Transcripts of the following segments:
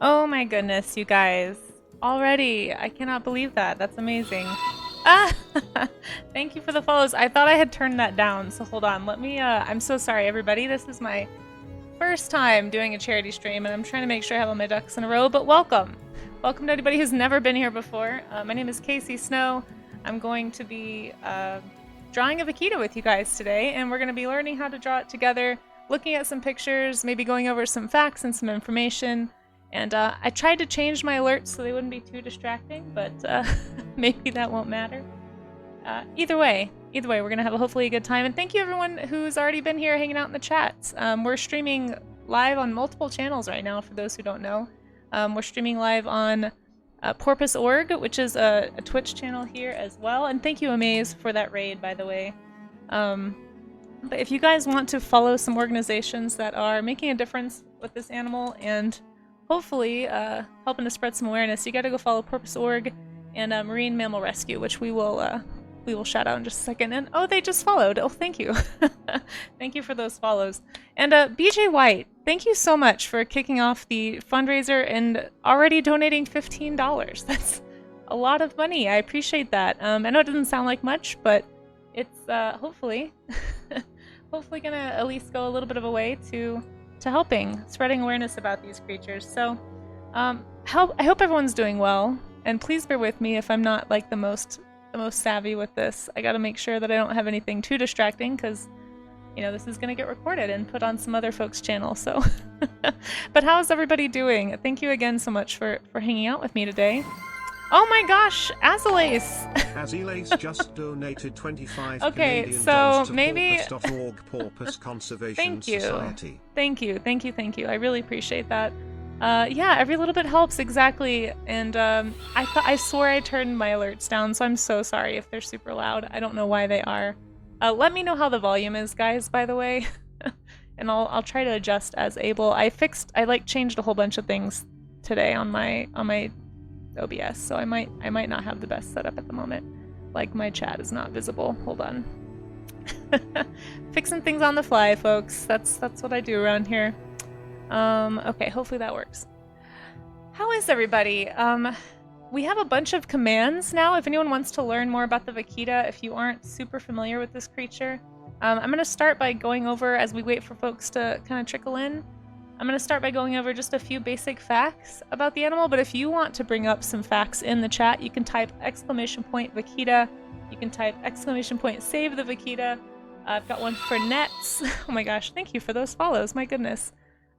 Oh my goodness, you guys. Already. I cannot believe that. That's amazing. Ah! Thank you for the follows. I thought I had turned that down, so hold on. Let me, I'm so sorry, everybody. This is my first time doing a charity stream, and I'm trying to make sure I have all my ducks in a row, but welcome. Welcome to anybody who's never been here before. My name is Casey Snow. I'm going to be drawing a vaquita with you guys today, and we're going to be learning how to draw it together, looking at some pictures, maybe going over some facts and some information. And I tried to change my alerts so they wouldn't be too distracting, but maybe that won't matter. Either way, we're going to have hopefully a good time. And thank you everyone who's already been here hanging out in the chats. We're streaming live on multiple channels right now, for those who don't know. We're streaming live on Porpoise.org, which is a Twitch channel here as well. And thank you, Amaze, for that raid, by the way. But if you guys want to follow some organizations that are making a difference with this animal and hopefully helping to spread some awareness, you gotta go follow Porpoise.org and Marine Mammal Rescue, which we will shout out in just a second. And oh, they just followed. Oh, thank you. Thank you for those follows. And BJ White, thank you so much for kicking off the fundraiser and already donating $15. That's a lot of money. I appreciate that. I know it doesn't sound like much, but it's hopefully hopefully gonna at least go a little bit of a way to helping spreading awareness about these creatures. So I hope everyone's doing well, and please bear with me if I'm not like the most savvy with this. I gotta make sure that I don't have anything too distracting, because you know this is gonna get recorded and put on some other folks' channel. So but how's everybody doing? Thank you again so much for hanging out with me today. Oh my gosh, Azalace! Azalace just donated 25 okay, Canadian so dollars to maybe Porpoise.org, Porpoise Conservation thank you. Society. Thank you. I really appreciate that. Yeah, every little bit helps, exactly. And I swore I turned my alerts down, so I'm so sorry if they're super loud. I don't know why they are. Let me know how the volume is, guys, by the way. And I'll try to adjust as able. I changed a whole bunch of things today on my OBS, so I might not have the best setup at the moment. Like my chat is not visible. Hold on. Fixing things on the fly, folks. That's what I do around here. Okay, hopefully that works. How is everybody? We have a bunch of commands now. If anyone wants to learn more about the vaquita, if you aren't super familiar with this creature, I'm going to start by going over, as we wait for folks to kind of trickle in, I'm going to start by going over just a few basic facts about the animal, but if you want to bring up some facts in the chat, you can type !vaquita. You can type !save the vaquita. I've got one for Nets. Oh my gosh, thank you for those follows, my goodness.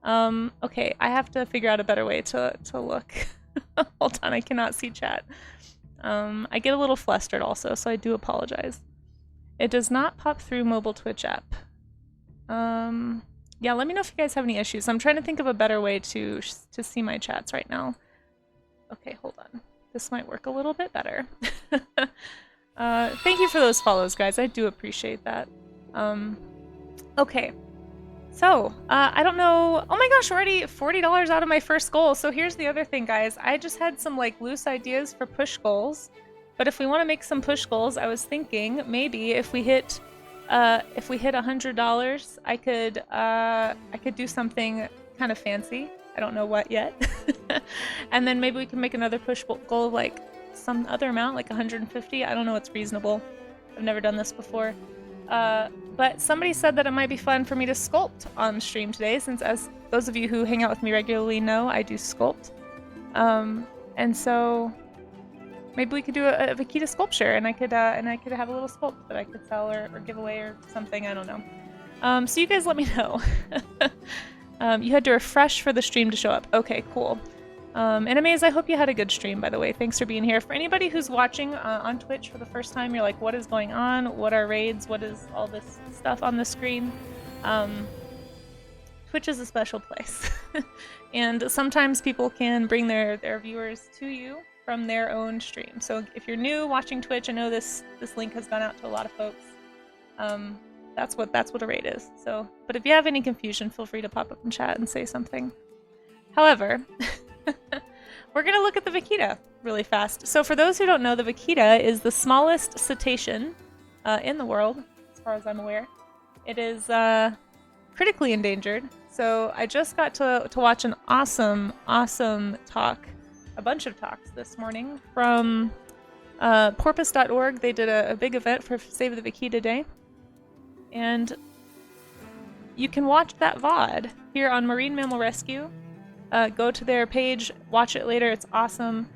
Okay, I have to figure out a better way to look. Hold on, I cannot see chat. I get a little flustered also, so I do apologize. It does not pop through mobile Twitch app. Yeah, let me know if you guys have any issues. I'm trying to think of a better way to see my chats right now. Okay, hold on. This might work a little bit better. Thank you for those follows, guys. I do appreciate that. Okay. So, I don't know. Oh my gosh, already $40 out of my first goal. So here's the other thing, guys. I just had some like loose ideas for push goals. But if we want to make some push goals, I was thinking maybe if we hit $100, I could do something kind of fancy. I don't know what yet. And then maybe we can make another push goal of like some other amount, like 150. I don't know what's reasonable. I've never done this before. But somebody said that it might be fun for me to sculpt on stream today, since as those of you who hang out with me regularly know, I do sculpt. And so maybe we could do a vaquita sculpture, and I could have a little sculpt that I could sell or give away or something. I don't know. So you guys let me know. You had to refresh for the stream to show up. Okay, cool. And Amaze, I hope you had a good stream, by the way. Thanks for being here. For anybody who's watching on Twitch for the first time, you're like, what is going on? What are raids? What is all this stuff on the screen? Twitch is a special place. And sometimes people can bring their viewers to you from their own stream. So if you're new watching Twitch, I know this link has gone out to a lot of folks. That's what a raid is. So, but if you have any confusion, feel free to pop up in chat and say something. However, we're gonna look at the vaquita really fast. So for those who don't know, the vaquita is the smallest cetacean in the world, as far as I'm aware. It is critically endangered. So I just got to watch an awesome talk, a bunch of talks this morning from porpoise.org. They did a big event for Save the Vaquita Day. And you can watch that VOD here on Marine Mammal Rescue. Go to their page, watch it later. It's awesome.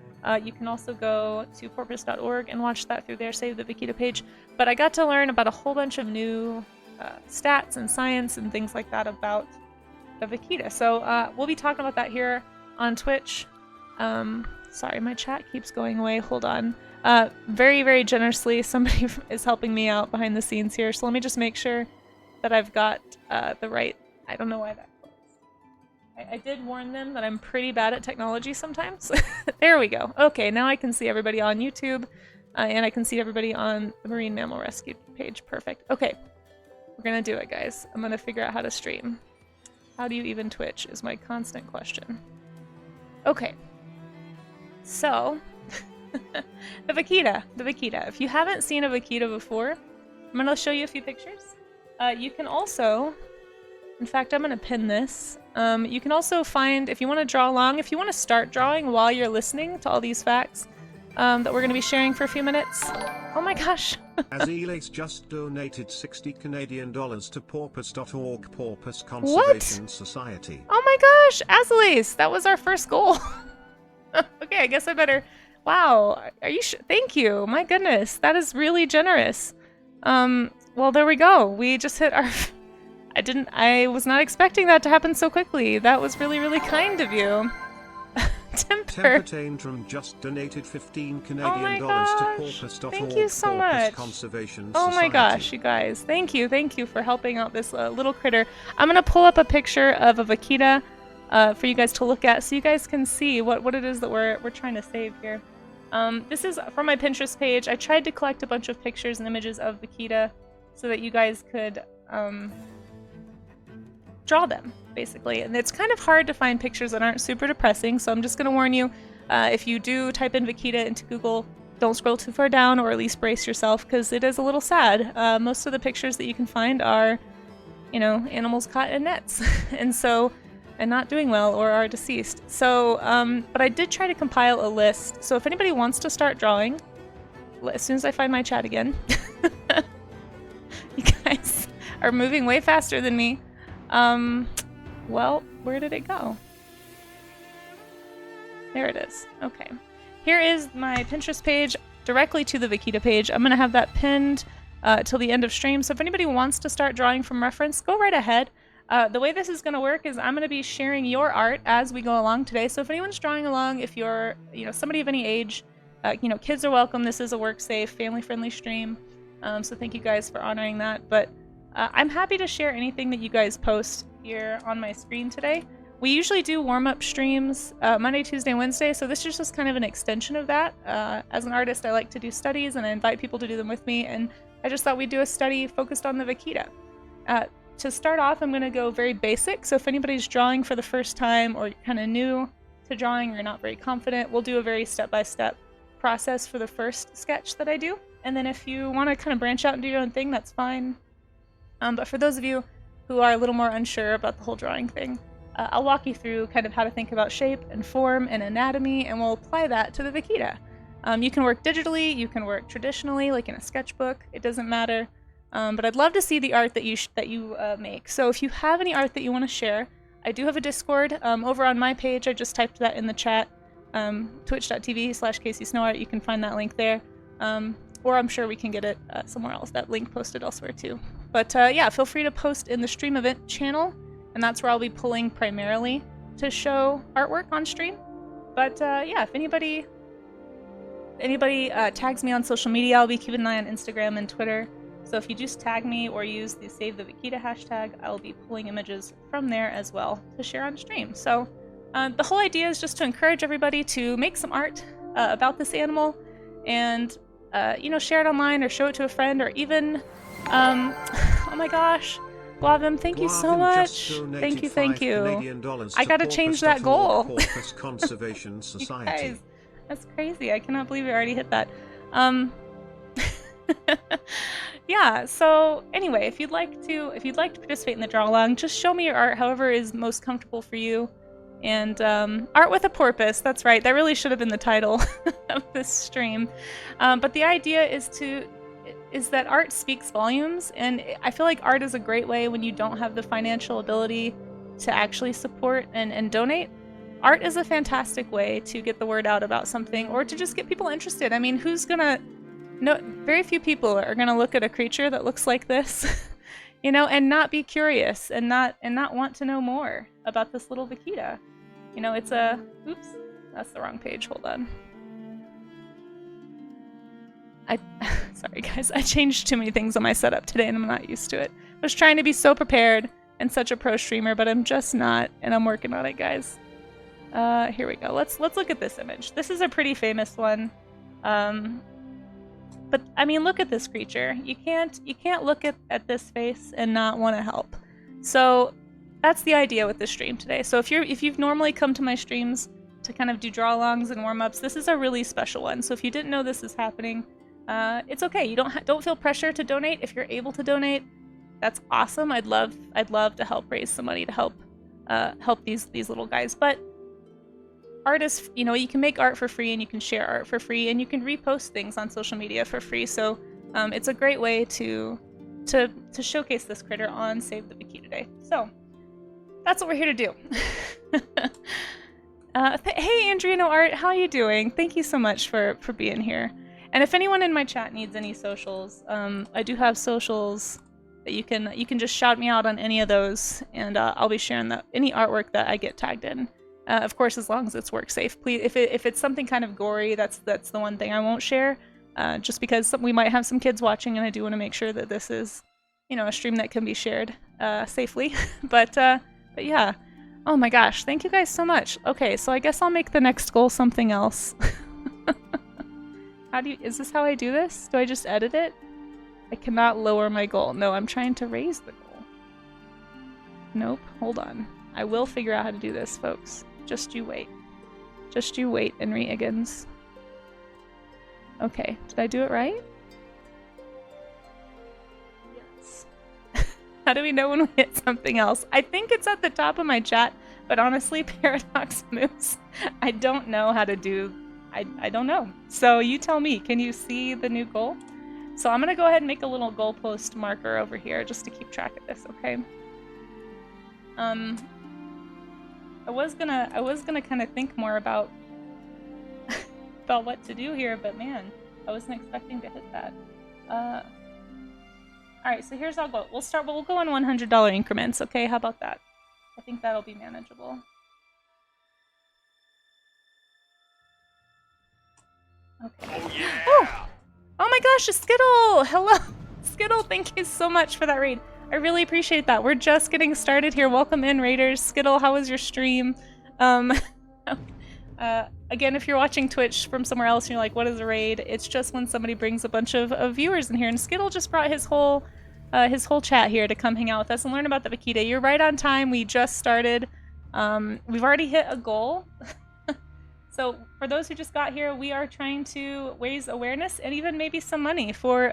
You can also go to porpoise.org and watch that through their Save the Vaquita page. But I got to learn about a whole bunch of new stats and science and things like that about the vaquita. So we'll be talking about that here on Twitch. Sorry, my chat keeps going away. Hold on. Very, very generously, somebody is helping me out behind the scenes here. So let me just make sure that I've got the right... I don't know why that closed. I did warn them that I'm pretty bad at technology sometimes. There we go. Okay, now I can see everybody on YouTube, and I can see everybody on the Marine Mammal Rescue page. Perfect. Okay, we're gonna do it, guys. I'm gonna figure out how to stream. How do you even Twitch is my constant question. Okay. So, the vaquita. If you haven't seen a vaquita before, I'm gonna show you a few pictures. You can also, in fact, I'm gonna pin this. You can also find, if you want to draw along, if you want to start drawing while you're listening to all these facts that we're gonna be sharing for a few minutes. Oh my gosh. Aziles just donated 60 Canadian dollars to porpoise.org, Porpoise Conservation Society. Oh my gosh, Aziles, that was our first goal. Okay, I guess I better... Wow, are you thank you. My goodness, that is really generous. Well, there we go. We just hit our... I was not expecting that to happen so quickly. That was really, really kind of you. Temper Tantrum just donated 15 Canadian dollars to porpoise.org. Thank you so much. Conservation oh Society. My gosh, you guys. Thank you for helping out this little critter. I'm going to pull up a picture of a vaquita for you guys to look at so you guys can see what it is that we're trying to save here. This is from my Pinterest page. I tried to collect a bunch of pictures and images of vaquita so that you guys could draw them, basically. And it's kind of hard to find pictures that aren't super depressing, so I'm just going to warn you, if you do type in vaquita into Google, don't scroll too far down, or at least brace yourself, because it is a little sad. Most of the pictures that you can find are, you know, animals caught in nets, and not doing well, or are deceased. So, but I did try to compile a list, so if anybody wants to start drawing, as soon as I find my chat again, you guys are moving way faster than me. Well, where did it go? There it is. Okay. Here is my Pinterest page directly to the vaquita page. I'm going to have that pinned till the end of stream. So if anybody wants to start drawing from reference, go right ahead. The way this is going to work is I'm going to be sharing your art as we go along today. So if anyone's drawing along, if you're, somebody of any age, kids are welcome. This is a work-safe, family-friendly stream. So thank you guys for honoring that. But I'm happy to share anything that you guys post here on my screen today. We usually do warm-up streams Monday, Tuesday, Wednesday, so this is just kind of an extension of that. As an artist, I like to do studies, and I invite people to do them with me, and I just thought we'd do a study focused on the vaquita. To start off, I'm going to go very basic, so if anybody's drawing for the first time, or you're kind of new to drawing, or you're not very confident, we'll do a very step-by-step process for the first sketch that I do. And then if you want to kind of branch out and do your own thing, that's fine. But for those of you who are a little more unsure about the whole drawing thing, I'll walk you through kind of how to think about shape and form and anatomy, and we'll apply that to the vaquita. You can work digitally, you can work traditionally, like in a sketchbook, it doesn't matter. But I'd love to see the art that you make. So if you have any art that you want to share, I do have a Discord over on my page. I just typed that in the chat, twitch.tv/KCSnowart. You can find that link there. Or I'm sure we can get it somewhere else, that link posted elsewhere too. But yeah, feel free to post in the stream event channel, and that's where I'll be pulling primarily to show artwork on stream. But yeah, if anybody tags me on social media, I'll be keeping an eye on Instagram and Twitter. So if you just tag me or use the Save the Vaquita hashtag, I'll be pulling images from there as well to share on stream. So the whole idea is just to encourage everybody to make some art about this animal, and share it online or show it to a friend, or even oh my gosh, Guavim, thank you so much. Thank you. I gotta change that goal. Porpoise Conservation Society. Guys, that's crazy. I cannot believe we already hit that. Yeah, so anyway, if you'd like to participate in the draw along, just show me your art however is most comfortable for you. And art with a porpoise, that's right, that really should have been the title of this stream. But the idea is that art speaks volumes, and I feel like art is a great way when you don't have the financial ability to actually support and donate. Art is a fantastic way to get the word out about something, or to just get people interested. I mean, very few people are gonna look at a creature that looks like this, you know, and not be curious and not want to know more about this little vaquita. You know, it's a, oops, that's the wrong page, hold on. Sorry guys, I changed too many things on my setup today and I'm not used to it. I was trying to be so prepared and such a pro streamer, but I'm just not, and I'm working on it, guys. Here we go. Let's look at this image. This is a pretty famous one. But I mean, look at this creature. You can't look at this face and not want to help. So that's the idea with this stream today. So if you've normally come to my streams to kind of do draw-alongs and warm-ups, this is a really special one. So if you didn't know this is happening, it's okay. You don't feel pressure to donate. If you're able to donate, that's awesome. I'd love to help raise some money to help these little guys. But artists, you know, you can make art for free and you can share art for free and you can repost things on social media for free. So it's a great way to showcase this critter on Save the Vaquita Day. So that's what we're here to do. Hey, Andrea No Art, how are you doing? Thank you so much for being here. And if anyone in my chat needs any socials, I do have socials that you can just shout me out on any of those, and I'll be sharing any artwork that I get tagged in. Of course, as long as it's work safe. Please, if it's something kind of gory, that's the one thing I won't share. Just because we might have some kids watching, and I do want to make sure that this is, you know, a stream that can be shared safely. But yeah. Oh my gosh, thank you guys so much. Okay, so I guess I'll make the next goal something else. Is this how I do this? Do I just edit it? I cannot lower my goal. No, I'm trying to raise the goal. Nope, hold on. I will figure out how to do this, folks. Just you wait. Just you wait, Henry Higgins. Okay, did I do it right? Yes. How do we know when we hit something else? I think it's at the top of my chat, but honestly, Paradox Moose, I don't know how to do... I don't know. So you tell me, can you see the new goal? So I'm gonna go ahead and make a little goalpost marker over here just to keep track of this, okay? I was gonna kind of think more about what to do here, but man, I wasn't expecting to hit that. Alright, so here's our goal. We'll go in $100 increments, okay? How about that? I think that'll be manageable. Okay. Oh yeah! Oh my gosh, a Skittle! Hello! Skittle, thank you so much for that raid. I really appreciate that. We're just getting started here. Welcome in, Raiders. Skittle, how was your stream? Again, if you're watching Twitch from somewhere else and you're like, what is a raid? It's just when somebody brings a bunch of viewers in here, and Skittle just brought his whole chat here to come hang out with us and learn about the Vaquita. You're right on time. We just started. We've already hit a goal. So for those who just got here, we are trying to raise awareness and even maybe some money for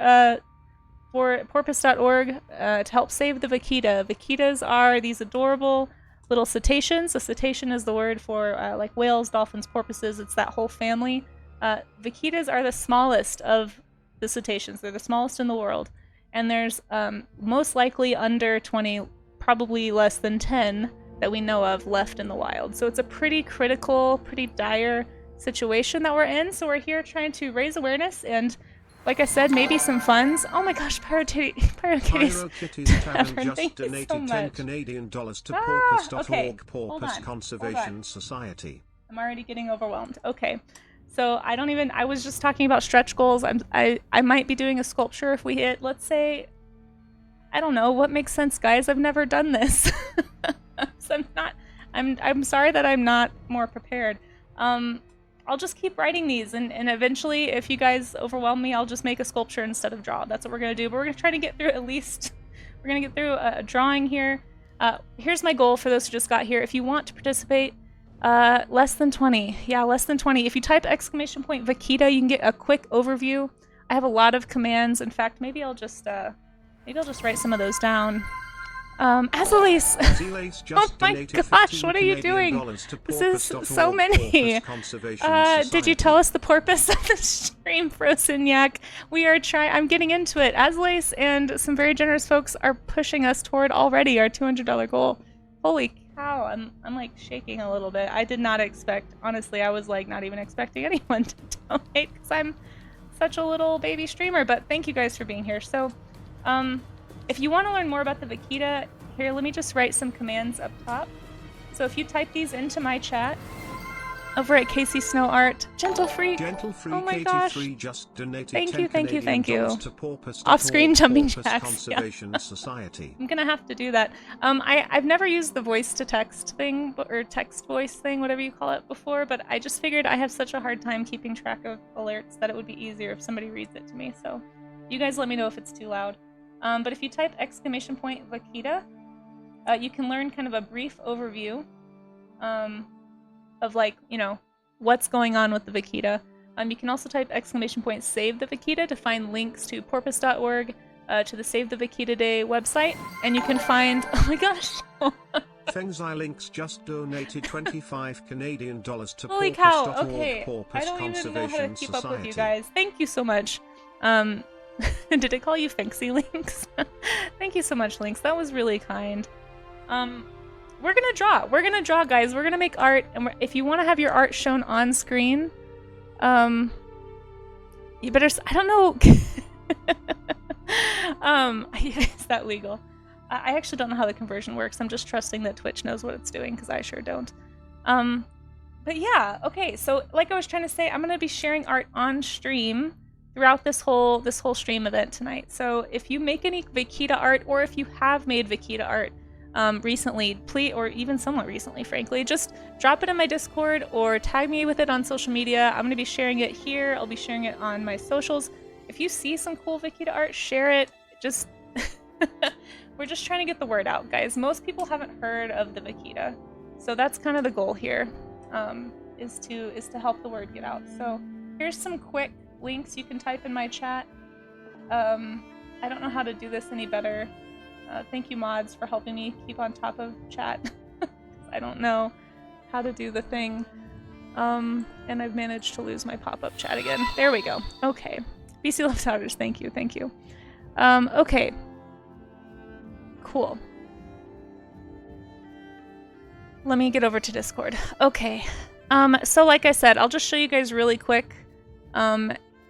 porpoise.org to help save the vaquita. Vaquitas are these adorable little cetaceans. A cetacean is the word for like whales, dolphins, porpoises. It's that whole family. Vaquitas are the smallest of the cetaceans. They're the smallest in the world. And there's most likely under 20, probably less than 10 that we know of left in the wild. So it's a pretty critical, pretty dire situation that we're in. So we're here trying to raise awareness and, like I said, maybe some funds. Oh my gosh, PyroKitties. Tavern just donated so 10 Canadian dollars to porpoise.org, okay. Porpoise Conservation Society. I'm already getting overwhelmed. Okay. So I was just talking about stretch goals. I might be doing a sculpture if we hit, let's say, I don't know, what makes sense, guys? I've never done this. So I'm sorry that I'm not more prepared. I'll just keep writing these, and eventually, if you guys overwhelm me, I'll just make a sculpture instead of draw. That's what we're gonna do. But we're gonna try to get through we're gonna get through a drawing here. Here's my goal for those who just got here. If you want to participate, less than 20. Yeah, less than 20. If you type !Vaquita, you can get a quick overview I have a lot of commands. In fact, maybe I'll just write some of those down. Azalise! Oh my gosh, what are you doing? This is so many. Did you tell us the porpoise of the stream, Frozen Yak? We are trying. I'm getting into it. Azalise and some very generous folks are pushing us toward already our $200 goal. Holy cow! I'm like shaking a little bit. I did not expect. Honestly, I was like not even expecting anyone to donate because I'm such a little baby streamer. But thank you guys for being here. So, if you want to learn more about the Vaquita, here, let me just write some commands up top. So if you type these into my chat over at Casey Snow Art, Gentle Freak. Oh my gosh. Just donated thank you, thank you, thank you. To Off-screen jumping jacks. Conservation Society. I'm gonna have to do that. I've never used the voice-to-text thing, or text-voice thing, whatever you call it, before, but I just figured I have such a hard time keeping track of alerts that it would be easier if somebody reads it to me. So you guys let me know if it's too loud. But if you type !Vaquita, you can learn kind of a brief overview of, like, you know, what's going on with the Vaquita. You can also type !Save the Vaquita to find links to porpoise.org, to the Save the Vaquita Day website, and you can find, oh my gosh. Fengzai Links just donated 25 Canadian dollars to Holy cow, porpoise.org, okay. Porpoise I don't even know how to Conservation keep Society. up with you guys. Thank you so much. Did it call you Fancy Links? Thank you so much, Links. That was really kind. We're gonna draw. We're gonna draw, guys. We're gonna make art, and if you want to have your art shown on screen, you better. I don't know. Is that legal? I actually don't know how the conversion works. I'm just trusting that Twitch knows what it's doing because I sure don't. But yeah, okay. So like I was trying to say, I'm gonna be sharing art on stream throughout this whole stream event tonight. So if you make any Vaquita art, or if you have made Vaquita art recently, please, or even somewhat recently, frankly, just drop it in my Discord or tag me with it on social media. I'm going to be sharing it here. I'll be sharing it on my socials. If you see some cool Vaquita art, share it. Just we're just trying to get the word out, guys. Most people haven't heard of the Vaquita, so that's kind of the goal here, is to help the word get out. So here's some quick links you can type in my chat. I don't know how to do this any better. Thank you, mods, for helping me keep on top of chat. I don't know how to do the thing. And I've managed to lose my pop-up chat again. There we go. Okay. BC Left Outers, thank you, thank you. Okay. Cool. Let me get over to Discord. Okay. So like I said, I'll just show you guys really quick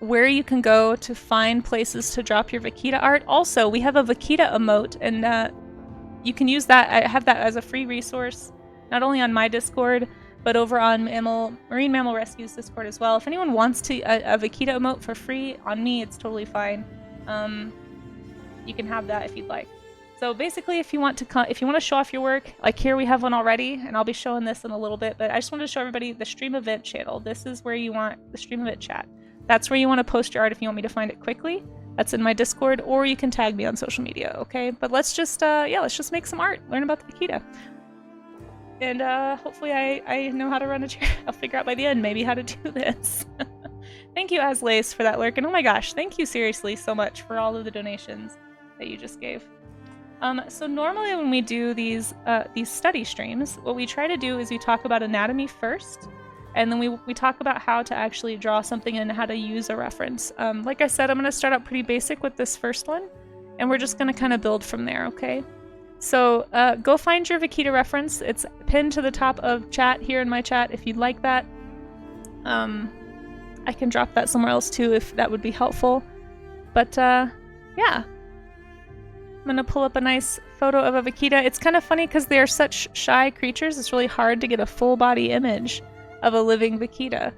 where you can go to find places to drop your Vaquita art. Also, we have a Vaquita emote, and you can use that. I have that as a free resource, not only on my Discord, but over on Marine Mammal Rescue's Discord as well. If anyone wants to a Vaquita emote for free on me, it's totally fine. You can have that if you'd like. So basically, if you want to show off your work, like here we have one already, and I'll be showing this in a little bit, but I just wanted to show everybody the stream event channel. This is where you want the stream event chat. That's where you want to post your art if you want me to find it quickly. That's in my Discord, or you can tag me on social media, okay? But let's just, let's just make some art, learn about the Vaquita. And hopefully I know how to run a chair. I'll figure out by the end maybe how to do this. Thank you, Azlace, for that lurk. And oh my gosh, thank you seriously so much for all of the donations that you just gave. So normally when we do these study streams, what we try to do is we talk about anatomy first, and then we talk about how to actually draw something and how to use a reference. Like I said, I'm going to start out pretty basic with this first one, and we're just going to kind of build from there, okay? So go find your Vaquita reference. It's pinned to the top of chat here in my chat if you'd like that. I can drop that somewhere else too if that would be helpful. But yeah. I'm going to pull up a nice photo of a Vaquita. It's kind of funny because they are such shy creatures. It's really hard to get a full body image of a living Vaquita.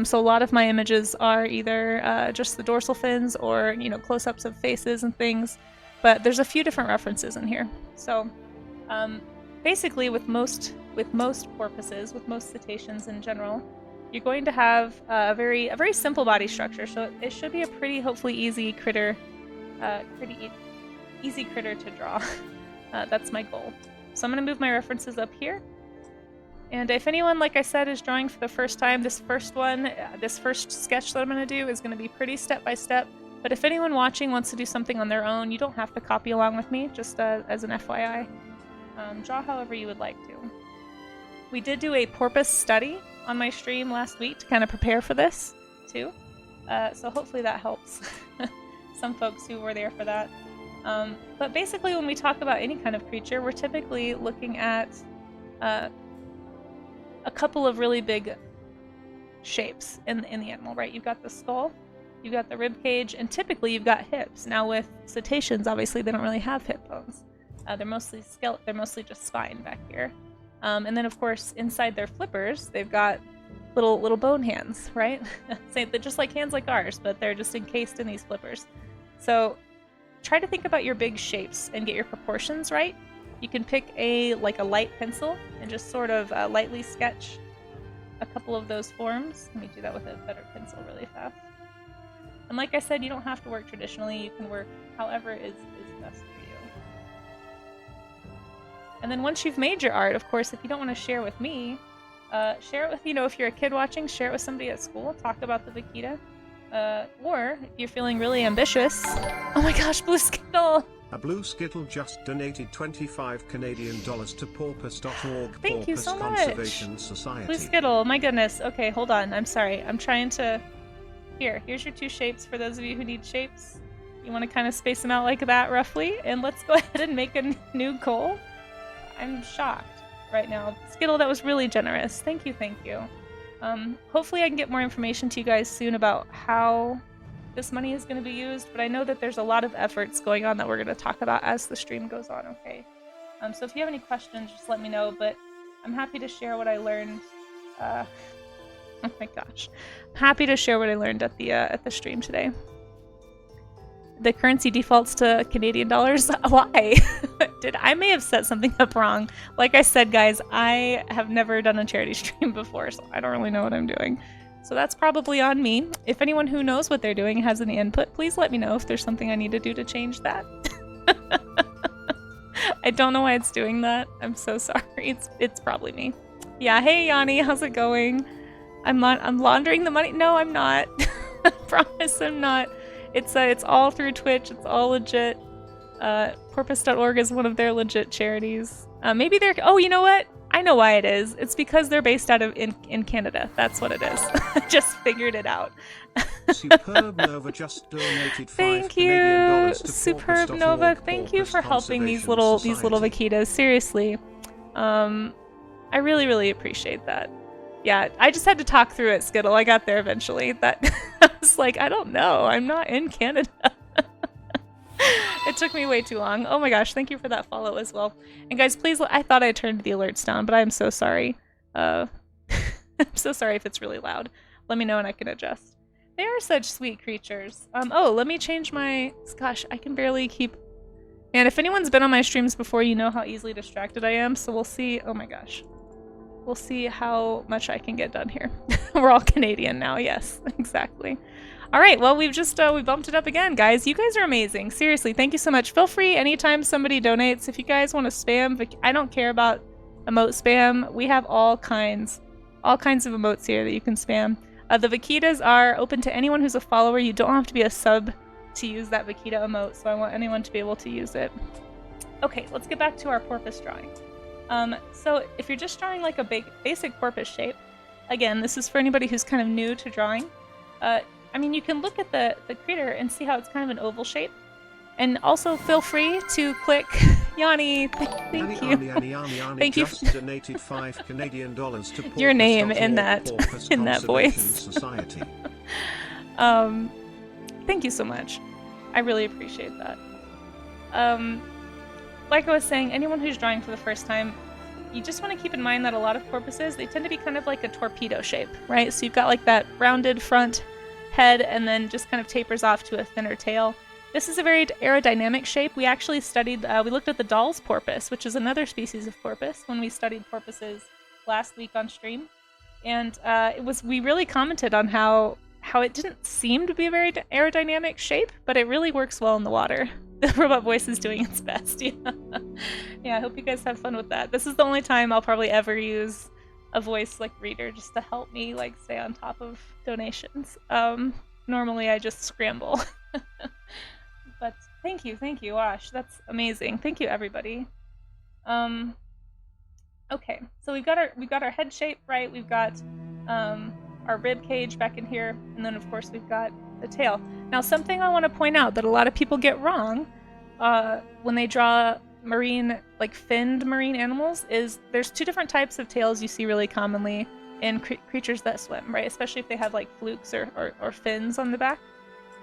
So a lot of my images are either just the dorsal fins or, you know, close-ups of faces and things. But there's a few different references in here. So basically with most porpoises, with most cetaceans in general, you're going to have a very simple body structure. So it should be a pretty, hopefully easy critter, easy critter to draw. That's my goal. So I'm going to move my references up here. And if anyone, like I said, is drawing for the first time, this first sketch that I'm going to do is going to be pretty step-by-step. But if anyone watching wants to do something on their own, you don't have to copy along with me, just as an FYI. Draw however you would like to. We did do a porpoise study on my stream last week to kind of prepare for this, too. So hopefully that helps some folks who were there for that. But basically when we talk about any kind of creature, we're typically looking at a couple of really big shapes in the animal, right? You've got the skull, you've got the rib cage, and typically you've got hips. Now with cetaceans, obviously they don't really have hip bones. They're mostly skeleton. They're mostly just spine back here. And then of course inside their flippers, they've got little bone hands, right? They're just like hands like ours, but they're just encased in these flippers. So try to think about your big shapes and get your proportions right. You can pick a light pencil and just sort of lightly sketch a couple of those forms. Let me do that with a better pencil really fast. And like I said, you don't have to work traditionally. You can work however is best for you. And then once you've made your art, of course, if you don't want to share with me, share it with, if you're a kid watching, share it with somebody at school. Talk about the vaquita. Or if you're feeling really ambitious, oh my gosh, Blue Skittle! A Blue Skittle just donated 25 Canadian dollars to porpoise.org. Thank you so much. Conservation Society. Blue Skittle, my goodness. Okay, hold on. I'm sorry. I'm trying to... Here's your two shapes for those of you who need shapes. You want to kind of space them out like that, roughly. And let's go ahead and make a new goal. I'm shocked right now. Skittle, that was really generous. Thank you, thank you. Hopefully I can get more information to you guys soon about how this money is going to be used, but I know that there's a lot of efforts going on that we're going to talk about as the stream goes on, okay? So if you have any questions, just let me know, but I'm happy to share what I learned. Oh my gosh. I'm happy to share what I learned at the stream today. The currency defaults to Canadian dollars? Why? I may have set something up wrong. Like I said, guys, I have never done a charity stream before, so I don't really know what I'm doing. So that's probably on me. If anyone who knows what they're doing has any input, please let me know if there's something I need to do to change that. I don't know why it's doing that. I'm so sorry. It's probably me. Yeah, hey Yanni, how's it going? I'm laundering the money. No, I'm not. I promise I'm not. It's all through Twitch. It's all legit. Porpoise.org is one of their legit charities. Maybe they're... Oh, you know what? I know why it is. It's because they're based out of in Canada. That's what it is. I just figured it out. Superb Nova just donated Thank $5 you, Canadian to Superb Nova. Thank you for helping these little vaquitas. Seriously, I really appreciate that. Yeah, I just had to talk through it, Skittle. I got there eventually. That I was like, I don't know. I'm not in Canada. It took me way too long. Oh my gosh, thank you for that follow as well. And guys, please, I thought I turned the alerts down, but I'm so sorry. I'm so sorry if it's really loud. Let me know and I can adjust. They are such sweet creatures. Oh, let me change my... Gosh, I can barely keep... And if anyone's been on my streams before, you know how easily distracted I am, so we'll see... Oh my gosh. We'll see how much I can get done here. We're all Canadian now, yes, exactly. All right, well, we've just we bumped it up again, guys. You guys are amazing. Seriously, thank you so much. Feel free anytime somebody donates. If you guys want to spam, I don't care about emote spam. We have all kinds of emotes here that you can spam. The vaquitas are open to anyone who's a follower. You don't have to be a sub to use that vaquita emote, so I want anyone to be able to use it. Okay, let's get back to our porpoise drawing. So if you're just drawing like a basic porpoise shape, again, this is for anybody who's kind of new to drawing. I mean, you can look at the critter and see how it's kind of an oval shape. And also feel free to click... Yanni, thank you. Thank you. Just donated $5 Canadian to your name in that voice. Society. Thank you so much. I really appreciate that. Like I was saying, anyone who's drawing for the first time, you just want to keep in mind that a lot of porpoises, they tend to be kind of like a torpedo shape, right? So you've got like that rounded front head and then just kind of tapers off to a thinner tail. This is a very aerodynamic shape. We actually studied, we looked at the Dall's porpoise, which is another species of porpoise, when we studied porpoises last week on stream. And we really commented on how it didn't seem to be a very aerodynamic shape, but it really works well in the water. The robot voice is doing its best. Yeah, I hope you guys have fun with that. This is the only time I'll probably ever use a voice like reader just to help me like stay on top of donations. Normally I just scramble But thank you, Wash. That's amazing. Thank you, everybody. Okay, so we've got our head shape, right? We've got our rib cage back in here, and then of course we've got the tail. Now, something I want to point out that a lot of people get wrong when they draw marine, like finned marine animals, is there's two different types of tails you see really commonly in creatures that swim, right? Especially if they have like flukes or fins on the back.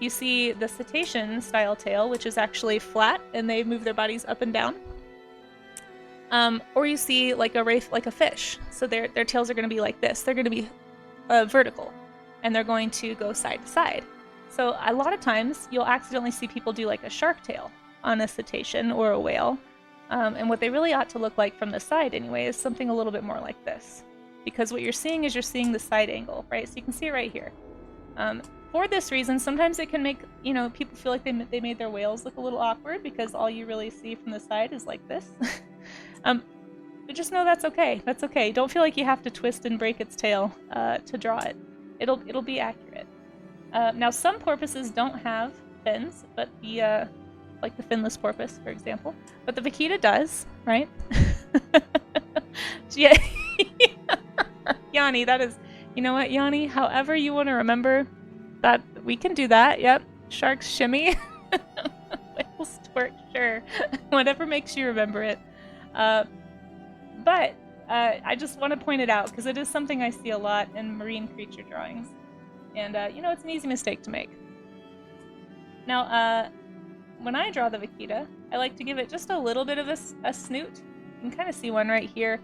You see the cetacean style tail, which is actually flat and they move their bodies up and down. Or you see like a wraith, like a fish. So their tails are going to be like this. They're going to be vertical, and they're going to go side to side. So a lot of times you'll accidentally see people do like a shark tail on a cetacean or a whale. And what they really ought to look like from the side anyway is something a little bit more like this. Because what you're seeing is you're seeing the side angle, right? So you can see it right here. For this reason, sometimes it can make, people feel like they made their whales look a little awkward because all you really see from the side is like this. But just know that's okay. That's okay. Don't feel like you have to twist and break its tail to draw it. It'll be accurate. Now, some porpoises don't have fins, but like the finless porpoise, for example. But the vaquita does, right? Yeah. Yanni, that is, you know what, Yanni? However you want to remember that, we can do that. Yep. Sharks shimmy. Whales twerk, sure. Whatever makes you remember it. But I just want to point it out because it is something I see a lot in marine creature drawings. And, it's an easy mistake to make. Now, when I draw the vaquita, I like to give it just a little bit of a snoot. You can kind of see one right here.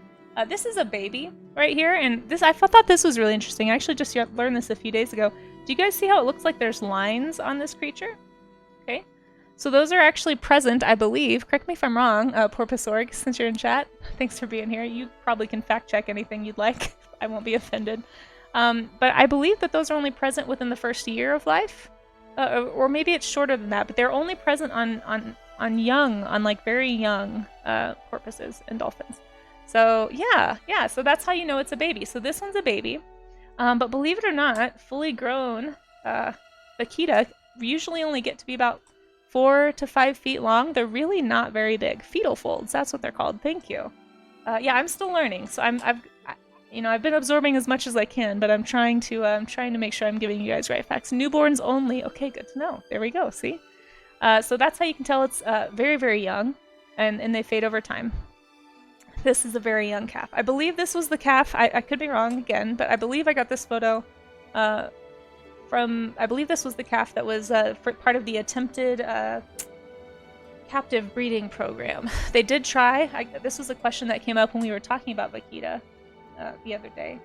This is a baby right here, and I thought this was really interesting. I actually just learned this a few days ago. Do you guys see how it looks like there's lines on this creature? Okay. So those are actually present, I believe. Correct me if I'm wrong, Porpoisorg, since you're in chat. Thanks for being here. You probably can fact check anything you'd like. I won't be offended. But I believe that those are only present within the first year of life. Or maybe it's shorter than that, but they're only present on young, on like very young porpoises and dolphins. So yeah, so that's how you know it's a baby. So this one's a baby. But believe it or not, fully grown vaquita usually only get to be about 4 to 5 feet long. They're really not very big. Fetal folds, that's what they're called. Thank you. Yeah, I'm still learning, so I've been absorbing as much as I can, but I'm trying to make sure I'm giving you guys right facts. Newborns only. Okay, good to know. There we go. See, so that's how you can tell it's very, very young, and they fade over time. This is a very young calf. I believe this was the calf. I could be wrong again, but I believe I got this photo from. I believe this was the calf that was part of the attempted captive breeding program. They did try. This was a question that came up when we were talking about vaquita the other day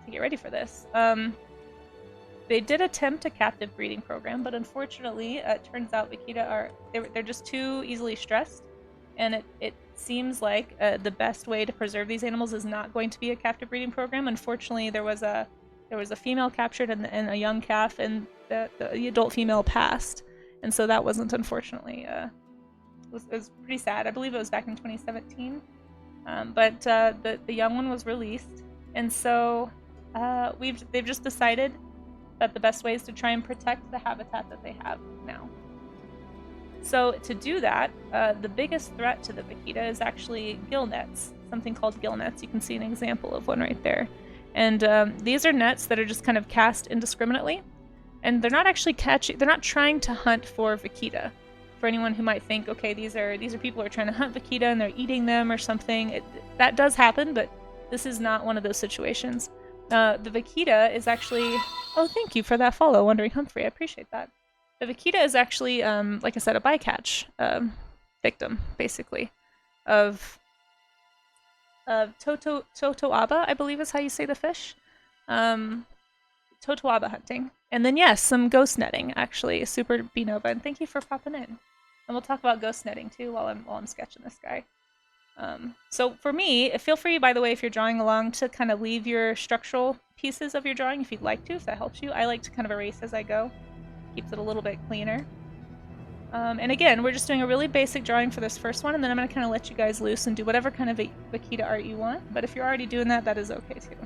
to get ready for this. They did attempt a captive breeding program, but unfortunately, it turns out vaquita they're just too easily stressed, and it seems like the best way to preserve these animals is not going to be a captive breeding program. Unfortunately, there was a female captured and a young calf, and the adult female passed, and so that wasn't, unfortunately. It was pretty sad. I believe it was back in 2017. But the young one was released, and so they've just decided that the best way is to try and protect the habitat that they have now. So to do that, the biggest threat to the vaquita is actually gill nets, something called gill nets. You can see an example of one right there. And these are nets that are just kind of cast indiscriminately, and they're not actually they're not trying to hunt for vaquita. For anyone who might think, okay, these are people who are trying to hunt vaquita and they're eating them or something, that does happen, but this is not one of those situations. The vaquita is actually... Oh, thank you for that follow, Wondering Humphrey. I appreciate that. The vaquita is actually, like I said, a bycatch victim, basically, of totoaba, I believe is how you say the fish. Totoaba hunting. And then, yes, some ghost netting, actually. Super Binova, and thank you for popping in. And we'll talk about ghost netting, too, while I'm sketching this guy. So for me, feel free, by the way, if you're drawing along, to kind of leave your structural pieces of your drawing if you'd like to, if that helps you. I like to kind of erase as I go. Keeps it a little bit cleaner. And again, we're just doing a really basic drawing for this first one, and then I'm going to kind of let you guys loose and do whatever kind of vaquita art you want. But if you're already doing that, that is okay, too.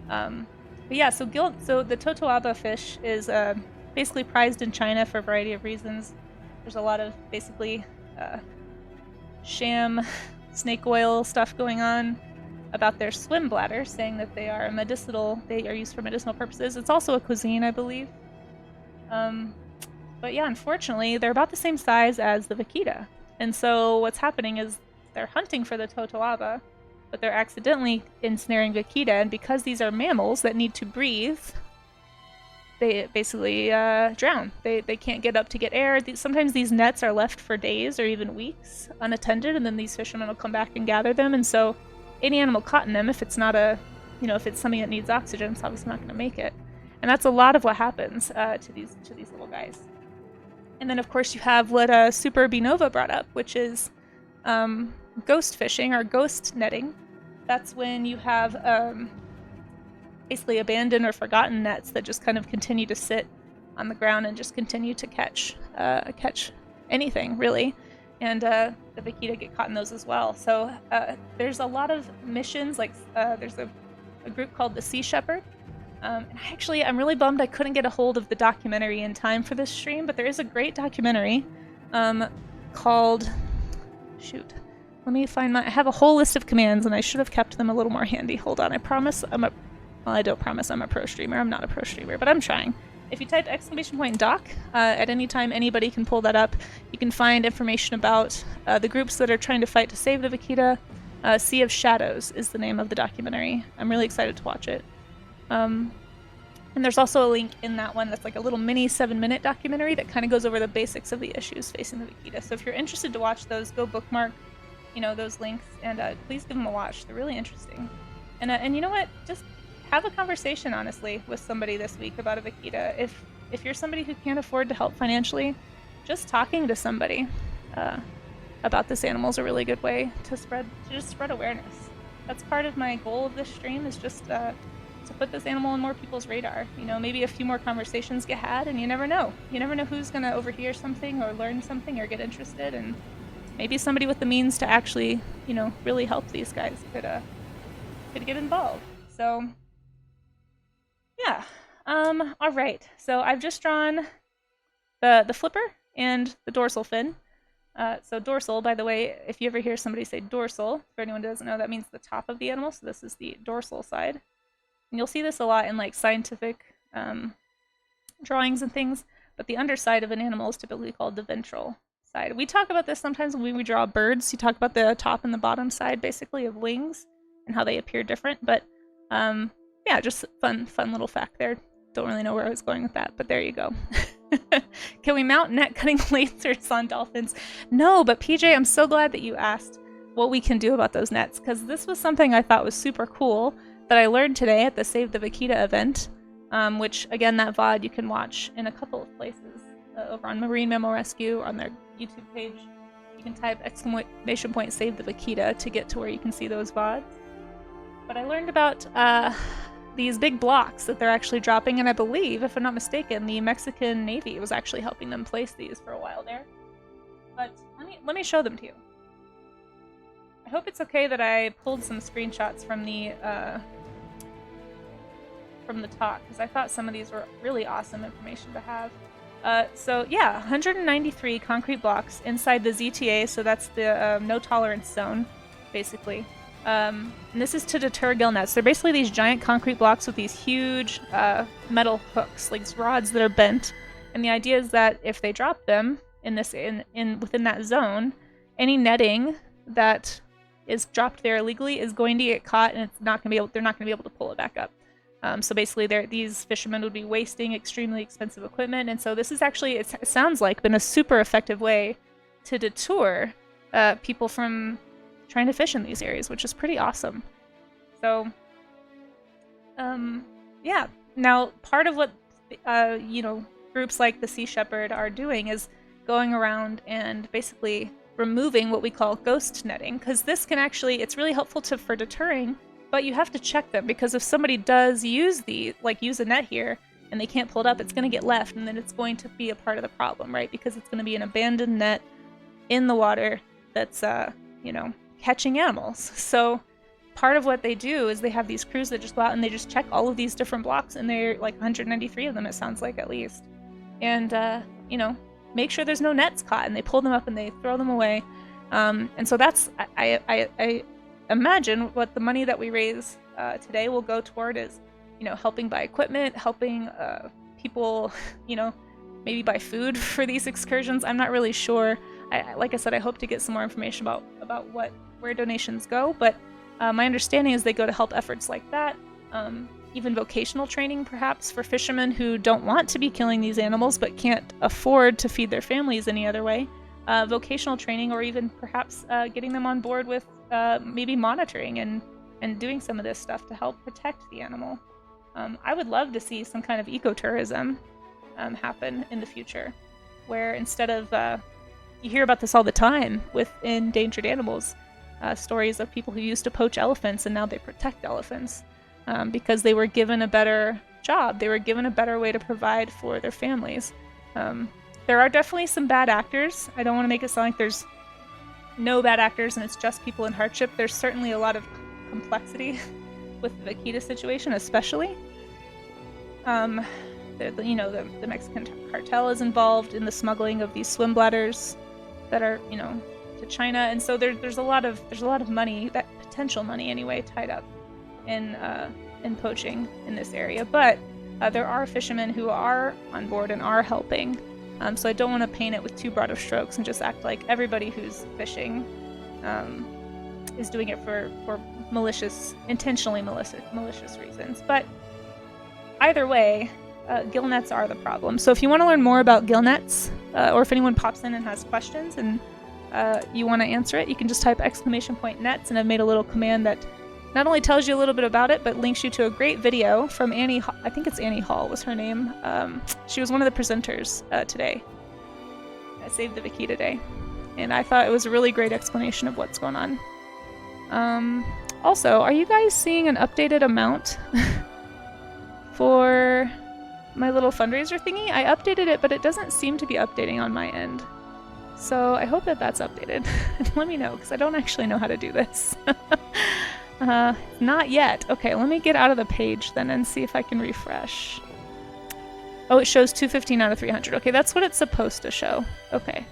But yeah, so the totoaba fish is basically prized in China for a variety of reasons. There's a lot of basically sham snake oil stuff going on about their swim bladder, saying that they are medicinal. They are used for medicinal purposes. It's also a cuisine, I believe. But yeah, unfortunately, they're about the same size as the vaquita. And so what's happening is they're hunting for the totoaba, but they're accidentally ensnaring vaquita, and because these are mammals that need to breathe, they basically drown. They can't get up to get air. Sometimes these nets are left for days or even weeks unattended, and then these fishermen will come back and gather them. And so any animal caught in them, if it's not if it's something that needs oxygen, it's obviously not going to make it. And that's a lot of what happens to these little guys. And then, of course, you have what Super Binova brought up, which is ghost fishing or ghost netting. That's when you have basically abandoned or forgotten nets that just kind of continue to sit on the ground and just continue to catch anything, really. And the vaquita get caught in those as well. So there's a lot of missions, like there's a group called the Sea Shepherd. And I'm really bummed I couldn't get a hold of the documentary in time for this stream, but there is a great documentary called... Shoot. Let me find I have a whole list of commands, and I should have kept them a little more handy. Hold on, I promise well, I don't promise I'm a pro streamer. I'm not a pro streamer, but I'm trying. If you type !doc, at any time anybody can pull that up. You can find information about the groups that are trying to fight to save the vaquita. Sea of Shadows is the name of the documentary. I'm really excited to watch it. And there's also a link in that one that's like a little mini 7-minute documentary that kind of goes over the basics of the issues facing the vaquita. So if you're interested to watch those, go bookmark, those links, and please give them a watch. They're really interesting. And you know what? Just have a conversation, honestly, with somebody this week about a vaquita. If you're somebody who can't afford to help financially, just talking to somebody about this animal is a really good way to spread awareness. That's part of my goal of this stream, is just to put this animal on more people's radar. Maybe a few more conversations get had, and you never know. You never know who's going to overhear something or learn something or get interested, and maybe somebody with the means to actually, really help these guys could get involved. So, yeah. All right. So I've just drawn the flipper and the dorsal fin. So dorsal, by the way, if you ever hear somebody say dorsal, for anyone who doesn't know, that means the top of the animal. So this is the dorsal side. And you'll see this a lot in like scientific drawings and things, but the underside of an animal is typically called the ventral side. We talk about this sometimes when we draw birds. You talk about the top and the bottom side, basically, of wings and how they appear different. But yeah, just fun little fact there. Don't really know where I was going with that, but there you go. Can we mount net cutting lasers on dolphins? No, but PJ, I'm so glad that you asked what we can do about those nets, because this was something I thought was super cool that I learned today at the Save the Vaquita event, which, again, that VOD you can watch in a couple of places, over on Marine Mammal Rescue, on their YouTube page. You can type ! Save the Vaquita to get to where you can see those VODs. But I learned about these big blocks that they're actually dropping, and I believe, if I'm not mistaken, the Mexican Navy was actually helping them place these for a while there. But let me show them to you. I hope it's okay that I pulled some screenshots from the talk, because I thought some of these were really awesome information to have. So yeah, 193 concrete blocks inside the ZTA, so that's the no tolerance zone, basically. And this is to deter gill nets. They're basically these giant concrete blocks with these huge metal hooks, like rods that are bent. And the idea is that if they drop them within that zone, any netting that is dropped there illegally is going to get caught, and they're not going to be able to pull it back up. So basically, these fishermen would be wasting extremely expensive equipment, and so this is actually, it sounds like, been a super effective way to deter people from trying to fish in these areas, which is pretty awesome. So, yeah. Now, part of what groups like the Sea Shepherd are doing is going around and basically removing what we call ghost netting, because this can actually, it's really helpful for deterring, but you have to check them, because if somebody does use a net here and they can't pull it up, it's going to get left, and then it's going to be a part of the problem, right? Because it's going to be an abandoned net in the water that's catching animals. So part of what they do is they have these crews that just go out and they just check all of these different blocks, and they're like 193 of them, it sounds like, at least. and you know, make sure there's no nets caught, and they pull them up and they throw them away. And so that's I imagine what the money that we raise today will go toward is, you know, helping buy equipment, helping people, you know, maybe buy food for these excursions. I'm not really sure. Like I said, I hope to get some more information about where donations go, but my understanding is they go to help efforts like that. Even vocational training, perhaps, for fishermen who don't want to be killing these animals but can't afford to feed their families any other way. Vocational training, or even perhaps getting them on board with maybe monitoring and doing some of this stuff to help protect the animal. I would love to see some kind of ecotourism happen in the future, where instead of you hear about this all the time with endangered animals, stories of people who used to poach elephants and now they protect elephants because they were given a better job. They were given a better way to provide for their families. There are definitely some bad actors. I don't want to make it sound like there's no bad actors and it's just people in hardship. There's certainly a lot of complexity with the vaquita situation, especially. You know, the Mexican cartel is involved in the smuggling of these swim bladders that are, you know, to China, and so there's a lot of money, that potential money anyway, tied up in poaching in this area. But there are fishermen who are on board and are helping. So I don't want to paint it with too broad of strokes and just act like everybody who's fishing is doing it for intentionally malicious reasons. But either way, gill nets are the problem. So if you want to learn more about gill nets, or if anyone pops in and has questions and you want to answer it, you can just type !nets, and I've made a little command that not only tells you a little bit about it, but links you to a great video from Annie. I think it's Annie Hall was her name. She was one of the presenters today at Save the Vaquita Day, and I thought it was a really great explanation of what's going on. Also, are you guys seeing an updated amount for my little fundraiser thingy? I updated it, but it doesn't seem to be updating on my end. So I hope that that's updated. Let me know, because I don't actually know how to do this. Not yet. Okay, let me get out of the page then and see if I can refresh. Oh, it shows 215 out of 300. Okay, that's what it's supposed to show. Okay.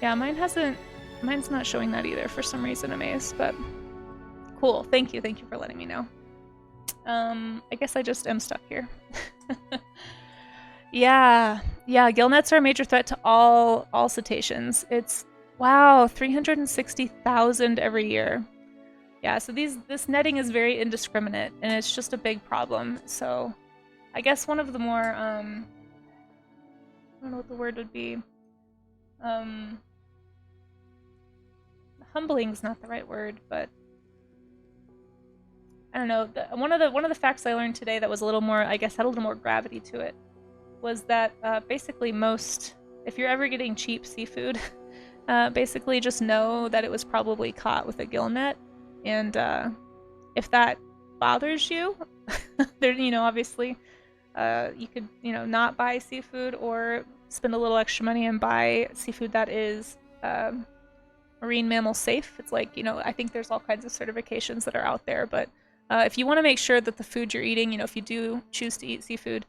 Yeah, mine's not showing that either for some reason, Amaze, but cool. Thank you for letting me know. I guess I just am stuck here. Yeah, gill nets are a major threat to all cetaceans. It's, wow, 360,000 every year. Yeah, so this netting is very indiscriminate, and it's just a big problem. So I guess one of the more, I don't know what the word would be. Humbling's not the right word, but I don't know. One of the facts I learned today that was a little more, I guess, had a little more gravity to it, was that basically if you're ever getting cheap seafood, basically just know that it was probably caught with a gill net, and if that bothers you, there, you know, obviously, you could, you know, not buy seafood or spend a little extra money and buy seafood that is marine mammal safe. It's like, you know, I think there's all kinds of certifications that are out there, but if you want to make sure that the food you're eating, you know, if you do choose to eat seafood,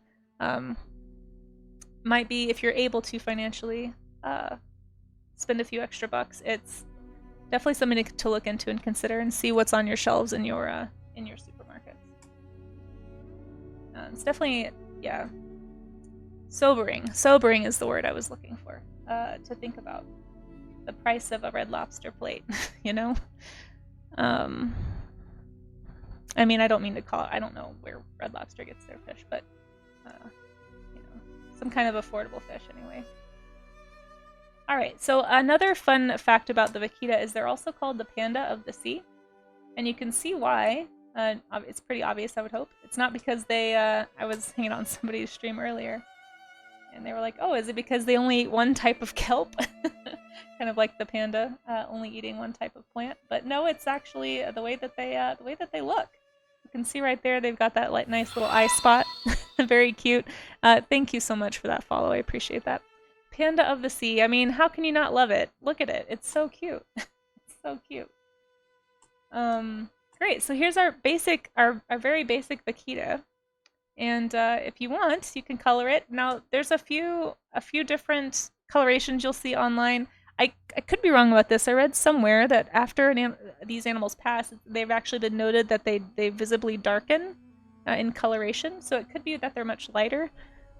might be, if you're able to financially spend a few extra bucks, it's definitely something to look into and consider and see what's on your shelves in your supermarkets. It's definitely, yeah, sobering. Sobering is the word I was looking for, to think about the price of a Red Lobster plate, you know? I mean, I don't mean to call it, I don't know where Red Lobster gets their fish, but, you know, some kind of affordable fish anyway. Alright, so another fun fact about the vaquita is they're also called the panda of the sea. And you can see why. It's pretty obvious, I would hope. It's not because they, I was hanging on somebody's stream earlier, and they were like, oh, is it because they only eat one type of kelp? Kind of like the panda, only eating one type of plant. But no, it's actually the way that they look. You can see right there, they've got that like nice little eye spot. Very cute. Thank you so much for that follow. I appreciate that. Panda of the sea. I mean, how can you not love it? Look at it. It's so cute. It's so cute. Great. So here's our very basic vaquita. And if you want, you can color it. Now, there's a few different colorations you'll see online. I could be wrong about this. I read somewhere that after these animals pass, they've actually been noted that they visibly darken in coloration. So it could be that they're much lighter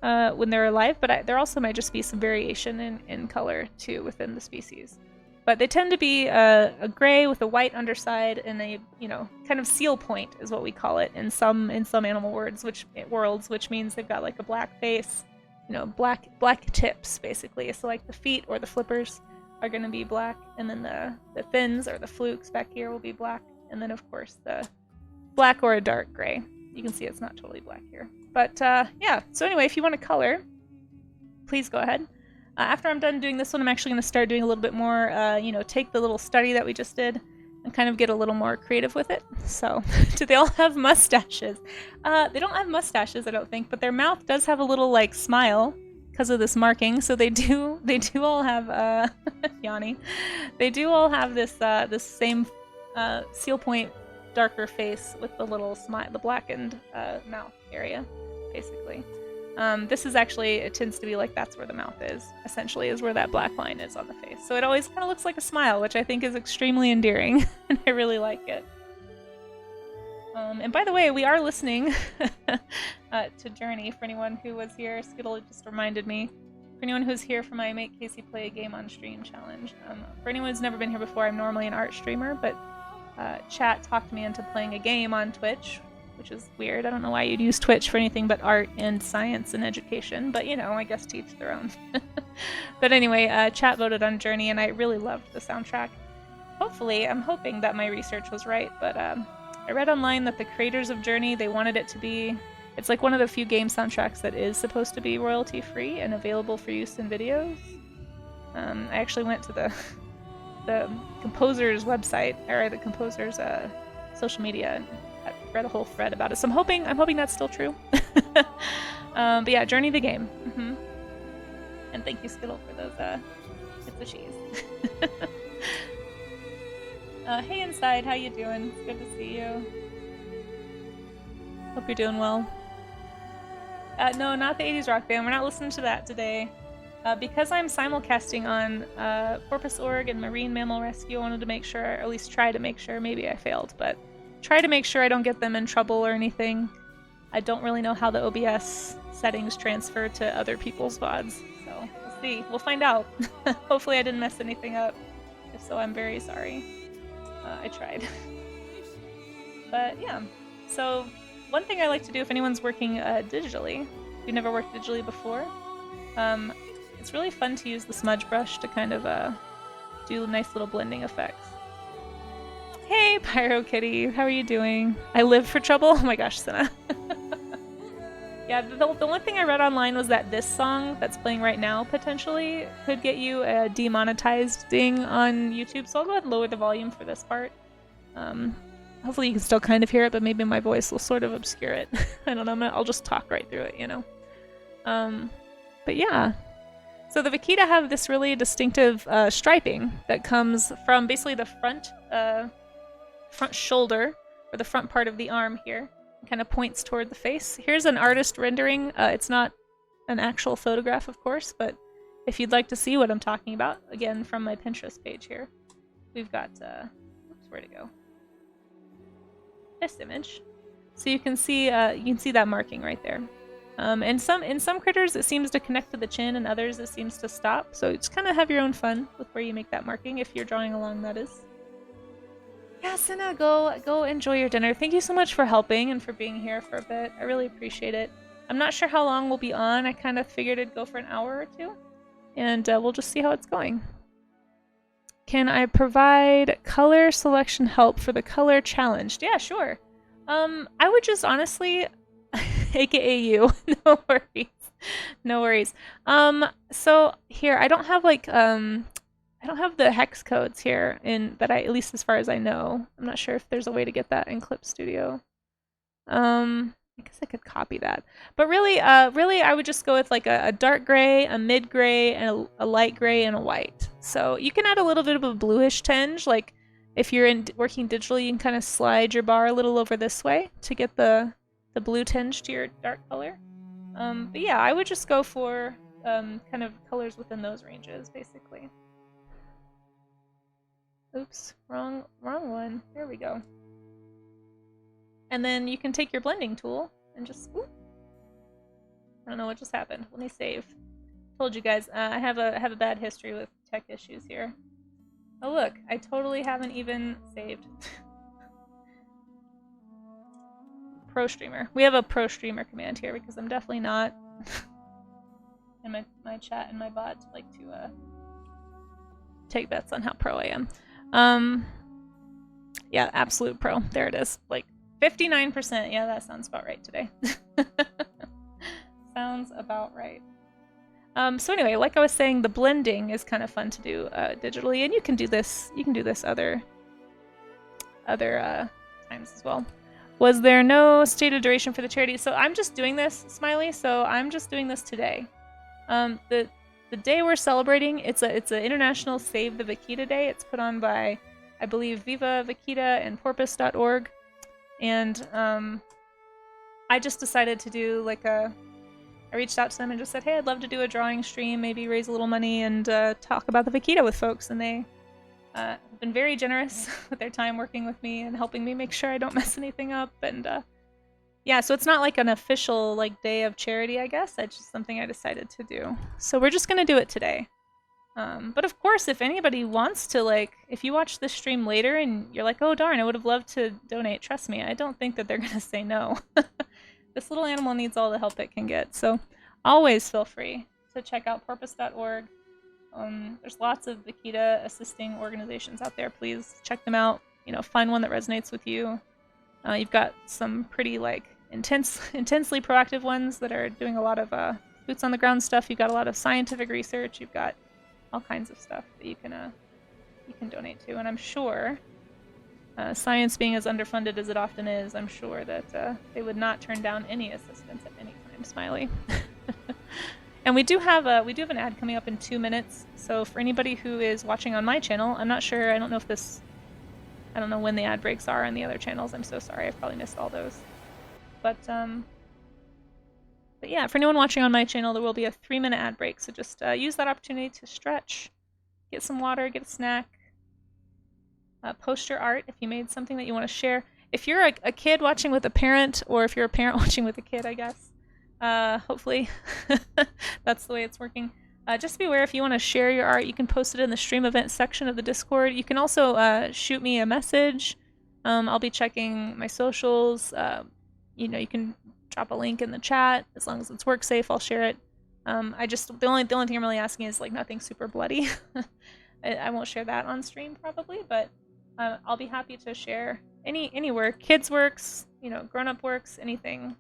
when they're alive, but there also might just be some variation in color too within the species. But they tend to be a gray with a white underside and a kind of seal point is what we call it in some animal worlds, which means they've got like a black face, black tips basically. So like the feet or the flippers are going to be black, and then the fins or the flukes back here will be black, and then of course the black or a dark gray. You can see it's not totally black here, but yeah. So anyway, if you want to color, please go ahead. After I'm done doing this one, I'm actually going to start doing a little bit more, take the little study that we just did and kind of get a little more creative with it. So, do they all have mustaches? They don't have mustaches, I don't think, but their mouth does have a little, like, smile because of this marking. So they do all have, Yanni, they do all have this same seal point, darker face with the little smile, the blackened mouth area, basically. This is actually, it tends to be like that's where the mouth is, essentially, is where that black line is on the face. So it always kind of looks like a smile, which I think is extremely endearing, and I really like it. And by the way, we are listening to Journey, for anyone who was here. Skittle just reminded me. For anyone who's here for my Make Casey Play a Game on Stream challenge. For anyone who's never been here before, I'm normally an art streamer, but chat talked me into playing a game on Twitch, which is weird. I don't know why you'd use Twitch for anything but art and science and education, but I guess to each their own. But anyway, chat voted on Journey, and I really loved the soundtrack. Hopefully, I'm hoping that my research was right, but I read online that the creators of Journey, they wanted it to be, it's like one of the few game soundtracks that is supposed to be royalty-free and available for use in videos. I actually went to the composer's website, or the composer's social media, and read a whole thread about it, so I'm hoping that's still true. But yeah, Journey the game. And thank you, Skittle, for those bits of cheese. Hey Inside, how you doing? It's good to see you. Hope you're doing well. No, not the 80s rock band. We're not listening to that today. Because I'm simulcasting on Porpoise.org and Marine Mammal Rescue, I wanted to make sure, or at least try to make sure, maybe I failed, but try to make sure I don't get them in trouble or anything. I don't really know how the OBS settings transfer to other people's VODs, so we'll see. We'll find out. Hopefully I didn't mess anything up. If so, I'm very sorry. I tried. But yeah, so one thing I like to do if anyone's working digitally, if you've never worked digitally before, it's really fun to use the smudge brush to kind of do nice little blending effects. Hey, Pyro Kitty, how are you doing? I live for trouble? Oh my gosh, Senna. Yeah, the one thing I read online was that this song that's playing right now potentially could get you a demonetized ding on YouTube, so I'll go ahead and lower the volume for this part. Hopefully you can still kind of hear it, but maybe my voice will sort of obscure it. I don't know, I'll just talk right through it, But yeah. So the Vaquita have this really distinctive striping that comes from basically the front shoulder, or the front part of the arm here. It kind of points toward the face. Here's an artist rendering. It's not an actual photograph, of course, but if you'd like to see what I'm talking about, again, from my Pinterest page here, we've got, oops, where'd it go? This image. So you can see that marking right there. In some critters, it seems to connect to the chin, and others, it seems to stop. So just kind of have your own fun with where you make that marking, if you're drawing along, that is. Yeah, Senna, go enjoy your dinner. Thank you so much for helping and for being here for a bit. I really appreciate it. I'm not sure how long we'll be on. I kind of figured it'd go for an hour or two, and we'll just see how it's going. Can I provide color selection help for the color challenged? Yeah, sure. I would just honestly, aka you, no worries. No worries. So here, I don't have like, I don't have the hex codes here at least as far as I know. I'm not sure if there's a way to get that in Clip Studio. I guess I could copy that. But really, I would just go with like a dark gray, a mid gray, and a light gray, and a white. So you can add a little bit of a bluish tinge. Like if you're working digitally, you can kind of slide your bar a little over this way to get the the blue tinge to your dark color. But yeah, I would just go for kind of colors within those ranges, basically. Oops, wrong one. There we go. And then you can take your blending tool and just, ooh, I don't know what just happened. Let me save. Told you guys, I have a bad history with tech issues here. Oh look, I totally haven't even saved. Pro streamer. We have a pro streamer command here because I'm definitely not in my chat and my bot like to take bets on how pro I am. Yeah, absolute pro. There it is. Like 59%. Yeah, that sounds about right today. Sounds about right. So anyway, like I was saying, the blending is kind of fun to do digitally, and you can do this. You can do this other times as well. Was there no stated duration for the charity? So I'm just doing this, Smiley. So I'm just doing this today. The day we're celebrating, it's an International Save the Vaquita Day. It's put on by, I believe, Viva Vaquita and Porpoise.org, and I just decided to do like I reached out to them and just said, hey, I'd love to do a drawing stream, maybe raise a little money and talk about the vaquita with folks, and they have been very generous with their time working with me and helping me make sure I don't mess anything up. And yeah, so it's not like an official like day of charity, I guess. It's just something I decided to do. So we're just gonna do it today. But of course, if anybody wants to, like, if you watch this stream later and you're like, oh darn, I would have loved to donate, trust me, I don't think that they're gonna say no. This little animal needs all the help it can get, so always feel free to check out porpoise.org. There's lots of vaquita assisting organizations out there. Please check them out. You know, find one that resonates with you. You've got some pretty like intensely proactive ones that are doing a lot of boots on the ground stuff. You've got a lot of scientific research. You've got all kinds of stuff that you can donate to. And I'm sure, science being as underfunded as it often is, I'm sure that they would not turn down any assistance at any time. Smiley. And we do have an ad coming up in 2 minutes. So for anybody who is watching on my channel, I'm not sure. I don't know when the ad breaks are on the other channels. I'm so sorry. I've probably missed all those. But yeah, for anyone watching on my channel, there will be a 3-minute ad break. So just use that opportunity to stretch, get some water, get a snack, post your art if you made something that you want to share. If you're a kid watching with a parent, or if you're a parent watching with a kid, I guess. Hopefully that's the way it's working. Just be aware, if you want to share your art, you can post it in the stream event section of the Discord. You can also shoot me a message. I'll be checking my socials. You know, you can drop a link in the chat. As long as it's work safe, I'll share it. The only thing I'm really asking is like nothing super bloody. I won't share that on stream probably, but I'll be happy to share anywhere. Kids works, you know, grown-up works, anything.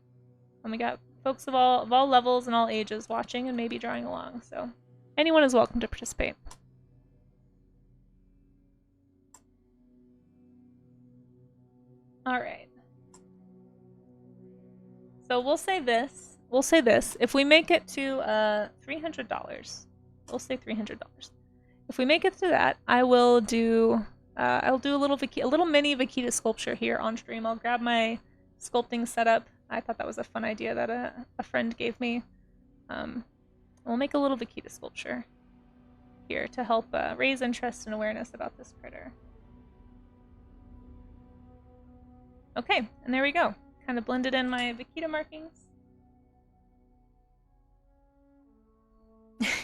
And we got folks of all levels and all ages watching and maybe drawing along, so anyone is welcome to participate. All right. So we'll say this. If we make it to $300, we'll say $300. If we make it to that, I will do. I'll do a little mini vaquita sculpture here on stream. I'll grab my sculpting setup. I thought that was a fun idea that a friend gave me. We'll make a little vaquita sculpture here to help raise interest and awareness about this critter. Okay, and there we go. Kind of blended in my vaquita markings.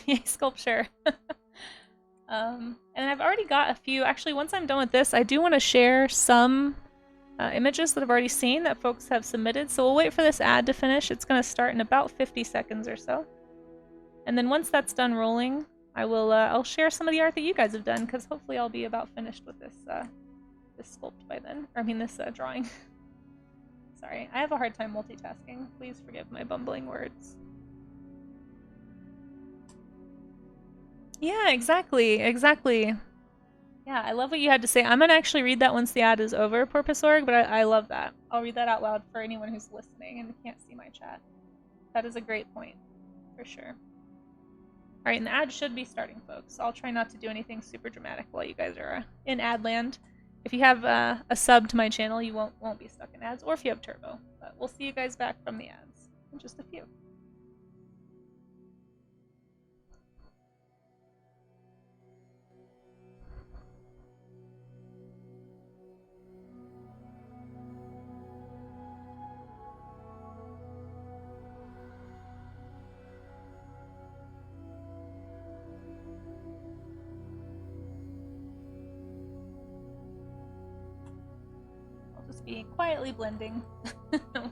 Yay, sculpture. And I've already got a few. Actually, once I'm done with this, I do want to share some images that I've already seen that folks have submitted. So we'll wait for this ad to finish. It's going to start in about 50 seconds or so. And then once that's done rolling, I'll share some of the art that you guys have done, because hopefully I'll be about finished with this sculpt by then. Or I mean this drawing. Sorry, I have a hard time multitasking. Please forgive my bumbling words. Yeah, exactly. Yeah, I love what you had to say. I'm gonna actually read that once the ad is over, Porpoise.org, but I love that. I'll read that out loud for anyone who's listening and can't see my chat. That is a great point, for sure. Alright, and the ad should be starting, folks. I'll try not to do anything super dramatic while you guys are in ad land. if you have a sub to my channel, you won't be stuck in ads, or if you have turbo. But we'll see you guys back from the ads in just a few. Just be quietly blending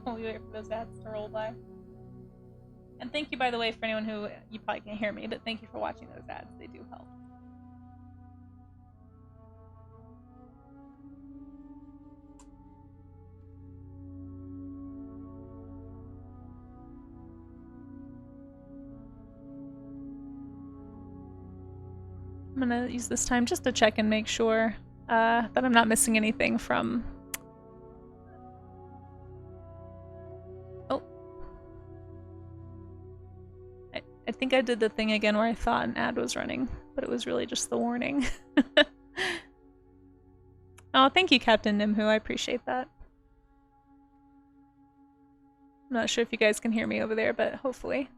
while we wait for those ads to roll by. And thank you, by the way, for anyone who, you probably can't hear me, but thank you for watching those ads. They do help. I'm gonna use this time just to check and make sure that I'm not missing anything from... Oh. I think I did the thing again where I thought an ad was running, but it was really just the warning. Oh, thank you, Captain Nimhu. I appreciate that. I'm not sure if you guys can hear me over there, but hopefully.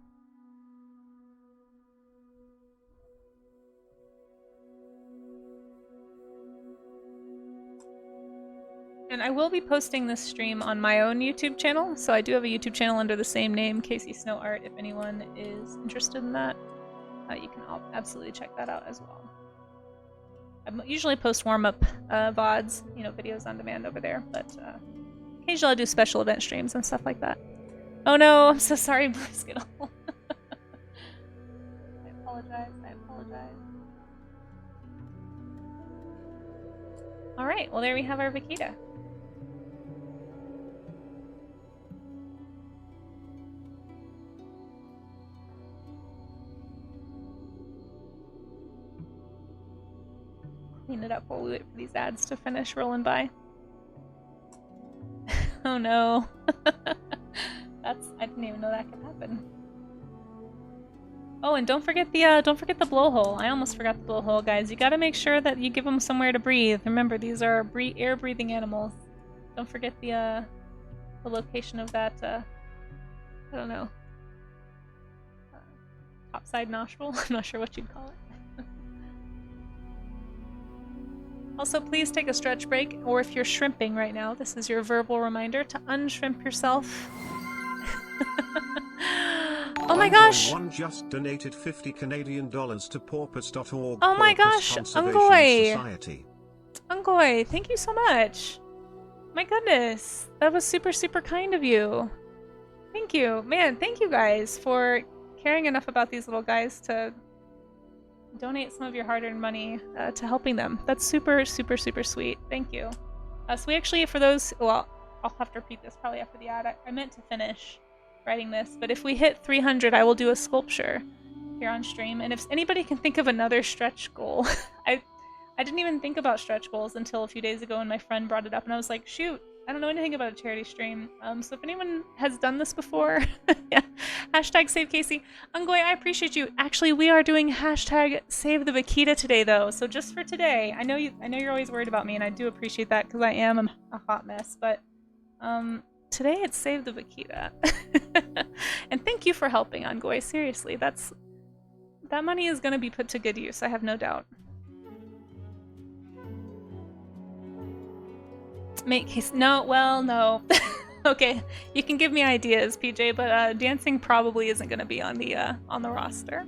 And I will be posting this stream on my own YouTube channel, so I do have a YouTube channel under the same name, Casey Snow Art, if anyone is interested in that. You can absolutely check that out as well. I usually post warm-up VODs, you know, videos on demand over there, but occasionally I do special event streams and stuff like that. Oh no, I'm so sorry, Blue Skittle. I apologize, I apologize. Alright, well there we have our vaquita. Clean it up while we wait for these ads to finish rolling by. Oh no. I didn't even know that could happen. Oh, and don't forget the blowhole. I almost forgot the blowhole, guys. You gotta make sure that you give them somewhere to breathe. Remember, these are air-breathing animals. Don't forget the location of that, I don't know, topside nostril? I'm not sure what you'd call it. Also, please take a stretch break, or if you're shrimping right now, this is your verbal reminder to unshrimp yourself. Oh my gosh! One just donated 50 Canadian dollars to porpoise.org. Oh my gosh, Ungoy! Ungoy, thank you so much. My goodness, that was super, super kind of you. Thank you. Man, thank you guys for caring enough about these little guys to donate some of your hard-earned money to helping them. That's super, super, super sweet. Thank you. So we actually, for those, well, I'll have to repeat this probably after the ad. I meant to finish writing this, but if we hit 300, I will do a sculpture here on stream. And if anybody can think of another stretch goal, I didn't even think about stretch goals until a few days ago when my friend brought it up, and I was like, shoot, I don't know anything about a charity stream. So if anyone has done this before, yeah. Hashtag save Casey. Ungoy, I appreciate you. Actually, we are doing hashtag save the Vaquita today, though. So just for today, I know you're always worried about me, and I do appreciate that because I am a hot mess. But today it's save the Vaquita. And thank you for helping, Ungoy. Seriously, that money is going to be put to good use. I have no doubt. Make case no, well, no. Okay, you can give me ideas, PJ, but dancing probably isn't going to be on the roster.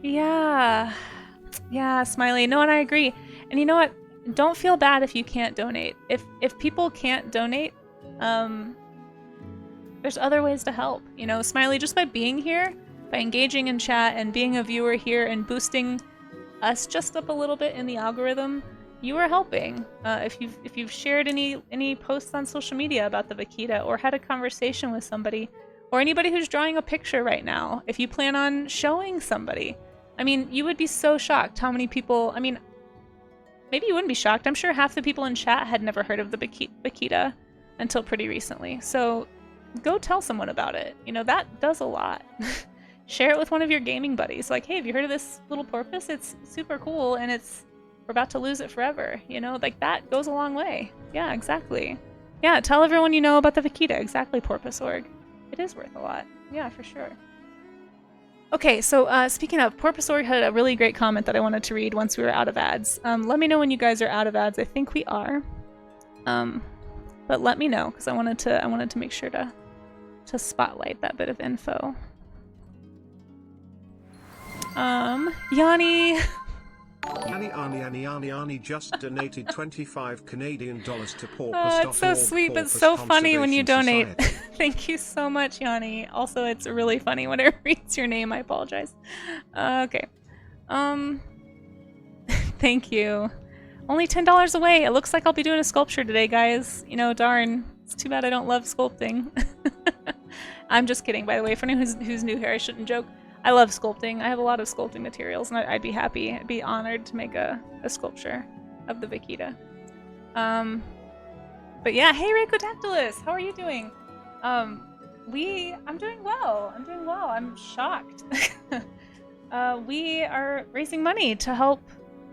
Yeah, Smiley. No, and I agree. And you know what? Don't feel bad if you can't donate. If people can't donate, there's other ways to help. You know, Smiley, just by being here, by engaging in chat and being a viewer here and boosting us just up a little bit in the algorithm, you are helping. If you've shared any posts on social media about the Vaquita, or had a conversation with somebody, or anybody who's drawing a picture right now, if you plan on showing somebody, I mean, you would be so shocked how many people, I mean, maybe you wouldn't be shocked. I'm sure half the people in chat had never heard of the Vaquita until pretty recently. So go tell someone about it. You know, that does a lot. Share it with one of your gaming buddies. Like, hey, have you heard of this little porpoise? It's super cool, and it's we're about to lose it forever. You know, like that goes a long way. Yeah, exactly. Yeah, tell everyone you know about the Vaquita. Exactly, Porpoise.org. It is worth a lot. Yeah, for sure. Okay, so speaking of, Porpoise.org had a really great comment that I wanted to read once we were out of ads. Let me know when you guys are out of ads. I think we are. But let me know, because I wanted to make sure to spotlight that bit of info. Yanni. Yanni just donated 25 Canadian dollars to Porpoise.org. It's so sweet, but so funny when you donate. Thank you so much, Yanni. Also, it's really funny when it reads your name. I apologize. Okay. Thank you. Only $10 away. It looks like I'll be doing a sculpture today, guys. You know, darn. It's too bad I don't love sculpting. I'm just kidding, by the way. For anyone who's new here, I shouldn't joke. I love sculpting. I have a lot of sculpting materials, and I'd be happy. I'd be honored to make a sculpture of the Vaquita. But yeah, hey Raycodactylus, how are you doing? I'm doing well. I'm doing well. I'm shocked. We are raising money to help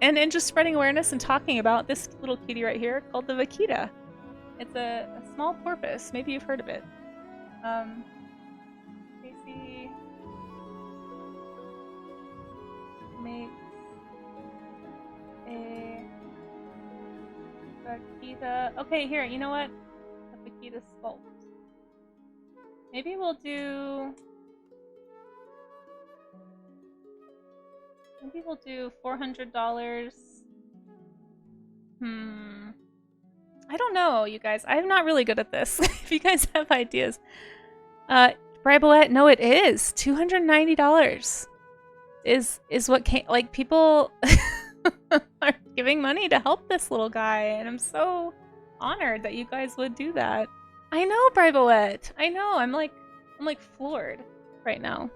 and just spreading awareness and talking about this little cutie right here called the Vaquita. It's a small porpoise. Maybe you've heard of it. Casey makes a Vaquita. Okay, here, you know what? A Vaquita sculpt. Maybe we'll do $400. I don't know, you guys. I'm not really good at this. If you guys have ideas. Briboette, no, it is. $290 is what came, like, people are giving money to help this little guy, and I'm so honored that you guys would do that. I know, Briboette. I know. I'm like floored right now.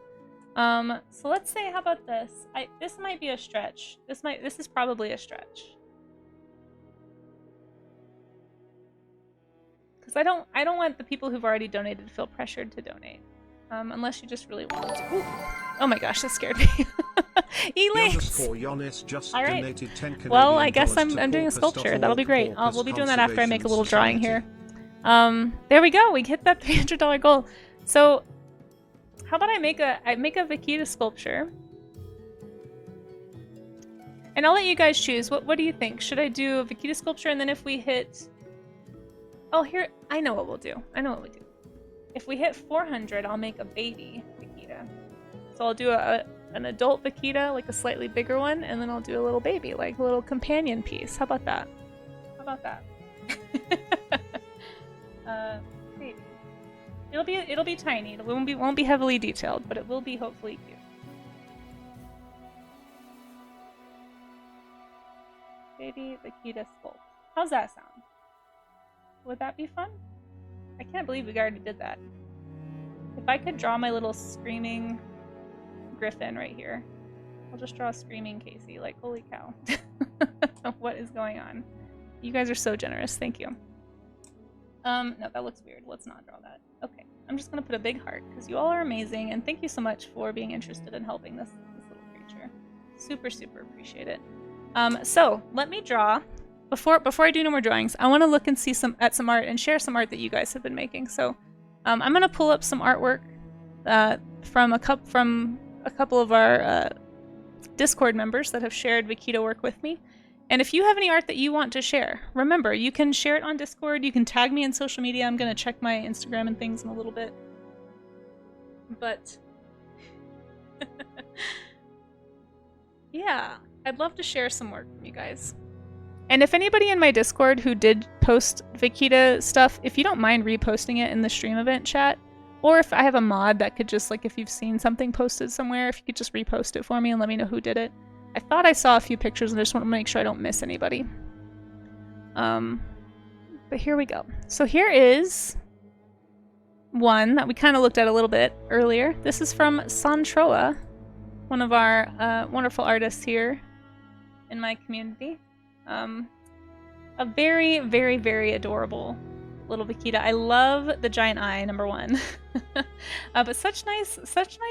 So let's say, how about this? This might be a stretch. This is probably a stretch. Because I don't want the people who've already donated to feel pressured to donate. Unless you just really want to. Ooh. Oh my gosh, that scared me. All right. Well, I guess I'm doing a sculpture. That'll be great. We'll be doing that after I make a little drawing here. There we go. We hit that $300 goal. So, how about I make a Vaquita sculpture, and I'll let you guys choose. What do you think? Should I do a Vaquita sculpture, and then if we hit, here, I know what we'll do. If we hit 400, I'll make a baby Vaquita. So I'll do an adult Vaquita, like a slightly bigger one, and then I'll do a little baby, like a little companion piece. How about that? Baby. It'll be tiny. It won't be heavily detailed, but it will be hopefully cute. Baby Vaquita sculpt. How's that sound? Would that be fun? I can't believe we already did that. If I could draw my little screaming griffin right here. I'll just draw a screaming Casey. Like, holy cow. What is going on? You guys are so generous. Thank you. No, that looks weird. Let's not draw that. Okay. I'm just going to put a big heart because you all are amazing, and thank you so much for being interested in helping this little creature. Super, super appreciate it. So, let me draw. Before I do no more drawings, I want to look and see at some art and share some art that you guys have been making. So, I'm going to pull up some artwork from a couple of our Discord members that have shared Vaquita work with me. And if you have any art that you want to share, remember, you can share it on Discord. You can tag me in social media. I'm going to check my Instagram and things in a little bit. But yeah, I'd love to share some work from you guys. And if anybody in my Discord who did post Vaquita stuff, if you don't mind reposting it in the stream event chat, or if I have a mod that could just, like, if you've seen something posted somewhere, if you could just repost it for me and let me know who did it. I thought I saw a few pictures and I just want to make sure I don't miss anybody. But here we go. So here is one that we kind of looked at a little bit earlier. This is from Santroa, one of our wonderful artists here in my community. A very, very, very adorable little Vaquita. I love the giant eye, number one. But such nice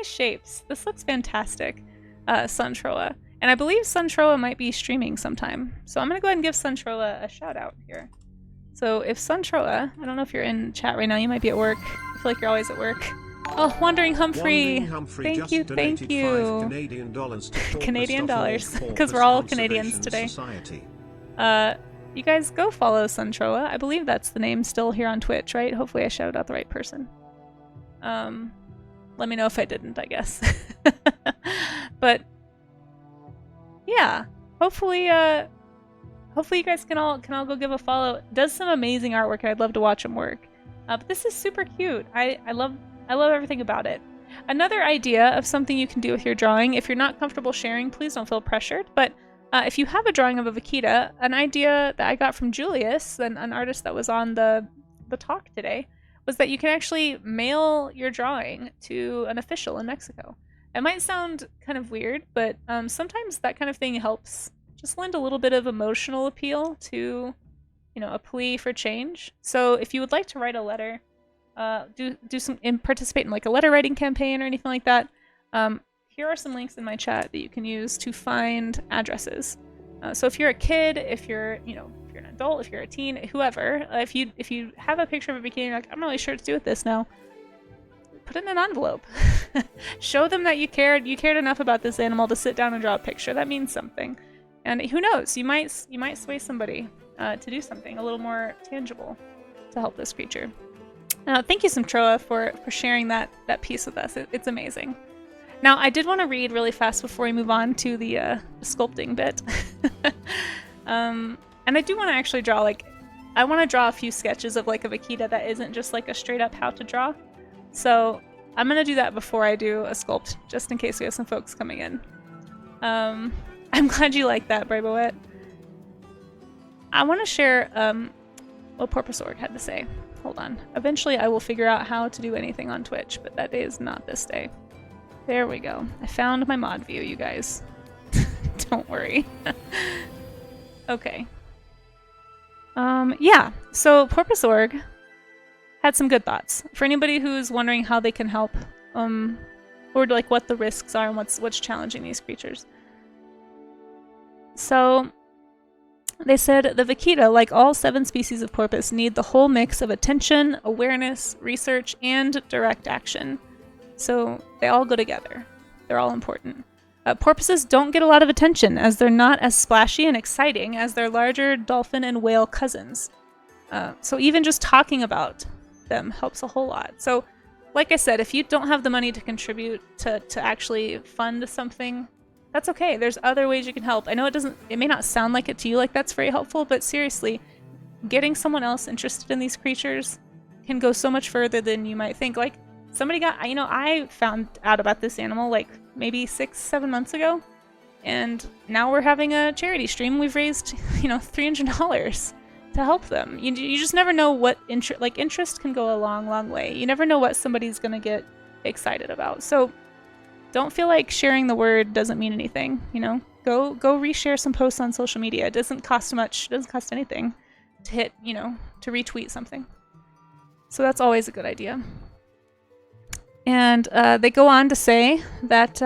shapes. This looks fantastic, Santroa. And I believe Suntroa might be streaming sometime. So I'm going to go ahead and give Suntroa a shout out here. So if Suntroa, I don't know if you're in chat right now, you might be at work. I feel like you're always at work. Oh, Wandering Humphrey. Thank you, thank you. Canadian dollars, because we're all Canadians today. You guys go follow Suntroa. I believe that's the name still here on Twitch, right? Hopefully I shouted out the right person. Let me know if I didn't, I guess. But yeah, hopefully you guys can all go give a follow. Does some amazing artwork, and I'd love to watch him work. But this is super cute. I love everything about it. Another idea of something you can do with your drawing, if you're not comfortable sharing, please don't feel pressured. But if you have a drawing of a vaquita, an idea that I got from Julius, an artist that was on the talk today, was that you can actually mail your drawing to an official in Mexico. It might sound kind of weird, but sometimes that kind of thing helps just lend a little bit of emotional appeal to, a plea for change. So if you would like to write a letter, participate in like a letter writing campaign or anything like that, here are some links in my chat that you can use to find addresses. So if you're a kid, if you're an adult, if you're a teen, whoever, if you have a picture of a bikini, you're like, I'm not really sure what to do with this now, put it in an envelope. Show them that you cared enough about this animal to sit down and draw a picture. That means something. And who knows, you might sway somebody to do something a little more tangible to help this creature. Thank you, Suntroa, for sharing that piece with us. It's amazing. Now, I did want to read really fast before we move on to the sculpting bit. And I do want to actually draw, I want to draw a few sketches of, a vaquita that isn't just, a straight-up how to draw. So I'm going to do that before I do a sculpt, just in case we have some folks coming in. I'm glad you like that, Braboet. I want to share what Porpoisorg had to say. Hold on. Eventually I will figure out how to do anything on Twitch, but that day is not this day. There we go. I found my mod view, you guys. Don't worry. Okay. Yeah, so Porpoisorg had some good thoughts. For anybody who's wondering how they can help, or what the risks are and what's challenging these creatures. So they said the vaquita, like all 7 species of porpoise, need the whole mix of attention, awareness, research, and direct action. So they all go together. They're all important. Porpoises don't get a lot of attention as they're not as splashy and exciting as their larger dolphin and whale cousins. So even just talking about them helps a whole lot. So like I said, if you don't have the money to contribute to actually fund something, that's okay. There's other ways you can help. I know it may not sound like it to you like that's very helpful, but seriously, getting someone else interested in these creatures can go so much further than you might think. I found out about this animal maybe 6-7 months ago, and now we're having a charity stream. We've raised, $300 to help them. You just never know what interest can go a long, long way. You never know what somebody's gonna get excited about. So don't feel like sharing the word doesn't mean anything. Go reshare some posts on social media. It doesn't cost much. It doesn't cost anything to hit, to retweet something. So that's always a good idea. And they go on to say that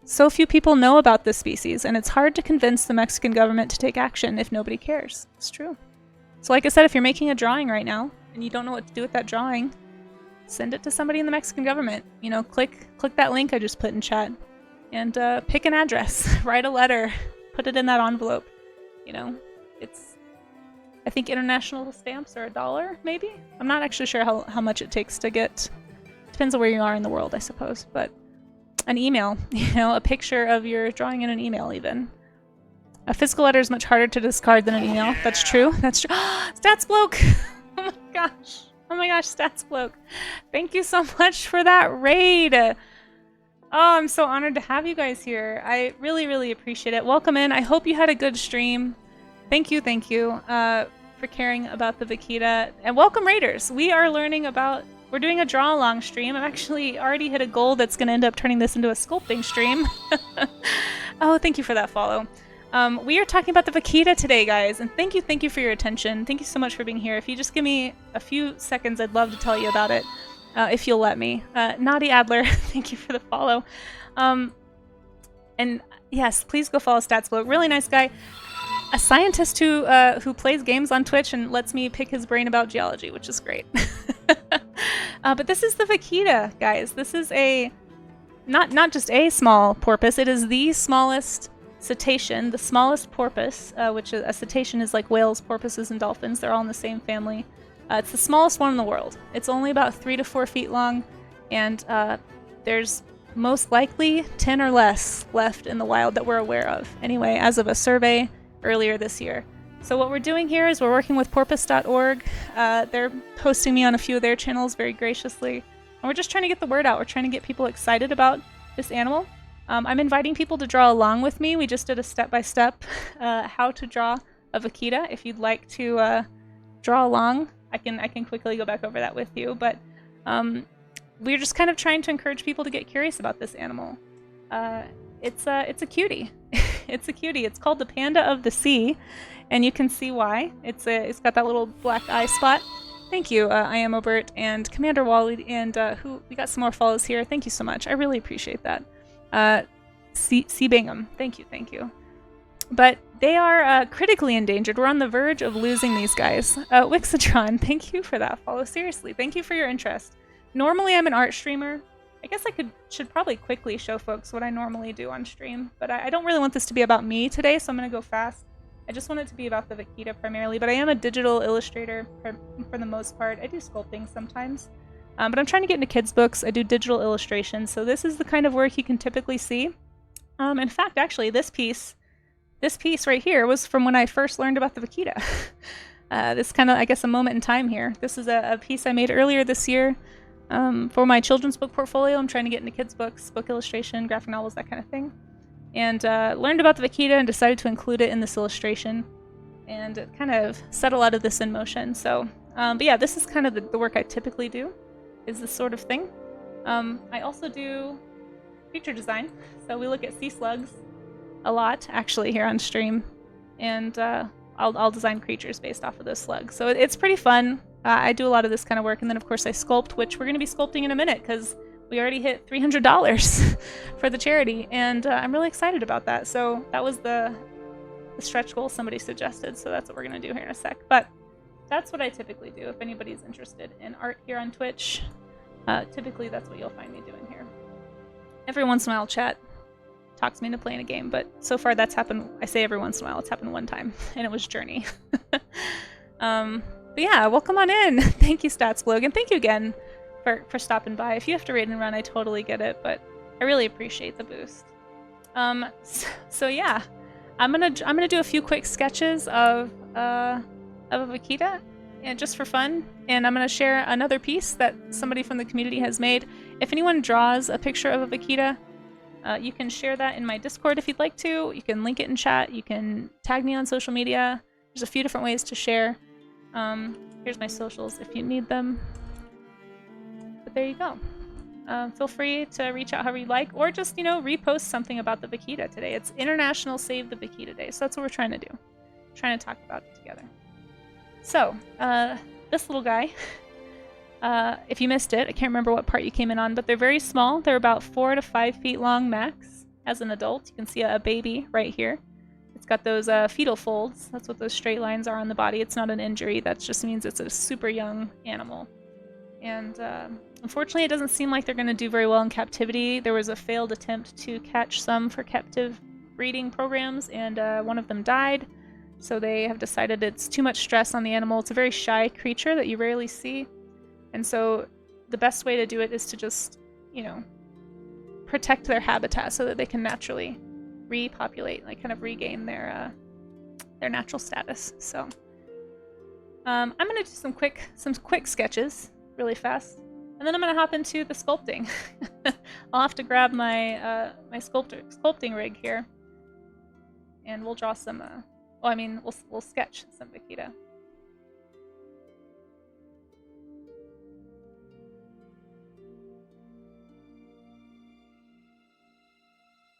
so few people know about this species, and it's hard to convince the Mexican government to take action if nobody cares. It's true. So like I said, if you're making a drawing right now and you don't know what to do with that drawing, send it to somebody in the Mexican government. Click that link I just put in chat and pick an address, write a letter, put it in that envelope. It's, I think international stamps are $1, maybe? I'm not actually sure how much it takes to get. Depends on where you are in the world, I suppose, but an email, a picture of your drawing in an email even. A physical letter is much harder to discard than an email. That's true. That's true. Stats bloke! Oh my gosh. Oh my gosh, Stats bloke. Thank you so much for that raid. Oh, I'm so honored to have you guys here. I really, really appreciate it. Welcome in. I hope you had a good stream. Thank you for caring about the vaquita. And welcome raiders. We are learning about... We're doing a draw-along stream. I've actually already hit a goal that's going to end up turning this into a sculpting stream. Oh, thank you for that follow. We are talking about the vaquita today, guys, and thank you for your attention. Thank you so much for being here. If you just give me a few seconds, I'd love to tell you about it, if you'll let me. Naughty Adler, thank you for the follow. And Yes, please go follow Statsglow. Really nice guy. A scientist who plays games on Twitch and lets me pick his brain about geology, which is great. But this is the vaquita, guys. This is a not just a small porpoise. It is the smallest cetacean, the smallest porpoise, which a cetacean is like whales, porpoises, and dolphins. They're all in the same family. It's the smallest one in the world. It's only about 3 to 4 feet long, and there's most likely 10 or less left in the wild that we're aware of. Anyway, as of a survey earlier this year. So what we're doing here is we're working with porpoise.org. They're hosting me on a few of their channels very graciously. And we're just trying to get the word out. We're trying to get people excited about this animal. I'm inviting people to draw along with me. We just did a step-by-step how to draw a vaquita. If you'd like to draw along, I can quickly go back over that with you. But we're just kind of trying to encourage people to get curious about this animal. It's a cutie. It's a cutie. It's called the panda of the sea, and you can see why. It's got that little black eye spot. Thank you, I am Obert and Commander Wally, and we got some more follows here. Thank you so much. I really appreciate that. C Bingham. Thank you. But they are critically endangered. We're on the verge of losing these guys. Wixatron, thank you for that follow. Seriously, thank you for your interest. Normally I'm an art streamer. I guess I should probably quickly show folks what I normally do on stream, but I don't really want this to be about me today, so I'm going to go fast. I just want it to be about the vaquita primarily, but I am a digital illustrator for the most part. I do sculpting sometimes, but I'm trying to get into kids' books. I do digital illustrations, so this is the kind of work you can typically see. In fact, actually, this piece right here was from when I first learned about the vaquita. This kind of, I guess, a moment in time here. This is a piece I made earlier this year. For my children's book portfolio. I'm trying to get into kids' books, book illustration, graphic novels, that kind of thing. And learned about the vaquita and decided to include it in this illustration. And it kind of set a lot of this in motion. So, but yeah, this is kind of the work I typically do, is this sort of thing. I also do creature design. So we look at sea slugs a lot, actually, here on stream. And I'll design creatures based off of those slugs. So it's pretty fun. I do a lot of this kind of work, and then of course I sculpt, which we're going to be sculpting in a minute because we already hit $300 for the charity, and I'm really excited about that. So that was the stretch goal somebody suggested, so that's what we're going to do here in a sec. But that's what I typically do if anybody's interested in art here on Twitch. Typically that's what you'll find me doing here. Every once in a while chat talks me into playing a game, but so far that's happened, I say every once in a while, it's happened one time, and it was Journey. But yeah, welcome on in. Thank you, Statsglow, and thank you again for stopping by. If you have to raid and run, I totally get it, but I really appreciate the boost. So yeah, I'm gonna do a few quick sketches of a vaquita, and just for fun, and I'm gonna share another piece that somebody from the community has made. If anyone draws a picture of a vaquita, you can share that in my Discord if you'd like to. You can link it in chat. You can tag me on social media. There's a few different ways to share. Here's my socials if you need them. But there you go. Feel free to reach out however you like, or just, repost something about the vaquita today. It's International Save the Vaquita Day, so that's what we're trying to do. Trying to talk about it together. So, this little guy, if you missed it, I can't remember what part you came in on, but they're very small. They're about 4 to 5 feet long max as an adult. You can see a baby right here. It's got those fetal folds. That's what those straight lines are on the body. It's not an injury. That just means it's a super young animal. And unfortunately, it doesn't seem like they're going to do very well in captivity. There was a failed attempt to catch some for captive breeding programs, and one of them died. So they have decided it's too much stress on the animal. It's a very shy creature that you rarely see. And so the best way to do it is to just, protect their habitat so that they can naturally repopulate, like kind of regain their natural status. So I'm gonna do some quick sketches really fast, and then I'm gonna hop into the sculpting. I'll have to grab my my sculpting rig here, and we'll draw some. We'll sketch some vaquita.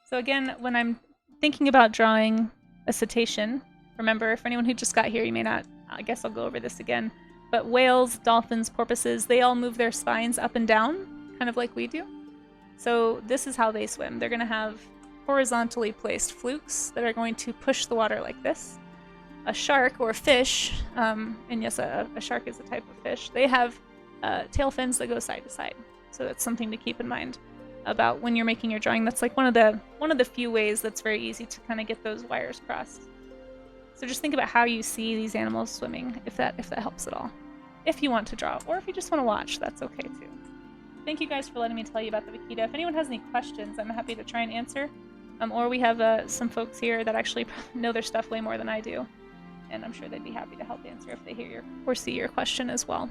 So again, when I'm thinking about drawing a cetacean, remember, for anyone who just got here, you may not, I guess I'll go over this again, but whales, dolphins, porpoises, they all move their spines up and down, kind of like we do. So this is how they swim. They're going to have horizontally placed flukes that are going to push the water like this. A shark or fish, and yes, a shark is a type of fish, they have tail fins that go side to side. So that's something to keep in mind about when you're making your drawing. That's like one of the few ways that's very easy to kind of get those wires crossed. So just think about how you see these animals swimming, if that helps at all. If you want to draw, or if you just want to watch, that's okay too. Thank you guys for letting me tell you about the vaquita. If anyone has any questions, I'm happy to try and answer. Or we have some folks here that actually know their stuff way more than I do, and I'm sure they'd be happy to help answer if they hear or see your question as well.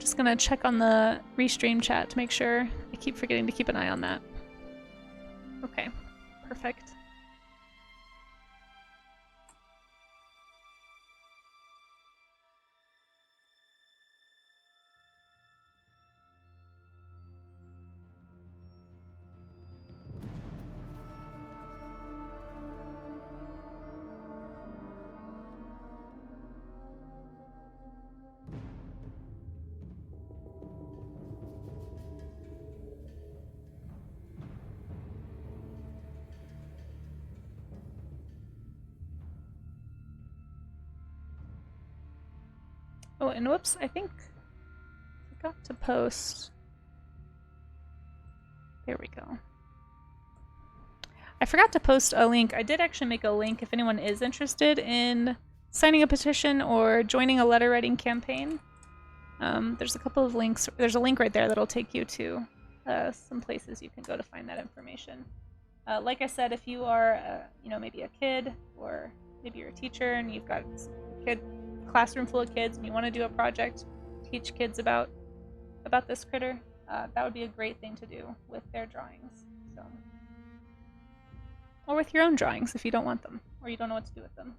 Just gonna check on the restream chat to make sure. I keep forgetting to keep an eye on that. Okay, perfect. Oh, and whoops, I think I forgot to post. There we go. I forgot to post a link. I did actually make a link if anyone is interested in signing a petition or joining a letter writing campaign. There's a couple of links. There's a link right there that'll take you to some places you can go to find that information. Like I said, if you are, maybe a kid, or maybe you're a teacher and you've got a classroom full of kids and you want to do a project, teach kids about this critter, that would be a great thing to do with their drawings. So, or with your own drawings if you don't want them or you don't know what to do with them.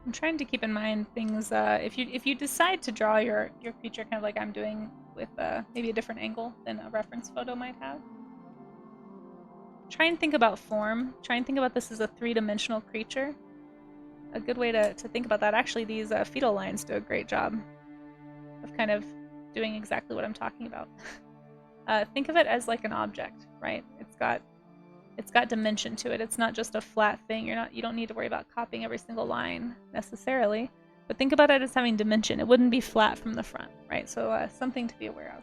I'm trying to keep in mind things, if you decide to draw your creature kind of like I'm doing with maybe a different angle than a reference photo might have, try and think about form. Try and think about this as a three-dimensional creature. A good way to think about that, actually, these fetal lines do a great job of kind of doing exactly what I'm talking about. Think of it as like an object, right? It's got dimension to it. It's not just a flat thing. You don't need to worry about copying every single line necessarily, but think about it as having dimension. It wouldn't be flat from the front, right? So something to be aware of.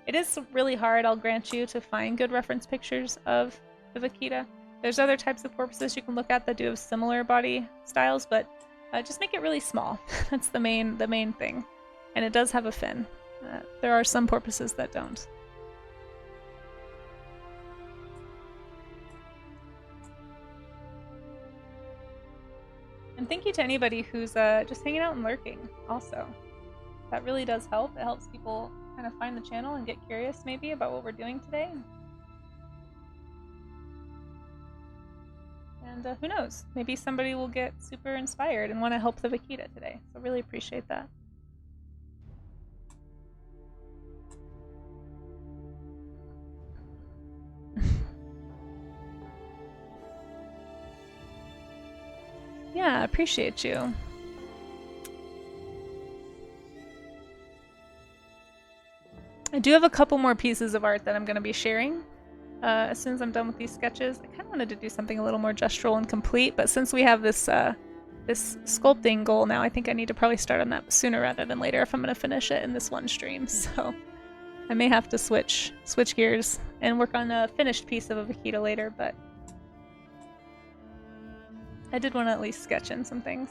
It is really hard, I'll grant you, to find good reference pictures of the vaquita. There's other types of porpoises you can look at that do have similar body styles, but just make it really small. That's the main thing. And it does have a fin. There are some porpoises that don't. And thank you to anybody who's just hanging out and lurking also. That really does help. It helps people kind of find the channel and get curious maybe about what we're doing today. And who knows, maybe somebody will get super inspired and want to help the vaquita today. So really appreciate that. Yeah, appreciate you. do have a couple more pieces of art that I'm going to be sharing as soon as I'm done with these sketches. I kind of wanted to do something a little more gestural and complete, but since we have this this sculpting goal now, I think I need to probably start on that sooner rather than later if I'm going to finish it in this one stream. So I may have to switch gears and work on a finished piece of a vaquita later, but I did want to at least sketch in some things.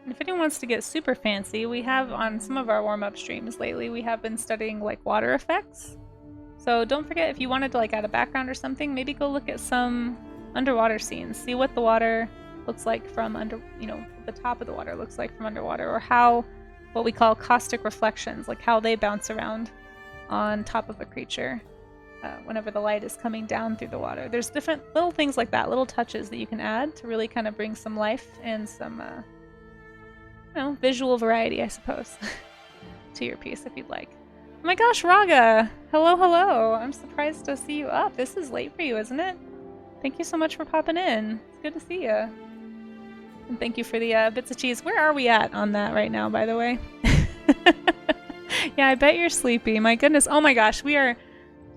If anyone wants to get super fancy, we have on some of our warm-up streams lately, we have been studying like water effects. So don't forget, if you wanted to like add a background or something, maybe go look at some underwater scenes. See what the water looks like from under, the top of the water looks like from underwater, or how what we call caustic reflections, like how they bounce around on top of a creature whenever the light is coming down through the water. There's different little things like that, little touches that you can add to really kind of bring some life and some visual variety, I suppose, to your piece if you'd like. Oh my gosh, Raga! Hello! I'm surprised to see you up. This is late for you, isn't it? Thank you so much for popping in. It's good to see you. And thank you for the bits of cheese. Where are we at on that right now, by the way? Yeah, I bet you're sleepy. My goodness. Oh my gosh, we are...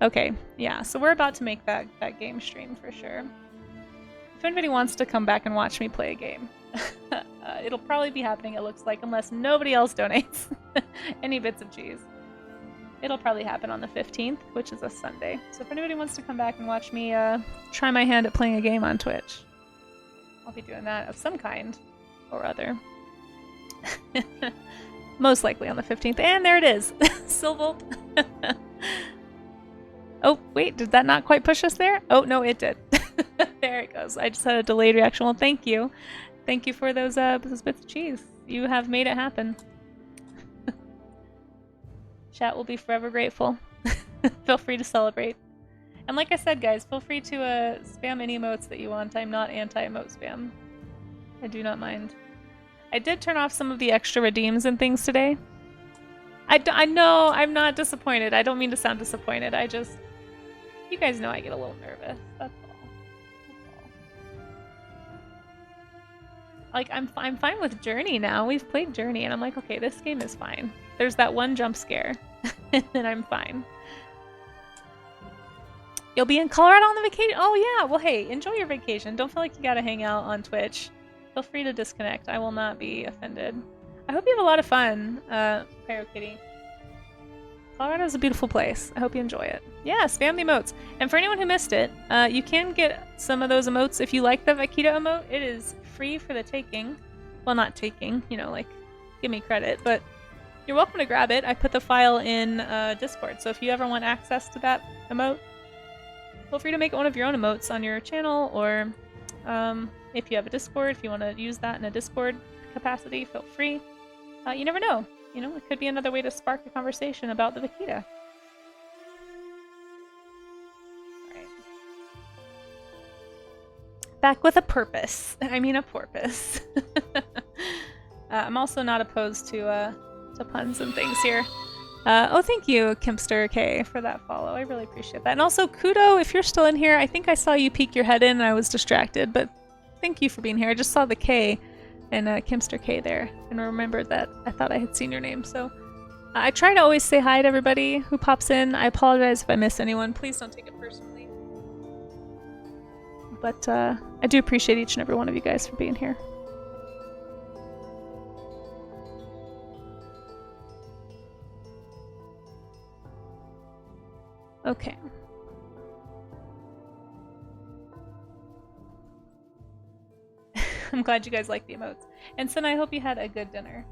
Okay, yeah, so we're about to make that game stream for sure. If anybody wants to come back and watch me play a game, it'll probably be happening, it looks like, unless nobody else donates any bits of cheese. It'll probably happen on the 15th, which is a Sunday. So if anybody wants to come back and watch me try my hand at playing a game on Twitch, I'll be doing that of some kind or other. Most likely on the 15th. And there it is! Silvolt! Oh, wait, did that not quite push us there? Oh, no, it did. There it goes. I just had a delayed reaction. Well, thank you. Thank you for those bits of cheese. You have made it happen. Chat will be forever grateful. Feel free to celebrate. And like I said, guys, feel free to spam any emotes that you want. I'm not anti-emote spam. I do not mind. I did turn off some of the extra redeems and things today. I know, I'm not disappointed. I don't mean to sound disappointed. I just... You guys know I get a little nervous. That's all. Like, I'm fine with Journey now. We've played Journey, and I'm like, okay, this game is fine. There's that one jump scare, and then I'm fine. You'll be in Colorado on the vacation? Oh, yeah. Well, hey, enjoy your vacation. Don't feel like you gotta hang out on Twitch. Feel free to disconnect. I will not be offended. I hope you have a lot of fun, Pyro Kitty. Colorado's a beautiful place. I hope you enjoy it. Yeah, spam the emotes. And for anyone who missed it, you can get some of those emotes if you like the Vaquita emote. It is free for the taking. Well, not taking, like, give me credit, but you're welcome to grab it. I put the file in Discord, so if you ever want access to that emote, feel free to make one of your own emotes on your channel, or if you have a Discord, if you want to use that in a Discord capacity, feel free. You never know. It could be another way to spark a conversation about the Vaquita. Alright. Back with a purpose. I mean a porpoise. I'm also not opposed to puns and things here. Oh, thank you, Kimpster K, for that follow. I really appreciate that. And also, Kudo, if you're still in here, I think I saw you peek your head in and I was distracted, but thank you for being here. I just saw the K And Kimster K there, and remembered that I thought I had seen your name. So I try to always say hi to everybody who pops in. I apologize if I miss anyone. Please don't take it personally. But I do appreciate each and every one of you guys for being here. Okay. I'm glad you guys like the emotes. And Sin, I hope you had a good dinner.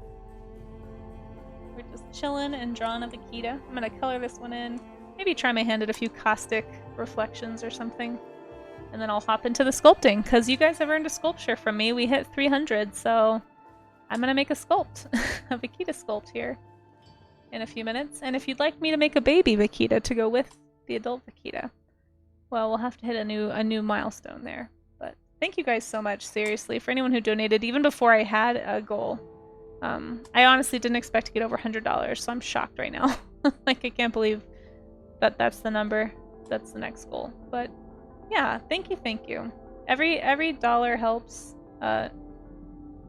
We're just chilling and drawing a vaquita. I'm gonna color this one in. Maybe try my hand at a few caustic reflections or something. And then I'll hop into the sculpting, because you guys have earned a sculpture from me. We hit 300, so I'm gonna make a sculpt. A vaquita sculpt here in a few minutes. And if you'd like me to make a baby vaquita to go with the adult vaquita, well, we'll have to hit a new milestone there. But thank you guys so much, seriously, for anyone who donated, even before I had a goal. I honestly didn't expect to get over $100, so I'm shocked right now. Like, I can't believe that that's the number. That's the next goal. But yeah, thank you. Every dollar helps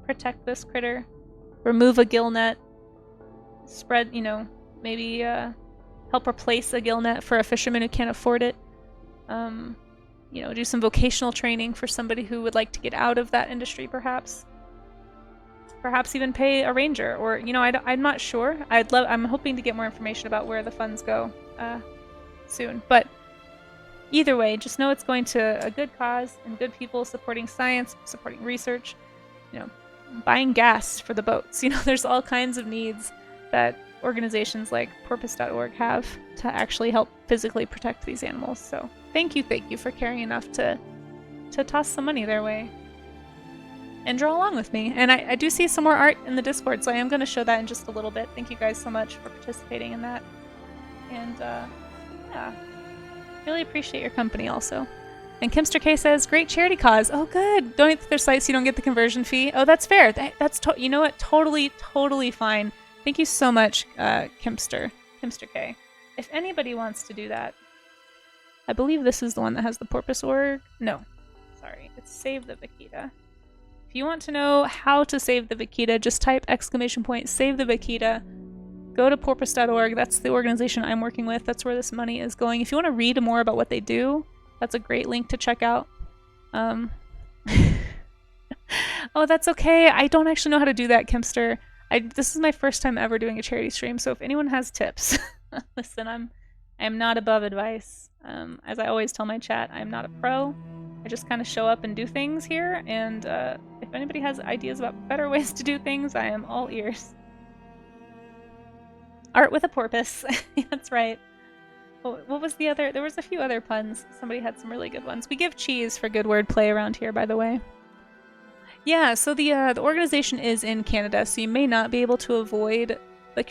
protect this critter, remove a gill net, spread, maybe help replace a gill net for a fisherman who can't afford it. Do some vocational training for somebody who would like to get out of that industry, perhaps. Perhaps even pay a ranger, or I'm not sure. I'm hoping to get more information about where the funds go soon. But either way, just know it's going to a good cause and good people supporting science, supporting research. Buying gas for the boats. There's all kinds of needs that organizations like porpoise.org have to actually help physically protect these animals. So thank you for caring enough to toss some money their way and draw along with me. And I do see some more art in the Discord, so I am going to show that in just a little bit. Thank you guys so much for participating in that. And yeah, really appreciate your company also. And Kimster K says, great charity cause. Oh, good. Donate to their site so you don't get the conversion fee. Oh, that's fair. That's you know what? Totally fine. Thank you so much, Kimster K. If anybody wants to do that, I believe this is the one that has the porpoise org. No, sorry, it's Save the Vaquita. If you want to know how to save the vaquita, just type ! Save the Vaquita. Go to porpoise.org. That's the organization I'm working with. That's where this money is going. If you want to read more about what they do, that's a great link to check out. Oh, that's okay. I don't actually know how to do that, Kimster. This is my first time ever doing a charity stream, so if anyone has tips, listen, I am not above advice. As I always tell my chat, I am not a pro. I just kind of show up and do things here, and if anybody has ideas about better ways to do things, I am all ears. Art with a porpoise. That's right. What was the other? There was a few other puns. Somebody had some really good ones. We give cheese for good wordplay around here, by the way. Yeah, so the organization is in Canada, so you may not be able to avoid the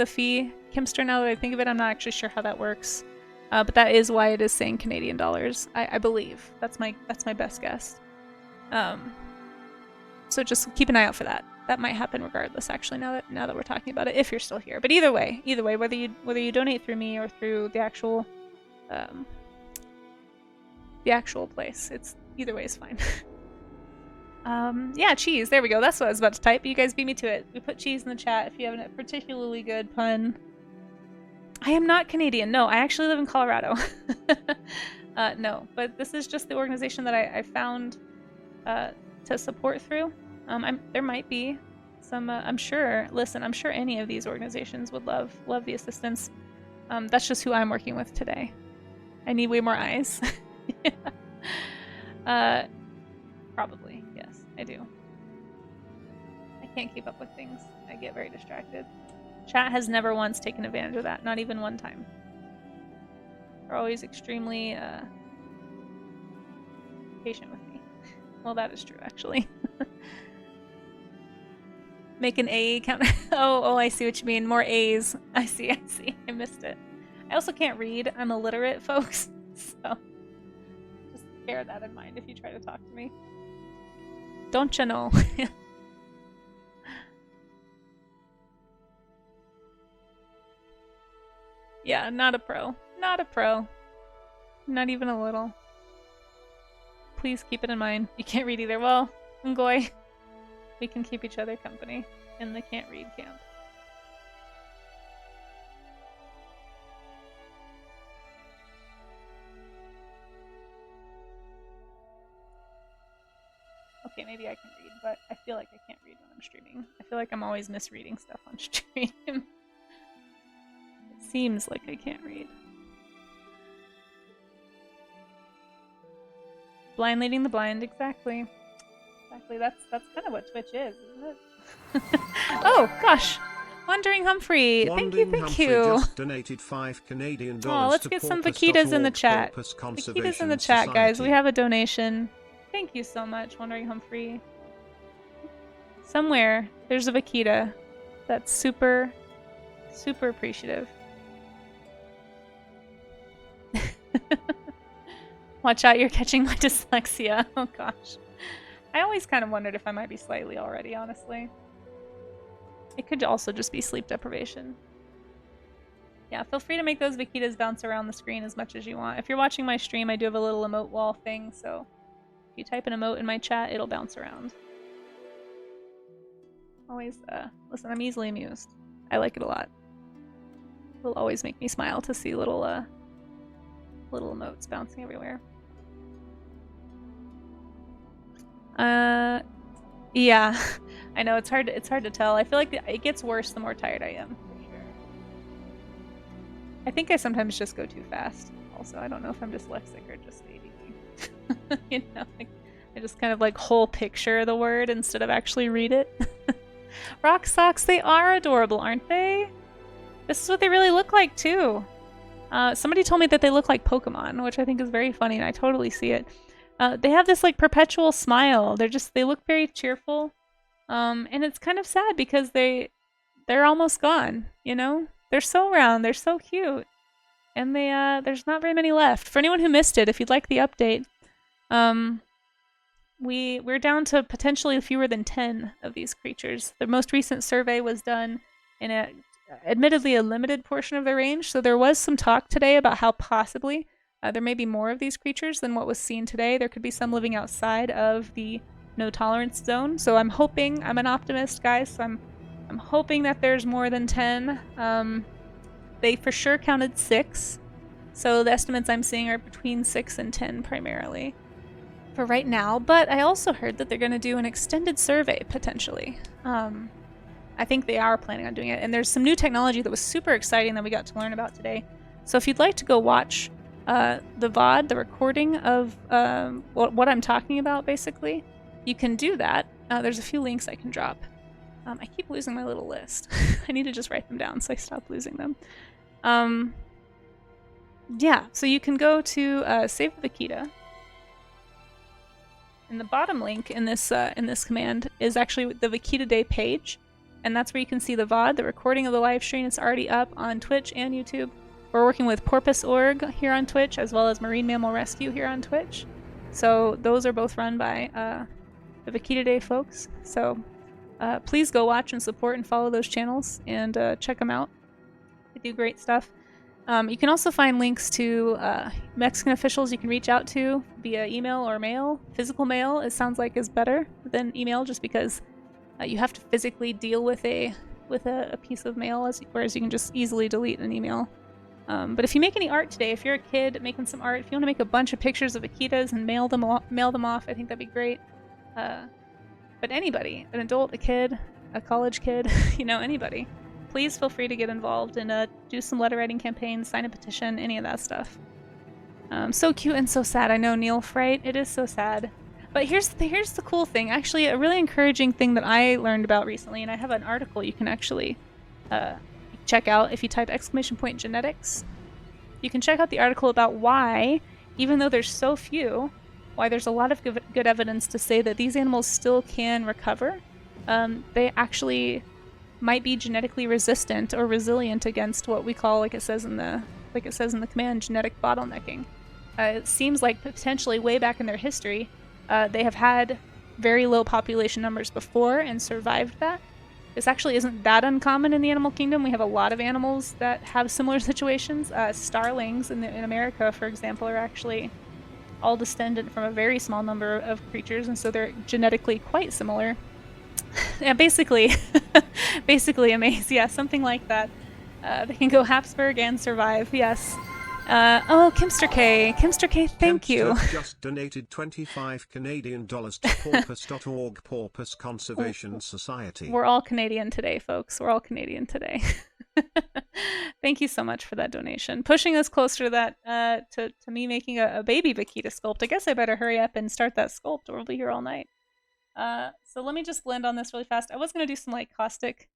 fee. Kimster, now that I think of it, I'm not actually sure how that works. But that is why it is saying Canadian dollars, I believe. That's my best guess. So just keep an eye out for that. That might happen regardless, actually, now that we're talking about it, if you're still here. But either way, whether you donate through me or through the actual place, either way is fine. Yeah, cheese. There we go. That's what I was about to type. You guys beat me to it. We put cheese in the chat if you have a particularly good pun. I am not Canadian. No, I actually live in Colorado. No, but this is just the organization that I found to support through. There might be some. I'm sure. Listen, I'm sure any of these organizations would love the assistance. That's just who I'm working with today. I need way more eyes. Probably, yes, I do. I can't keep up with things. I get very distracted. Chat has never once taken advantage of that, not even one time. They're always extremely patient with me. Well, that is true, actually. Make an A count. Oh, I see what you mean. More A's. I see. I missed it. I also can't read. I'm illiterate, folks. So just bear that in mind if you try to talk to me. Don't you know? Yeah, not a pro. Not a pro. Not even a little. Please keep it in mind. You can't read either. Well, Ngoy. We can keep each other company in the can't read camp. Okay, maybe I can read, but I feel like I can't read when I'm streaming. I feel like I'm always misreading stuff on stream. It seems like I can't read. Blind leading the blind, exactly. Exactly, that's kind of what Twitch is, isn't it? Oh, gosh! Wandering Humphrey, thank you! Just donated $5 oh, let's get some vaquitas in the chat. Vaquitas in the chat, guys. We have a donation. Thank you so much, Wandering Humphrey. Somewhere, there's a vaquita that's super, super appreciative. Watch out, you're catching my dyslexia. Oh gosh. I always kind of wondered if I might be slightly already, honestly. It could also just be sleep deprivation. Yeah, feel free to make those vaquitas bounce around the screen as much as you want. If you're watching my stream, I do have a little emote wall thing, so if you type an emote in my chat, it'll bounce around. Always, listen, I'm easily amused. I like it a lot. It'll always make me smile to see little emotes bouncing everywhere. Yeah, I know it's hard to tell. I feel like it gets worse the more tired I am, for sure. I think I sometimes just go too fast. Also, I don't know if I'm dyslexic or just ADD. You know, like, I just kind of like whole picture the word instead of actually read it. Rock socks, they are adorable, aren't they? This is what they really look like too. Somebody told me that they look like Pokemon, which I think is very funny, and I totally see it. They have this like perpetual smile. They look very cheerful. And it's kind of sad because they're almost gone, you know? They're so round, they're so cute. And there's not very many left. For anyone who missed it, if you'd like the update, we're down to potentially fewer than 10 of these creatures. The most recent survey was done in admittedly a limited portion of their range, so there was some talk today about how possibly there may be more of these creatures than what was seen today. There could be some living outside of the no tolerance zone. So I'm hoping, I'm an optimist, guys, so I'm hoping that there's more than 10. They for sure counted 6, so the estimates I'm seeing are between 6 and 10 primarily for right now, but I also heard that they're going to do an extended survey potentially. I think they are planning on doing it, and there's some new technology that was super exciting that we got to learn about today. So if you'd like to go watch the VOD, the recording of what I'm talking about, basically, you can do that. There's a few links I can drop. I keep losing my little list. I need to just write them down so I stop losing them. Yeah, so you can go to Save the Vaquita. And the bottom link in this command is actually the Vaquita Day page. And that's where you can see the VOD, the recording of the live stream. It's already up on Twitch and YouTube. We're working with Porpoise.org here on Twitch, as well as Marine Mammal Rescue here on Twitch. So those are both run by the Vaquita Day folks. So please go watch and support and follow those channels and check them out. They do great stuff. You can also find links to Mexican officials you can reach out to via email or mail. Physical mail, it sounds like, is better than email, just because you have to physically deal with a piece of mail, whereas you can just easily delete an email. But if you make any art today, if you're a kid making some art, if you want to make a bunch of pictures of vaquitas and mail them off, I think that'd be great. But anybody, an adult, a kid, a college kid, you know, anybody, please feel free to get involved and do some letter writing campaigns, sign a petition, any of that stuff. So cute and so sad. I know, Neil Fright, it is so sad. But here's the cool thing. Actually, a really encouraging thing that I learned about recently, and I have an article you can actually check out if you type !genetics. You can check out the article about why, even though there's so few, why there's a lot of good evidence to say that these animals still can recover. They actually might be genetically resistant or resilient against what we call, like it says in the command, genetic bottlenecking. It seems like potentially way back in their history, they have had very low population numbers before and survived that. This actually isn't that uncommon in the animal kingdom. We have a lot of animals that have similar situations. Starlings in America, for example, are actually all descendant from a very small number of creatures, and so they're genetically quite similar. Yeah, basically, basically a maze. Yeah, something like that. They can go Habsburg and survive. Yes. Oh, Kimster K. Kimster K, thank you. Kempster just donated 25 Canadian dollars to porpoise.org Porpoise Conservation Society. We're all Canadian today, folks. We're all Canadian today. Thank you so much for that donation. Pushing us closer to that, to me making a baby Vaquita sculpt. I guess I better hurry up and start that sculpt or we'll be here all night. So let me just land on this really fast. I was going to do some like caustic,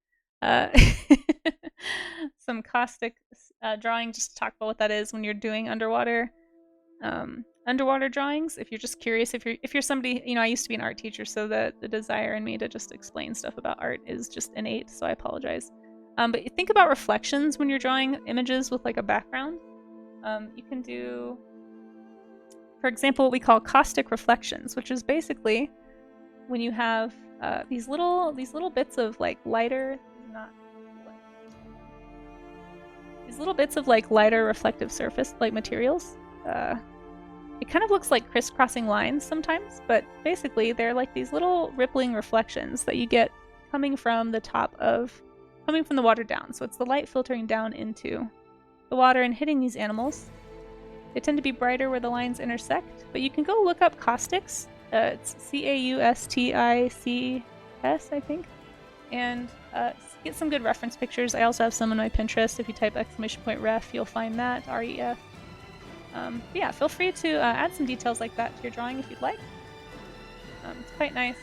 some caustic drawing just to talk about what that is when you're doing underwater drawings. If you're just curious, if you're somebody, you know, I used to be an art teacher, so the desire in me to just explain stuff about art is just innate, so I apologize. But think about reflections when you're drawing images with like a background. You can do, for example, what we call caustic reflections, which is basically when you have these little bits of like lighter, these little bits of like lighter reflective surface like materials. It kind of looks like crisscrossing lines sometimes, but basically they're like these little rippling reflections that you get coming from the water down. So it's the light filtering down into the water and hitting these animals. They tend to be brighter where the lines intersect, but you can go look up caustics. It's Caustics, I think, and get some good reference pictures. I also have some on my Pinterest. If you type !ref, you'll find that, REF. Yeah, feel free to add some details like that to your drawing if you'd like. It's quite nice.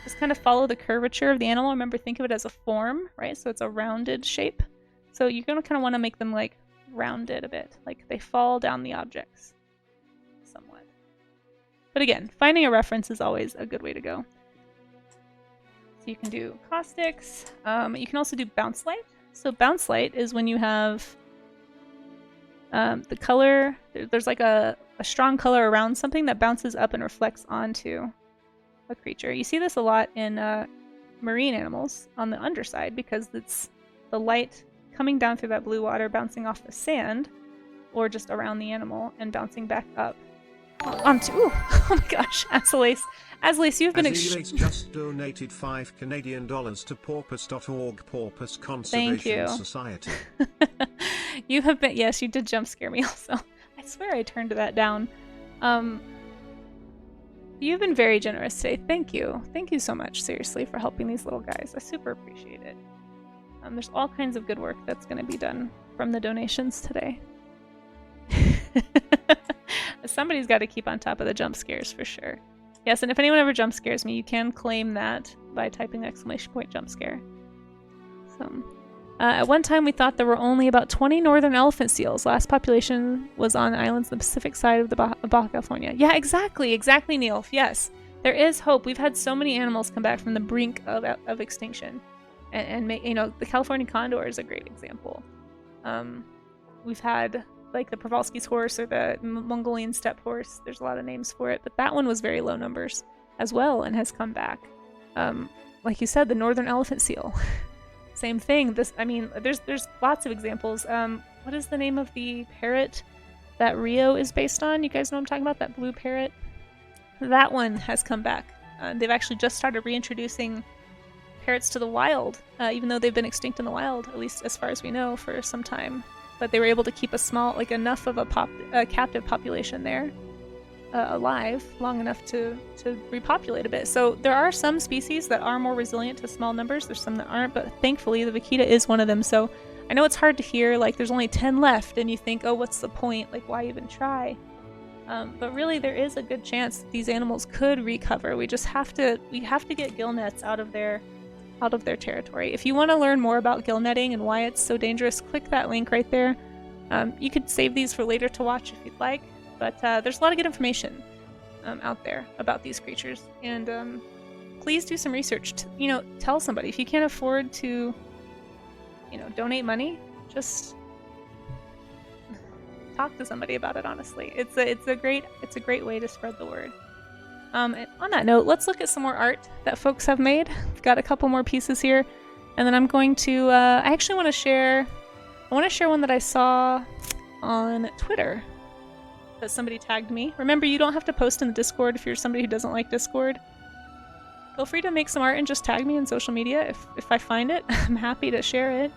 Just kind of follow the curvature of the animal. Remember, think of it as a form, right? So it's a rounded shape. So you're going to kind of want to make them like rounded a bit, like they fall down the objects somewhat. But again, finding a reference is always a good way to go. So you can do caustics. You can also do bounce light. So bounce light is when you have the color, there's like a strong color around something that bounces up and reflects onto a creature. You see this a lot in marine animals on the underside because it's the light coming down through that blue water, bouncing off the sand or just around the animal and bouncing back up onto, ooh, oh my gosh, Azalace, you've been Azalace just donated 5 Canadian dollars to porpoise.org Porpoise Conservation Society. You have been, yes, you did jump scare me also. I swear I turned that down. You've been very generous today. Thank you. Thank you so much, seriously, for helping these little guys. I super appreciate it. There's all kinds of good work that's going to be done from the donations today. Somebody's got to keep on top of the jump scares for sure. Yes, and if anyone ever jump scares me, you can claim that by typing !jump scare. So, at one time we thought there were only about 20 northern elephant seals. Last population was on islands on the Pacific side of the Baja California. Yeah, exactly, Neil. Yes, there is hope. We've had so many animals come back from the brink of extinction, and you know, the California condor is a great example. We've had like the Przewalski's horse or the Mongolian steppe horse. There's a lot of names for it, but that one was very low numbers as well and has come back. Like you said, the northern elephant seal. Same thing. I mean, there's lots of examples. What is the name of the parrot that Rio is based on? You guys know what I'm talking about? That blue parrot? That one has come back. They've actually just started reintroducing parrots to the wild, even though they've been extinct in the wild, at least as far as we know, for some time. But they were able to keep a small, like enough of a captive population there alive long enough to repopulate a bit. So there are some species that are more resilient to small numbers. There's some that aren't, but thankfully the vaquita is one of them. So I know it's hard to hear, like there's only 10 left and you think, oh, what's the point? Like, why even try? But really there is a good chance that these animals could recover. We have to get gill nets out of their territory. If you want to learn more about gill netting and why it's so dangerous, click that link right there. You could save these for later to watch if you'd like, but there's a lot of good information out there about these creatures, and please do some research. Tell somebody. If you can't afford to, donate money, just talk to somebody about it. Honestly, it's a great way to spread the word. And on that note, let's look at some more art that folks have made. I've got a couple more pieces here, and then I'm going to. I actually want to share. I want to share one that I saw on Twitter that somebody tagged me. Remember, you don't have to post in the Discord if you're somebody who doesn't like Discord. Feel free to make some art and just tag me in social media if I find it. I'm happy to share it.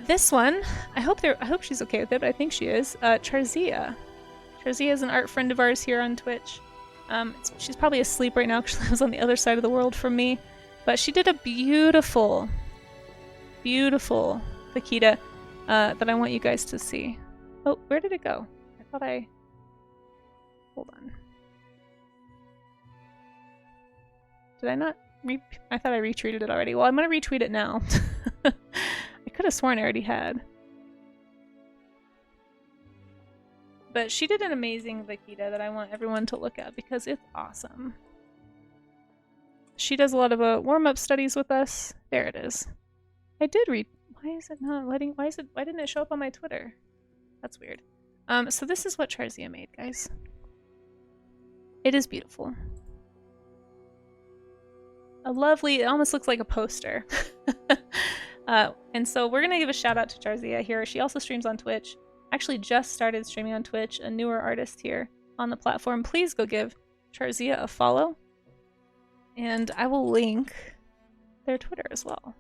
This one, I hope she's okay with it, but I think she is. Charzia. Charzia is an art friend of ours here on Twitch. She's probably asleep right now because she lives on the other side of the world from me. But she did a beautiful, beautiful vaquita that I want you guys to see. Oh, where did it go? I thought I... Hold on. Did I not I thought I retweeted it already. Well, I'm gonna retweet it now. I could have sworn I already had. But she did an amazing vaquita that I want everyone to look at because it's awesome. She does a lot of warm-up studies with us. There it is. I did read. Why is it not letting? Why didn't it show up on my Twitter? That's weird. So this is what Charzia made, guys. It is beautiful. A lovely. It almost looks like a poster. And so we're gonna give a shout out to Charzia here. She also streams on Twitch. Actually, just started streaming on Twitch. A newer artist here on the platform. Please go give Charzia a follow. And I will link their Twitter as well.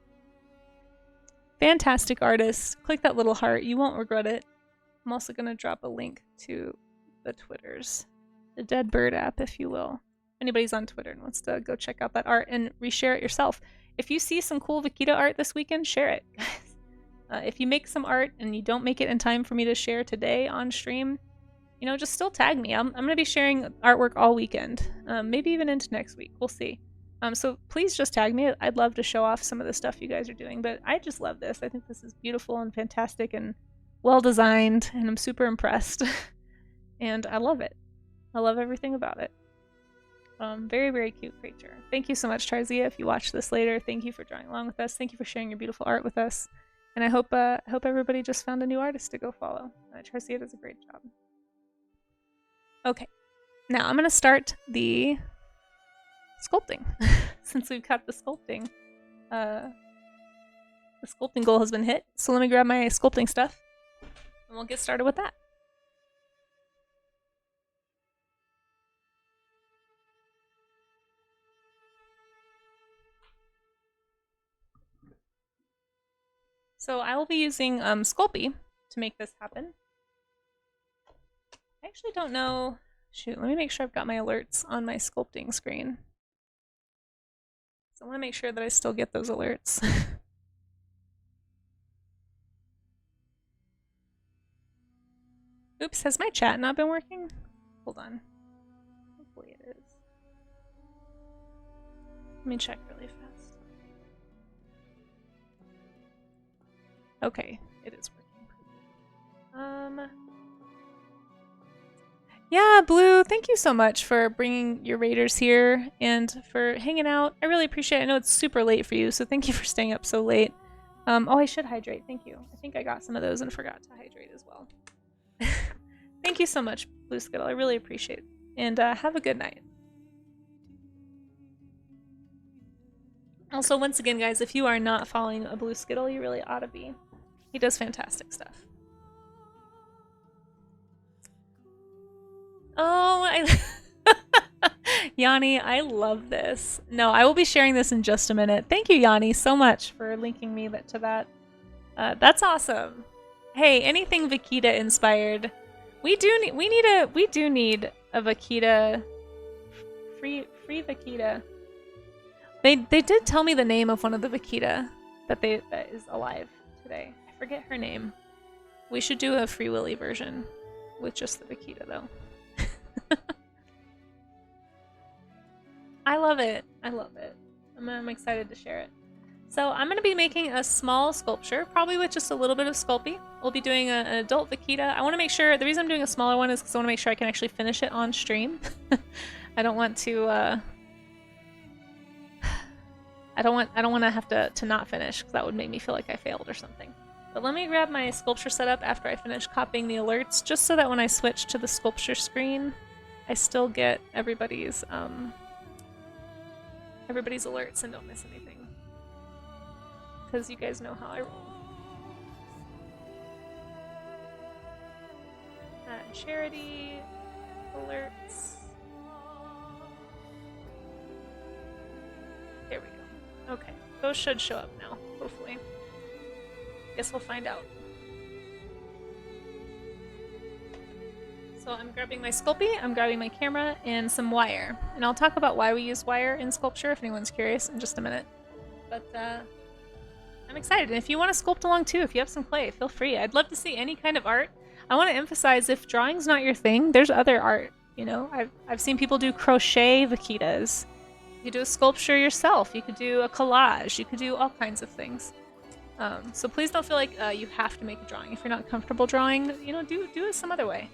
Fantastic artist. Click that little heart. You won't regret it. I'm also going to drop a link to the Twitters. The Dead Bird app, if you will. If anybody's on Twitter and wants to go check out that art and reshare it yourself. If you see some cool vaquita art this weekend, share it, guys. If you make some art and you don't make it in time for me to share today on stream, you know, just still tag me. I'm going to be sharing artwork all weekend, maybe even into next week. We'll see. So please just tag me. I'd love to show off some of the stuff you guys are doing, but I just love this. I think this is beautiful and fantastic and well designed, and I'm super impressed. And I love it. I love everything about it. Very, very cute creature. Thank you so much, Charzia. If you watch this later, thank you for drawing along with us. Thank you for sharing your beautiful art with us. And I hope everybody just found a new artist to go follow. Charzia does a great job. Okay, now I'm going to start the sculpting. Since we've got the sculpting goal has been hit. So let me grab my sculpting stuff and we'll get started with that. So I will be using Sculpey to make this happen. I actually don't know. Shoot, let me make sure I've got my alerts on my sculpting screen. So I want to make sure that I still get those alerts. Oops, has my chat not been working? Hold on. Hopefully it is. Let me check really fast. Okay, it is working. Yeah, Blue, thank you so much for bringing your raiders here and for hanging out. I really appreciate it. I know it's super late for you, so thank you for staying up so late. Oh, I should hydrate. Thank you. I think I got some of those and forgot to hydrate as well. Thank you so much, Blue Skittle. I really appreciate it. And have a good night. Also, once again, guys, if you are not following a Blue Skittle, you really ought to be. He does fantastic stuff. Oh, Yanni, I love this. No, I will be sharing this in just a minute. Thank you, Yanni, so much for linking me to that. That's awesome. Hey, anything Vaquita inspired. We do need a Vaquita, free Vaquita. They did tell me the name of one of the Vaquita that is alive today. I forget her name. We should do a Free Willy version with just the Vaquita though. I love it. I love it. I'm excited to share it. So I'm going to be making a small sculpture, probably with just a little bit of Sculpey. We'll be doing an adult Vaquita. I want to make sure, the reason I'm doing a smaller one is because I want to make sure I can actually finish it on stream. I don't want to, I don't want to have to not finish, because that would make me feel like I failed or something. But let me grab my sculpture setup after I finish copying the alerts, just so that when I switch to the sculpture screen, I still get everybody's alerts and don't miss anything. Because you guys know how I roll. Charity alerts. photos should show up now, hopefully. Guess we'll find out. So I'm grabbing my Sculpey, I'm grabbing my camera, and some wire. And I'll talk about why we use wire in sculpture if anyone's curious in just a minute. But I'm excited, and if you want to sculpt along too, if you have some clay, feel free. I'd love to see any kind of art. I want to emphasize, if drawing's not your thing, there's other art. You know, I've seen people do crochet vaquitas. You could do a sculpture yourself. You could do a collage. You could do all kinds of things. So please don't feel like you have to make a drawing. If you're not comfortable drawing, you know, do it some other way.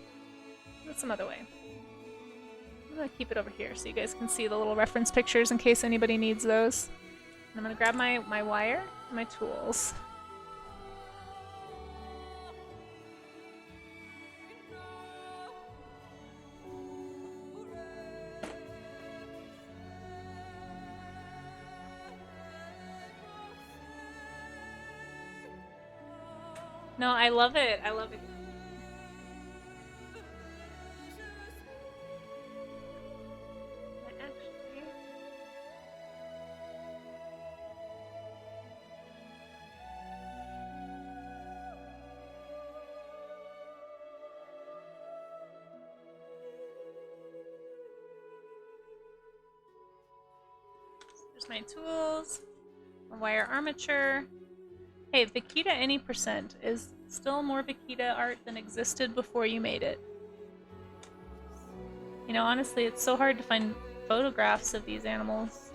Do it some other way. I'm gonna keep it over here so you guys can see the little reference pictures in case anybody needs those. And I'm gonna grab my wire and my tools. No, I love it. I love it. There's my tools, a wire armature. Hey, Vaquita any percent is still more Vaquita art than existed before you made it. You know, honestly, it's so hard to find photographs of these animals.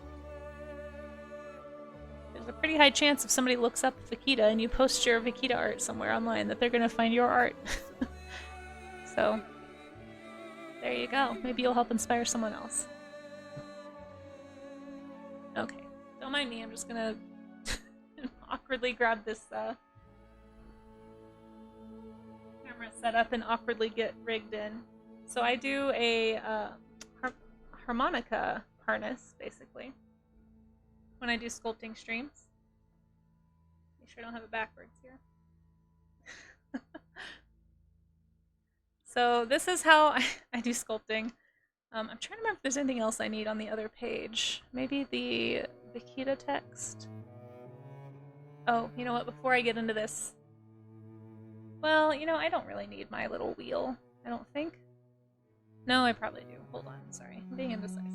There's a pretty high chance if somebody looks up Vaquita and you post your Vaquita art somewhere online that they're gonna find your art. So, there you go. Maybe you'll help inspire someone else. Okay, don't mind me, I'm just gonna awkwardly grab this camera set up and awkwardly get rigged in. So I do a harmonica harness, basically, when I do sculpting streams. Make sure I don't have it backwards here. So this is how I do sculpting. I'm trying to remember if there's anything else I need on the other page. Maybe the Vaquita text. Oh, you know what, before I get into this... Well, you know, I don't really need my little wheel, I don't think. No, I probably do. Hold on, sorry. I'm being indecisive.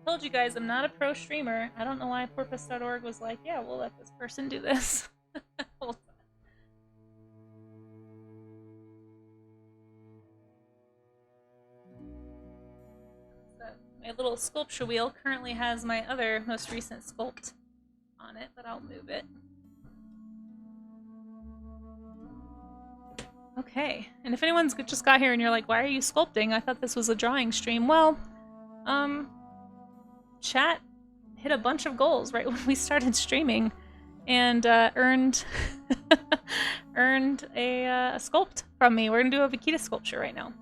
Told you guys, I'm not a pro streamer. I don't know why porpoise.org was like, yeah, we'll let this person do this. Hold on. So, my little sculpture wheel currently has my other most recent sculpt on it, but I'll move it. Okay, and if anyone's just got here and you're like, why are you sculpting? I thought this was a drawing stream. Well, chat hit a bunch of goals right when we started streaming and earned earned a sculpt from me. We're gonna do a Vaquita sculpture right now.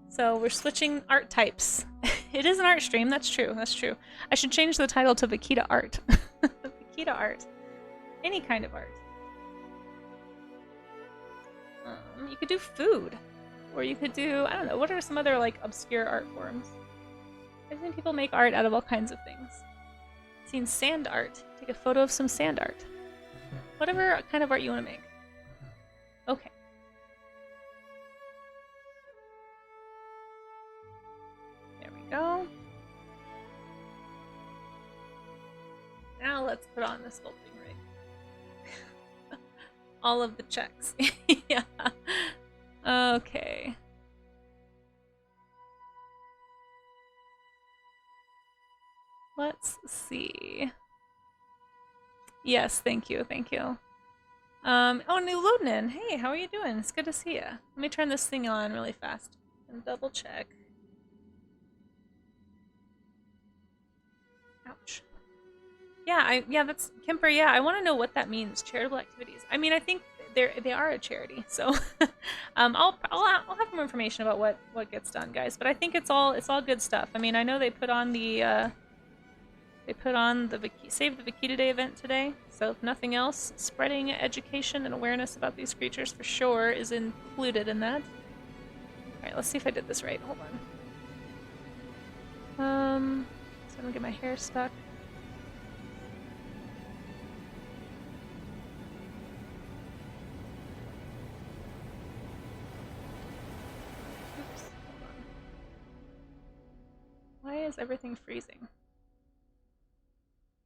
So we're switching art types. It is an art stream, that's true, that's true. I should change the title to Vaquita art. Vaquita art. Any kind of art. You could do food. Or you could do, I don't know, what are some other like obscure art forms? I've seen people make art out of all kinds of things. I've seen sand art. Take a photo of some sand art. Whatever kind of art you want to make. Okay. There we go. Now let's put on the sculpting rig. All of the checks. Yeah. Okay. Let's see. Yes, thank you, thank you. Oh, New Ludnin. Hey, how are you doing? It's good to see you. Let me turn this thing on really fast and double check. Ouch. Yeah, that's Kemper. Yeah, I want to know what that means. Charitable activities. I mean, I think they are a charity, so I'll have more information about what gets done, guys. But I think it's all good stuff. I mean, I know they put on the Save the Vaquita Day event today. So if nothing else, spreading education and awareness about these creatures for sure is included in that. All right, let's see if I did this right. Hold on. So I'm gonna get my hair stuck. is everything freezing?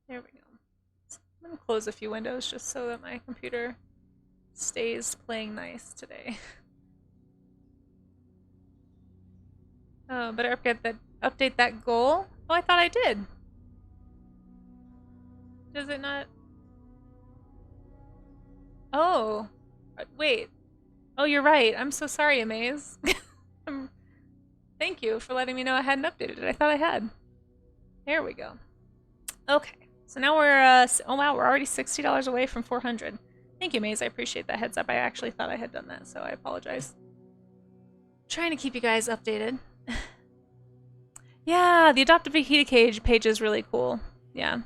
There we go. I'm gonna close a few windows just so that my computer stays playing nice today. Oh, better update that goal. Oh, I thought I did. Does it not? Oh, wait. Oh, you're right. I'm so sorry, Amaze. Thank you for letting me know I hadn't updated it. I thought I had. There we go. Okay. So now we're, oh wow, we're already $60 away from 400. Thank you, Maze. I appreciate that heads up. I actually thought I had done that, so I apologize. Trying to keep you guys updated. Yeah, the Adopt a Vaquita page is really cool. Yeah.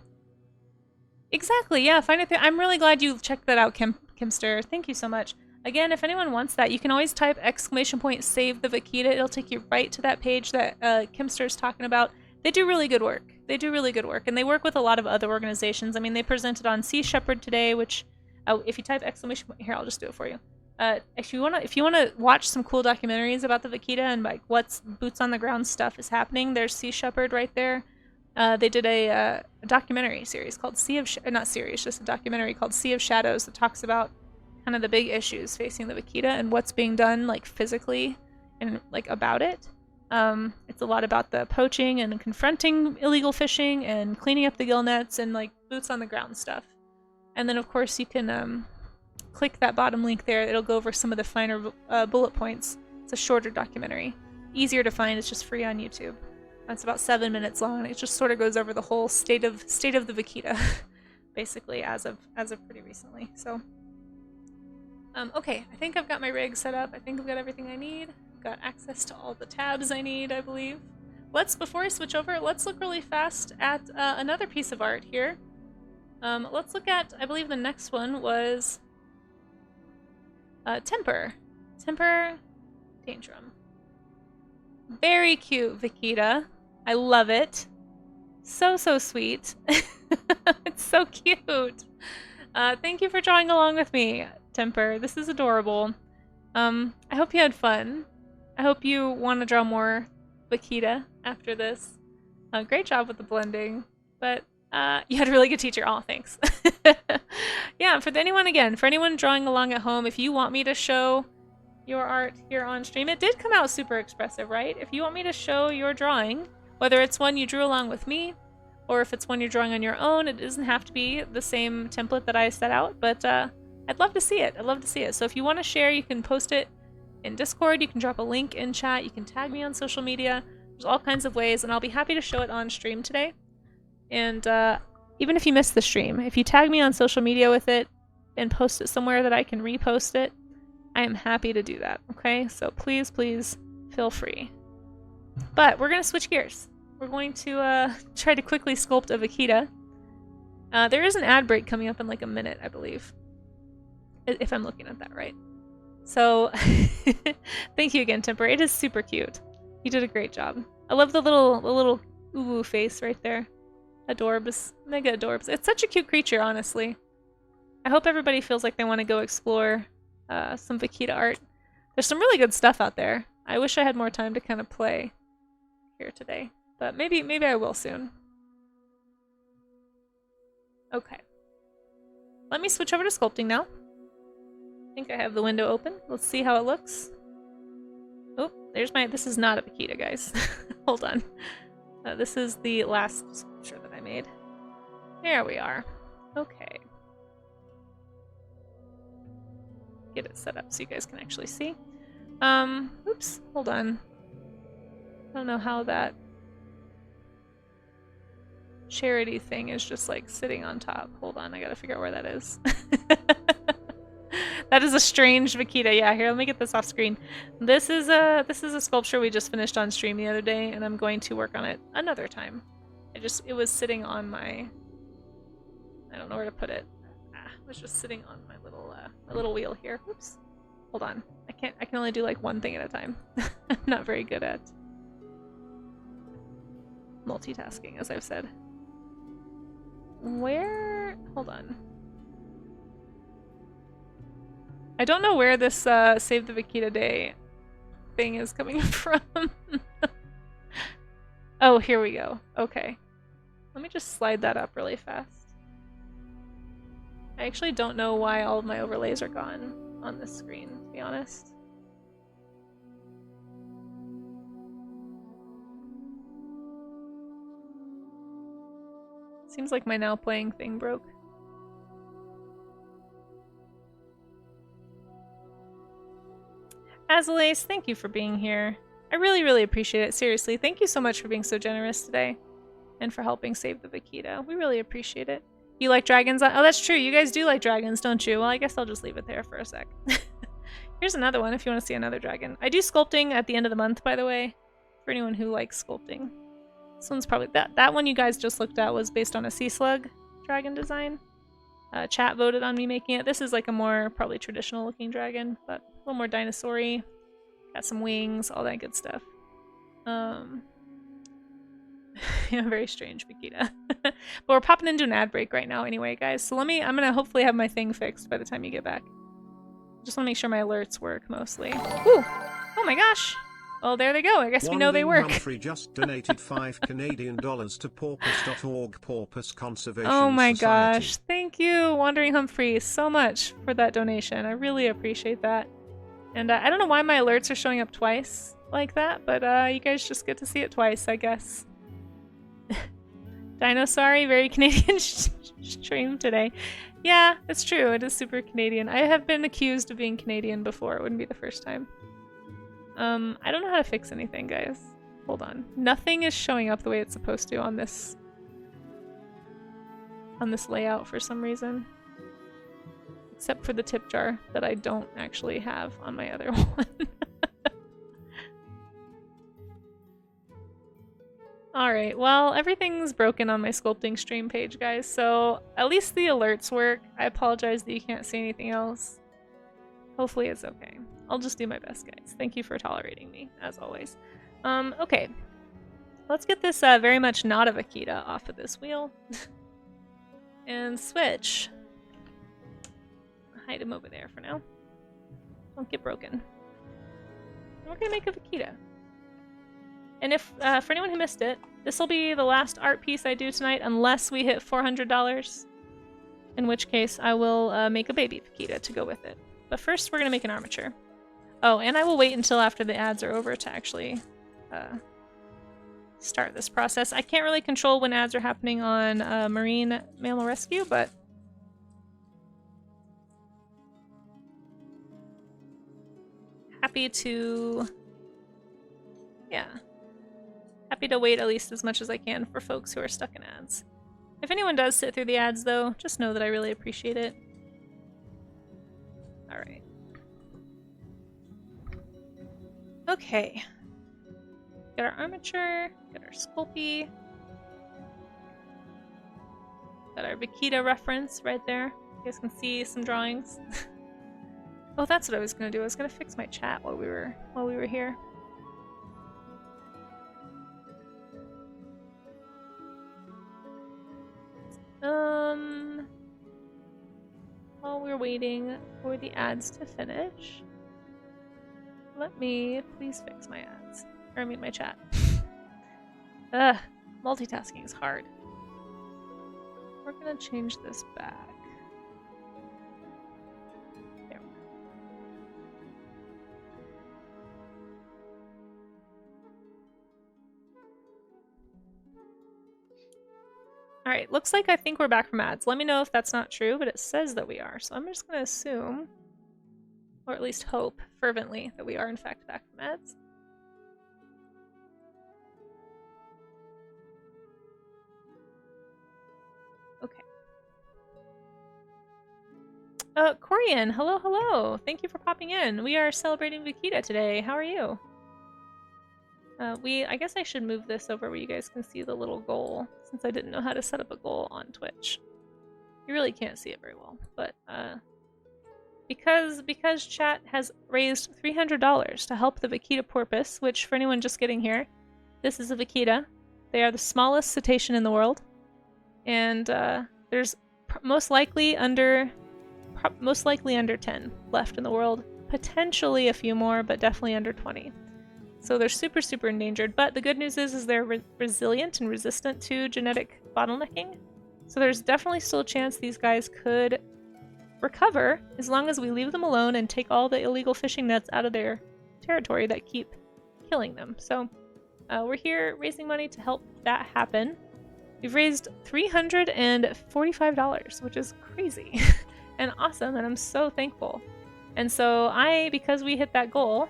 Exactly, yeah, find it there. I'm really glad you checked that out, Kimster. Thank you so much. Again, if anyone wants that, you can always type !save the Vaquita. It'll take you right to that page that Kimster's talking about. They do really good work. They do really good work, and they work with a lot of other organizations. I mean, they presented on Sea Shepherd today, which, if you type ! Here, I'll just do it for you. If you wanna watch some cool documentaries about the vaquita and like what's boots on the ground stuff is happening, there's Sea Shepherd right there. They did a documentary series called just a documentary called Sea of Shadows that talks about kind of the big issues facing the vaquita and what's being done like physically and like about it. It's a lot about the poaching and confronting illegal fishing and cleaning up the gill nets and like boots on the ground stuff. And then of course you can click that bottom link there. It'll go over some of the finer bullet points. It's a shorter documentary, easier to find. It's just free on YouTube. It's about 7 minutes long. It just sort of goes over the whole state of the vaquita, basically as of pretty recently. So, okay, I think I've got my rig set up. I think I've got everything I need. I've got access to all the tabs I need, I believe. Before I switch over, let's look really fast at another piece of art here. Let's look at, I believe the next one was Temper Tantrum. Very cute vaquita. I love it. So sweet. It's so cute. Thank you for drawing along with me, Temper. This is adorable. I hope you had fun. I hope you want to draw more vaquita after this. Great job with the blending, but you had a really good teacher. Oh, thanks. Yeah, for anyone drawing along at home, if you want me to show your art here on stream, it did come out super expressive, right? If you want me to show your drawing, whether it's one you drew along with me, or if it's one you're drawing on your own, it doesn't have to be the same template that I set out, but I'd love to see it. I'd love to see it. So if you want to share, you can post it in Discord, you can drop a link in chat, you can tag me on social media. There's all kinds of ways, and I'll be happy to show it on stream today. And even if you miss the stream, if you tag me on social media with it and post it somewhere that I can repost it, I am happy to do that, okay? So please feel free. But we're going to switch gears. We're going to try to quickly sculpt a vaquita. There is an ad break coming up in like a minute, I believe. If I'm looking at that right. So, thank you again, Temper. It is super cute. You did a great job. I love the little ooh face right there. Adorbs. Mega adorbs. It's such a cute creature, honestly. I hope everybody feels like they want to go explore some vaquita art. There's some really good stuff out there. I wish I had more time to kind of play here today, but maybe I will soon. Okay. Let me switch over to sculpting now. I think I have the window open. Let's see how it looks. Oh, this is not a vaquita, guys. Hold on. This is the last sculpture that I made. There we are. Okay. Get it set up so you guys can actually see. Oops, hold on. I don't know how that charity thing is just like sitting on top. Hold on, I gotta figure out where that is. That is a strange vaquita. Yeah, here, let me get this off screen. This is a sculpture we just finished on stream the other day, and I'm going to work on it another time. It was sitting on my, I don't know where to put it. It was just sitting on my little wheel here. Oops. Hold on. I can only do like one thing at a time. I'm not very good at multitasking, as I've said. Hold on. I don't know where this Save the Vaquita Day thing is coming from. Oh, here we go. Okay. Let me just slide that up really fast. I actually don't know why all of my overlays are gone on this screen, to be honest. Seems like my now playing thing broke. Azalace, thank you for being here. I really, really appreciate it. Seriously, thank you so much for being so generous today and for helping save the Vaquita. We really appreciate it. You like dragons? Oh, that's true. You guys do like dragons, don't you? Well, I guess I'll just leave it there for a sec. Here's another one if you want to see another dragon. I do sculpting at the end of the month, by the way, for anyone who likes sculpting. This one's probably... That one you guys just looked at was based on a sea slug dragon design. Chat voted on me making it. This is like a more probably traditional looking dragon, but a little more dinosaur-y. Got some wings, all that good stuff. Yeah, very strange, Vaquita. But we're popping into an ad break right now anyway, guys. So I'm gonna hopefully have my thing fixed by the time you get back. Just wanna make sure my alerts work mostly. Ooh! Oh my gosh! Well, there they go. I guess we know they work. Humphrey just donated $5 Canadian to porpoise.org Porpoise Conservation Oh my Society. gosh. Thank you, Wandering Humphrey, so much for that donation. I really appreciate that. And I don't know why my alerts are showing up twice like that, but you guys just get to see it twice, I guess. Dinosaur, very Canadian stream today. Yeah, it's true. It is super Canadian. I have been accused of being Canadian before. It wouldn't be the first time. I don't know how to fix anything, guys. Hold on. Nothing is showing up the way it's supposed to on this layout for some reason. Except for the tip jar that I don't actually have on my other one. Alright, well, everything's broken on my sculpting stream page, guys, so at least the alerts work. I apologize that you can't see anything else. Hopefully it's okay. I'll just do my best, guys. Thank you for tolerating me, as always. Okay. Let's get this very much not a Vaquita off of this wheel. And switch. Hide him over there for now. Don't get broken. And we're gonna make a Vaquita. And if, for anyone who missed it, this will be the last art piece I do tonight unless we hit $400. In which case, I will make a baby Vaquita to go with it. But first, we're gonna make an armature. Oh, and I will wait until after the ads are over to actually start this process. I can't really control when ads are happening on Marine Mammal Rescue, but happy to, yeah, happy to wait at least as much as I can for folks who are stuck in ads. If anyone does sit through the ads, though, just know that I really appreciate it. All right. Okay. Got our armature, got our Sculpey, got our Vaquita reference right there. You guys can see some drawings. Oh, that's what I was gonna do. I was gonna fix my chat while we were here. While we're waiting for the ads to finish, let me please fix my ads. Or I mean my chat. Ugh, multitasking is hard. We're gonna change this back. There we go. Alright, looks like I think we're back from ads. Let me know if that's not true, but it says that we are. So I'm just gonna assume, or at least hope fervently, that we are in fact back from ads. Okay. Corian, hello, hello. Thank you for popping in. We are celebrating Vaquita today. How are you? I guess I should move this over where you guys can see the little goal, since I didn't know how to set up a goal on Twitch. You really can't see it very well, but because chat has raised $300 to help the Vaquita porpoise, which for anyone just getting here, this is a Vaquita. They are the smallest cetacean in the world, and there's most likely under 10 left in the world. Potentially a few more, but definitely under 20. So they're super, super endangered. But the good news is they're resilient and resistant to genetic bottlenecking. So there's definitely still a chance these guys could recover as long as we leave them alone and take all the illegal fishing nets out of their territory that keep killing them. So we're here raising money to help that happen. We've raised $345, which is crazy and awesome, and I'm so thankful. And so because we hit that goal,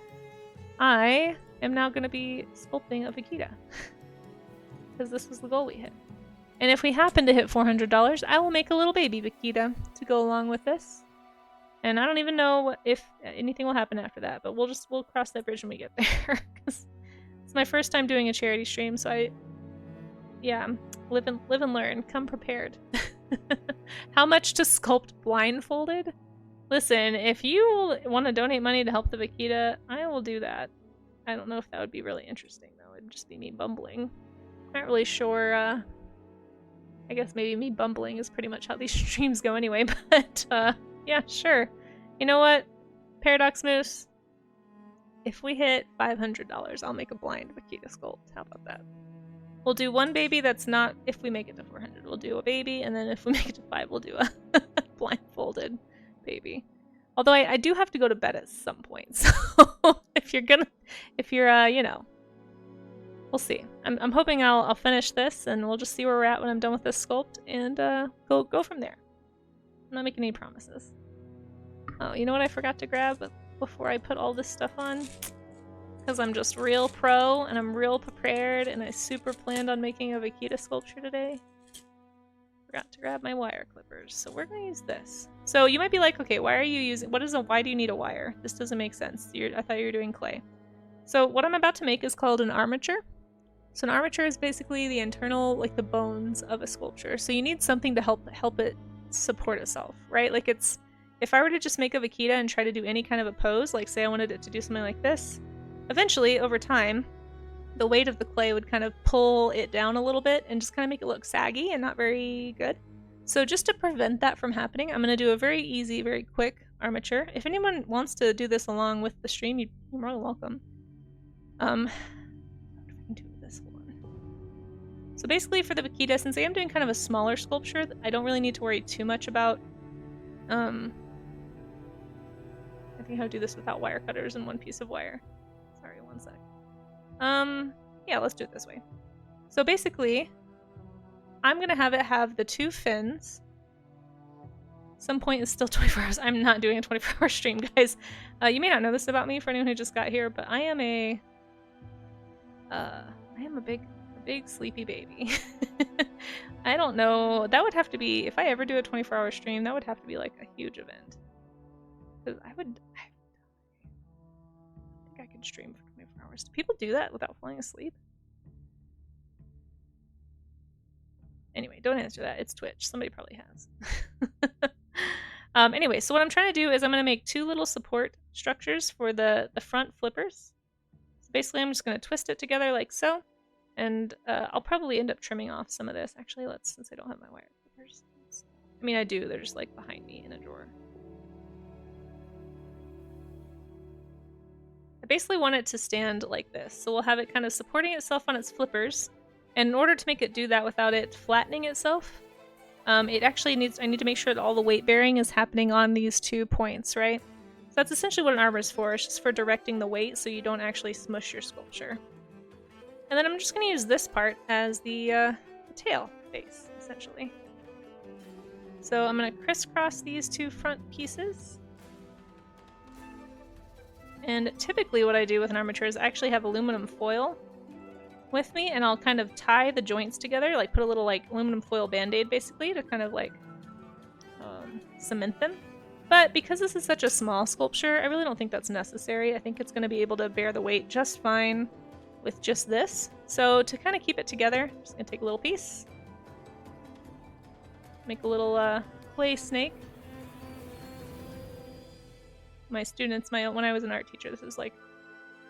I am now going to be sculpting a vaquita because this was the goal we hit. And if we happen to hit $400, I will make a little baby vaquita to go along with this. And I don't even know if anything will happen after that, but we'll cross that bridge when we get there. Because it's my first time doing a charity stream, so yeah, live and learn. Come prepared. How much to sculpt blindfolded? Listen, if you want to donate money to help the vaquita, I will do that. I don't know if that would be really interesting though. It'd just be me bumbling. Not really sure. I guess maybe me bumbling is pretty much how these streams go anyway, but yeah, sure. You know what? Paradox Moose, if we hit $500, I'll make a blind vaquita sculpt. How about that? We'll do one baby that's not, if we make it to 400, we'll do a baby, and then if we make it to 5, we'll do a blindfolded baby. Although I do have to go to bed at some point, so if you're, you know, we'll see. I'm hoping I'll finish this, and we'll just see where we're at when I'm done with this sculpt, and go from there. I'm not making any promises. Oh, you know what I forgot to grab before I put all this stuff on? Because I'm just real pro, and I'm real prepared, and I super planned on making a vaquita sculpture today. Forgot to grab my wire clippers, so we're gonna use this. So you might be like, okay, why do you need a wire? This doesn't make sense. I thought you were doing clay. So what I'm about to make is called an armature. So an armature is basically the internal, like the bones of a sculpture. So you need something to help it support itself, right? Like if I were to just make a vaquita and try to do any kind of a pose, like say I wanted it to do something like this, eventually over time, the weight of the clay would kind of pull it down a little bit and just kind of make it look saggy and not very good. So just to prevent that from happening, I'm going to do a very easy, very quick armature. If anyone wants to do this along with the stream, you're more than welcome. So basically for the vaquita, since I am doing kind of a smaller sculpture, I don't really need to worry too much about, I think how to do this without wire cutters and one piece of wire. Sorry, one sec. Yeah, let's do it this way. So basically, I'm gonna have it have the 2 fins. Some point is still 24 hours. I'm not doing a 24-hour stream, guys. You may not know this about me for anyone who just got here, but I am a big sleepy baby. I don't know. That would have to be, if I ever do a 24-hour stream, that would have to be like a huge event. Because I think I could stream for 24 hours. Do people do that without falling asleep? Anyway, don't answer that. It's Twitch. Somebody probably has. Anyway, so what I'm trying to do is I'm going to make 2 little support structures for the front flippers. So basically, I'm just going to twist it together like so. And I'll probably end up trimming off some of this. Actually, since I don't have my wire clippers. I mean, I do. They're just like behind me in a drawer. I basically want it to stand like this. So we'll have it kind of supporting itself on its flippers. And in order to make it do that without it flattening itself, it actually I need to make sure that all the weight bearing is happening on these 2 points, right? So that's essentially what an armor is for. It's just for directing the weight so you don't actually smush your sculpture. And then I'm just going to use this part as the tail face, essentially. So I'm going to crisscross these 2 front pieces. And typically what I do with an armature is I actually have aluminum foil with me, and I'll kind of tie the joints together, like put a little like aluminum foil band-aid basically to kind of like cement them. But because this is such a small sculpture, I really don't think that's necessary. I think it's going to be able to bear the weight just fine with just this. So to kind of keep it together, I'm just going to take a little piece, make a little clay snake. My students, when I was an art teacher, this is like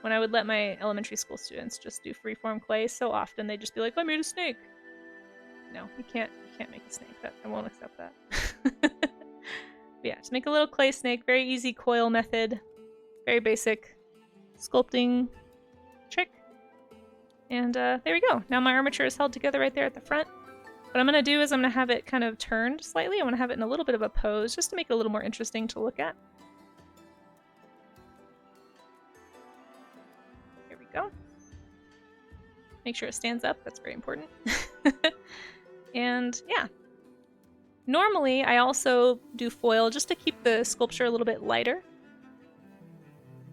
when I would let my elementary school students just do freeform clay. So often they'd just be like, I made a snake. No, you can't make a snake. I won't accept that. But yeah, just make a little clay snake. Very easy coil method. Very basic sculpting trick. And there we go. Now my armature is held together right there at the front. What I'm going to do is I'm going to have it kind of turned slightly. I want to have it in a little bit of a pose just to make it a little more interesting to look at. Here we go. Make sure it stands up. That's very important. And yeah. Normally, I also do foil just to keep the sculpture a little bit lighter.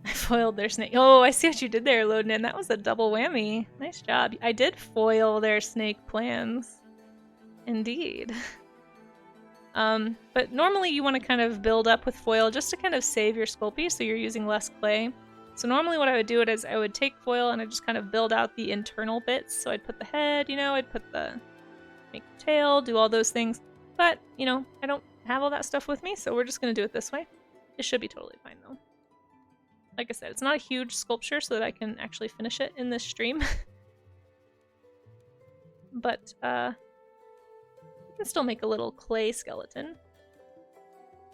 I foiled their snake. Oh, I see what you did there, Loden. That was a double whammy. Nice job. I did foil their snake plans. Indeed. But normally you want to kind of build up with foil just to kind of save your Sculpey, so you're using less clay. So normally what I would do is I would take foil and I'd just kind of build out the internal bits. So I'd put the head, you know, I'd put make the tail, do all those things. But, you know, I don't have all that stuff with me, so we're just going to do it this way. It should be totally fine, though. Like I said, it's not a huge sculpture so that I can actually finish it in this stream. But, you can still make a little clay skeleton.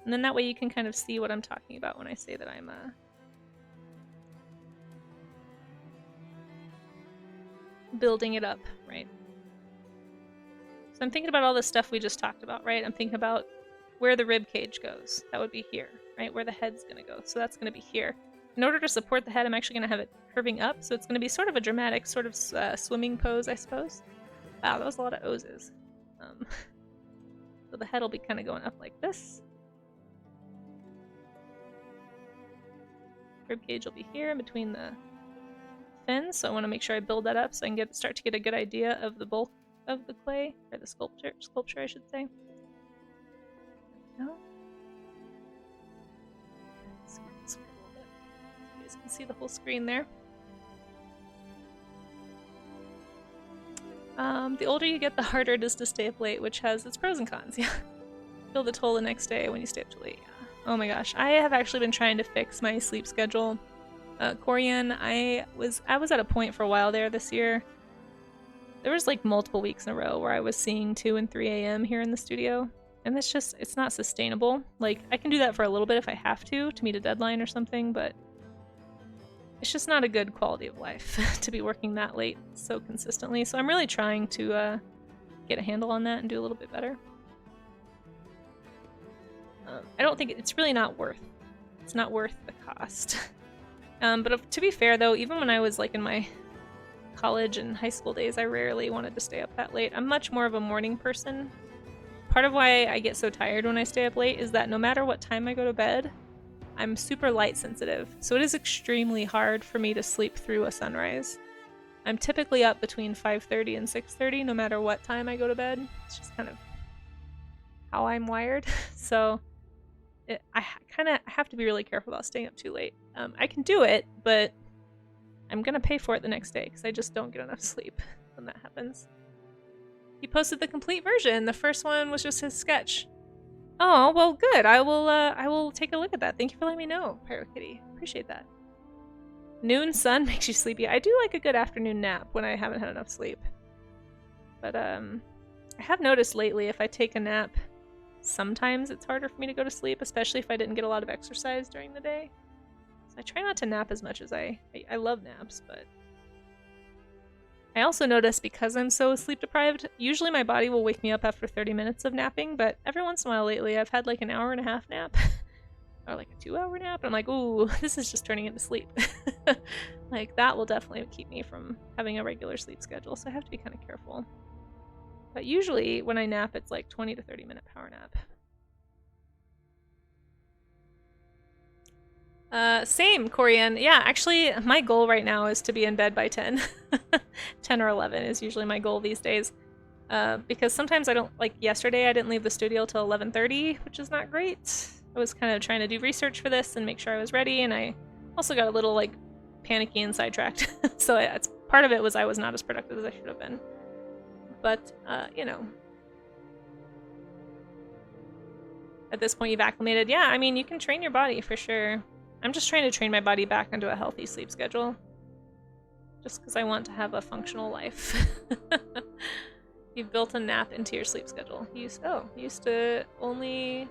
And then that way you can kind of see what I'm talking about when I say that I'm, building it up, right? So I'm thinking about all the stuff we just talked about, right? I'm thinking about where the rib cage goes. That would be here, right? Where the head's gonna go. So that's gonna be here. In order to support the head, I'm actually gonna have it curving up. So it's gonna be sort of a dramatic sort of swimming pose, I suppose. Wow, that was a lot of O's. So the head will be kind of going up like this. Rib cage will be here in between the fins. So I want to make sure I build that up so I can start to get a good idea of the bulk of the clay, or the sculpture I should say. No. You guys can see the whole screen there. The older you get, the harder it is to stay up late, which has its pros and cons. Yeah, feel the toll the next day when you stay up too late. Yeah. Oh my gosh, I have actually been trying to fix my sleep schedule. Corian, I was at a point for a while there this year. There was like multiple weeks in a row where I was seeing 2 and 3 a.m. here in the studio, and it's not sustainable. Like, I can do that for a little bit if I have to meet a deadline or something, but it's just not a good quality of life to be working that late so consistently. So I'm really trying to get a handle on that and do a little bit better. I don't think it's really not worth. It's not worth the cost. But to be fair though, even when I was like in my college and high school days, I rarely wanted to stay up that late. I'm much more of a morning person. Part of why I get so tired when I stay up late is that no matter what time I go to bed, I'm super light sensitive. So it is extremely hard for me to sleep through a sunrise. I'm typically up between 5:30 and 6:30 no matter what time I go to bed. It's just kind of how I'm wired. So I kind of have to be really careful about staying up too late. I can do it, but I'm gonna pay for it the next day because I just don't get enough sleep when that happens. He posted the complete version. The first one was just his sketch. Oh, well, good. I will take a look at that. Thank you for letting me know, PyroKitty. Appreciate that. Noon sun makes you sleepy. I do like a good afternoon nap when I haven't had enough sleep. But I have noticed lately if I take a nap, sometimes it's harder for me to go to sleep, especially if I didn't get a lot of exercise during the day. So I try not to nap as much as I love naps, but I also notice because I'm so sleep deprived, usually my body will wake me up after 30 minutes of napping, but every once in a while lately I've had like an hour and a half nap or like a 2-hour nap, and I'm like, ooh, this is just turning into sleep. Like, that will definitely keep me from having a regular sleep schedule, so I have to be kind of careful. But usually when I nap, it's like 20 to 30 minute power nap. Same, Corian. Yeah, actually, my goal right now is to be in bed by 10. 10 or 11 is usually my goal these days. Because sometimes I don't, like yesterday I didn't leave the studio till 11:30, which is not great. I was kind of trying to do research for this and make sure I was ready, and I also got a little, like, panicky and sidetracked. So part of it was I was not as productive as I should have been. But, you know. At this point you've acclimated. Yeah, I mean, you can train your body for sure. I'm just trying to train my body back into a healthy sleep schedule. Just because I want to have a functional life. You've built a nap into your sleep schedule. You used to only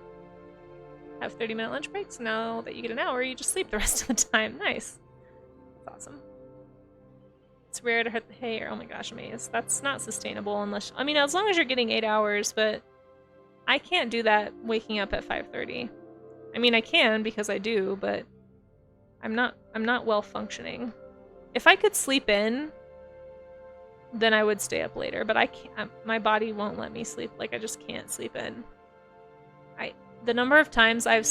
have 30-minute lunch breaks. Now that you get an hour, you just sleep the rest of the time. Nice. That's awesome. It's rare to hurt the hair. Oh my gosh, Maze. That's not sustainable unless... I mean, as long as you're getting 8 hours, but I can't do that waking up at 5:30. I mean, I can because I do, but I'm not well functioning. If I could sleep in, then I would stay up later, but I can't. My body won't let me sleep. Like, I just can't sleep in. The number of times I've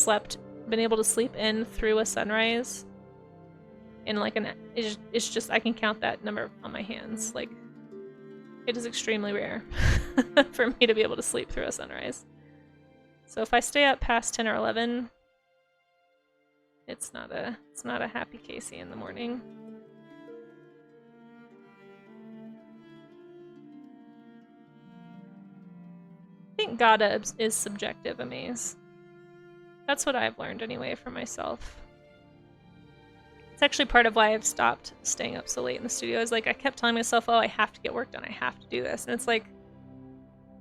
been able to sleep in through a sunrise in like it's just, I can count that number on my hands. Like, it is extremely rare for me to be able to sleep through a sunrise. So if I stay up past 10 or 11, it's not a happy Casey in the morning. I think Gada is subjective, Amaze. That's what I've learned anyway for myself. It's actually part of why I've stopped staying up so late in the studio. Is like I kept telling myself, oh, I have to get work done. I have to do this. And it's like,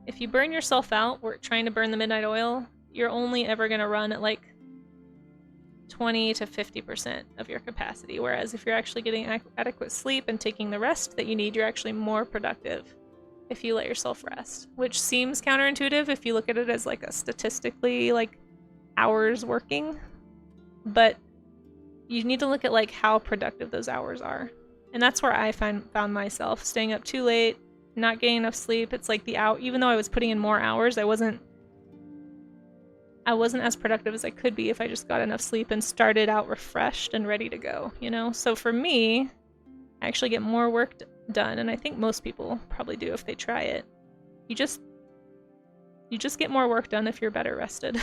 if you burn yourself out, trying to burn the midnight oil, you're only ever going to run at like 20 to 50% of your capacity. Whereas if you're actually getting adequate sleep and taking the rest that you need, you're actually more productive if you let yourself rest, which seems counterintuitive if you look at it as like a statistically like hours working, but you need to look at like how productive those hours are. And that's where I found myself staying up too late, not getting enough sleep. It's like even though I was putting in more hours, I wasn't as productive as I could be if I just got enough sleep and started out refreshed and ready to go, you know? So for me, I actually get more work done, and I think most people probably do if they try it. You just get more work done if you're better rested.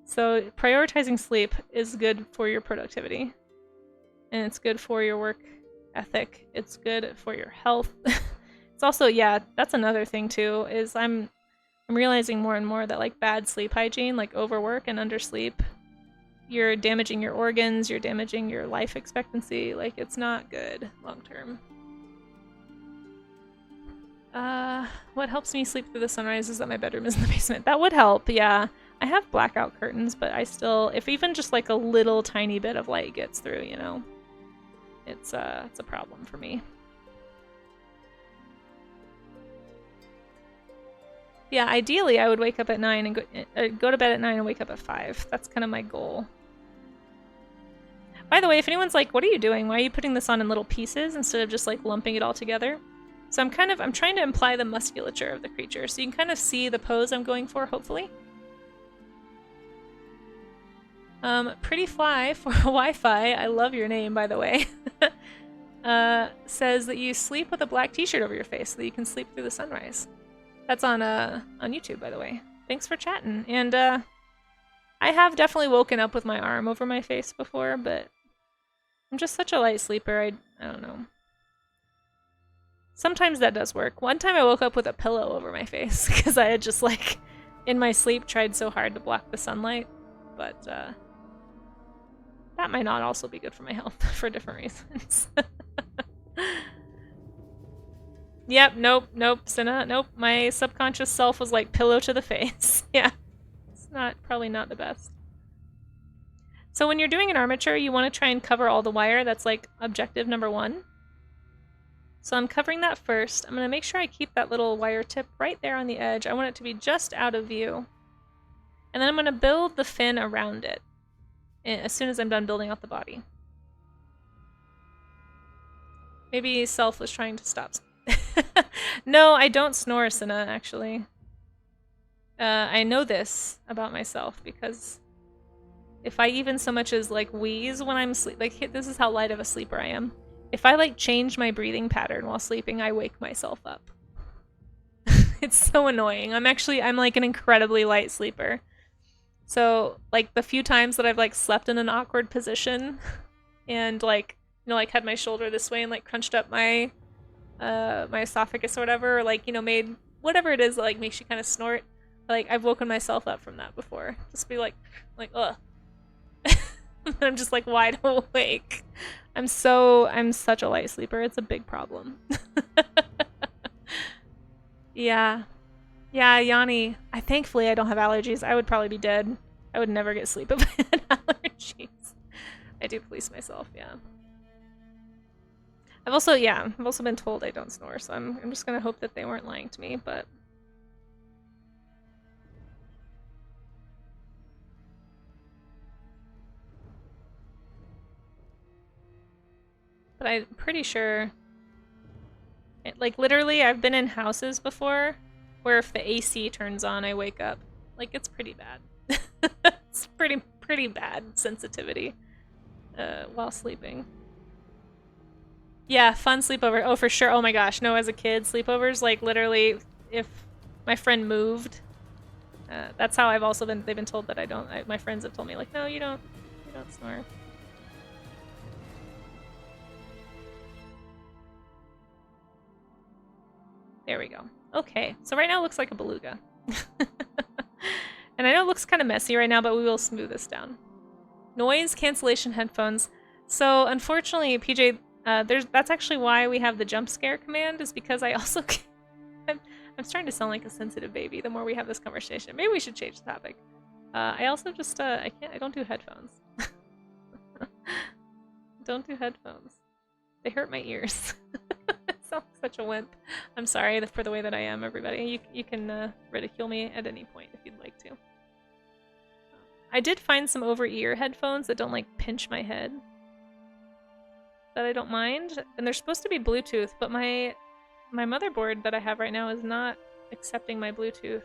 So prioritizing sleep is good for your productivity, and it's good for your work ethic. It's good for your health. It's also, yeah, that's another thing too, is I'm realizing more and more that like bad sleep hygiene, like overwork and undersleep, you're damaging your organs, you're damaging your life expectancy. Like, it's not good long term. What helps me sleep through the sunrise is that my bedroom is in the basement. That would help, yeah. I have blackout curtains, but I still, if even just like a little tiny bit of light gets through, you know, it's a problem for me. Yeah, ideally I would wake up at 9 and go to bed at 9 and wake up at 5. That's kind of my goal. By the way, if anyone's like, what are you doing? Why are you putting this on in little pieces instead of just like lumping it all together? So I'm trying to imply the musculature of the creature, so you can kind of see the pose I'm going for, hopefully. Pretty Fly for Wi-Fi, I love your name, by the way, says that you sleep with a black t-shirt over your face so that you can sleep through the sunrise. That's on YouTube, by the way. Thanks for chatting. And I have definitely woken up with my arm over my face before, but I'm just such a light sleeper. I don't know. Sometimes that does work. One time I woke up with a pillow over my face because I had just like in my sleep tried so hard to block the sunlight, but that might not also be good for my health for different reasons. Yep, nope, Cinna, nope. My subconscious self was like pillow to the face. Yeah, it's probably not the best. So when you're doing an armature, you want to try and cover all the wire. That's like objective number 1. So I'm covering that first. I'm going to make sure I keep that little wire tip right there on the edge. I want it to be just out of view. And then I'm going to build the fin around it as soon as I'm done building out the body. Maybe Self was trying to stop. No, I don't snore, Cinna, actually. I know this about myself because if I even so much as like wheeze when I'm like this is how light of a sleeper I am. If I like change my breathing pattern while sleeping, I wake myself up. It's so annoying. I'm like an incredibly light sleeper. So like the few times that I've like slept in an awkward position and like, you know, like had my shoulder this way and like crunched up my my esophagus or whatever, or like, you know, made whatever it is that like makes you kind of snort. Like I've woken myself up from that before. Just be like ugh. I'm just like wide awake. I'm such a light sleeper. It's a big problem. Yeah, Yanni. Thankfully I don't have allergies. I would probably be dead. I would never get sleep if I had allergies. I do police myself, yeah. I've also been told I don't snore, so I'm just gonna hope that they weren't lying to me, but I'm pretty sure like literally I've been in houses before where if the AC turns on I wake up. Like it's pretty bad. It's pretty bad sensitivity while sleeping. Yeah, fun sleepover. Oh, for sure. Oh my gosh, no, as a kid, sleepovers, like literally if my friend moved, that's how I've also been, they've been told that I don't, my friends have told me like, no, you don't snore. There we go. Okay, so right now it looks like a beluga. And I know it looks kind of messy right now, but we will smooth this down. Noise cancellation headphones. So unfortunately, PJ, that's actually why we have the jump scare command, is because I also I'm starting to sound like a sensitive baby the more we have this conversation. Maybe we should change the topic. I also just I don't do headphones. Don't do headphones. They hurt my ears. I sound like such a wimp. I'm sorry for the way that I am, everybody. You can ridicule me at any point if you'd like to. I did find some over-ear headphones that don't like pinch my head, that I don't mind, and they're supposed to be Bluetooth, but my motherboard that I have right now is not accepting my Bluetooth.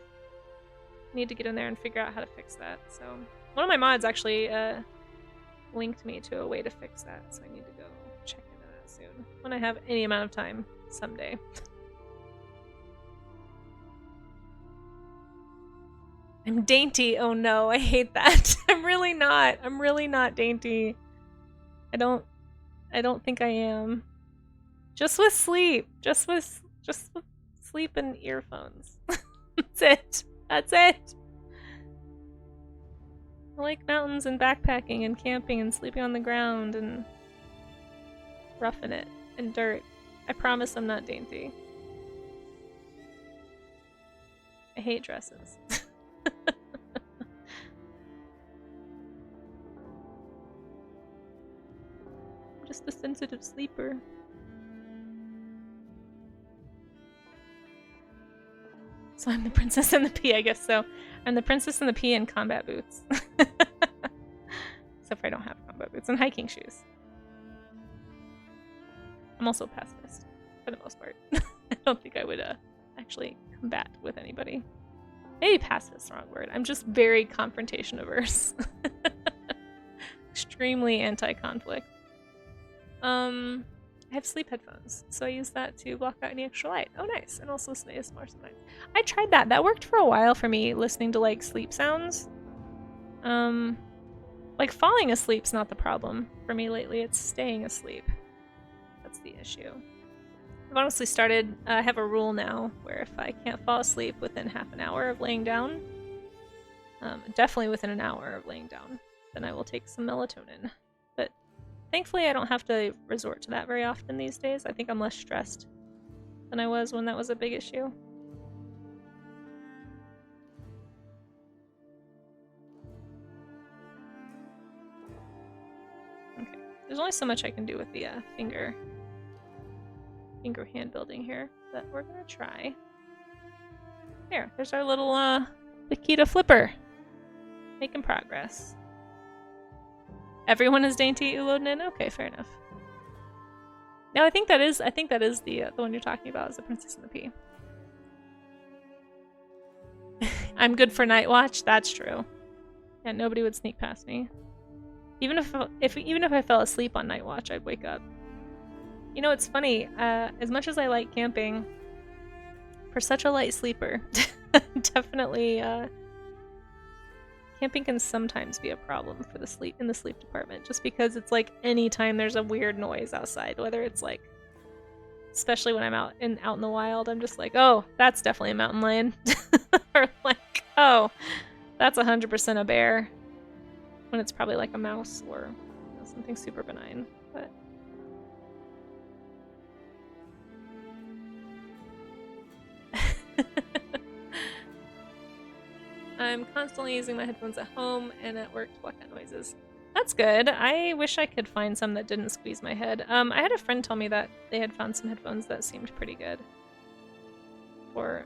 I need to get in there and figure out how to fix that. So one of my mods actually linked me to a way to fix that, so I need to go check into that soon when I have any amount of time someday. I'm dainty. Oh no, I hate that. I'm really not dainty. I don't think I am. Just with sleep. Just with sleep and earphones. That's it. That's it. I like mountains and backpacking and camping and sleeping on the ground and roughing it and dirt. I promise I'm not dainty. I hate dresses. I'm just a sensitive sleeper. So I'm the princess and the pea, I guess so. I'm the princess and the pea in combat boots. Except for I don't have combat boots and hiking shoes. I'm also a pacifist, for the most part. I don't think I would actually combat with anybody. Maybe pacifist is the wrong word. I'm just very confrontation averse. Extremely anti-conflict. I have sleep headphones, so I use that to block out any extra light. Oh, nice. And also listen to ASMR sometimes. I tried that. That worked for a while for me, listening to, like, sleep sounds. Like, falling asleep's not the problem for me lately. It's staying asleep. That's the issue. I've honestly started, I have a rule now where if I can't fall asleep within half an hour of laying down, definitely within an hour of laying down, then I will take some melatonin. But thankfully, I don't have to resort to that very often these days. I think I'm less stressed than I was when that was a big issue. Okay, there's only so much I can do with the finger hand building here, but we're gonna try. There's our little Vaquita flipper. Making progress. Everyone is dainty Ulodnin? Okay, fair enough. No, I think that is the one you're talking about, is the Princess and the Pea. I'm good for night watch, that's true. Yeah, nobody would sneak past me. Even if I fell asleep on night watch, I'd wake up. You know, it's funny, as much as I like camping, for such a light sleeper, definitely camping can sometimes be a problem for in the sleep department, just because it's like anytime there's a weird noise outside, whether it's like, especially when I'm out in the wild, I'm just like, oh, that's definitely a mountain lion. Or like, oh, that's 100% a bear. When it's probably like a mouse or something super benign. But I'm constantly using my headphones at home and at work to block out noises. That's good. I wish I could find some that didn't squeeze my head. I had a friend tell me that they had found some headphones that seemed pretty good. Or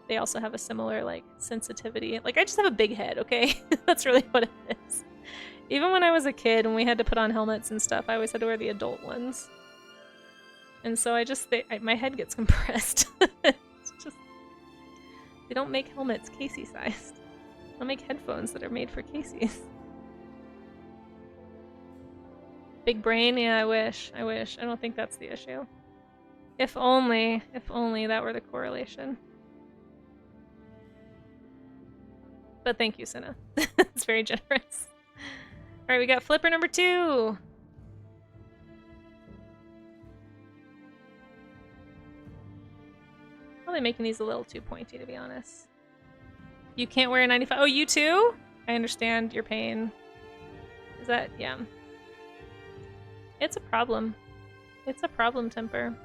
they also have a similar, like, sensitivity. Like, I just have a big head, okay? That's really what it is. Even when I was a kid and we had to put on helmets and stuff, I always had to wear the adult ones. And so my head gets compressed. It's just... They don't make helmets Casey-sized. They'll make headphones that are made for Casey's. Big brain? Yeah, I wish. I don't think that's the issue. If only that were the correlation. But thank you, Senna. It's very generous. Alright, we got flipper number 2. Probably making these a little too pointy, to be honest. You can't wear a 95. Oh, you too? I understand your pain. Is that... yeah. It's a problem. It's a problem, Temper.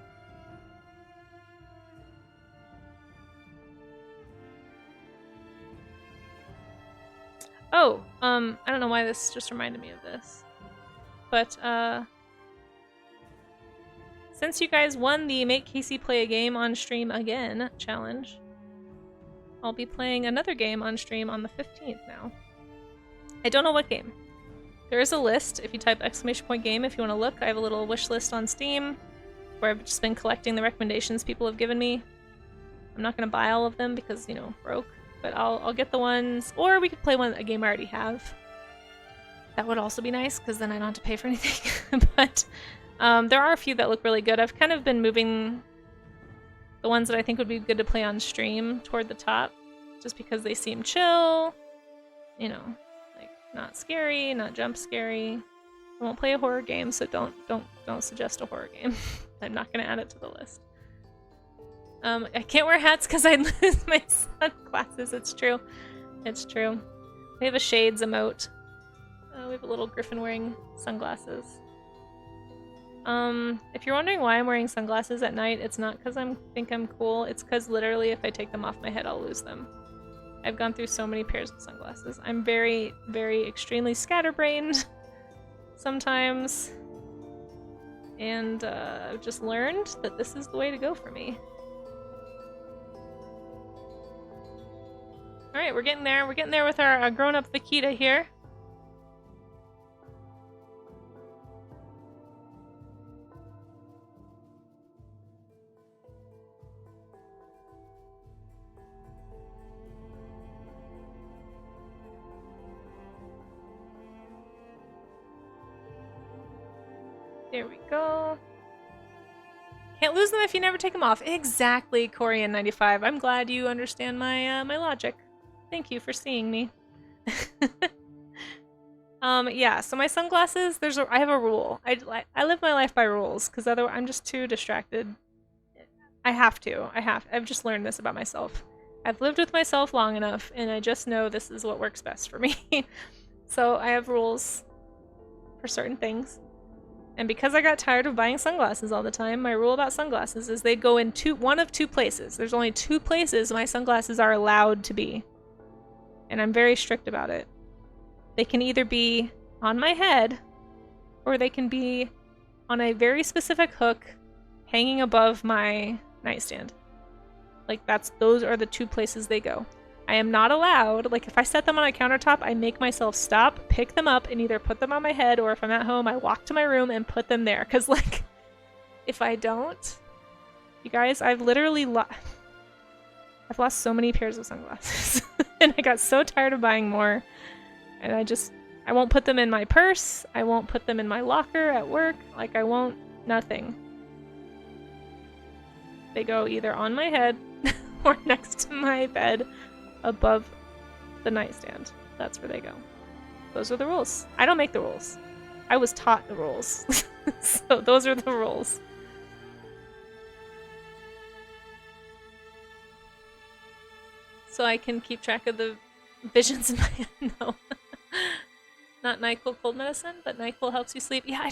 Oh, I don't know why this just reminded me of this. But, since you guys won the Make Casey Play a Game on Stream Again challenge, I'll be playing another game on stream on the 15th now. I don't know what game. There is a list, if you type !game if you want to look. I have a little wish list on Steam where I've just been collecting the recommendations people have given me. I'm not going to buy all of them because, you know, broke. But I'll get the ones, or we could play a game I already have. That would also be nice, because then I don't have to pay for anything. But there are a few that look really good. I've kind of been moving the ones that I think would be good to play on stream toward the top, just because they seem chill, you know, like not scary, not jump scary. I won't play a horror game, so don't suggest a horror game. I'm not going to add it to the list. I can't wear hats because I'd lose my sunglasses. It's true. It's true. We have a shades emote. We have a little griffin wearing sunglasses. If you're wondering why I'm wearing sunglasses at night, it's not because I think I'm cool. It's because literally if I take them off my head, I'll lose them. I've gone through so many pairs of sunglasses. I'm very, very extremely scatterbrained sometimes. And I've just learned that this is the way to go for me. Alright, we're getting there. We're getting there with our grown-up Vaquita here. There we go. Can't lose them if you never take them off. Exactly, Corian95. I'm glad you understand my my logic. Thank you for seeing me. Yeah, so my sunglasses, I have a rule. I live my life by rules, because otherwise I'm just too distracted. I've just learned this about myself. I've lived with myself long enough, and I just know this is what works best for me. So I have rules for certain things. And because I got tired of buying sunglasses all the time, my rule about sunglasses is they go in one of two places. There's only 2 places my sunglasses are allowed to be. And I'm very strict about it. They can either be on my head, or they can be on a very specific hook hanging above my nightstand. Like, those are the 2 places they go. I am not allowed, like, if I set them on a countertop, I make myself stop, pick them up, and either put them on my head, or if I'm at home, I walk to my room and put them there. Because, like, if I don't, you guys, I've literally I've lost so many pairs of sunglasses. And I got so tired of buying more. And I won't put them in my purse. I won't put them in my locker at work. Like, I won't, nothing. They go either on my head or next to my bed above the nightstand. That's where they go. Those are the rules. I don't make the rules. I was taught the rules. So those are the rules. So I can keep track of the visions in my head. No. Not NyQuil cold medicine, but NyQuil helps you sleep. Yeah, I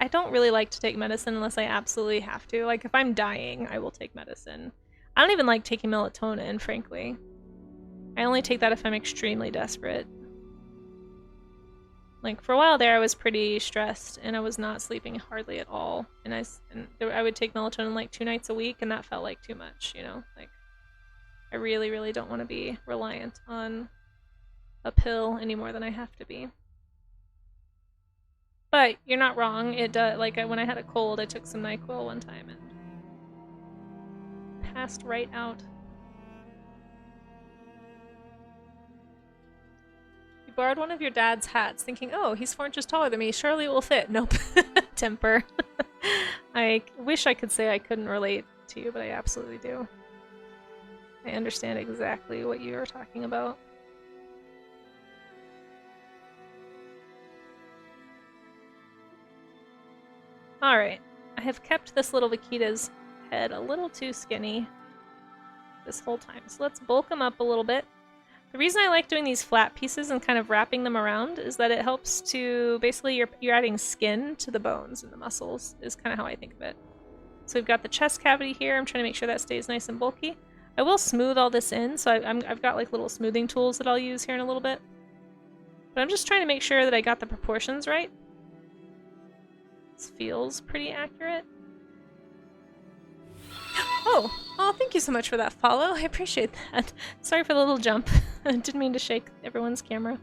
don't really like to take medicine unless I absolutely have to. Like, if I'm dying, I will take medicine. I don't even like taking melatonin, frankly. I only take that if I'm extremely desperate. Like, for a while there, I was pretty stressed, and I was not sleeping hardly at all. And I would take melatonin like 2 nights a week, and that felt like too much, you know? Like, I really, really don't want to be reliant on a pill any more than I have to be. But you're not wrong. It does. Like, when I had a cold, I took some NyQuil one time and passed right out. You borrowed one of your dad's hats, thinking, oh, he's 4 inches taller than me. Surely it will fit. Nope. Temper. I wish I could say I couldn't relate to you, but I absolutely do. I understand exactly what you are talking about. Alright, I have kept this little vaquita's head a little too skinny this whole time, so let's bulk him up a little bit. The reason I like doing these flat pieces and kind of wrapping them around is that it helps to, basically you're adding skin to the bones and the muscles, is kind of how I think of it. So we've got the chest cavity here. I'm trying to make sure that stays nice and bulky. I will smooth all this in, so I've got like little smoothing tools that I'll use here in a little bit. But I'm just trying to make sure that I got the proportions right. This feels pretty accurate. Oh, thank you so much for that follow. I appreciate that. Sorry for the little jump. I didn't mean to shake everyone's camera.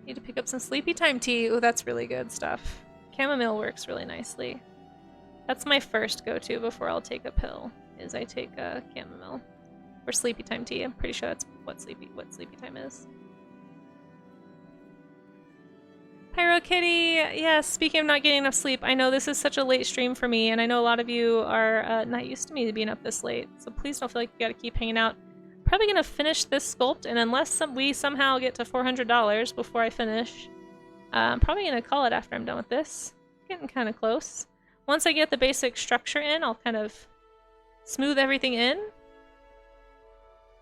Need to pick up some sleepy time tea. Oh, that's really good stuff. Chamomile works really nicely. That's my first go-to before I'll take a pill, is I take a chamomile. Or sleepy time tea. I'm pretty sure that's what sleepy time is. Pyro Kitty! Yes, speaking of not getting enough sleep, I know this is such a late stream for me, and I know a lot of you are not used to me being up this late, so please don't feel like you gotta keep hanging out. Probably gonna finish this sculpt, and unless we somehow get to $400 before I finish, I'm probably gonna call it after I'm done with this. Getting kind of close. Once I get the basic structure in, I'll kind of smooth everything in.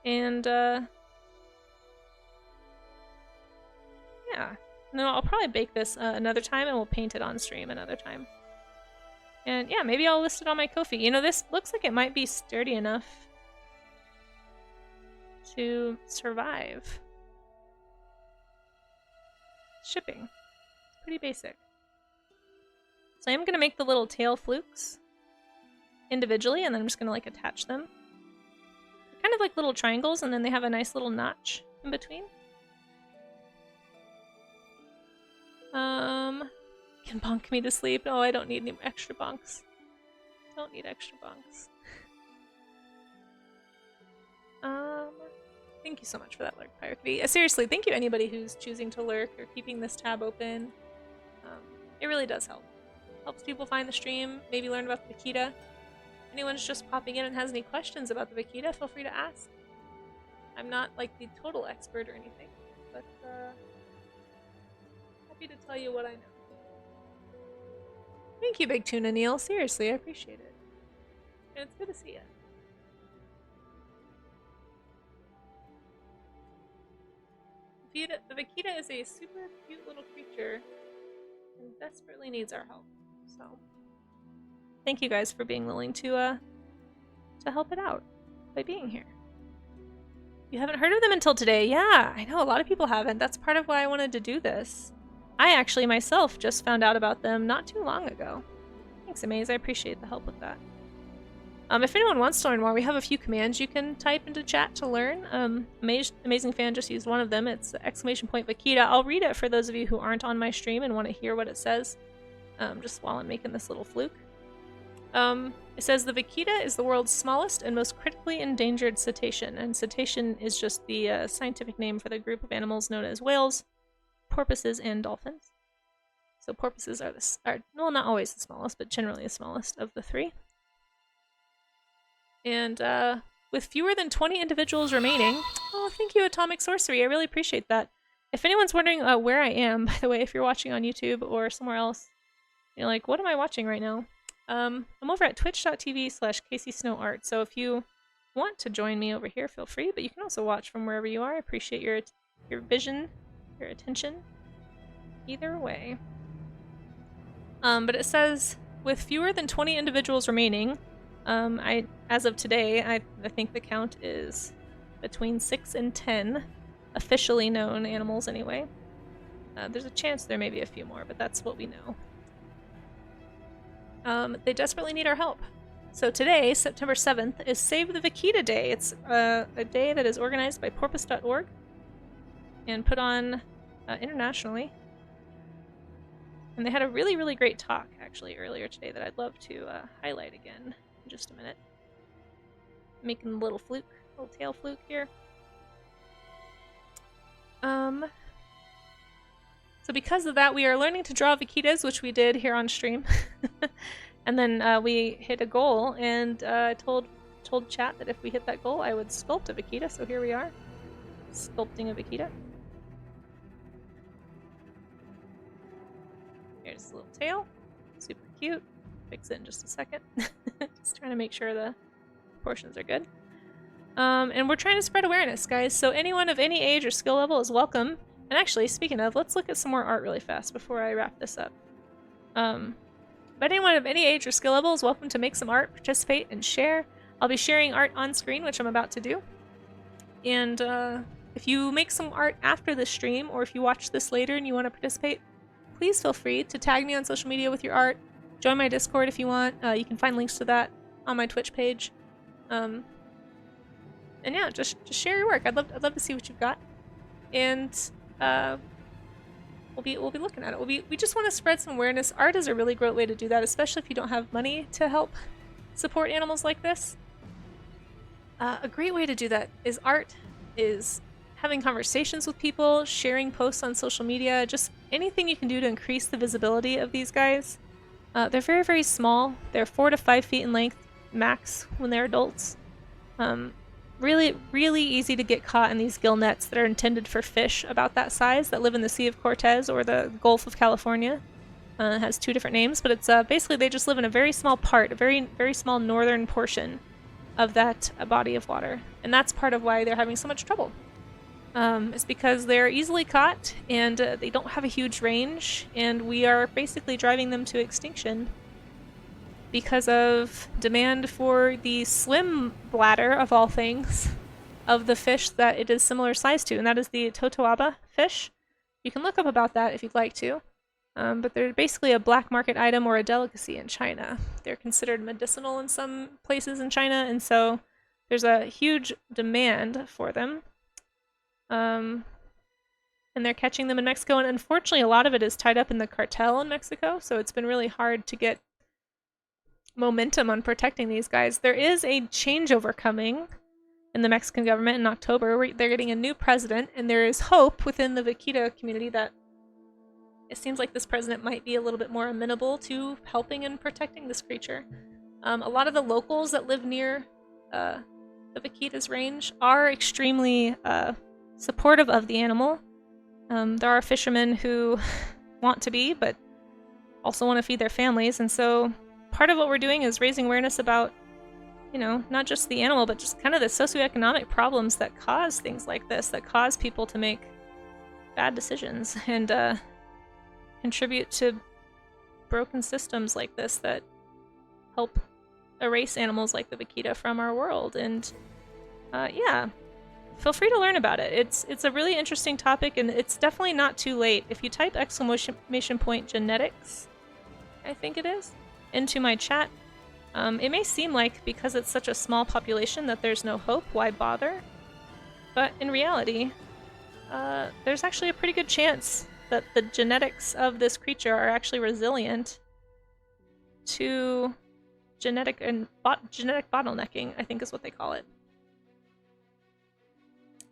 And, yeah. No, I'll probably bake this another time, and we'll paint it on stream another time. And yeah, maybe I'll list it on my Ko-fi. You know, this looks like it might be sturdy enough to survive shipping. It's pretty basic. So I am going to make the little tail flukes individually, and then I'm just going to like attach them. They're kind of like little triangles, and then they have a nice little notch in between. Can bonk me to sleep? No, I don't need any extra bonks. Don't need extra bonks. Thank you so much for that lurk, Pirate Kitty. Seriously, thank you anybody who's choosing to lurk or keeping this tab open. It really does help. Helps people find the stream, maybe learn about the Vaquita. If anyone's just popping in and has any questions about the Vaquita, feel free to ask. I'm not like the total expert or anything, but happy to tell you what I know. Thank you, Big Tuna Neil. Seriously, I appreciate it. And it's good to see you. The Vaquita is a super cute little creature and desperately needs our help. So, thank you guys for being willing to help it out by being here. You haven't heard of them until today. Yeah, I know a lot of people haven't. That's part of why I wanted to do this. I actually myself just found out about them not too long ago. Thanks, Amaze. I appreciate the help with that. If anyone wants to learn more, we have a few commands you can type into chat to learn. Amazing Fan just used one of them. It's !Vaquita. I'll read it for those of you who aren't on my stream and want to hear what it says, just while I'm making this little fluke. It says, the Vaquita is the world's smallest and most critically endangered cetacean, and cetacean is just the scientific name for the group of animals known as whales, porpoises, and dolphins. So porpoises are well, not always the smallest, but generally the smallest of the three. And with fewer than 20 individuals remaining, oh, thank you, Atomic Sorcery. I really appreciate that. If anyone's wondering where I am, by the way, if you're watching on YouTube or somewhere else, you're like, what am I watching right now? I'm over at twitch.tv/CaseySnowArt. So if you want to join me over here, feel free. But you can also watch from wherever you are. I appreciate your vision, your attention. Either way. But it says, with fewer than 20 individuals remaining, I as of today, I think the count is between 6 and 10 officially known animals anyway. There's a chance there may be a few more, but that's what we know. They desperately need our help. So today, September 7th, is Save the Vaquita Day. It's a day that is organized by porpoise.org and put on internationally. And they had a really, really great talk, actually, earlier today that I'd love to highlight again in just a minute. Making a little fluke, little tail fluke here. So because of that, we are learning to draw vaquitas, which we did here on stream. And then we hit a goal, and told chat that if we hit that goal, I would sculpt a vaquita. So here we are, sculpting a vaquita. Here's a little tail, super cute. Fix it in just a second. Just trying to make sure the proportions are good. And we're trying to spread awareness, guys. So anyone of any age or skill level is welcome. And actually, speaking of, let's look at some more art really fast before I wrap this up. But anyone of any age or skill level is welcome to make some art, participate, and share. I'll be sharing art on screen, which I'm about to do. And if you make some art after the stream, or if you watch this later and you want to participate, please feel free to tag me on social media with your art. Join my Discord if you want. You can find links to that on my Twitch page. And yeah, just share your work. I'd love to see what you've got. And we'll be looking at it. We just want to spread some awareness. Art is a really great way to do that, especially if you don't have money to help support animals like this. A great way to do that is art, is having conversations with people, sharing posts on social media, just anything you can do to increase the visibility of these guys. They're very, very small. They're 4 to 5 feet in length max when they're adults. Really, really easy to get caught in these gill nets that are intended for fish about that size that live in the Sea of Cortez or the Gulf of California. It has 2 different names, but it's basically they just live in a very small part, a very, very small northern portion of that body of water. And that's part of why they're having so much trouble. It's because they're easily caught and they don't have a huge range, and we are basically driving them to extinction because of demand for the swim bladder, of all things, of the fish that it is similar size to, and that is the totoaba fish. You can look up about that if you'd like to, but they're basically a black market item or a delicacy in China. They're considered medicinal in some places in China, and so there's a huge demand for them. And they're catching them in Mexico, and unfortunately a lot of it is tied up in the cartel in Mexico, so it's been really hard to get momentum on protecting these guys. There is a changeover coming in the Mexican government in October, where they're getting a new president, and there is hope within the vaquita community that it seems like this president might be a little bit more amenable to helping and protecting this creature. A lot of the locals that live near the vaquita's range are extremely supportive of the animal. There are fishermen who want to be, but also want to feed their families, and so part of what we're doing is raising awareness about, you know, not just the animal, but just kind of the socioeconomic problems that cause things like this, that cause people to make bad decisions and contribute to broken systems like this that help erase animals like the vaquita from our world. And yeah, feel free to learn about it. It's a really interesting topic, and it's definitely not too late. If you type !genetics, I think it is, into my chat, it may seem like because it's such a small population that there's no hope, why bother? But in reality, there's actually a pretty good chance that the genetics of this creature are actually resilient to genetic bottlenecking, I think is what they call it.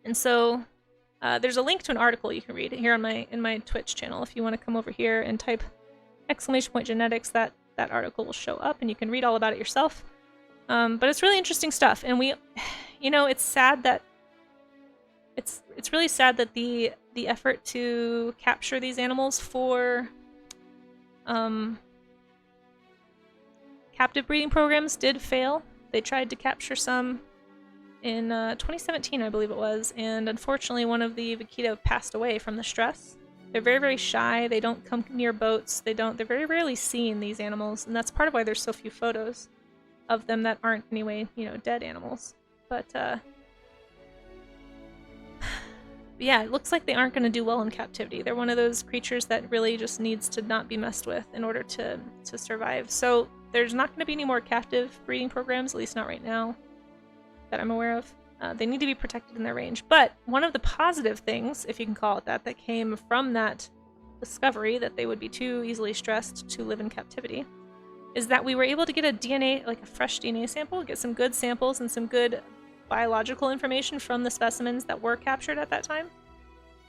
And so there's a link to an article you can read here on in my Twitch channel. If you want to come over here and type !genetics, that article will show up and you can read all about it yourself. But it's really interesting stuff, and we, you know, it's sad that it's really sad that the effort to capture these animals for captive breeding programs did fail. They tried to capture some in 2017, I believe it was, and unfortunately one of the vaquita passed away from the stress. They're very, very shy. They don't come near boats. They're very rarely seen, these animals, and that's part of why there's so few photos. of them that aren't anyway, dead animals. But yeah, it looks like they aren't going to do well in captivity. They're one of those creatures that really just needs to not be messed with in order to survive. So there's not going to be any more captive breeding programs, at least not right now, that I'm aware of. They need to be protected in their range. But one of the positive things, if you can call it that came from that discovery that they would be too easily stressed to live in captivity, is that we were able to get a DNA, like a fresh DNA sample, get some good samples and some good biological information from the specimens that were captured at that time.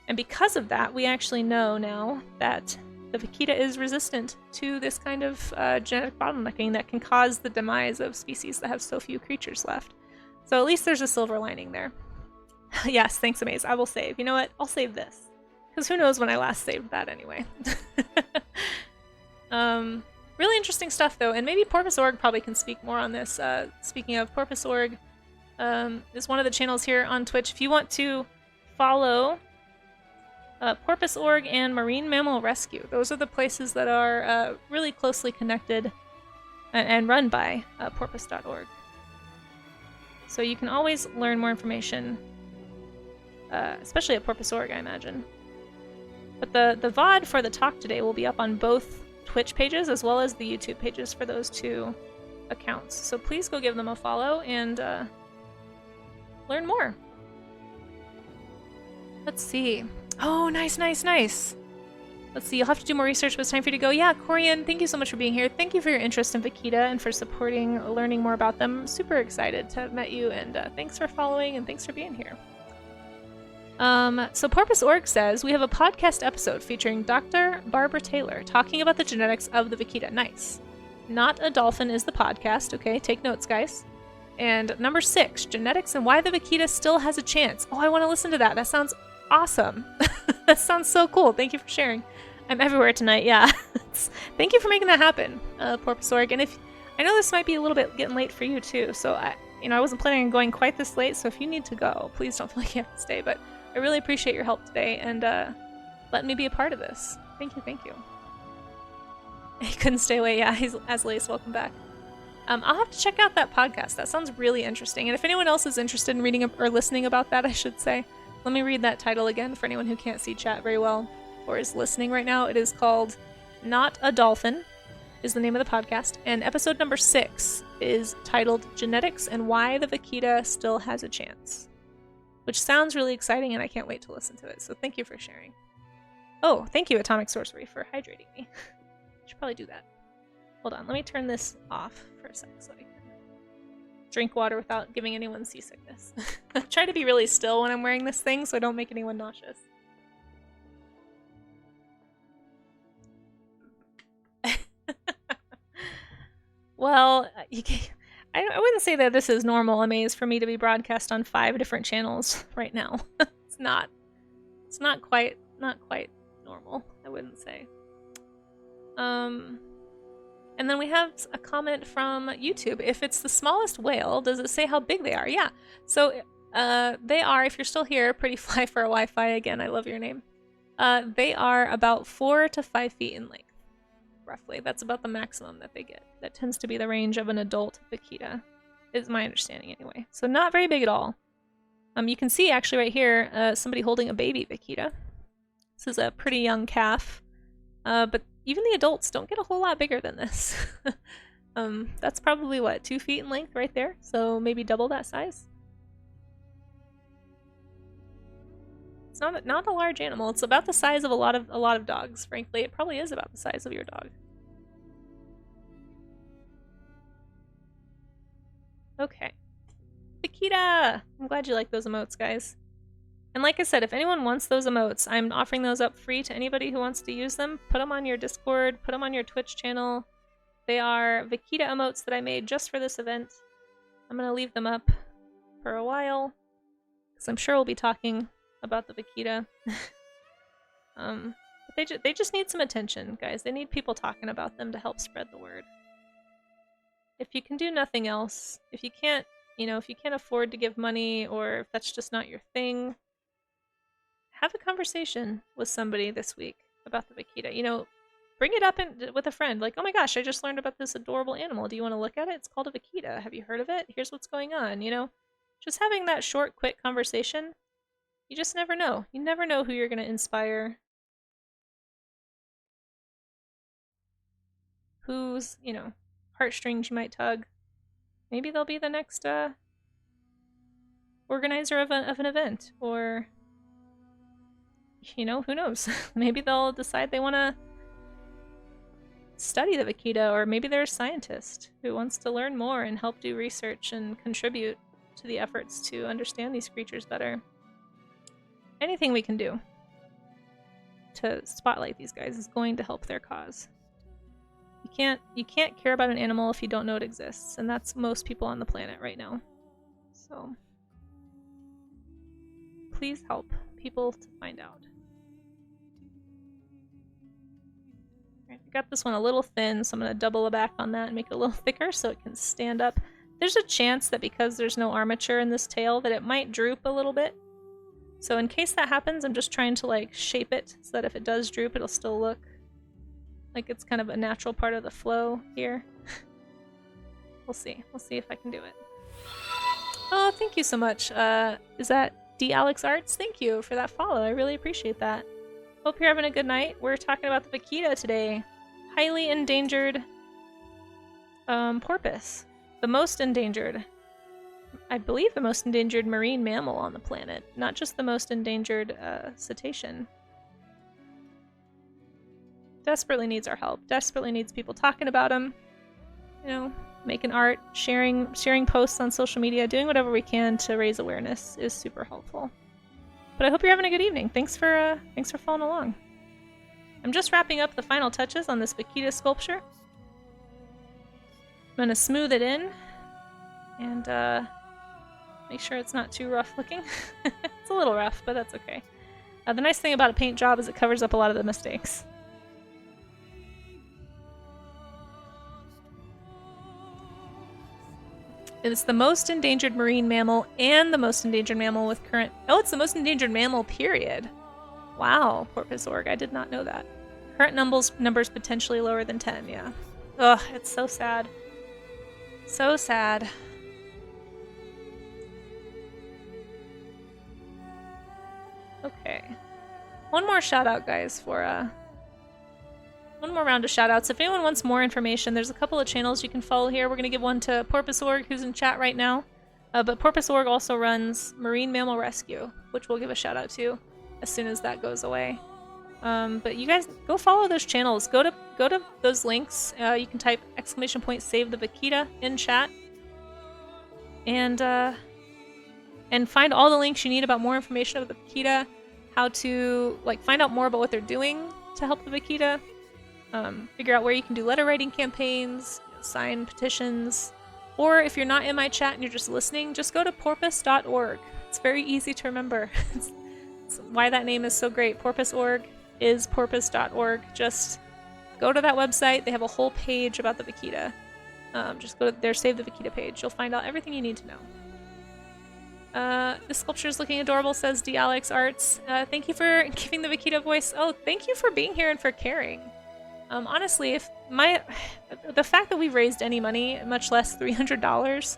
And because of that, we actually know now that the vaquita is resistant to this kind of genetic bottlenecking that can cause the demise of species that have so few creatures left. So at least there's a silver lining there. Yes, thanks, Amaze. I will save. You know what? I'll save this. Because who knows when I last saved that anyway. Really interesting stuff, though. And maybe Porpoise.org probably can speak more on this. Speaking of, Porpoise.org is one of the channels here on Twitch. If you want to follow Porpoise.org and Marine Mammal Rescue, those are the places that are really closely connected and run by Porpoise.org. So you can always learn more information, especially at Porpoise.org, I imagine. But the VOD for the talk today will be up on both Twitch pages as well as the YouTube pages for those two accounts. So please go give them a follow and learn more. Let's see. Oh, nice, nice, nice. Let's see, you'll have to do more research, but it's time for you to go. Yeah, Corian, thank you so much for being here. Thank you for your interest in vaquita and for supporting, learning more about them. Super excited to have met you, and thanks for following and thanks for being here. So Porpoise.org says, we have a podcast episode featuring Dr. Barbara Taylor talking about the genetics of the vaquita. Nice. Not a Dolphin is the podcast, okay? Take notes, guys. And number 6, genetics and why the vaquita still has a chance. Oh, I want to listen to that. That sounds awesome. That sounds so cool. Thank you for sharing. I'm everywhere tonight, yeah. Thank you for making that happen, Porpoise.org. And if I know this might be a little bit getting late for you too, so I wasn't planning on going quite this late, so if you need to go, please don't feel like you have to stay. But I really appreciate your help today and letting me be a part of this. Thank you, thank you. He couldn't stay away, yeah. He's Lace, welcome back. I'll have to check out that podcast. That sounds really interesting. And if anyone else is interested in reading or listening about that, I should say, let me read that title again for anyone who can't see chat very well or is listening right now. It is called Not a Dolphin is the name of the podcast. And episode number 6 is titled Genetics and Why the Vaquita Still Has a Chance, which sounds really exciting and I can't wait to listen to it. So thank you for sharing. Oh, thank you, Atomic Sorcery, for hydrating me. I should probably do that. Hold on, let me turn this off for a sec so I can drink water without giving anyone seasickness. I try to be really still when I'm wearing this thing so I don't make anyone nauseous. Well, I wouldn't say that this is normal, Amaze, for me to be broadcast on 5 different channels right now. It's not quite normal, I wouldn't say. And then we have a comment from YouTube. If it's the smallest whale, does it say how big they are? Yeah. So they are, if you're still here, Pretty Fly for a Wi-Fi again, I love your name. They are about 4 to 5 feet in length, roughly. That's about the maximum that they get. That tends to be the range of an adult vaquita, is my understanding anyway. So not very big at all. You can see actually right here, somebody holding a baby vaquita. This is a pretty young calf, but even the adults don't get a whole lot bigger than this. That's probably what, 2 feet in length right there, so maybe double that size. It's not a large animal. It's about the size of a lot of dogs. Frankly, it probably is about the size of your dog. Okay, vaquita. I'm glad you like those emotes, guys. And like I said, if anyone wants those emotes, I'm offering those up free to anybody who wants to use them. Put them on your Discord, put them on your Twitch channel. They are Vaquita emotes that I made just for this event. I'm going to leave them up for a while, because I'm sure we'll be talking about the Vaquita. But they just need some attention, guys. They need people talking about them to help spread the word. If you can do nothing else, if you can't afford to give money, or if that's just not your thing, have a conversation with somebody this week about the vaquita. bring it up with a friend. Like, oh my gosh, I just learned about this adorable animal. Do you want to look at it? It's called a vaquita. Have you heard of it? Here's what's going on, you know? Just having that short, quick conversation, you just never know. You never know who you're going to inspire. Whose, you know, heartstrings you might tug. Maybe they'll be the next organizer of an event, or, you know, who knows? Maybe they'll decide they want to study the vaquita, or maybe they're a scientist who wants to learn more and help do research and contribute to the efforts to understand these creatures better. Anything we can do to spotlight these guys is going to help their cause. You can't care about an animal if you don't know it exists, and that's most people on the planet right now. So please help people to find out. Alright, I got this one a little thin, so I'm going to double back on that and make it a little thicker so it can stand up. There's a chance that because there's no armature in this tail that it might droop a little bit. So in case that happens, I'm just trying to like shape it so that if it does droop, it'll still look like it's kind of a natural part of the flow here. We'll see. We'll see if I can do it. Oh, thank you so much. Is that D Alex Arts? Thank you for that follow. I really appreciate that. Hope you're having a good night. We're talking about the vaquita today. Highly endangered porpoise. The most endangered. I believe the most endangered marine mammal on the planet. Not just the most endangered cetacean. Desperately needs our help. Desperately needs people talking about him. You know, making art, sharing posts on social media, doing whatever we can to raise awareness is super helpful. But I hope you're having a good evening. Thanks for following along. I'm just wrapping up the final touches on this vaquita sculpture. I'm gonna smooth it in and make sure it's not too rough looking. It's a little rough, but that's okay. The nice thing about a paint job is it covers up a lot of the mistakes. It's the most endangered marine mammal and the most endangered mammal with current... Oh, it's the most endangered mammal, period. Wow, Porpoise Org. I did not know that. Current numbers potentially lower than 10, yeah. Ugh, it's so sad. So sad. Okay. One more shout out, guys, for one more round of shout-outs. If anyone wants more information, there's a couple of channels you can follow here. We're going to give one to Porpoise Org, who's in chat right now. But Porpoise Org also runs Marine Mammal Rescue, which we'll give a shout-out to as soon as that goes away. But you guys, go follow those channels. Go to those links. You can type !Save the Vaquita in chat. And find all the links you need about more information about the vaquita, how to find out more about what they're doing to help the vaquita. Figure out where you can do letter writing campaigns, sign petitions, or if you're not in my chat and you're just listening, just go to porpoise.org. It's very easy to remember. It's why that name is so great. Porpoise.org is porpoise.org. Just go to that website. They have a whole page about the vaquita. Just go to their Save the Vaquita page. You'll find out everything you need to know. This sculpture is looking adorable, says D Alex Arts. Thank you for giving the vaquita a voice. Oh, thank you for being here and for caring. Honestly, the fact that we've raised any money, much less $300,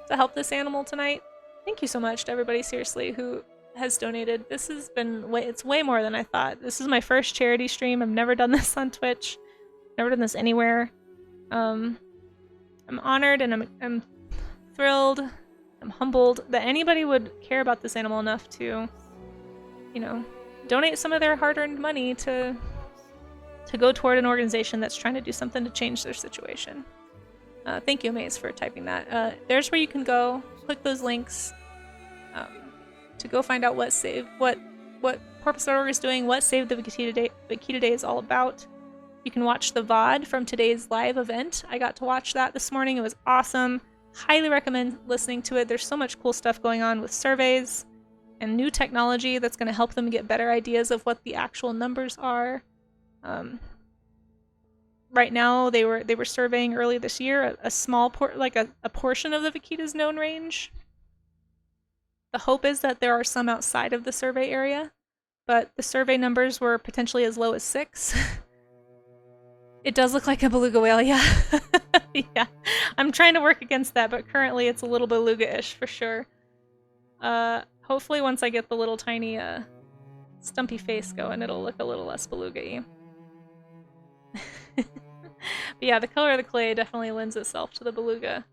to help this animal tonight, thank you so much to everybody, seriously, who has donated. This has been it's way more than I thought. This is my first charity stream. I've never done this on Twitch. Never done this anywhere. I'm honored and I'm thrilled. I'm humbled that anybody would care about this animal enough to, you know, donate some of their hard-earned money to go toward an organization that's trying to do something to change their situation. Thank you, Maze, for typing that. There's where you can go, click those links to go find out what Porpoise.org is doing, what Save the Vaquita Day is all about. You can watch the VOD from today's live event. I got to watch that this morning. It was awesome. Highly recommend listening to it. There's so much cool stuff going on with surveys and new technology that's going to help them get better ideas of what the actual numbers are. Right now, they were surveying early this year a small a portion of the vaquita's known range. The hope is that there are some outside of the survey area, but the survey numbers were potentially as low as 6. It does look like a beluga whale, yeah. Yeah. I'm trying to work against that, but currently it's a little beluga-ish for sure. Hopefully once I get the little tiny stumpy face going, it'll look a little less beluga-y. But yeah, the color of the clay definitely lends itself to the beluga.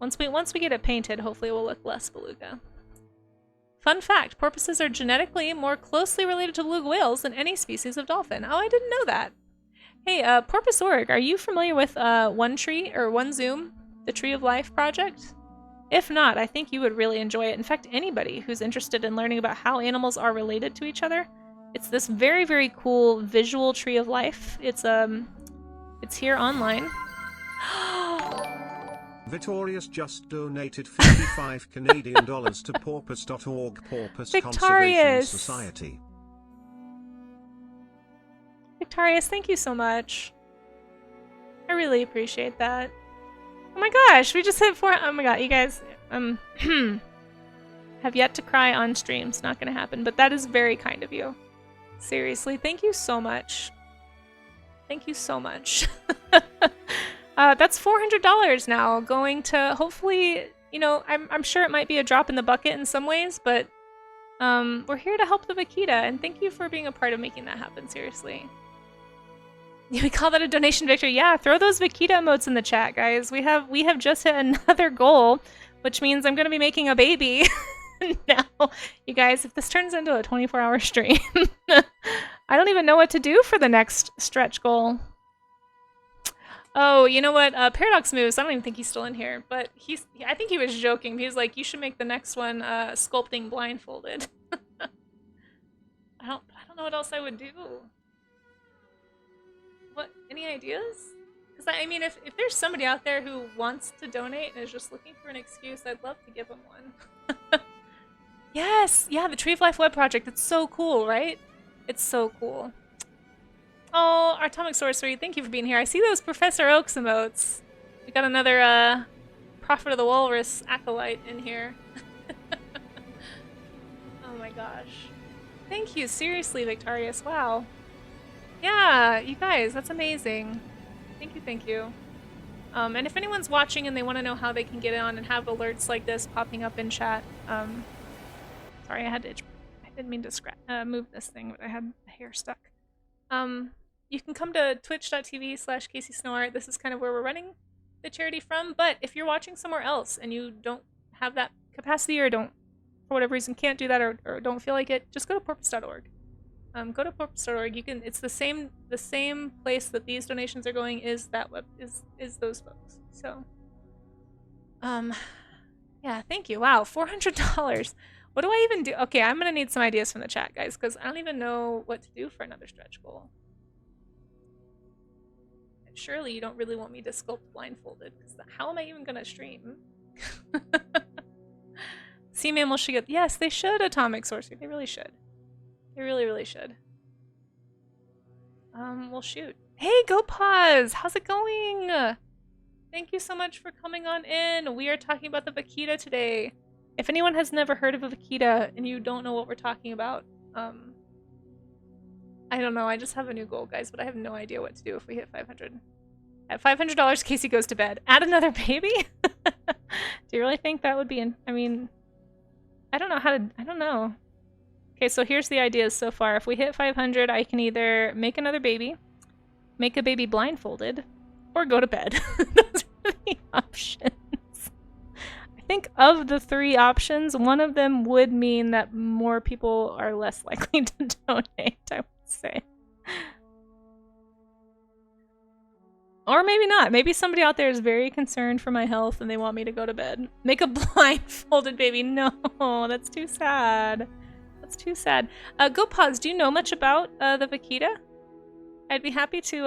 Once we get it painted, hopefully it will look less beluga. Fun fact, porpoises are genetically more closely related to beluga whales than any species of dolphin. Oh, I didn't know that. Hey, Porpoise.org, are you familiar with One Tree, or One Zoom, the Tree of Life project? If not, I think you would really enjoy it. In fact, anybody who's interested in learning about how animals are related to each other, it's this very, very cool visual tree of life. It's here online. Victorious just donated 55 Canadian dollars to porpoise.org, Porpoise Conservation Society. Victorious, thank you so much. I really appreciate that. Oh my gosh, we just hit 4. Oh my god, you guys have yet to cry on stream. It's not gonna happen, but that is very kind of you. Seriously, thank you so much. Thank you so much. That's $400 now, going to hopefully, you know, I'm sure it might be a drop in the bucket in some ways, but we're here to help the Vaquita, and thank you for being a part of making that happen, seriously. We call that a donation victory. Yeah, throw those Vaquita emotes in the chat, guys. We have just hit another goal, which means I'm gonna be making a baby now. You guys, if this turns into a 24-hour stream, I don't even know what to do for the next stretch goal. Oh, you know what? Paradox Moves, I don't even think he's still in here, but I think he was joking. He was like, you should make the next one sculpting blindfolded. I don't know what else I would do. What, any ideas? Because I mean, if there's somebody out there who wants to donate and is just looking for an excuse, I'd love to give them one. Yes, yeah, the Tree of Life web project. It's so cool, right? It's so cool. Oh, Atomic Sorcery, thank you for being here. I see those Professor Oaks emotes. We got another Prophet of the Walrus acolyte in here. Oh my gosh. Thank you, seriously, Victorious. Wow. Yeah, you guys, that's amazing. Thank you, thank you. And if anyone's watching and they want to know how they can get on and have alerts like this popping up in chat, sorry, I didn't mean to move this thing, but I had the hair stuck. You can come to twitch.tv/CaseySnowart. This is kind of where we're running the charity from, but if you're watching somewhere else and you don't have that capacity or don't, for whatever reason, can't do that or don't feel like it, just go to porpoise.org. Go to porpoise.org. You can. It's the same place that these donations are going. Is those folks. So, yeah. Thank you. Wow, $400. What do I even do? Okay, I'm gonna need some ideas from the chat, guys, because I don't even know what to do for another stretch goal. Surely you don't really want me to sculpt blindfolded, because how am I even gonna stream? Sea Mammal should get. Yes, they should. Atomic Sorcery. They really should. They really, really should. Well, shoot. Hey, Go Pause! How's it going? Thank you so much for coming on in. We are talking about the Vaquita today. If anyone has never heard of a Vaquita and you don't know what we're talking about, I don't know. I just have a new goal, guys, but I have no idea what to do if we hit 500. At $500, Casey goes to bed. Add another baby? Do you really think that would be I mean, I don't know how to... I don't know. Okay, so here's the ideas so far. If we hit 500, I can either make another baby, make a baby blindfolded, or go to bed. Those are the options. I think of the 3 options, one of them would mean that more people are less likely to donate, I would say. Or maybe not. Maybe somebody out there is very concerned for my health and they want me to go to bed. Make a blindfolded baby. No, that's too sad. That's too sad. Go Pause, do you know much about the Vaquita? I'd be happy to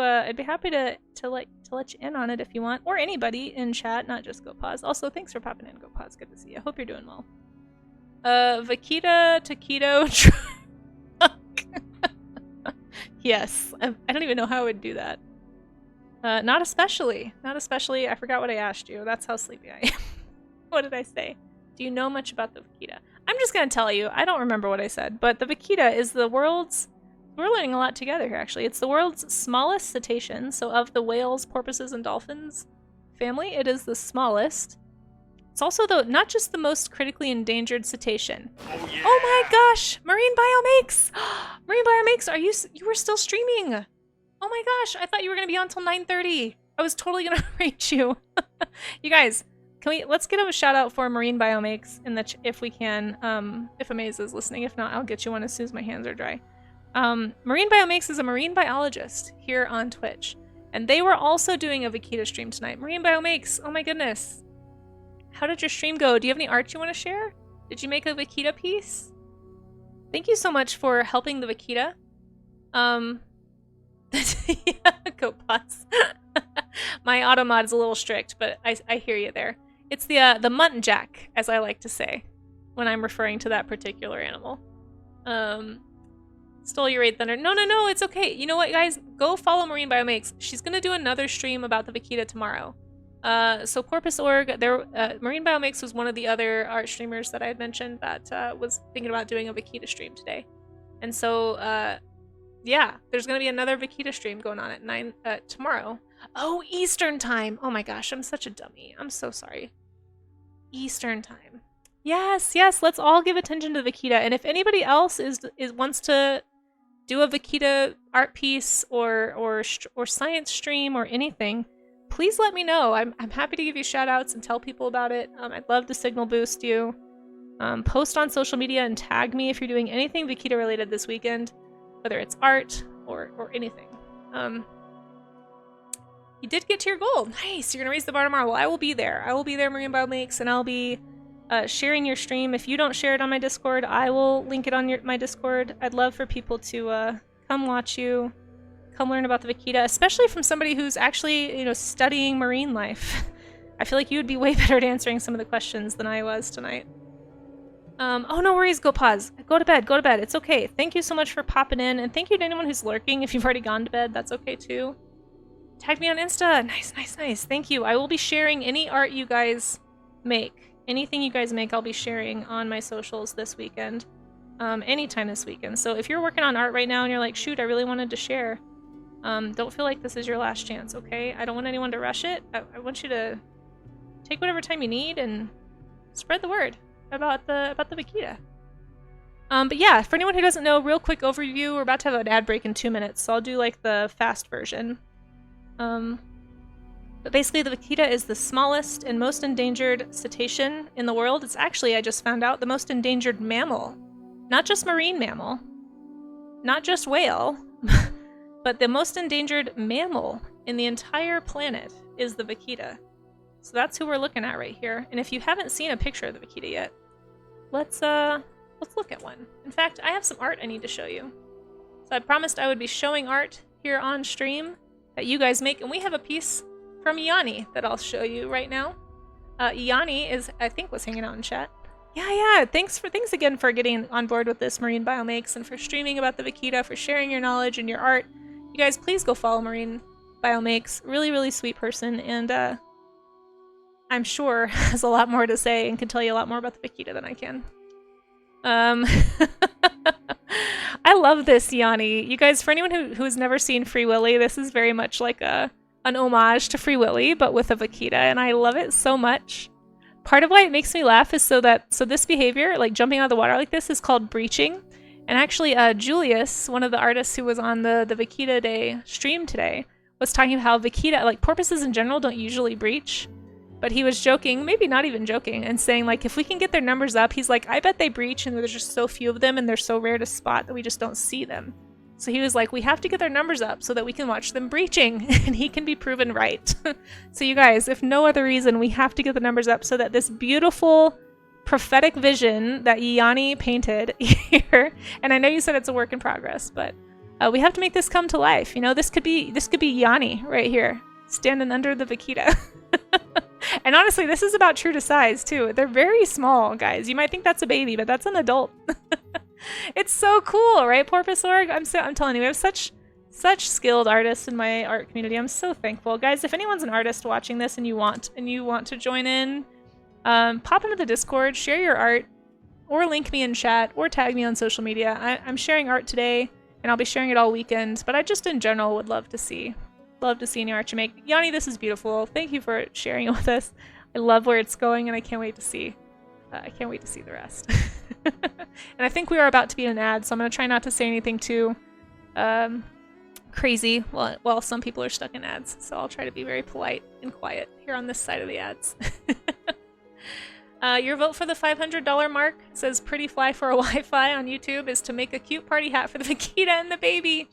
let you in on it if you want, or anybody in chat, not just Go Pause. Also, thanks for popping in, Go Pause. Good to see you. Hope you're doing well. Vaquita taquito truck. Yes, I don't even know how I would do that. Not especially. Not especially. I forgot what I asked you. That's how sleepy I am. What did I say? Do you know much about the Vaquita? I'm just gonna tell you. I don't remember what I said, but the Vaquita is the world's We're learning a lot together here, actually. It's the world's smallest cetacean, so of the whales, porpoises, and dolphins family, it is the smallest. It's also not just the most critically endangered cetacean. Oh, yeah. Oh my gosh! Marine Biomakes! Marine Biomakes, you were still streaming! Oh my gosh, I thought you were gonna be on until 9:30. I was totally gonna rate you. You guys, let's get a shout out for Marine Biomakes in the if we can. If Amaze is listening, if not, I'll get you one as soon as my hands are dry. Marine Biomakes is a marine biologist here on Twitch, and they were also doing a Vaquita stream tonight. Marine Biomakes, oh my goodness. How did your stream go? Do you have any art you want to share? Did you make a Vaquita piece? Thank you so much for helping the Vaquita. Yeah, go pause. My auto mod is a little strict, but I hear you there. It's the mutton jack, as I like to say, when I'm referring to that particular animal. Stole your raid thunder. No, it's okay. You know what, guys? Go follow Marine Biomakes. She's gonna do another stream about the Vaquita tomorrow. So Porpoise.org, Marine Biomakes was one of the other art streamers that I had mentioned that was thinking about doing a Vaquita stream today. And so, yeah, there's gonna be another Vaquita stream going on at 9 tomorrow. Oh, Eastern time. Oh my gosh, I'm such a dummy. I'm so sorry. Eastern time. Yes, let's all give attention to Vaquita. And if anybody else wants to do a Vaquita art piece or science stream or anything, please let me know. I'm happy to give you shout outs and tell people about it. I'd love to signal boost you. Post on social media and tag me if you're doing anything Vaquita related this weekend, whether it's art or anything. You did get to your goal. Nice. You're gonna raise the bar tomorrow. Well, I will be there. I will be there, Marine Biomakes, and I'll be sharing your stream. If you don't share it on my Discord, I will link it on my Discord. I'd love for people to come watch you, come learn about the Vaquita, especially from somebody who's actually, studying marine life. I feel like you would be way better at answering some of the questions than I was tonight. Oh, no worries. Go pause. Go to bed. It's okay. Thank you so much for popping in, and thank you to anyone who's lurking. If you've already gone to bed, that's okay too. Tag me on Insta. Nice. Thank you. I will be sharing any art you guys make. Anything you guys make, I'll be sharing on my socials this weekend. Anytime this weekend. So if you're working on art right now and you're like, shoot, I really wanted to share, don't feel like this is your last chance, okay? I don't want anyone to rush it. I want you to take whatever time you need and spread the word about the Vaquita. But yeah, for anyone who doesn't know, real quick overview. We're about to have an ad break in 2 minutes, so I'll do like the fast version. But basically, the Vaquita is the smallest and most endangered cetacean in the world. It's actually, I just found out, the most endangered mammal. Not just marine mammal, not just whale, but the most endangered mammal in the entire planet is the Vaquita. So that's who we're looking at right here. And if you haven't seen a picture of the Vaquita yet, let's look at one. In fact, I have some art I need to show you. So I promised I would be showing art here on stream that you guys make, and we have a piece from Yanni that I'll show you right now. Yanni I think was hanging out in chat. Yeah. Thanks again for getting on board with this, Marine Biomakes, and for streaming about the Vaquita, for sharing your knowledge and your art. You guys, please go follow Marine Biomakes. Really sweet person, and I'm sure has a lot more to say and can tell you a lot more about the Vaquita than I can. I love this, Yanni. You guys, for anyone who has never seen Free Willy, this is very much like an homage to Free Willy, but with a Vaquita, and I love it so much. Part of why it makes me laugh is so this behavior, like jumping out of the water like this, is called breaching. And actually, Julius, one of the artists who was on the Vaquita Day stream today, was talking about how Vaquita, like porpoises in general, don't usually breach. But he was joking, maybe not even joking, and saying, like, if we can get their numbers up, he's like, I bet they breach and there's just so few of them and they're so rare to spot that we just don't see them. So he was like, we have to get their numbers up so that we can watch them breaching, and he can be proven right. So you guys, if no other reason, we have to get the numbers up so that this beautiful prophetic vision that Yanni painted here, and I know you said it's a work in progress, but we have to make this come to life. This could be Yanni right here, standing under the Vaquita. And honestly, this is about true to size too. They're very small, guys. You might think that's a baby, but that's an adult. It's so cool, right, Porpoise.org? I'm telling you, we have such skilled artists in my art community. I'm so thankful, guys. If anyone's an artist watching this and you want to join in, pop into the Discord, share your art, or link me in chat, or tag me on social media. I'm sharing art today and I'll be sharing it all weekend. But I just in general would love to see new art you make. Yanni, this is beautiful. Thank you for sharing it with us. I love where it's going, and I can't wait to see. The rest. And I think we are about to be in an ad, so I'm gonna try not to say anything too crazy while some people are stuck in ads. So I'll try to be very polite and quiet here on this side of the ads. Your vote for the $500 mark says pretty fly for a Wi-Fi on YouTube is to make a cute party hat for the Vaquita and the baby.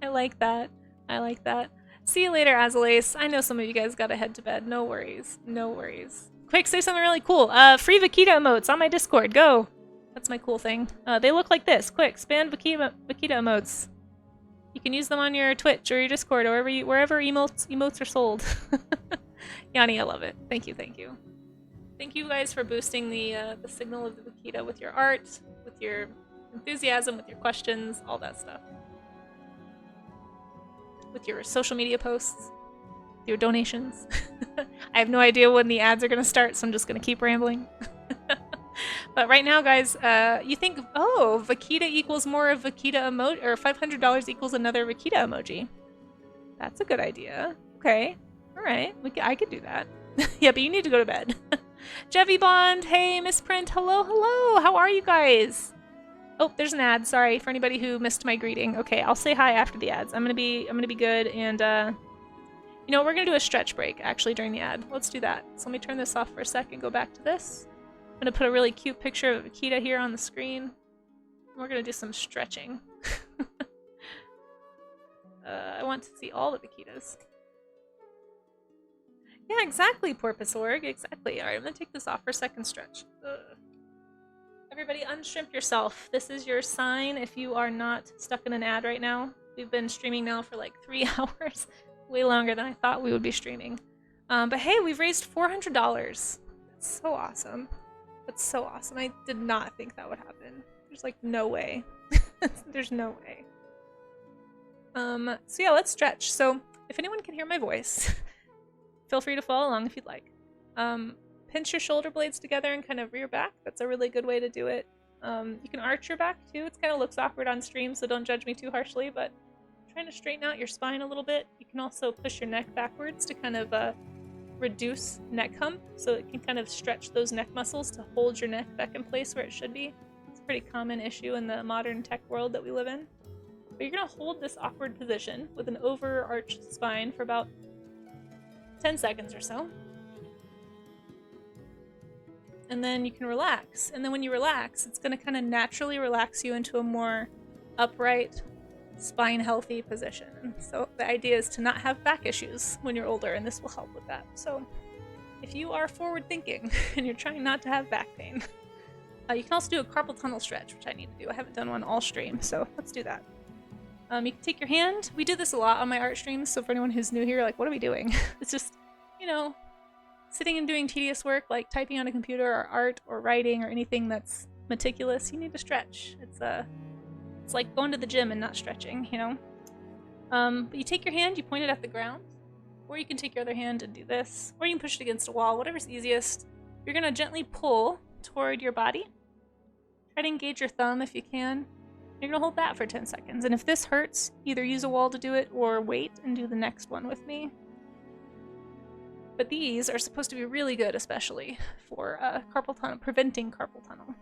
I like that. I like that. See you later, Azalace. I know some of you guys gotta head to bed. No worries. No worries. Quick, say something really cool. Free Vaquita emotes on my Discord. Go. That's my cool thing. They look like this. Quick, spam Vaquita emotes. You can use them on your Twitch or your Discord or wherever emotes are sold. Yanni, I love it. Thank you, thank you. Thank you guys for boosting the signal of the Vaquita with your art, with your enthusiasm, with your questions, all that stuff. With your social media posts, your donations. I have no idea when the ads are going to start, so I'm just going to keep rambling. But right now, guys, you think, oh, Vaquita equals more of Vaquita emoji, or $500 equals another Vaquita emoji. That's a good idea. Okay. All right. I could do that. Yeah, but you need to go to bed. Jevy Bond, hey, Misprint, hello, hello. How are you guys? Oh, there's an ad. Sorry for anybody who missed my greeting. Okay, I'll say hi after the ads. I'm gonna be good, and you know, we're gonna do a stretch break actually during the ad. Let's do that. So let me turn this off for a second. Go back to this. I'm gonna put a really cute picture of Vaquita here on the screen. We're gonna do some stretching. I want to see all the Vaquitas. Yeah, exactly, Porpoise Org. Exactly. Alright, I'm gonna take this off for a second stretch. Ugh. Everybody, unshrimp yourself. This is your sign if you are not stuck in an ad right now. We've been streaming now for like 3 hours. Way longer than I thought we would be streaming. But hey, we've raised $400. That's so awesome. That's so awesome. I did not think that would happen. There's like no way. There's no way. So yeah, let's stretch. So if anyone can hear my voice, feel free to follow along if you'd like. Pinch your shoulder blades together and kind of rear back. That's a really good way to do it. You can arch your back too. It kind of looks awkward on stream, so don't judge me too harshly, but trying to straighten out your spine a little bit. You can also push your neck backwards to kind of reduce neck hump, so it can kind of stretch those neck muscles to hold your neck back in place where it should be. It's a pretty common issue in the modern tech world that we live in. But you're going to hold this awkward position with an overarched spine for about 10 seconds or so. And then you can relax. And then when you relax, it's going to kind of naturally relax you into a more upright, spine-healthy position. So the idea is to not have back issues when you're older, and this will help with that. So if you are forward-thinking and you're trying not to have back pain, you can also do a carpal tunnel stretch, which I need to do. I haven't done one all stream, so let's do that. You can take your hand. We do this a lot on my art streams, so for anyone who's new here, like, what are we doing? It's just, you know, sitting and doing tedious work like typing on a computer or art or writing or anything that's meticulous. You need to stretch. It's like going to the gym and not stretching, you know? But you take your hand, you point it at the ground, or you can take your other hand and do this, or you can push it against a wall, whatever's easiest. You're going to gently pull toward your body. Try to engage your thumb if you can. You're going to hold that for 10 seconds. And if this hurts, either use a wall to do it or wait and do the next one with me. But these are supposed to be really good, especially for carpal tunnel, preventing carpal tunnel.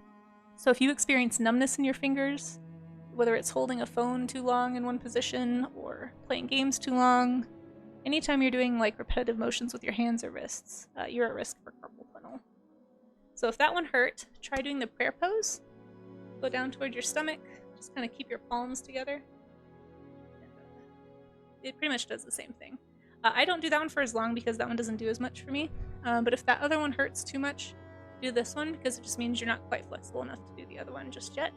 So if you experience numbness in your fingers, whether it's holding a phone too long in one position or playing games too long, anytime you're doing like repetitive motions with your hands or wrists, you're at risk for carpal tunnel. So if that one hurt, try doing the prayer pose. Go down toward your stomach, just kind of keep your palms together. It pretty much does the same thing. I don't do that one for as long because that one doesn't do as much for me. But if that other one hurts too much, do this one because it just means you're not quite flexible enough to do the other one just yet.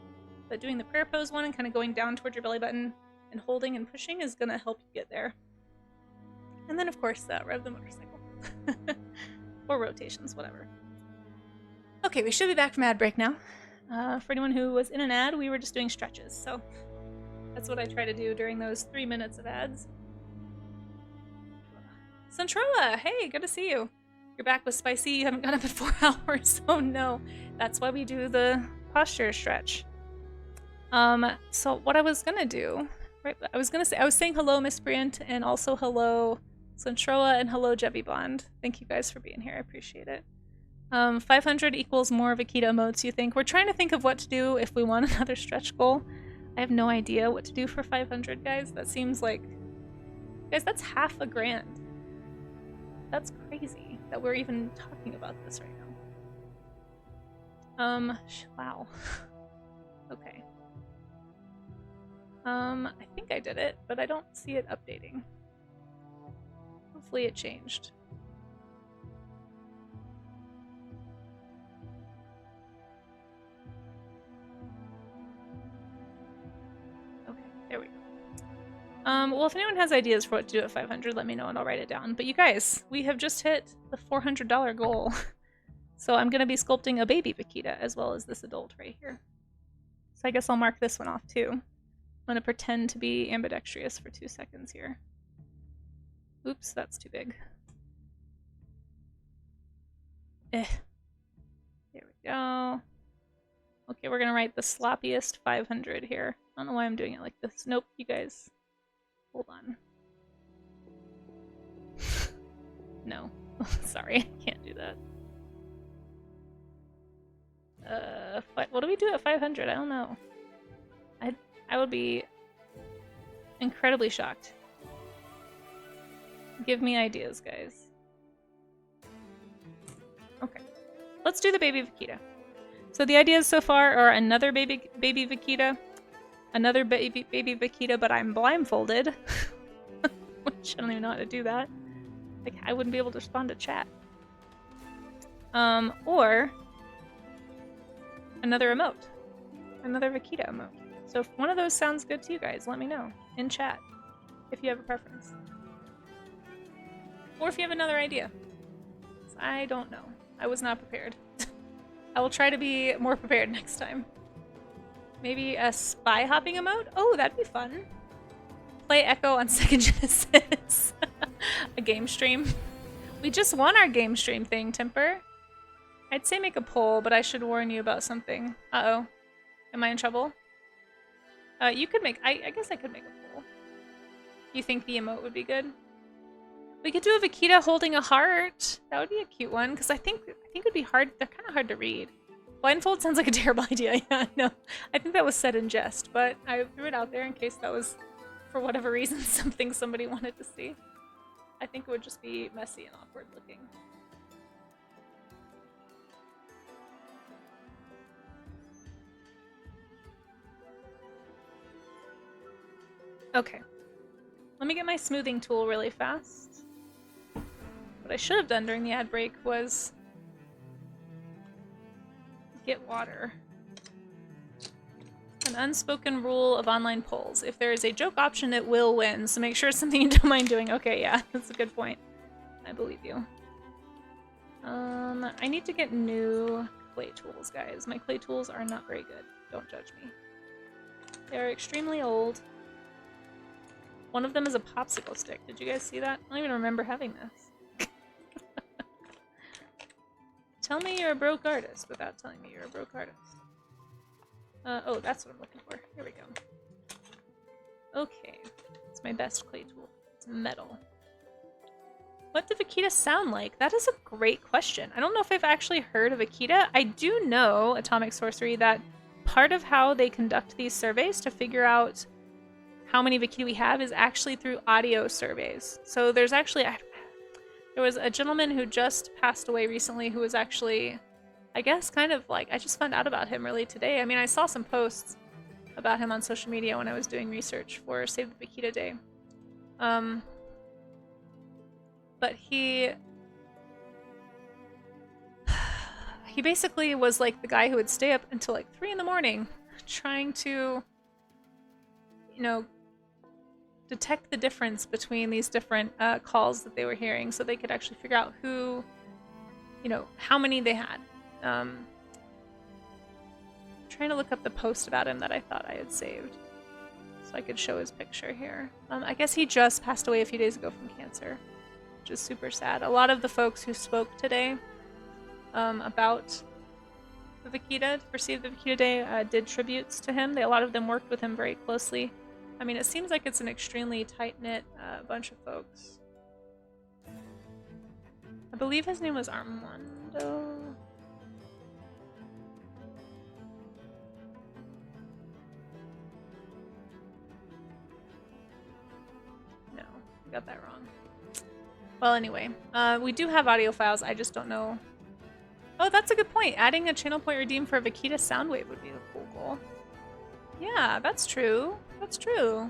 But doing the prayer pose one and kind of going down towards your belly button and holding and pushing is going to help you get there. And then, of course, rev the motorcycle. Or rotations, whatever. Okay, we should be back from ad break now. For anyone who was in an ad, we were just doing stretches. So that's what I try to do during those 3 minutes of ads. Centroa, hey, good to see you. Your back was spicy. You haven't got up in 4 hours. Oh no. That's why we do the posture stretch. So what I was gonna do, right? I was saying hello, Miscreant, and also hello, Centroa, and hello, Jebby Bond. Thank you guys for being here. I appreciate it. 500 equals more Vaquita emotes, you think? We're trying to think of what to do if we want another stretch goal. I have no idea what to do for 500, guys. That seems like... Guys, that's half a grand. That's crazy that we're even talking about this right now. Wow. Okay. I think I did it, but I don't see it updating. Hopefully it changed. Okay, there we go. Well, if anyone has ideas for what to do at 500, let me know and I'll write it down. But you guys, we have just hit the $400 goal. So I'm going to be sculpting a baby Vaquita as well as this adult right here. So I guess I'll mark this one off too. I'm going to pretend to be ambidextrous for 2 seconds here. Oops, that's too big. There we go. Okay, we're going to write the sloppiest 500 here. I don't know why I'm doing it like this. Nope, you guys. Hold on. No. Sorry, I can't do that. What do we do at 500? I don't know. I would be incredibly shocked. Give me ideas, guys. Okay. Let's do the baby Vaquita. So the ideas so far are another baby Vaquita, another baby Vaquita, but I'm blindfolded. Which I don't even know how to do that. Like, I wouldn't be able to respond to chat. Or another emote. Another Vaquita emote. So if one of those sounds good to you guys, let me know in chat if you have a preference. Or if you have another idea. I don't know. I was not prepared. I will try to be more prepared next time. Maybe a spy hopping emote? Oh, that'd be fun. Play Echo on Second Genesis. A game stream. We just won our game stream thing, Temper. I'd say make a poll, but I should warn you about something. Uh-oh. Am I in trouble? You could make... I guess I could make a poll. You think the emote would be good? We could do a Vaquita holding a heart. That would be a cute one, because I think it would be hard. They're kind of hard to read. Blindfold sounds like a terrible idea. Yeah, no. I think that was said in jest, but I threw it out there in case that was, for whatever reason, something somebody wanted to see. I think it would just be messy and awkward looking. Okay. Let me get my smoothing tool really fast. What I should have done during the ad break was get water. An unspoken rule of online polls. If there is a joke option, it will win, so make sure it's something you don't mind doing. Okay, yeah, that's a good point. I believe you. I need to get new clay tools, guys. My clay tools are not very good. Don't judge me. They are extremely old. One of them is a popsicle stick. Did you guys see that? I don't even remember having this. Tell me you're a broke artist without telling me you're a broke artist. Oh, that's what I'm looking for. Here we go. Okay. It's my best clay tool. It's metal. What do Vaquita sound like? That is a great question. I don't know if I've actually heard of Vaquita. I do know, Atomic Sorcery, that part of how they conduct these surveys to figure out how many Vaquita we have is actually through audio surveys. So there's actually... There was a gentleman who just passed away recently who was actually... I guess kind of like, I just found out about him really today. I mean, I saw some posts about him on social media when I was doing research for Save the Vaquita Day. But he basically was like the guy who would stay up until like 3 in the morning trying to, you know, detect the difference between these different calls that they were hearing so they could actually figure out who, you know, how many they had. Trying to look up the post about him that I thought I had saved so I could show his picture here. I guess he just passed away a few days ago from cancer, which is super sad. A lot of the folks who spoke today about the Vaquita, for Save the Vaquita Day, did tributes to him. A lot of them worked with him very closely. I mean, it seems like it's an extremely tight-knit bunch of folks. I believe his name was Armando. No, I got that wrong. Well, anyway, we do have audio files. I just don't know. Oh, that's a good point. Adding a channel point redeem for a Vaquita Soundwave would be a cool goal. Yeah, that's true. That's true.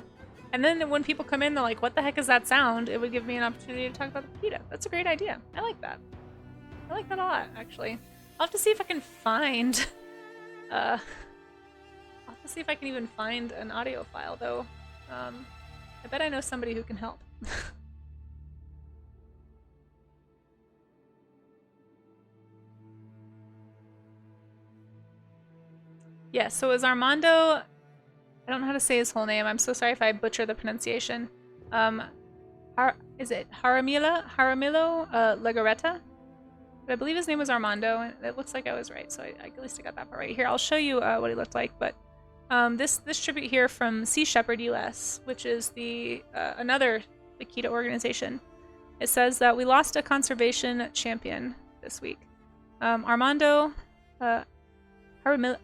And then when people come in, they're like, what the heck is that sound? It would give me an opportunity to talk about the Vaquita. That's a great idea. I like that. I like that a lot, actually. I'll have to see if I can find... I'll have to see if I can even find an audio file, though. I bet I know somebody who can help. Yeah, so is Armando... I don't know how to say his whole name. I'm so sorry if I butcher the pronunciation. Is it Jaramillo Legarreta? But I believe his name was Armando, and it looks like I was right, so at least I got that part right. Here, I'll show you what he looked like, but this tribute here from Sea Shepherd US, which is the another Vaquita organization. It says that we lost a conservation champion this week. Armando Jaramillo...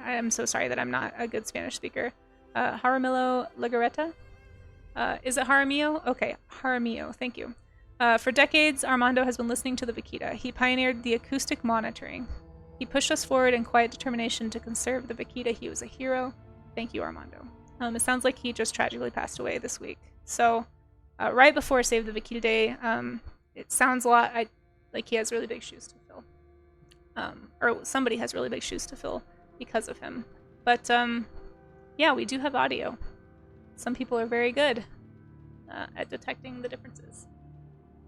I'm so sorry that I'm not a good Spanish speaker. Jaramillo Legarreta? Is it Jaramillo? Okay, Jaramillo, thank you. For decades, Armando has been listening to the Vaquita. He pioneered the acoustic monitoring. He pushed us forward in quiet determination to conserve the Vaquita. He was a hero. Thank you, Armando. It sounds like he just tragically passed away this week. So, right before Save the Vaquita Day, it sounds a lot like he has really big shoes to fill. Or somebody has really big shoes to fill because of him. But, yeah, we do have audio. Some people are very good at detecting the differences.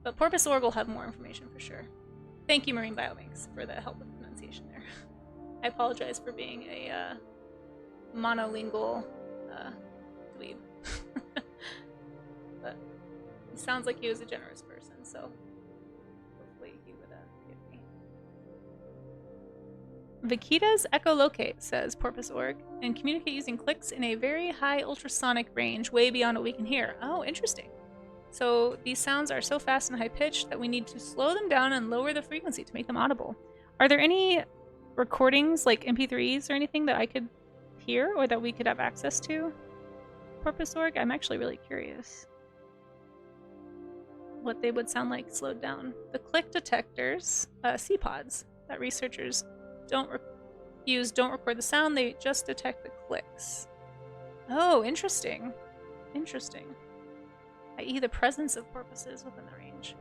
But Porpoise.org will have more information for sure. Thank you, Marine Biobanks, for the help with pronunciation there. I apologize for being a monolingual dweeb. But he sounds like he was a generous person, so hopefully he would forgive me. Vaquitas echolocate, says Porpoise.org, and communicate using clicks in a very high ultrasonic range, way beyond what we can hear. Oh, interesting. So these sounds are so fast and high-pitched that we need to slow them down and lower the frequency to make them audible. Are there any recordings, like MP3s or anything, that I could hear or that we could have access to? Porpoise.org? I'm actually really curious what they would sound like slowed down. The click detectors, C-pods, that researchers don't record the sound, they just detect the clicks. Oh, interesting. Interesting. I.e. the presence of porpoises within the range.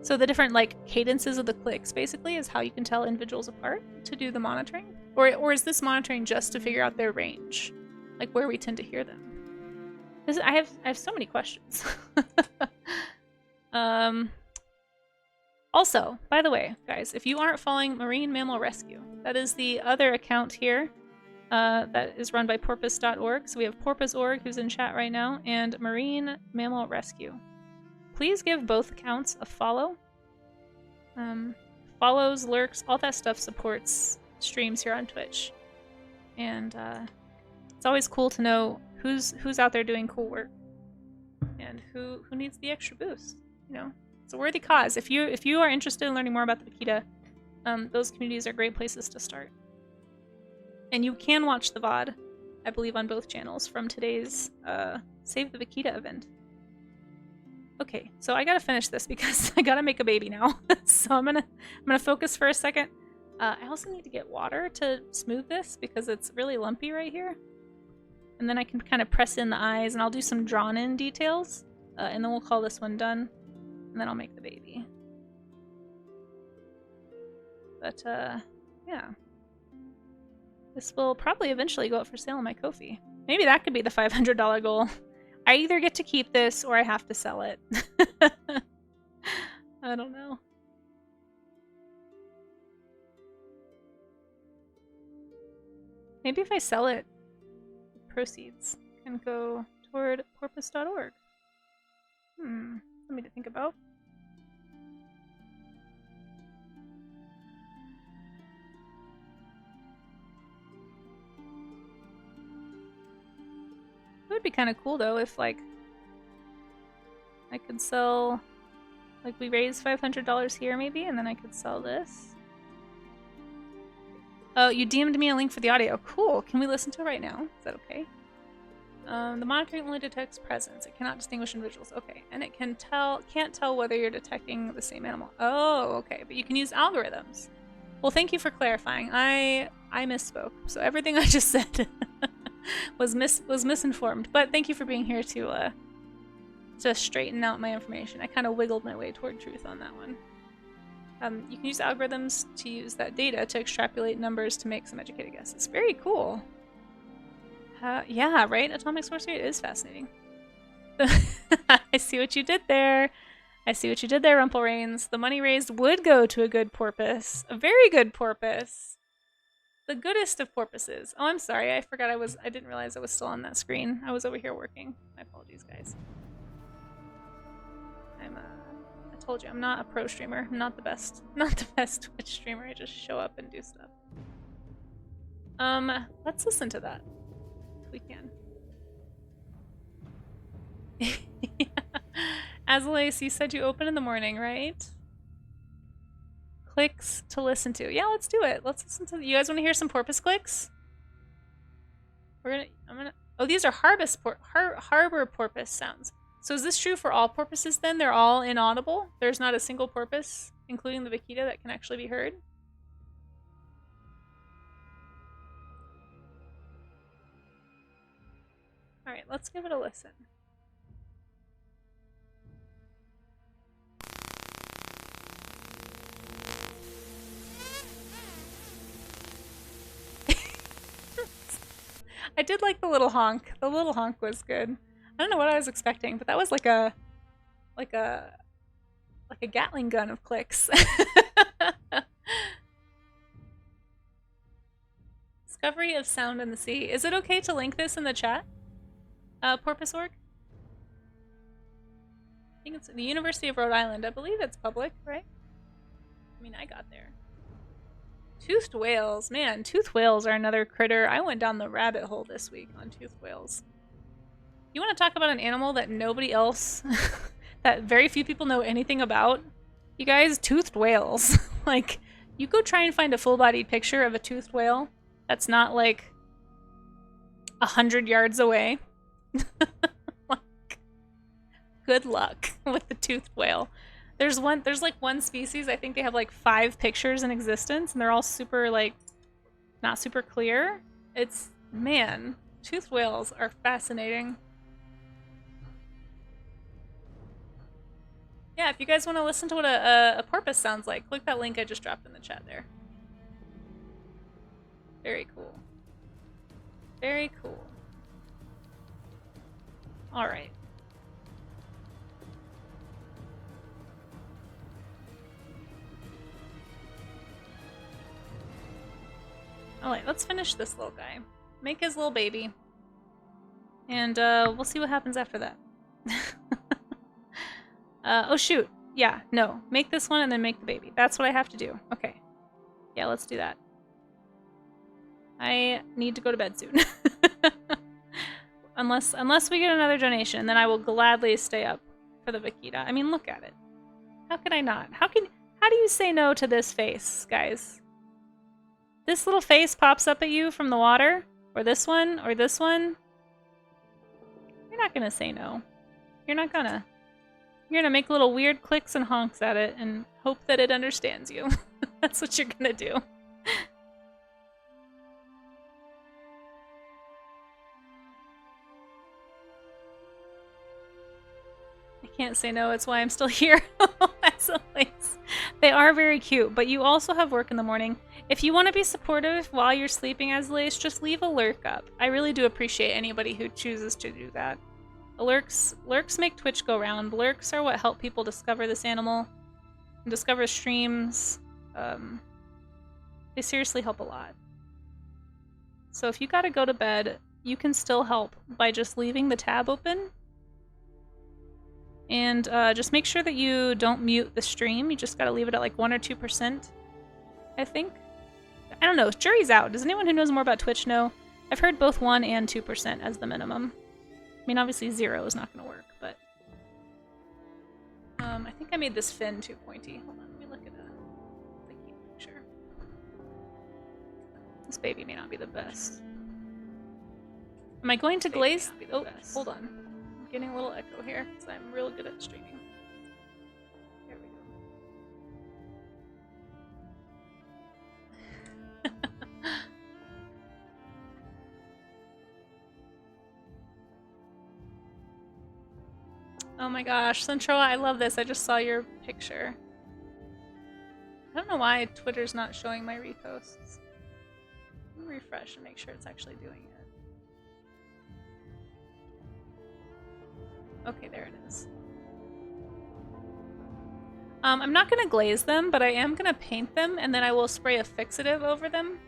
So the different, like, cadences of the clicks, basically, is how you can tell individuals apart to do the monitoring? Or is this monitoring just to figure out their range? Like, where we tend to hear them? I have so many questions. Also, by the way, guys, if you aren't following Marine Mammal Rescue, that is the other account here that is run by porpoise.org. So we have porpoise.org, who's in chat right now, and Marine Mammal Rescue. Please give both accounts a follow. Follows, lurks, all that stuff supports streams here on Twitch. And it's always cool to know who's out there doing cool work and who needs the extra boost. You know, it's a worthy cause. If you are interested in learning more about the Vaquita, those communities are great places to start. And you can watch the VOD, I believe, on both channels from today's Save the Vaquita event. Okay, so I gotta finish this because I gotta make a baby now. So I'm gonna focus for a second. I also need to get water to smooth this because it's really lumpy right here. And then I can kind of press in the eyes, and I'll do some drawn-in details, and then we'll call this one done, and then I'll make the baby. But yeah. This will probably eventually go up for sale on my Ko-fi. Maybe that could be the $500 goal. I either get to keep this or I have to sell it. I don't know. Maybe if I sell it, the proceeds can go toward porpoise.org. Something to think about. would be kind of cool though if like I could sell, like we raise $500 here maybe, and then I could sell this. Oh, you DM'd me a link for the audio. Cool. Can we listen to it right now? Is that okay? The monitoring only detects presence. It cannot distinguish individuals. Okay, and it can't tell whether you're detecting the same animal. Oh, okay, but you can use algorithms. Well, thank you for clarifying. I misspoke. So everything I just said was misinformed. But thank you for being here to straighten out my information. I kind of wiggled my way toward truth on that one. You can use algorithms to use that data to extrapolate numbers to make some educated guesses. Very cool. Yeah, right? Atomic sorcery is fascinating. I see what you did there. I see what you did there, Rumpelrains. The money raised would go to a good porpoise. A very good porpoise. The goodest of porpoises. Oh, I'm sorry. I forgot I didn't realize I was still on that screen. I was over here working. My apologies, guys. I told you, I'm not a pro streamer. I'm not the best. Not the best Twitch streamer. I just show up and do stuff. Let's listen to that. If we can. Yeah. Azalace, you said you open in the morning, right? Clicks to listen to. Yeah, let's do it. Let's listen to. You guys want to hear some porpoise clicks? Oh, these are harbor porpoise sounds. So is this true for all porpoises then? They're all inaudible? There's not a single porpoise, including the vaquita, that can actually be heard? Alright, let's give it a listen. I did like the little honk. The little honk was good. I don't know what I was expecting, but that was like a Gatling gun of clicks. Discovery of sound in the sea. Is it okay to link this in the chat? Porpoise org? I think it's the University of Rhode Island. I believe it's public, right? I mean, I got there. Toothed whales. Man, toothed whales are another critter. I went down the rabbit hole this week on toothed whales. You want to talk about an animal that nobody else, that very few people know anything about? You guys, toothed whales. Like, you go try and find a full-bodied picture of a toothed whale that's not, like, 100 yards away. Like, good luck with the toothed whale. There's like one species, I think they have like 5 pictures in existence, and they're all super, like, not super clear. It's, man, toothed whales are fascinating. Yeah, if you guys want to listen to what a porpoise sounds like, click that link I just dropped in the chat there. Very cool. Very cool. Alright. Alright, let's finish this little guy. Make his little baby. And we'll see what happens after that. Oh shoot. Yeah, no. Make this one and then make the baby. That's what I have to do. Okay. Yeah, let's do that. I need to go to bed soon. Unless we get another donation, then I will gladly stay up for the vaquita. I mean, look at it. How can I not? How do you say no to this face, guys? This little face pops up at you from the water, or this one, or this one. You're not gonna say no. You're not gonna. You're gonna make little weird clicks and honks at it and hope that it understands you. That's what you're gonna do. I can't say no, it's why I'm still here. As always. They are very cute, but you also have work in the morning. If you want to be supportive while you're sleeping, Azalace, just leave a lurk up. I really do appreciate anybody who chooses to do that. Lurks make Twitch go round. Lurks are what help people discover this animal and discover streams. They seriously help a lot. So if you gotta go to bed, you can still help by just leaving the tab open. And just make sure that you don't mute the stream. You just gotta leave it at like 1 or 2%, I think. I don't know. Jury's out. Does anyone who knows more about Twitch know? I've heard both 1 and 2% as the minimum. I mean, obviously 0 is not going to work, but I think I made this fin too pointy. Hold on, let me look at the key picture. This baby may not be the best. Am I going to glaze? Oh, hold on. I'm getting a little echo here because I'm real good at streaming. There we go. Oh my gosh, Centroa, I love this. I just saw your picture. I don't know why Twitter's not showing my reposts. Let me refresh and make sure it's actually doing it. Okay, there it is. I'm not going to glaze them, but I am going to paint them, and then I will spray a fixative over them.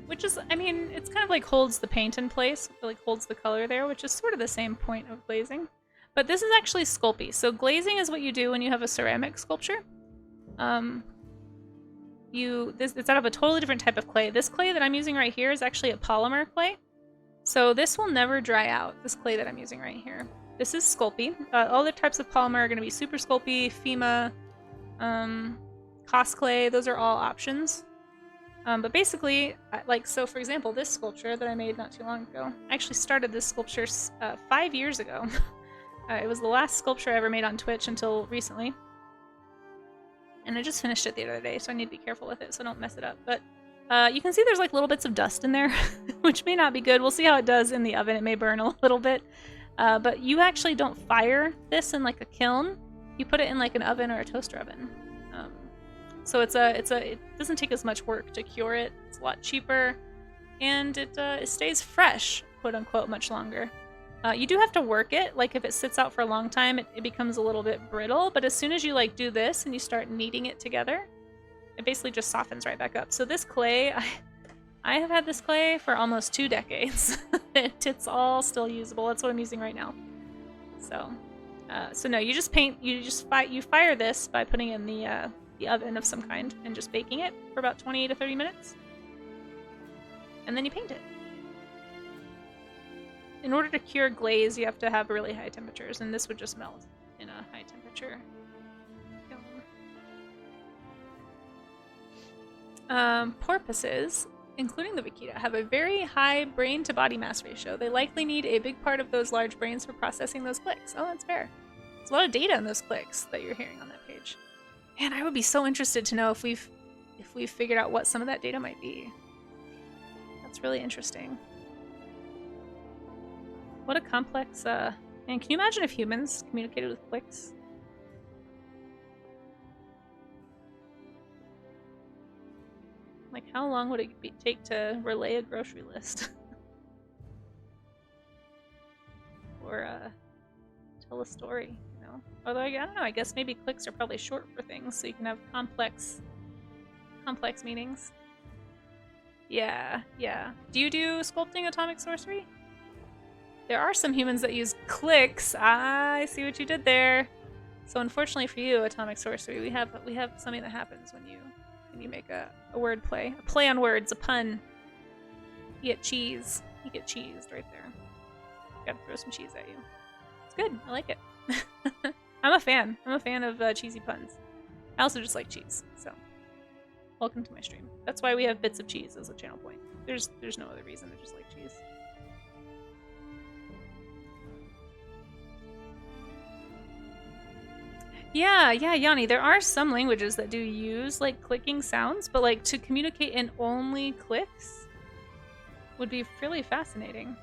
Which is, I mean, it's kind of like holds the paint in place, it like holds the color there, which is sort of the same point of glazing. But this is actually Sculpey. So glazing is what you do when you have a ceramic sculpture. It's out of a totally different type of clay. This clay that I'm using right here is actually a polymer clay. So this will never dry out, this clay that I'm using right here. This is Sculpey. All the types of polymer are going to be Super Sculpey, FEMA, Cos clay. Those are all options. But basically, like, so for example, this sculpture that I made not too long ago, I actually started this sculpture 5 years ago. It was the last sculpture I ever made on Twitch until recently. And I just finished it the other day, so I need to be careful with it so I don't mess it up. But you can see there's like little bits of dust in there, which may not be good. We'll see how it does in the oven. It may burn a little bit. But you actually don't fire this in like a kiln. You put it in like an oven or a toaster oven. So it doesn't take as much work to cure it. It's a lot cheaper, and it stays fresh, quote unquote, much longer. You do have to work it. Like if it sits out for a long time, it becomes a little bit brittle. But as soon as you like do this and you start kneading it together, it basically just softens right back up. So this clay, I have had this clay for almost 2 decades. It's all still usable. That's what I'm using right now. So no, you just paint. You fire this by putting it in the oven of some kind and just baking it for about 20 to 30 minutes. And then you paint it. In order to cure glaze, you have to have really high temperatures, and this would just melt in a high temperature kiln. Porpoises, including the vaquita, have a very high brain to body mass ratio. They likely need a big part of those large brains for processing those clicks. Oh, that's fair. There's a lot of data in those clicks that you're hearing on that page. Man, I would be so interested to know if we've figured out what some of that data might be. That's really interesting. What a complex, man, can you imagine if humans communicated with clicks? Like, how long would it take to relay a grocery list? Or, tell a story, you know? Although, I don't know, I guess maybe clicks are probably short for things, so you can have complex meanings. Yeah. Do you do sculpting atomic sorcery? There are some humans that use clicks. I see what you did there. So unfortunately for you, atomic sorcery, we have something that happens when you make a word play. A play on words, a pun. You get cheese. You get cheesed right there. Gotta throw some cheese at you. It's good. I like it. I'm a fan. I'm a fan of cheesy puns. I also just like cheese, so welcome to my stream. That's why we have bits of cheese as a channel point. There's no other reason. I just like cheese. Yeah, Yanni, there are some languages that do use, like, clicking sounds, but, like, to communicate in only clicks would be really fascinating.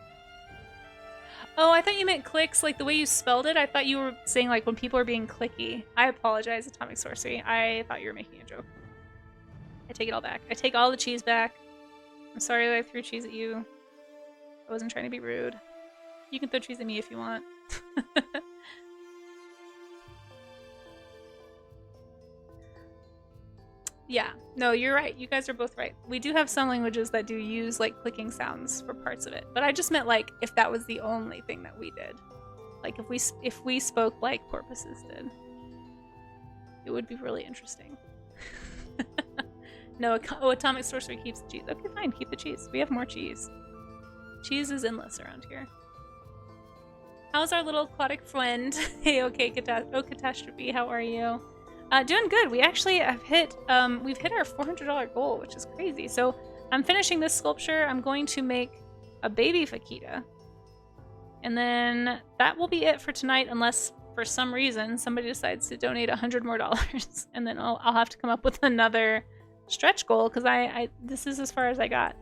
Oh, I thought you meant clicks, like, the way you spelled it. I thought you were saying, like, when people are being clicky. I apologize, Atomic Sorcery. I thought you were making a joke. I take it all back. I take all the cheese back. I'm sorry that I threw cheese at you. I wasn't trying to be rude. You can throw cheese at me if you want. Yeah, no, you're right. You guys are both right. We do have some languages that do use, like, clicking sounds for parts of it. But I just meant, like, if that was the only thing that we did. Like, if we spoke like porpoises did. It would be really interesting. No, Atomic Sorcery keeps the cheese. Okay, fine, keep the cheese. We have more cheese. Cheese is endless around here. How's our little aquatic friend? Hey, okay, Catastrophe, how are you? Doing good. We actually have hit, we've hit our $400 goal, which is crazy. So I'm finishing this sculpture. I'm going to make a baby Vaquita. And then that will be it for tonight, unless for some reason somebody decides to donate $100 more. And then I'll have to come up with another stretch goal, because this is as far as I got.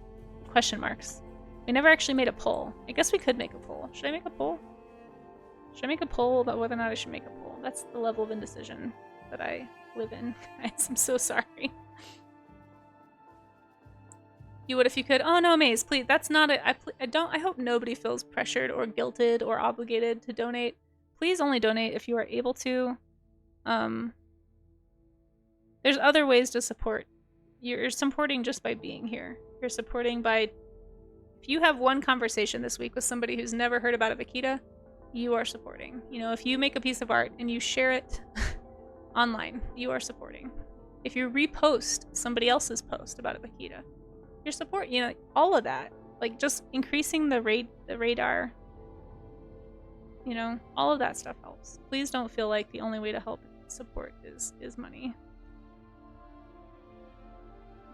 Question marks. We never actually made a poll. I guess we could make a poll. Should I make a poll? Should I make a poll about whether or not I should make a poll? That's the level of indecision that I live in. Guys, I'm so sorry. You would if you could. Oh no, Maze, please. That's not it. I hope nobody feels pressured or guilted or obligated to donate. Please only donate if you are able to. There's other ways to support. You're supporting just by being here. You're supporting by... If you have one conversation this week with somebody who's never heard about a Vaquita, you are supporting. You know, if you make a piece of art and you share it online, you are supporting. If you repost somebody else's post about a Vaquita, you're support. You know, all of that. Like, just increasing the radar. You know, all of that stuff helps. Please don't feel like the only way to help support is money.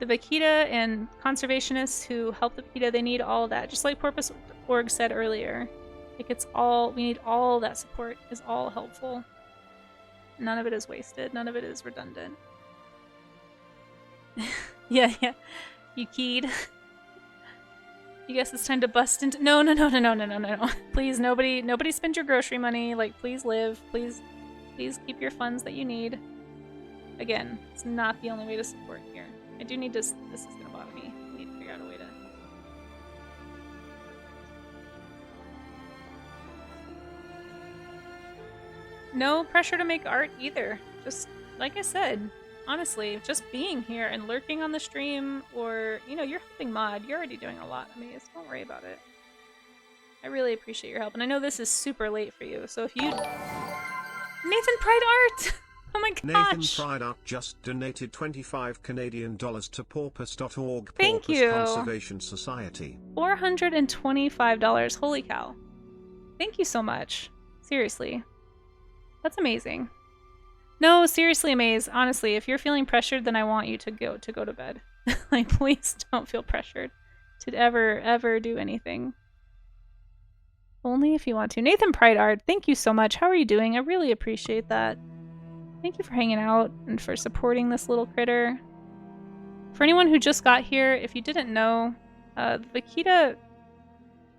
The Vaquita and conservationists who help the Vaquita, they need all of that. Just like Porpoise.org said earlier. Like, it's all, we need all that support is all helpful. None of it is wasted. None of it is redundant. Yeah. You keyed. You guess it's time to bust into... No. Please, nobody spend your grocery money. Like, please live. Please keep your funds that you need. Again, it's not the only way to support here. I do need to... This is gonna bother me. I need to figure out a way to... No pressure to make art either. Just, like I said, honestly, just being here and lurking on the stream, or, you know, you're helping mod. You're already doing a lot. I mean, don't worry about it. I really appreciate your help. And I know this is super late for you, so if you... Nathan Pride Art! Oh my gosh! Nathan Pride Art just donated 25 Canadian dollars to Porpoise.org. Thank you. Conservation Society. $425. Holy cow. Thank you so much. Seriously. That's amazing. No, seriously, Amaze. Honestly, if you're feeling pressured, then I want you to go to bed. Like, please don't feel pressured to ever do anything. Only if you want to. Nathan Pride Art, thank you so much. How are you doing? I really appreciate that. Thank you for hanging out and for supporting this little critter. For anyone who just got here, if you didn't know, the Vaquita,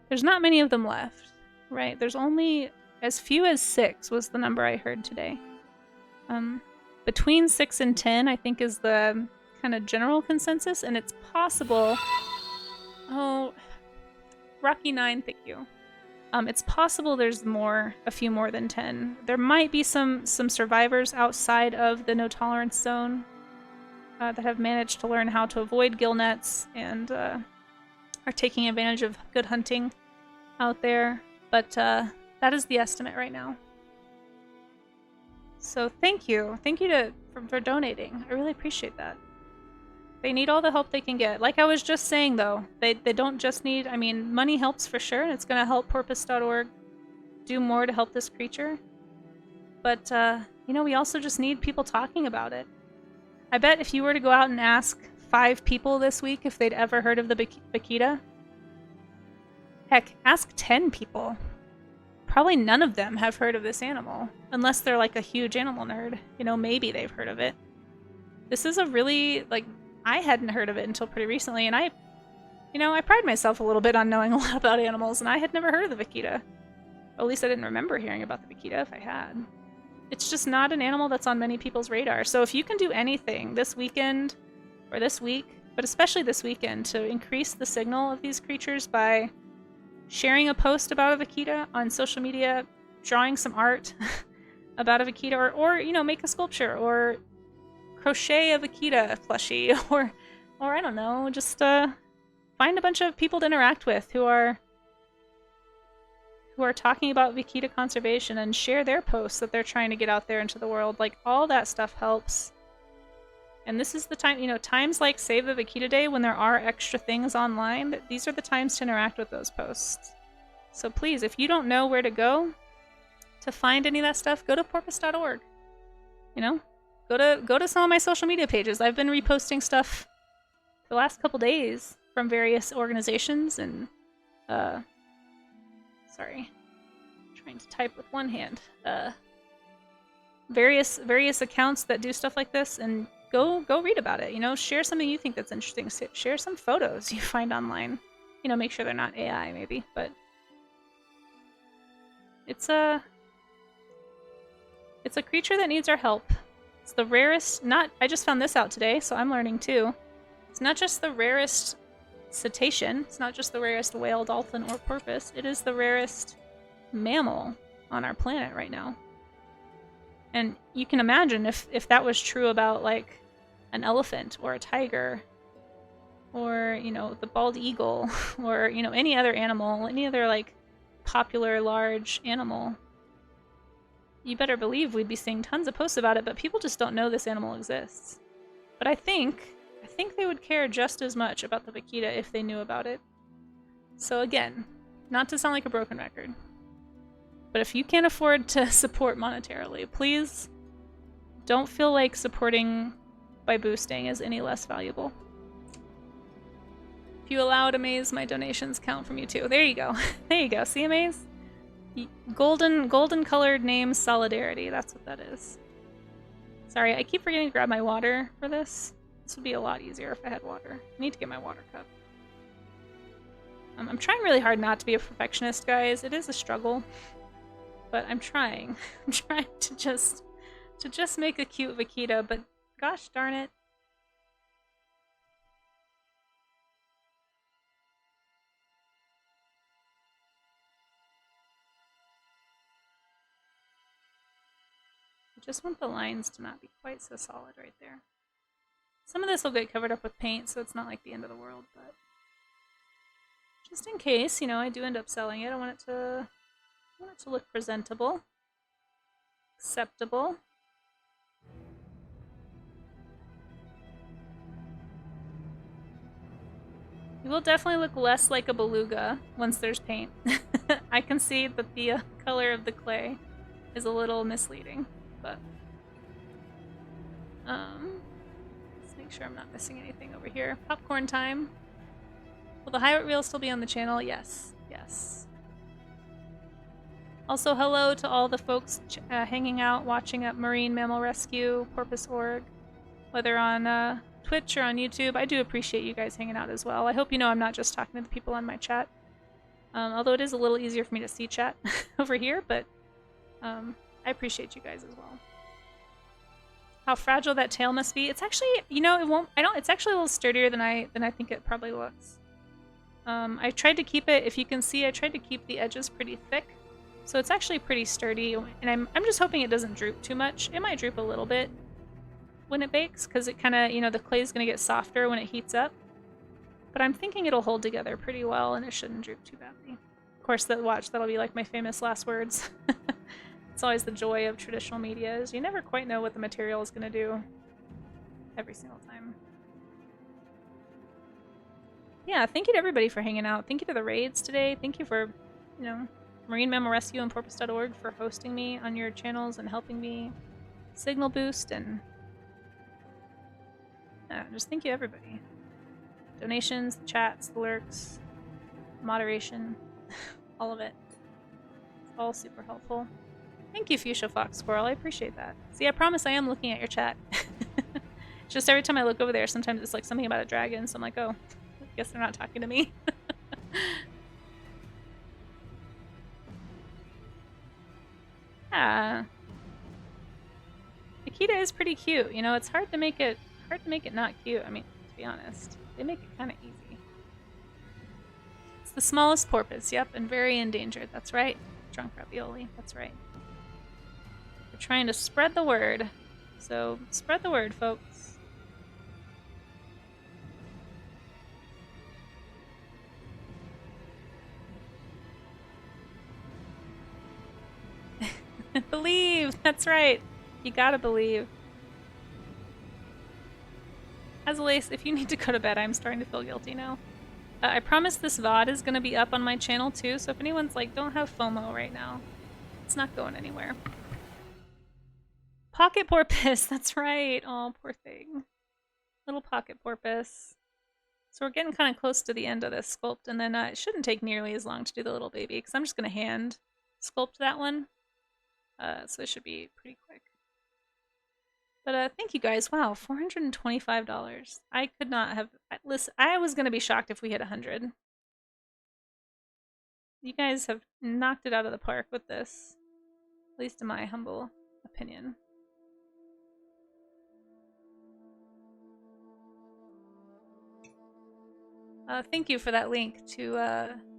there's not many of them left, right? There's only as few as 6 was the number I heard today. Between 6 and 10, I think, is the kind of general consensus, and it's possible... Oh, Rocky 9, thank you. It's possible there's a few more than 10. There might be some survivors outside of the no-tolerance zone that have managed to learn how to avoid gill nets and are taking advantage of good hunting out there, but that is the estimate right now. So thank you. Thank you for donating. I really appreciate that. They need all the help they can get. Like I was just saying, though, they don't just need... I mean, money helps for sure, and it's going to help Porpoise.org do more to help this creature. But, you know, we also just need people talking about it. I bet if you were to go out and ask 5 people this week if they'd ever heard of the Vaquita, heck, ask 10 people. Probably none of them have heard of this animal, unless they're like a huge animal nerd. You know, maybe they've heard of it. This is a really, like... I hadn't heard of it until pretty recently, and I pride myself a little bit on knowing a lot about animals, and I had never heard of the Vaquita. At least I didn't remember hearing about the Vaquita if I had. It's just not an animal that's on many people's radar. So if you can do anything this weekend, or this week, but especially this weekend, to increase the signal of these creatures by sharing a post about a Vaquita on social media, drawing some art about a Vaquita, or you know, make a sculpture, or crochet a Vaquita plushie, or I don't know, just find a bunch of people to interact with who are talking about Vaquita conservation and share their posts that they're trying to get out there into the world. Like, all that stuff helps. And this is the time, you know, times like Save the Vaquita Day when there are extra things online, these are the times to interact with those posts. So please, if you don't know where to go to find any of that stuff, go to porpoise.org. You know, go to some of my social media pages. I've been reposting stuff the last couple days from various organizations and sorry, trying to type with one hand. Various accounts that do stuff like this, and go read about it. You know, share something you think that's interesting. Share some photos you find online. You know, make sure they're not AI maybe, but it's a creature that needs our help. It's the rarest, I just found this out today, so I'm learning too. It's not just the rarest cetacean, it's not just the rarest whale, dolphin, or porpoise, it is the rarest mammal on our planet right now. And you can imagine if that was true about, like, an elephant, or a tiger, or, you know, the bald eagle, or, you know, any other animal, any other, like, popular large animal, you better believe we'd be seeing tons of posts about it, but people just don't know this animal exists. But I think they would care just as much about the vaquita if they knew about it. So again, not to sound like a broken record, but if you can't afford to support monetarily, please don't feel like supporting by boosting is any less valuable. If you allow it, Amaze, my donations count from you too. There you go. There you go. See, Amaze? Golden colored name Solidarity. That's what that is. Sorry, I keep forgetting to grab my water for this. This would be a lot easier if I had water. I need to get my water cup. I'm trying really hard not to be a perfectionist, guys. It is a struggle, but I'm trying. I'm trying to just make a cute vaquita, but gosh darn it. I just want the lines to not be quite so solid right there. Some of this will get covered up with paint, so it's not like the end of the world, but just in case, you know, I do end up selling it, I want it to look presentable, acceptable. It will definitely look less like a beluga once there's paint. I can see that the color of the clay is a little misleading, but let's make sure I'm not missing anything over here. Popcorn time. Will the highlight reel still be on the channel? Yes. Yes. Also, hello to all the folks hanging out, watching at Marine Mammal Rescue, Porpoise.org, whether on Twitch or on YouTube. I do appreciate you guys hanging out as well. I hope you know I'm not just talking to the people on my chat. Although it is a little easier for me to see chat over here, but I appreciate you guys as well. How fragile that tail must be. It's actually, you know, it's actually a little sturdier than I think it probably looks. I tried to keep it, if you can see, I tried to keep the edges pretty thick. So it's actually pretty sturdy, and I'm just hoping it doesn't droop too much. It might droop a little bit when it bakes, because it kind of, you know, the clay's going to get softer when it heats up. But I'm thinking it'll hold together pretty well, and it shouldn't droop too badly. Of course, that'll be like my famous last words. It's always the joy of traditional media, is you never quite know what the material is going to do every single time. Yeah, thank you to everybody for hanging out. Thank you to the raids today. Thank you for, you know, Marine Mammal Rescue and Porpoise.org for hosting me on your channels and helping me signal boost, and just thank you everybody. Donations, the chats, the lurks, moderation, all of it. It's all super helpful. Thank you, Fuchsia Fox Squirrel. I appreciate that. See, I promise I am looking at your chat. Just every time I look over there, sometimes it's like something about a dragon, so I'm like, oh, I guess they're not talking to me. Yeah. Vaquita is pretty cute. You know, it's hard to make it not cute. I mean, to be honest, they make it kind of easy. It's the smallest porpoise, yep, and very endangered. That's right. Drunk ravioli. That's right. We're trying to spread the word. So, spread the word, folks. Believe! That's right. You gotta believe. Azalace, if you need to go to bed, I'm starting to feel guilty now. I promise this VOD is going to be up on my channel too, so if anyone's like, don't have FOMO right now, it's not going anywhere. Pocket porpoise, that's right. Oh, poor thing. Little pocket porpoise. So we're getting kind of close to the end of this sculpt, and then it shouldn't take nearly as long to do the little baby, because I'm just going to hand sculpt that one. So it should be pretty quick. But thank you guys. Wow, $425. I could not have... Listen, I was going to be shocked if we hit 100. You guys have knocked it out of the park with this. At least in my humble opinion. Thank you for that link to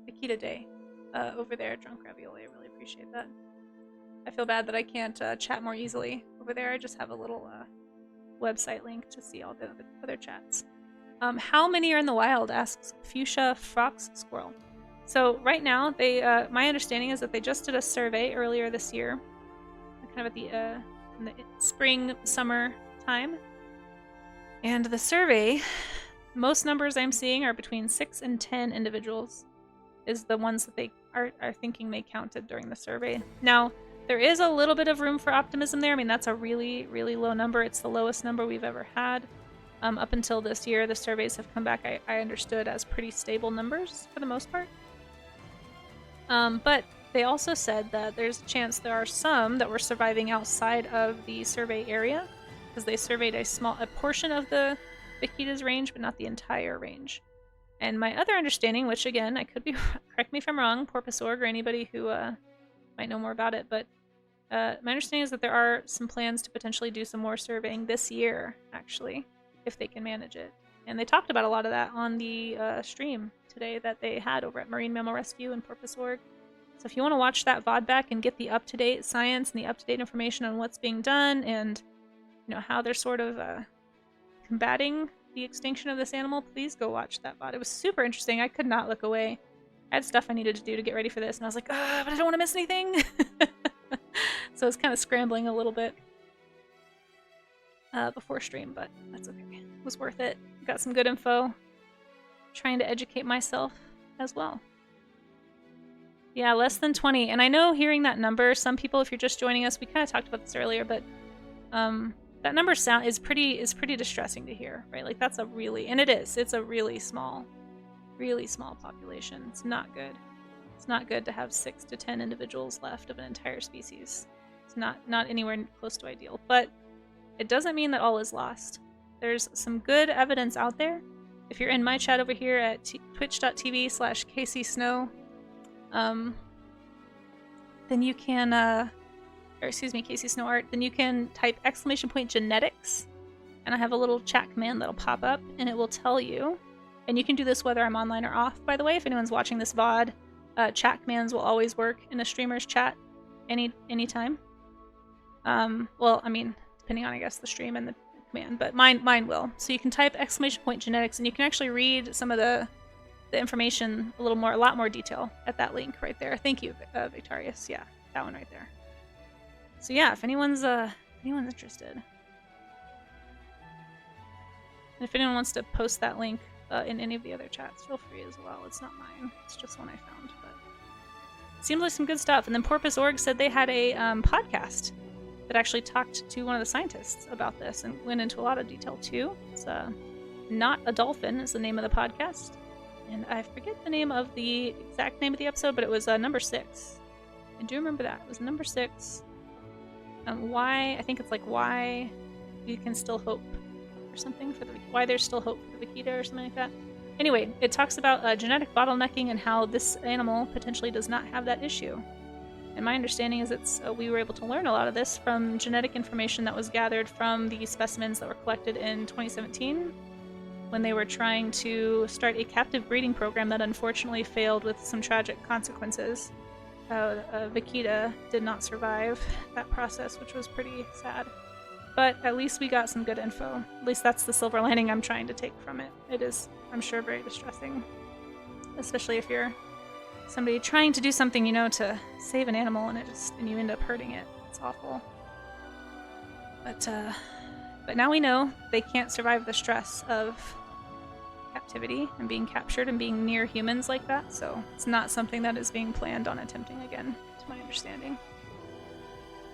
Vaquita Day over there, Drunk Ravioli. I really appreciate that. I feel bad that I can't chat more easily over there. I just have a little website link to see all the other chats. How many are in the wild? Asks Fuchsia Fox Squirrel. So right now, they my understanding is that they just did a survey earlier this year, kind of at the in the spring summer time, and the survey, most numbers I'm seeing are between 6 and 10 individuals, is the ones that they are thinking they counted during the survey. Now, there is a little bit of room for optimism there. I mean, that's a really, really low number. It's the lowest number we've ever had. Up until this year, the surveys have come back, I understood, as pretty stable numbers for the most part. But they also said that there's a chance there are some that were surviving outside of the survey area, because they surveyed a portion of the Vaquita's range, but not the entire range. And my other understanding, which again, I could be, correct me if I'm wrong, Porpoise.org or anybody who might know more about it, but my understanding is that there are some plans to potentially do some more surveying this year, actually, if they can manage it. And they talked about a lot of that on the stream today that they had over at Marine Mammal Rescue and Porpoise.org. So if you want to watch that VOD back and get the up-to-date science and the up-to-date information on what's being done and, you know, how they're sort of combating the extinction of this animal, please go watch that VOD. It was super interesting. I could not look away. I had stuff I needed to do to get ready for this, and I was like, but I don't want to miss anything. So I was kind of scrambling a little bit before stream, but that's okay. It was worth it. Got some good info. Trying to educate myself as well. Yeah, less than 20. And I know hearing that number, some people, if you're just joining us, we kind of talked about this earlier, but that number is pretty distressing to hear, right? Like that's a really, and it's a really small population. It's not good. It's not good to have 6 to 10 individuals left of an entire species. It's not anywhere close to ideal, but it doesn't mean that all is lost. There's some good evidence out there. If you're in my chat over here at twitch.tv/KCSnow, then you can, or excuse me, Casey Snow Art, then you can type !genetics, and I have a little chat command that'll pop up, and it will tell you, and you can do this whether I'm online or off, by the way. If anyone's watching this VOD, chat commands will always work in a streamer's chat anytime. Well, I mean, depending on, I guess, the stream and the command, but mine will. So you can type !genetics, and you can actually read some of the information a lot more detail at that link right there. Thank you, Victorious. Yeah, that one right there. So yeah, if anyone's interested, and if anyone wants to post that link in any of the other chats, feel free as well. It's not mine. It's just one I found, but it seems like some good stuff. And then Porpoise.org said they had a podcast that actually talked to one of the scientists about this and went into a lot of detail too. It's Not a Dolphin is the name of the podcast. And I forget the exact name of the episode, but it was number 6. I do remember that. It was number 6. I think it's like why you can still hope or something why there's still hope for the vaquita or something like that. Anyway, it talks about genetic bottlenecking and how this animal potentially does not have that issue. And my understanding is we were able to learn a lot of this from genetic information that was gathered from the specimens that were collected in 2017 when they were trying to start a captive breeding program that unfortunately failed with some tragic consequences. Vaquita did not survive that process, which was pretty sad. But at least we got some good info. At least that's the silver lining I'm trying to take from it. It is, I'm sure, very distressing. Especially if you're somebody trying to do something, to save an animal and you end up hurting it. It's awful. But But now we know they can't survive the stress of captivity and being captured and being near humans like that, so it's not something that is being planned on attempting again, to my understanding.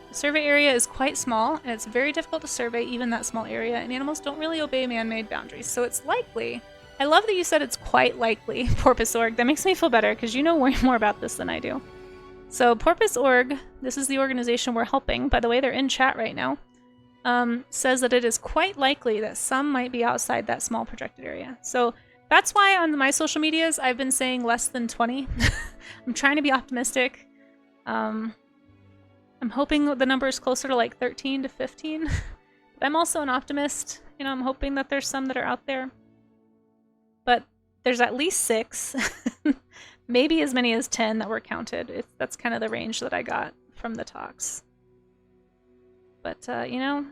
The survey area is quite small, and it's very difficult to survey even that small area, and animals don't really obey man-made boundaries, so it's likely. I love that you said it's quite likely, Porpoise Org. That makes me feel better, because you know way more about this than I do. So Porpoise Org, this is the organization we're helping, by the way, they're in chat right now, says that it is quite likely that some might be outside that small projected area. So that's why on my social medias I've been saying less than 20. I'm trying to be optimistic. I'm hoping the number is closer to like 13 to 15. But I'm also an optimist. You know, I'm hoping that there's some that are out there. But there's at least 6, maybe as many as 10 that were counted. That's kind of the range that I got from the talks. But, you know,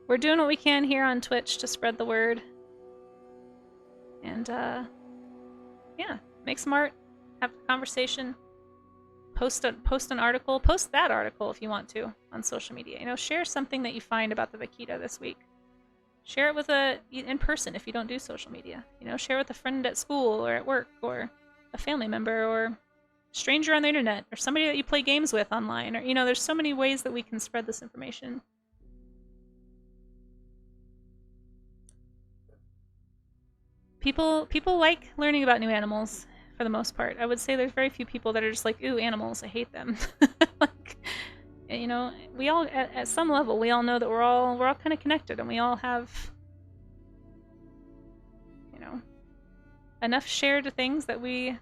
we're doing what we can here on Twitch to spread the word. And, yeah, make some art, have a conversation, post an article, post that article if you want to on social media. You know, share something that you find about the vaquita this week. Share it with in person if you don't do social media. You know, share with a friend at school or at work or a family member or stranger on the internet, or somebody that you play games with online, or, you know, there's so many ways that we can spread this information. People like learning about new animals for the most part. I would say there's very few people that are just like, ooh, animals, I hate them. Like, you know, we all at some level we all know that we're all kind of connected, and we all have, you know, enough shared things that we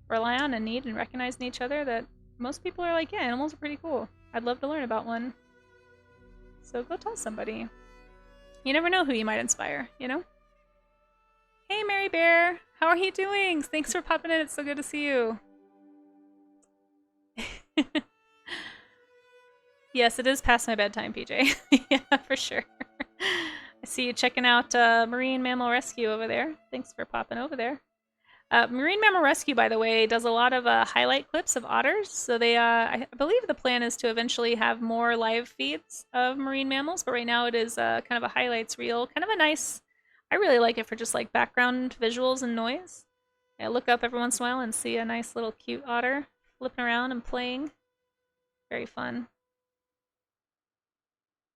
rely on and need and recognize in each other that most people are like, yeah, animals are pretty cool. I'd love to learn about one. So go tell somebody. You never know who you might inspire, you know? Hey, Mary Bear! How are you doing? Thanks for popping in. It's so good to see you. Yes, it is past my bedtime, PJ. Yeah, for sure. I see you checking out Marine Mammal Rescue over there. Thanks for popping over there. Marine Mammal Rescue, by the way, does a lot of highlight clips of otters. So they, I believe the plan is to eventually have more live feeds of marine mammals, but right now it is kind of a highlights reel. Kind of a nice, I really like it for just like background visuals and noise. I look up every once in a while and see a nice little cute otter flipping around and playing. Very fun.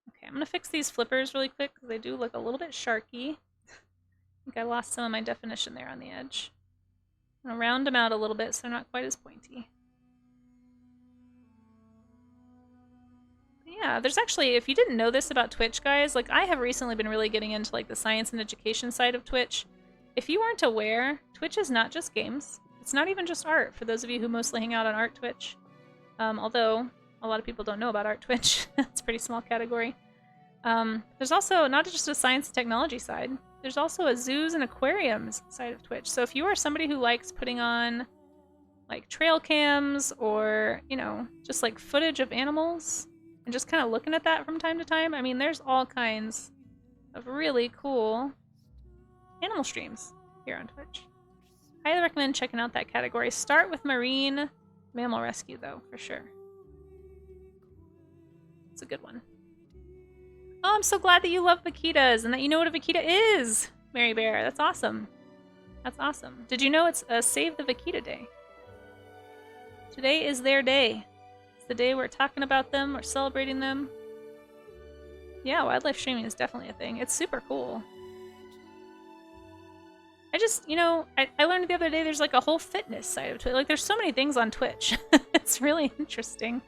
Okay, I'm going to fix these flippers really quick because they do look a little bit sharky. I think I lost some of my definition there on the edge. I'm going to round them out a little bit so they're not quite as pointy. But yeah, there's actually, if you didn't know this about Twitch, guys, like I have recently been really getting into like the science and education side of Twitch. If you weren't aware, Twitch is not just games. It's not even just art, for those of you who mostly hang out on Art Twitch. Although a lot of people don't know about Art Twitch. It's a pretty small category. There's also not just a science and technology side. There's also a zoos and aquariums side of Twitch. So if you are somebody who likes putting on like trail cams or, you know, just like footage of animals and just kind of looking at that from time to time, I mean, there's all kinds of really cool animal streams here on Twitch. Highly recommend checking out that category. Start with Marine Mammal Rescue, though, for sure. It's a good one. Oh, I'm so glad that you love vaquitas and that you know what a vaquita is, Mary Bear. That's awesome. That's awesome. Did you know it's a Save the Vaquita Day? Today is their day. It's the day we're talking about them, we're celebrating them. Yeah, wildlife streaming is definitely a thing. It's super cool. I just, you know, I learned the other day there's like a whole fitness side of Twitch. Like there's so many things on Twitch. It's really interesting.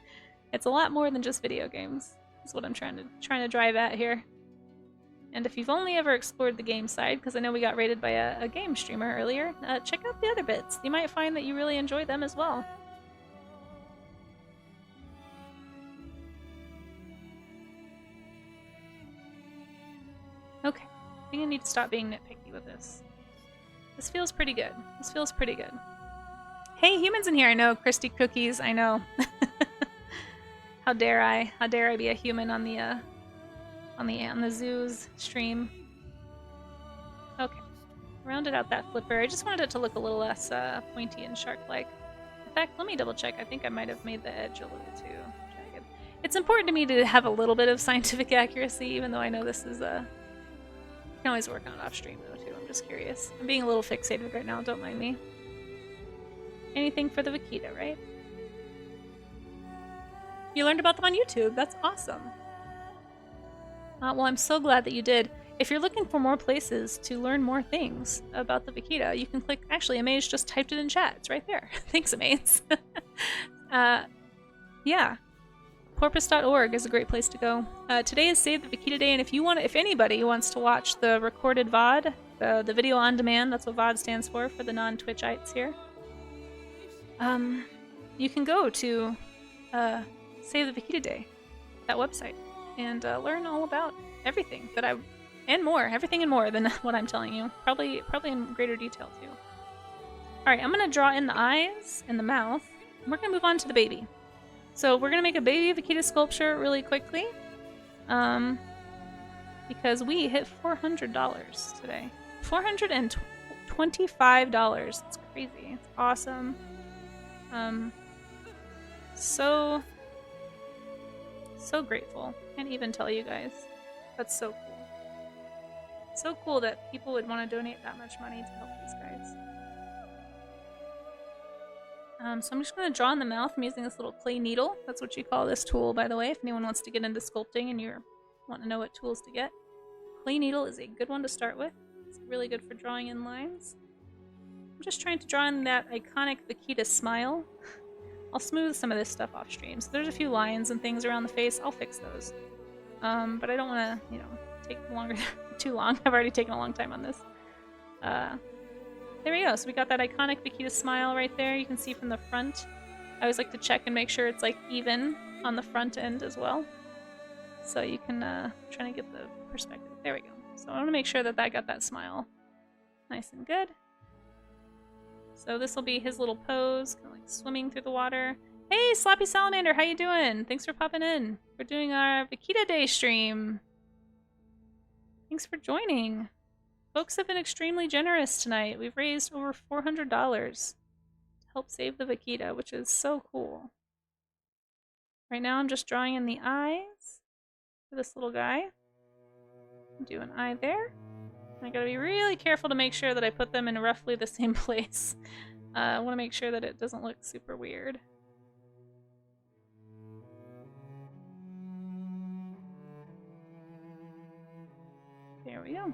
It's a lot more than just video games. That's what I'm trying to drive at here. And if you've only ever explored the game side, because I know we got rated by a game streamer earlier, check out the other bits. You might find that you really enjoy them as well. Okay, I think I need to stop being nitpicky with this. This feels pretty good. This feels pretty good. Hey, humans in here, I know. Christy Cookies, I know. How dare I? How dare I be a human on the zoo's stream? Okay, rounded out that flipper. I just wanted it to look a little less pointy and shark-like. In fact, let me double check. I think I might have made the edge a little too jagged. It's important to me to have a little bit of scientific accuracy, even though I know this is a... I can always work on it off stream though too. I'm just curious. I'm being a little fixated right now, don't mind me. Anything for the vaquita, right? You learned about them on YouTube. That's awesome. Well, I'm so glad that you did. If you're looking for more places to learn more things about the vaquita, you can click... Actually, Amaze just typed it in chat. It's right there. Thanks, Amaze. Yeah. Porpoise.org is a great place to go. Today is Save the Vaquita Day, and if anybody wants to watch the recorded VOD, the video on demand, that's what VOD stands for the non-Twitchites here, you can go to Save the Vaquita Day, that website, and learn all about everything that everything and more than what I'm telling you. Probably in greater detail too. Alright, I'm gonna draw in the eyes and the mouth, and we're gonna move on to the baby. So we're gonna make a baby vaquita sculpture really quickly, because we hit $400 today. $425. It's crazy. It's awesome. So grateful. Can't even tell you guys. That's so cool. So cool that people would want to donate that much money to help these guys. So I'm just going to draw in the mouth. I'm using this little clay needle. That's what you call this tool, by the way, if anyone wants to get into sculpting and you want to know what tools to get. Clay needle is a good one to start with. It's really good for drawing in lines. I'm just trying to draw in that iconic vaquita smile. I'll smooth some of this stuff off stream. So there's a few lines and things around the face. I'll fix those. But I don't want to, take too long. I've already taken a long time on this. There we go. So we got that iconic vaquita smile right there. You can see from the front. I always like to check and make sure it's like even on the front end as well. So you can try to get the perspective. There we go. So I want to make sure that got that smile nice and good. So this will be his little pose, kind of like swimming through the water. Hey, Sloppy Salamander, how you doing? Thanks for popping in. We're doing our Vaquita Day stream. Thanks for joining. Folks have been extremely generous tonight. We've raised over $400 to help save the vaquita, which is so cool. Right now I'm just drawing in the eyes for this little guy. Do an eye there. I gotta be really careful to make sure that I put them in roughly the same place. I want to make sure that it doesn't look super weird. There we go.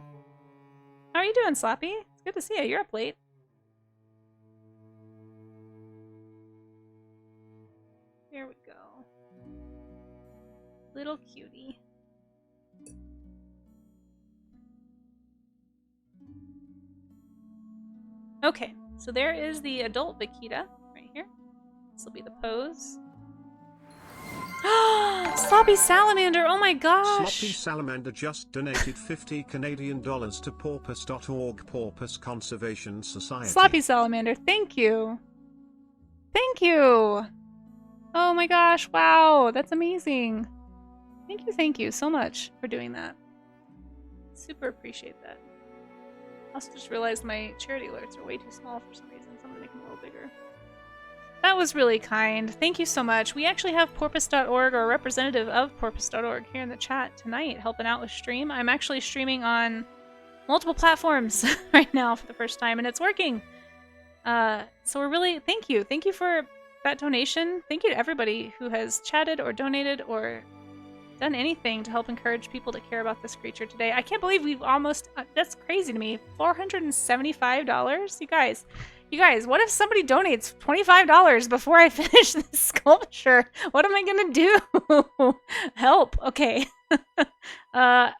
How are you doing, Sloppy? It's good to see you. You're up late. There we go. Little cutie. Okay, so there is the adult vaquita right here. This will be the pose. Sloppy Salamander, oh my gosh! Sloppy Salamander just donated 50 Canadian dollars to porpoise.org, Porpoise Conservation Society. Sloppy Salamander, thank you! Thank you! Oh my gosh, wow, that's amazing. Thank you so much for doing that. Super appreciate that. I also just realized my charity alerts are way too small for some reason, so I'm gonna make them a little bigger. That was really kind. Thank you so much. We actually have porpoise.org, or a representative of porpoise.org, here in the chat tonight helping out with stream. I'm actually streaming on multiple platforms right now for the first time, and it's working. So we're really... Thank you. Thank you for that donation. Thank you to everybody who has chatted or donated or done anything to help encourage people to care about this creature today. I can't believe we've almost... that's crazy to me. $475? You guys, what if somebody donates $25 before I finish this sculpture? What am I gonna do? Help. Okay. I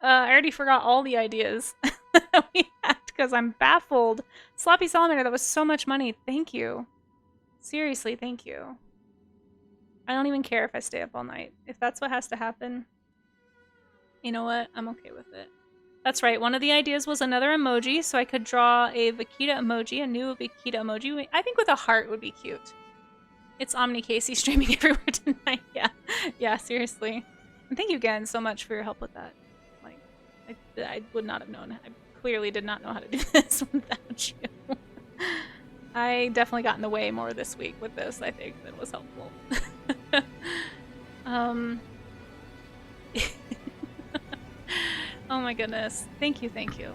already forgot all the ideas we had because I'm baffled. Sloppy Salamander, that was so much money. Thank you. Seriously, thank you. I don't even care if I stay up all night. If that's what has to happen, you know what? I'm okay with it. That's right, one of the ideas was another emoji, so I could draw a vaquita emoji, a new vaquita emoji. I think with a heart would be cute. It's Omni Casey streaming everywhere tonight. Yeah, seriously. And thank you again so much for your help with that. Like, I would not have known. I clearly did not know how to do this without you. I definitely got in the way more this week with this, I think, that was helpful. Oh my goodness. Thank you, thank you.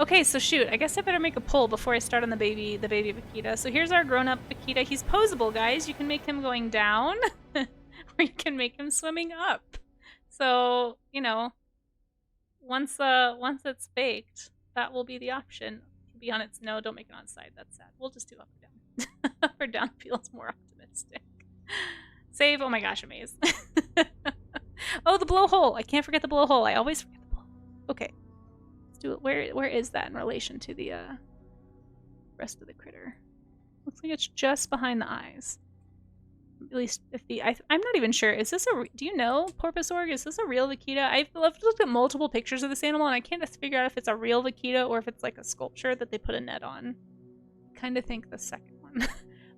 Okay, so shoot, I guess I better make a poll before I start on the baby Vaquita. So here's our grown-up Vaquita. He's posable, guys. You can make him going down, or you can make him swimming up. So, you know, once it's baked, that will be the option. To be on its no, don't make it on its side. That's sad. We'll just do up or down. Up or down feels more optimistic. Save. Oh my gosh, amaze. Oh, the blowhole. I can't forget the blowhole. I always forget the blowhole. Okay. Let's do it. Where is that in relation to the rest of the critter? Looks like it's just behind the eyes. At least if the I'm not even sure. Is this a? Do you know, Porpoise Org? Is this a real Vaquita? I've looked at multiple pictures of this animal and I can't just figure out if it's a real Vaquita or if it's like a sculpture that they put a net on. I kind of think the second one,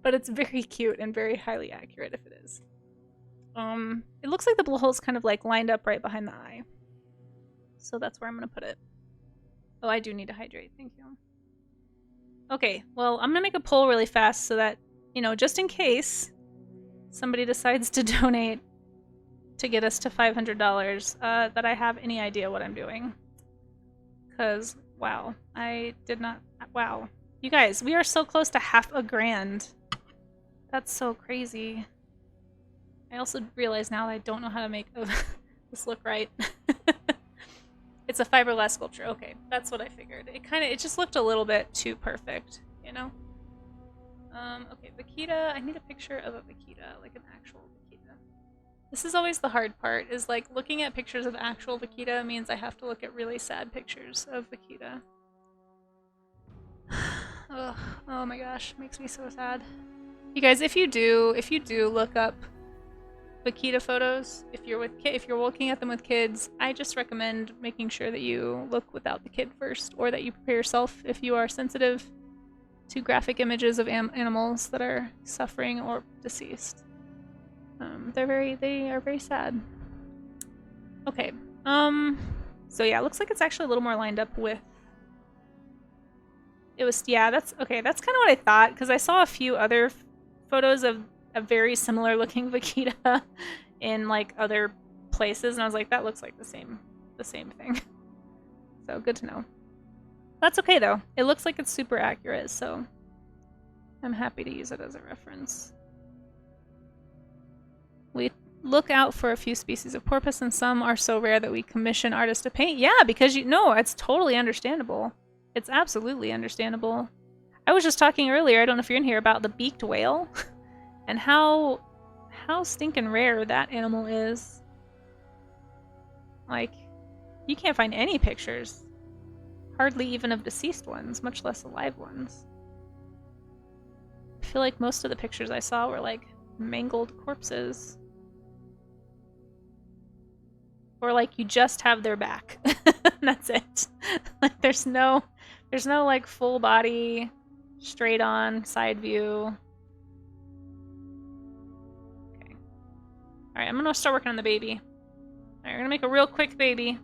but it's very cute and very highly accurate if it is. It looks like the blowhole's kind of like lined up right behind the eye, so that's where I'm gonna put it. Oh, I do need to hydrate. Thank you. Okay, well, I'm gonna make a poll really fast so that, you know, just in case somebody decides to donate to get us to $500, that I have any idea what I'm doing. Because, wow, I did not... Wow. You guys, we are so close to $500,000. That's so crazy. I also realize now that I don't know how to make this look right. It's a fiberglass sculpture. Okay, that's what I figured. It just looked a little bit too perfect, you know? Okay, Vaquita. I need a picture of a Vaquita, like an actual Vaquita. This is always the hard part, is like looking at pictures of actual Vaquita means I have to look at really sad pictures of Vaquita. Ugh, oh my gosh, makes me so sad. You guys, if you do look up Vaquita photos, if you're looking at them with kids, I just recommend making sure that you look without the kid first, or that you prepare yourself if you are sensitive to graphic images of animals that are suffering or deceased. They are very sad. Okay. So yeah, it looks like it's actually a little more lined up with. It was, yeah. That's okay. That's kind of what I thought, because I saw a few other photos of a very similar looking Vaquita in like other places, and I was like, that looks like the same thing. So good to know. That's okay though. It looks like it's super accurate, so I'm happy to use it as a reference. We look out for a few species of porpoise, and some are so rare that we commission artists to paint. Yeah, because it's totally understandable. It's absolutely understandable. I was just talking earlier, I don't know if you're in here, about the beaked whale and how stinking rare that animal is. Like, you can't find any pictures. Hardly even of deceased ones, much less alive ones. I feel like most of the pictures I saw were like mangled corpses. Or like you just have their back. That's it. Like there's no like full body, straight on, side view. Okay. Alright, I'm gonna start working on the baby. Alright, we're gonna make a real quick baby.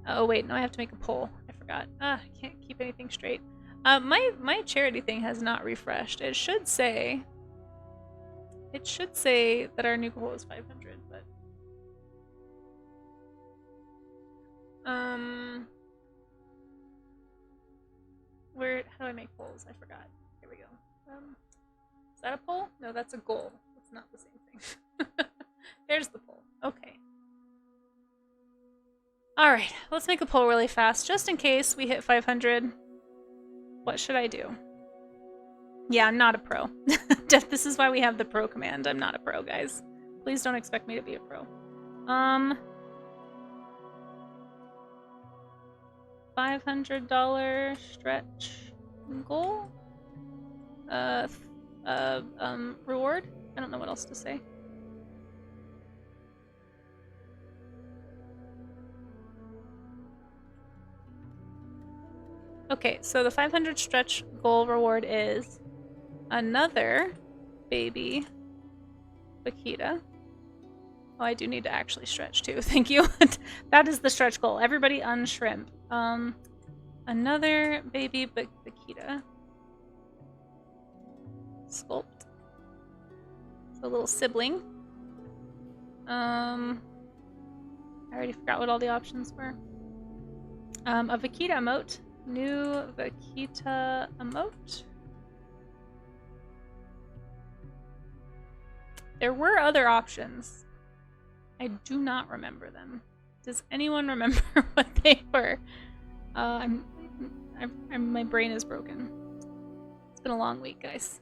Oh wait, no, I have to make a poll. I forgot. I can't keep anything straight. My charity thing has not refreshed. It should say that our new goal is 500, but how do I make polls? I forgot. Here we go. Is that a poll? No, that's a goal. It's not the same thing. There's the poll. Okay. Alright, let's make a poll really fast, just in case we hit 500. What should I do? Yeah, I'm not a pro. This is why we have the pro command. I'm not a pro, guys. Please don't expect me to be a pro. $500 stretch goal? Reward? I don't know what else to say. Okay, so the 500 stretch goal reward is another baby Vaquita. Oh, I do need to actually stretch too. Thank you. That is the stretch goal. Everybody unshrimp. Another baby Vaquita. Sculpt. So a little sibling. I already forgot what all the options were. A Vaquita emote. New Vaquita emote. There were other options. I do not remember them. Does anyone remember what they were? My brain is broken. It's been a long week, guys.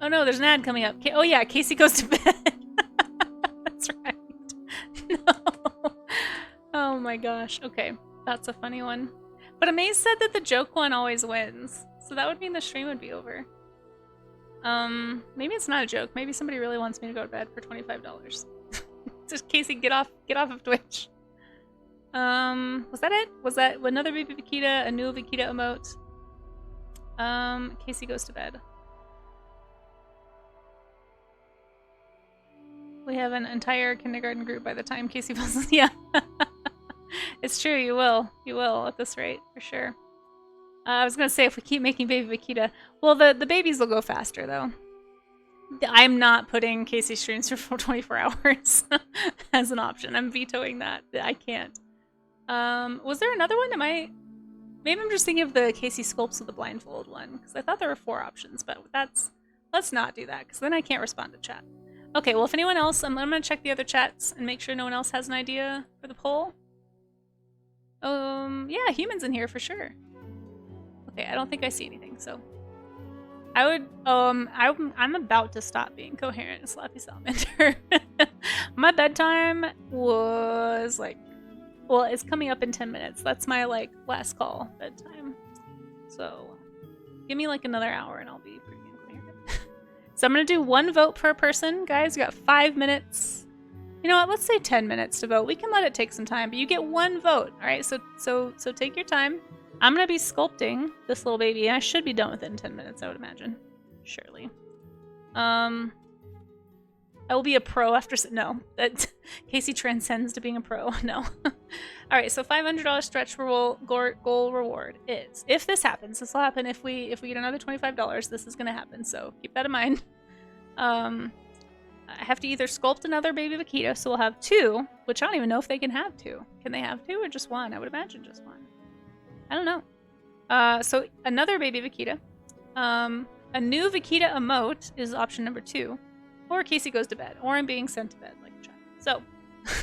Oh no, there's an ad coming up. Oh yeah, Casey goes to bed. That's right. No. Oh my gosh. Okay, that's a funny one. But Amaze said that the joke one always wins, so that would mean the stream would be over. Maybe it's not a joke. Maybe somebody really wants me to go to bed for $25. Just Casey, get off of Twitch. Was that it? Was that another baby Vaquita, a new Vaquita emote? Casey goes to bed. We have an entire kindergarten group by the time Casey falls asleep. Yeah. It's true, you will. You will at this rate, for sure. I was gonna say, if we keep making baby Vaquita, well, the babies will go faster, though. I'm not putting Casey streams for 24 hours as an option. I'm vetoing that. I can't. Was there another one? Maybe I'm just thinking of the Casey Sculpts with the blindfold one, because I thought there were 4 options, but let's not do that, because then I can't respond to chat. Okay, well, if anyone else, I'm gonna check the other chats and make sure no one else has an idea for the poll. Yeah, humans in here for sure. Okay, I don't think I see anything, so I would, I'm about to stop being coherent, Slappy Salamander. My bedtime was like, well, it's coming up in 10 minutes. That's my, like, last call bedtime. So, give me, like, another hour and I'll be pretty incoherent. So I'm gonna do 1 vote per person. Guys, we got 5 minutes. You know what, let's say 10 minutes to vote. We can let it take some time, but you get 1 vote, alright? So take your time. I'm gonna be sculpting this little baby, and I should be done within 10 minutes, I would imagine. Surely. I will be a pro after... No. That Casey transcends to being a pro. No. Alright, so $500 stretch goal reward is... If this happens, this will happen if we get another $25, this is gonna happen, so keep that in mind. I have to either sculpt another baby Vaquita, so we'll have 2, which I don't even know if they can have 2. Can they have 2 or just 1? I would imagine just 1. I don't know. So another baby Vaquita. A new Vaquita emote is option number 2. Or Casey goes to bed. Or I'm being sent to bed like a child. So,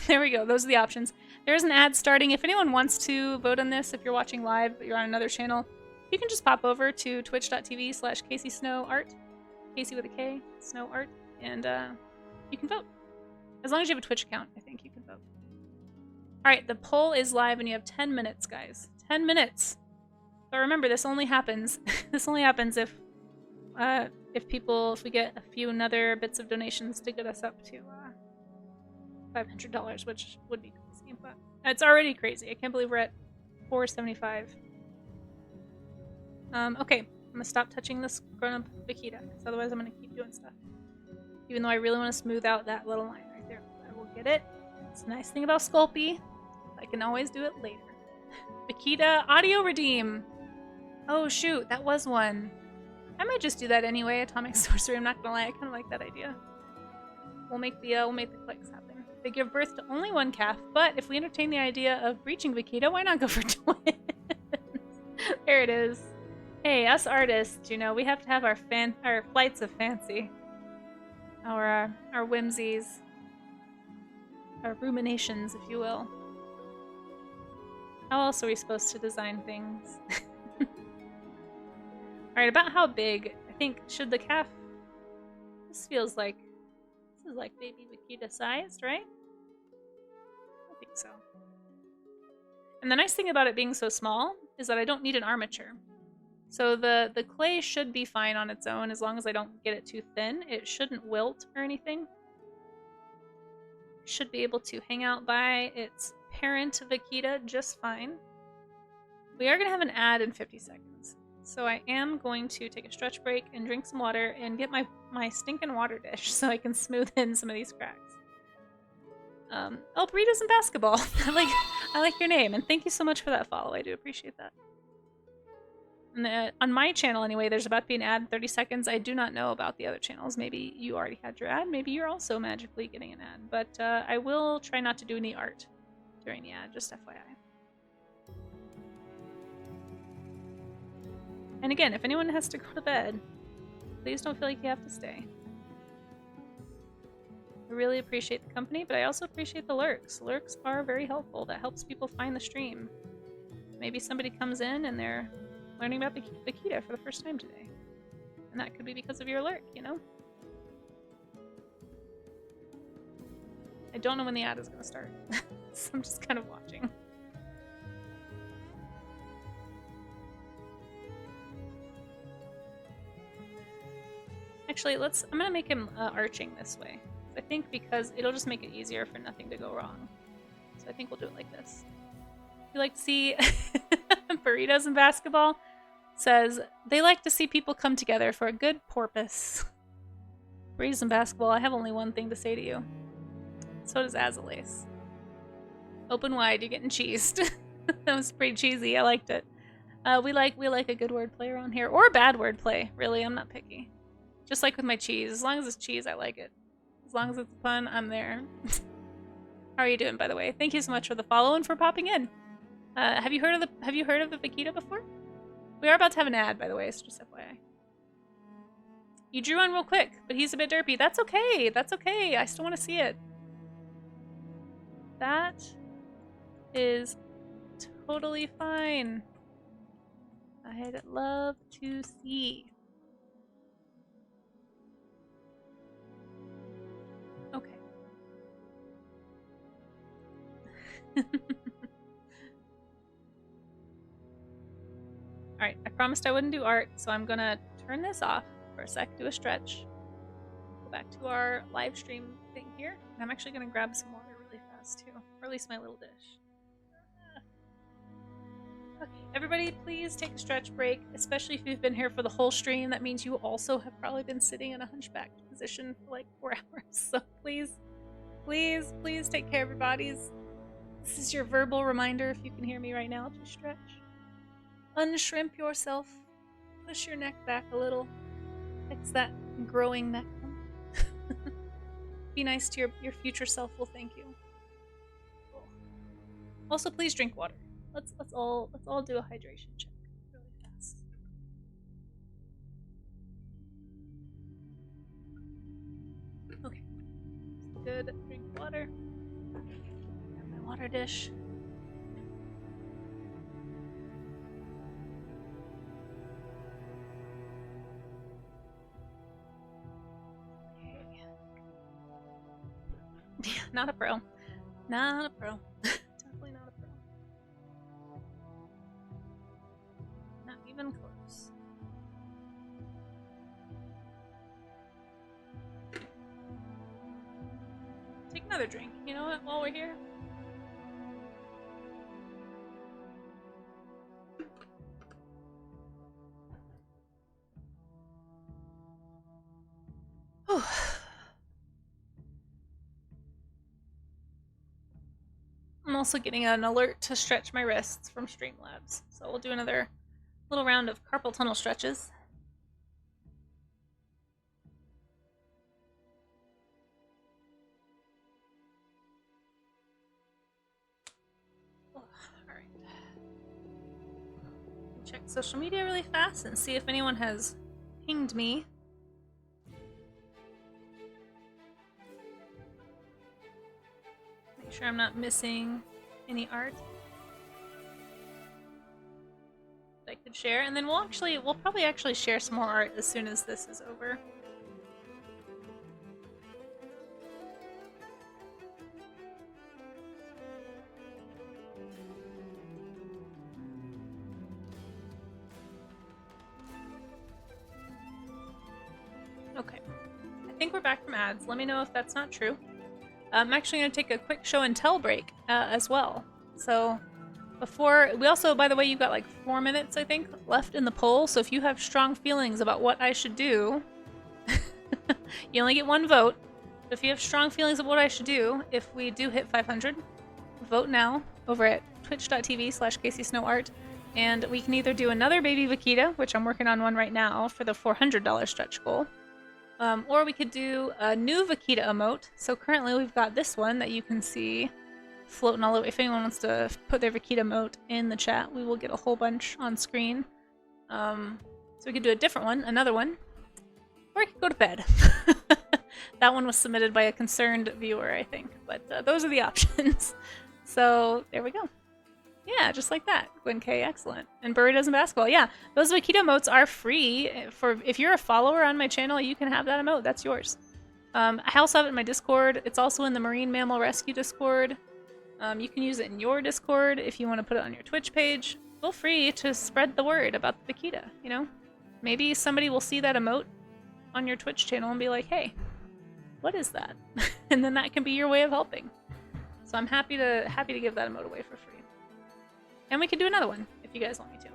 there we go. Those are the options. There's an ad starting. If anyone wants to vote on this, if you're watching live, but you're on another channel, you can just pop over to twitch.tv/CaseySnowArt. Casey with a K, Snow Art. And, you can vote. As long as you have a Twitch account, I think you can vote. Alright, the poll is live and you have 10 minutes, guys. 10 minutes! But remember, this only happens if we get a few other bits of donations to get us up to $500, which would be crazy, but it's already crazy. I can't believe we're at $475. Okay, I'm gonna stop touching this grown-up Vaquita, because otherwise I'm gonna keep doing stuff. Even though I really want to smooth out that little line right there. I will get it. It's a nice thing about Sculpey. I can always do it later. Vaquita audio redeem. Oh shoot, that was one. I might just do that anyway. Atomic sorcery. I'm not gonna lie. I kind of like that idea. We'll make the clicks happen. They give birth to only 1 calf, but if we entertain the idea of breaching Vaquita, why not go for twins? There it is. Hey, us artists, you know, we have to have our flights of fancy. Our whimsies. Our ruminations, if you will. How else are we supposed to design things? Alright, about how big, I think, should the calf... This is like baby Vaquita sized, right? I think so. And the nice thing about it being so small is that I don't need an armature. So the clay should be fine on its own as long as I don't get it too thin. It shouldn't wilt or anything. Should be able to hang out by its parent Vaquita just fine. We are going to have an ad in 50 seconds. So I am going to take a stretch break and drink some water and get my stinking water dish so I can smooth in some of these cracks. Oh, Burritos and Basketball. I like your name, and thank you so much for that follow. I do appreciate that. And on my channel, anyway, there's about to be an ad in 30 seconds. I do not know about the other channels. Maybe you already had your ad. Maybe you're also magically getting an ad. But I will try not to do any art during the ad, just FYI. And again, if anyone has to go to bed, please don't feel like you have to stay. I really appreciate the company, but I also appreciate the lurks. Lurks are very helpful. That helps people find the stream. Maybe somebody comes in and they're learning about the Vaquita for the first time today. And that could be because of your lurk, you know? I don't know when the ad is going to start, so I'm just kind of watching. Actually, I'm gonna make him arching this way. I think because it'll just make it easier for nothing to go wrong. So I think we'll do it like this. You like to see burritos in basketball? Says, they like to see people come together for a good porpoise. Burritos in basketball, I have only one thing to say to you. So does Azalace. Open wide, you're getting cheesed. That was pretty cheesy, I liked it. We like a good wordplay around here. Or a bad wordplay, really, I'm not picky. Just like with my cheese. As long as it's cheese, I like it. As long as it's fun, I'm there. How are you doing, by the way? Thank you so much for the follow and for popping in. Have you heard of the Vaquita before? We are about to have an ad, by the way, so just FYI. You drew on real quick, but he's a bit derpy. That's okay. That's okay. I still want to see it. That is totally fine. I'd love to see. Okay. Alright, I promised I wouldn't do art, so I'm gonna turn this off for a sec, do a stretch. Go back to our live stream thing here. And I'm actually gonna grab some water really fast too, or at least my little dish. Okay, everybody please take a stretch break, especially if you've been here for the whole stream. That means you also have probably been sitting in a hunchbacked position for like 4 hours. So please, please, please take care of your bodies. This is your verbal reminder, if you can hear me right now, to stretch. Unshrimp yourself. Push your neck back a little. Fix that growing neck. Be nice to your future self will thank you. Cool. Also, please drink water. Let's all do a hydration check really fast. Okay. Good. Drink water. Grab my water dish. Yeah, not a pro. Not a pro. Definitely not a pro. Not even close. Take another drink. You know what? While we're here. Whew. I'm also getting an alert to stretch my wrists from Streamlabs, so we'll do another little round of carpal tunnel stretches. Oh, alright. Check social media really fast and see if anyone has pinged me. Make sure I'm not missing any art that I could share, and then we'll probably actually share some more art as soon as this is over. Okay, I think we're back from ads. Let me know if that's not true. I'm actually going to take a quick show and tell break as well. So we also, by the way, you've got like 4 minutes, I think, left in the poll. So if you have strong feelings about what I should do, you only get 1 vote. But if you have strong feelings of what I should do, if we do hit 500, vote now over at twitch.tv/KCSnowArt. And we can either do another baby vaquita, which I'm working on one right now for the $400 stretch goal, or we could do a new vaquita emote. So currently we've got this one that you can see floating all over. If anyone wants to put their vaquita emote in the chat, we will get a whole bunch on screen. So we could do a different one, another one, or I could go to bed. That one was submitted by a concerned viewer, I think, but those are the options. So there we go. Yeah, just like that. Gwen K, excellent. And Burritos and Basketball. Yeah, those Vaquita emotes are free. If you're a follower on my channel, you can have that emote. That's yours. I also have it in my Discord. It's also in the Marine Mammal Rescue Discord. You can use it in your Discord if you want to put it on your Twitch page. Feel free to spread the word about the Vaquita, you know? Maybe somebody will see that emote on your Twitch channel and be like, hey, what is that? And then that can be your way of helping. So I'm happy to give that emote away for free. And we can do another one if you guys want me to.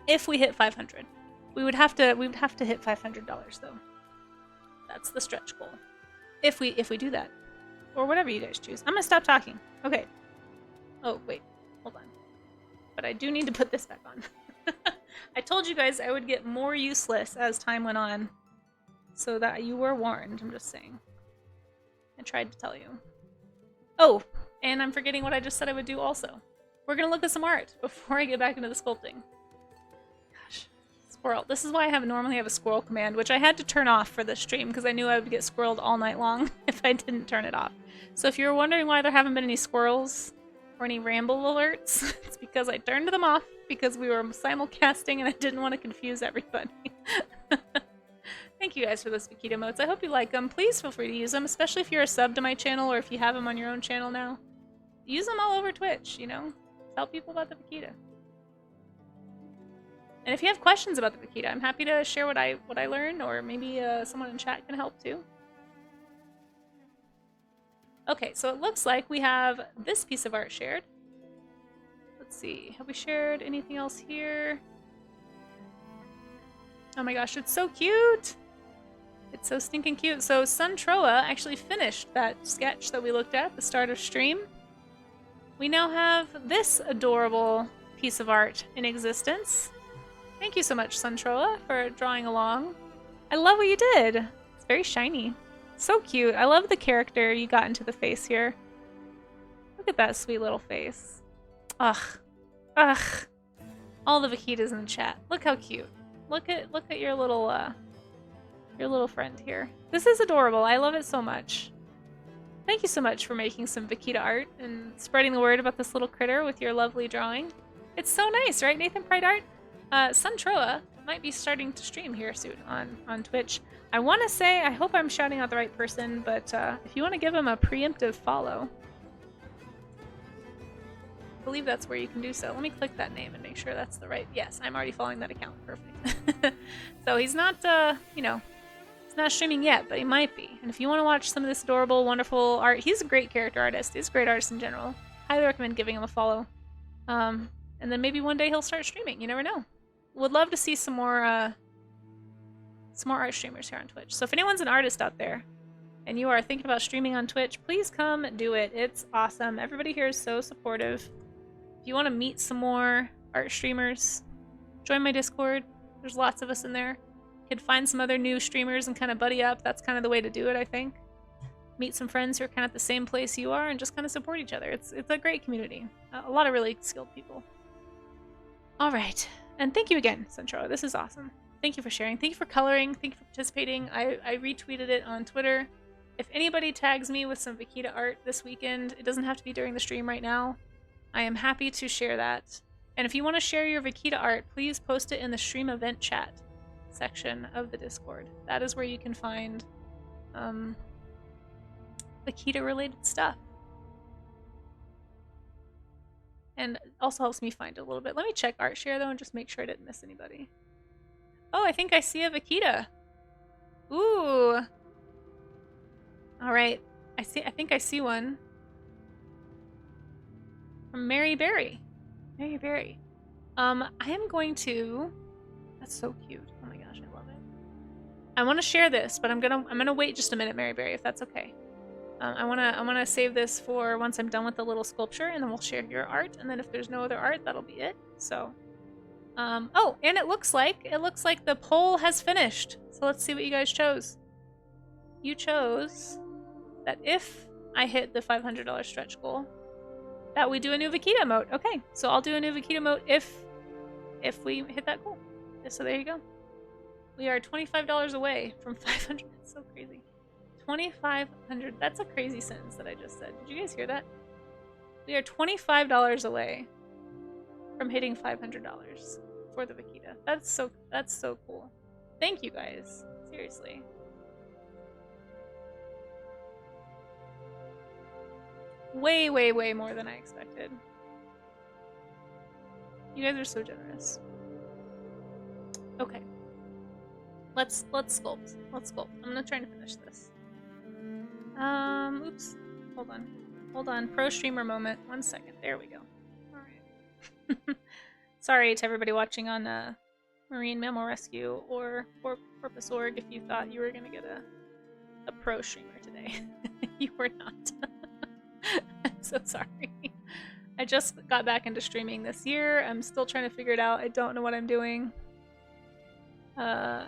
If we hit 500, we would have to hit $500 though. That's the stretch goal. If we do that, or whatever you guys choose. I'm gonna stop talking. Okay. Oh wait, hold on. But I do need to put this back on. I told you guys I would get more useless as time went on, so that you were warned. I'm just saying. I tried to tell you. Oh, and I'm forgetting what I just said I would do also. We're gonna look at some art before I get back into the sculpting. Gosh, squirrel. This is why I normally have a squirrel command, which I had to turn off for this stream because I knew I would get squirreled all night long if I didn't turn it off. So if you're wondering why there haven't been any squirrels or any ramble alerts, it's because I turned them off because we were simulcasting and I didn't want to confuse everybody. Thank you guys for those Vaquita emotes. I hope you like them. Please feel free to use them, especially if you're a sub to my channel or if you have them on your own channel now. Use them all over Twitch, you know? Tell people about the Vaquita. And if you have questions about the Vaquita, I'm happy to share what I learned, or maybe someone in chat can help too. Okay, so it looks like we have this piece of art shared. Let's see, have we shared anything else here? Oh my gosh, it's so cute! It's so stinking cute. So Suntroa actually finished that sketch that we looked at the start of stream. We now have this adorable piece of art in existence. Thank you so much, Suntroa, for drawing along. I love what you did. It's very shiny. So cute. I love the character you got into the face here. Look at that sweet little face. Ugh. Ugh. All the Vaquitas in the chat. Look how cute. Look at your little friend here. This is adorable. I love it so much. Thank you so much for making some Vaquita art and spreading the word about this little critter with your lovely drawing. It's so nice, right, Nathan Pride Art? Suntroa might be starting to stream here soon on Twitch. I want to say, I hope I'm shouting out the right person, but if you want to give him a preemptive follow, I believe that's where you can do so. Let me click that name and make sure that's the right. Yes, I'm already following that account. Perfect. So he's not, you know, not streaming yet, but he might be. And if you want to watch some of this adorable, wonderful art, he's a great character artist. He's a great artist in general. Highly recommend giving him a follow. And then maybe one day he'll start streaming. You never know. Would love to see some more art streamers here on Twitch. So if anyone's an artist out there and you are thinking about streaming on Twitch, please come do it. It's awesome. Everybody here is so supportive. If you want to meet some more art streamers, join my Discord. There's lots of us in there. Could find some other new streamers and kind of buddy up. That's kind of the way to do it, I think. Meet some friends who are kind of at the same place you are and just kind of support each other. It's a great community. A lot of really skilled people. All right. And thank you again, Centro. This is awesome. Thank you for sharing. Thank you for coloring. Thank you for participating. I retweeted it on Twitter. If anybody tags me with some Vaquita art this weekend, it doesn't have to be during the stream right now. I am happy to share that. And if you want to share your Vaquita art, please post it in the stream event chat section of the Discord. That is where you can find Vaquita related stuff. And also helps me find it a little bit. Let me check art share though and just make sure I didn't miss anybody. Oh, I think I see a Vaquita. Ooh. All right. I think I see one. From Mary Berry. Mary Berry. I am going to... That's so cute. Oh my gosh, I love it. I want to share this, but I'm gonna wait just a minute, Mary Berry, if that's okay. I wanna save this for once I'm done with the little sculpture, and then we'll share your art. And then if there's no other art, that'll be it. So Oh, and it looks like the poll has finished. So let's see what you guys chose. You chose that if I hit the $500 stretch goal, that we do a new Vaquita emote. Okay, so I'll do a new Vaquita emote if we hit that goal. So there you go. We are $25 away from 500. That's so crazy. 2,500. That's a crazy sentence that I just said. Did you guys hear that? We are $25 away from hitting $500 for the Vaquita. That's so cool. Thank you guys. Seriously. Way, way, way more than I expected. You guys are so generous. Okay. Let's sculpt. Let's sculpt. I'm gonna try to finish this. Oops. Hold on. Hold on. Pro streamer moment. 1 second. There we go. Alright. Sorry to everybody watching on Marine Mammal Rescue or Porpoise Org if you thought you were gonna get a pro streamer today. You were not. I'm so sorry. I just got back into streaming this year. I'm still trying to figure it out. I don't know what I'm doing. Yeah.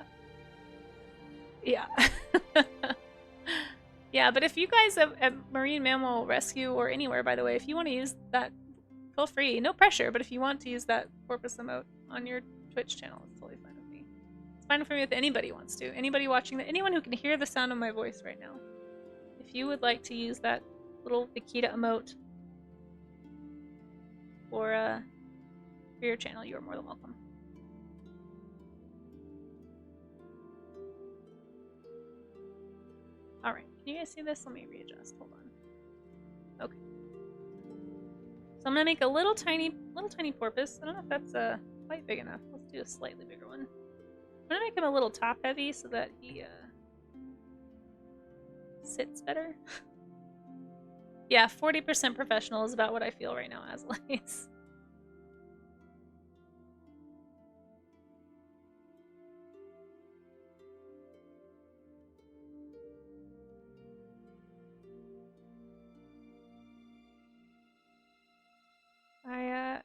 Yeah, but if you guys at Marine Mammal Rescue or anywhere, by the way, if you want to use that, feel free. No pressure, but if you want to use that porpoise emote on your Twitch channel, it's totally fine with me. It's fine for me if anybody wants to. Anybody watching, anyone who can hear the sound of my voice right now. If you would like to use that little Vaquita emote for your channel, you are more than welcome. Alright, can you guys see this? Let me readjust. Hold on. Okay. So I'm gonna make a little tiny porpoise. I don't know if that's quite big enough. Let's do a slightly bigger one. I'm gonna make him a little top heavy so that he sits better. Yeah, 40% professional is about what I feel right now, Azlace.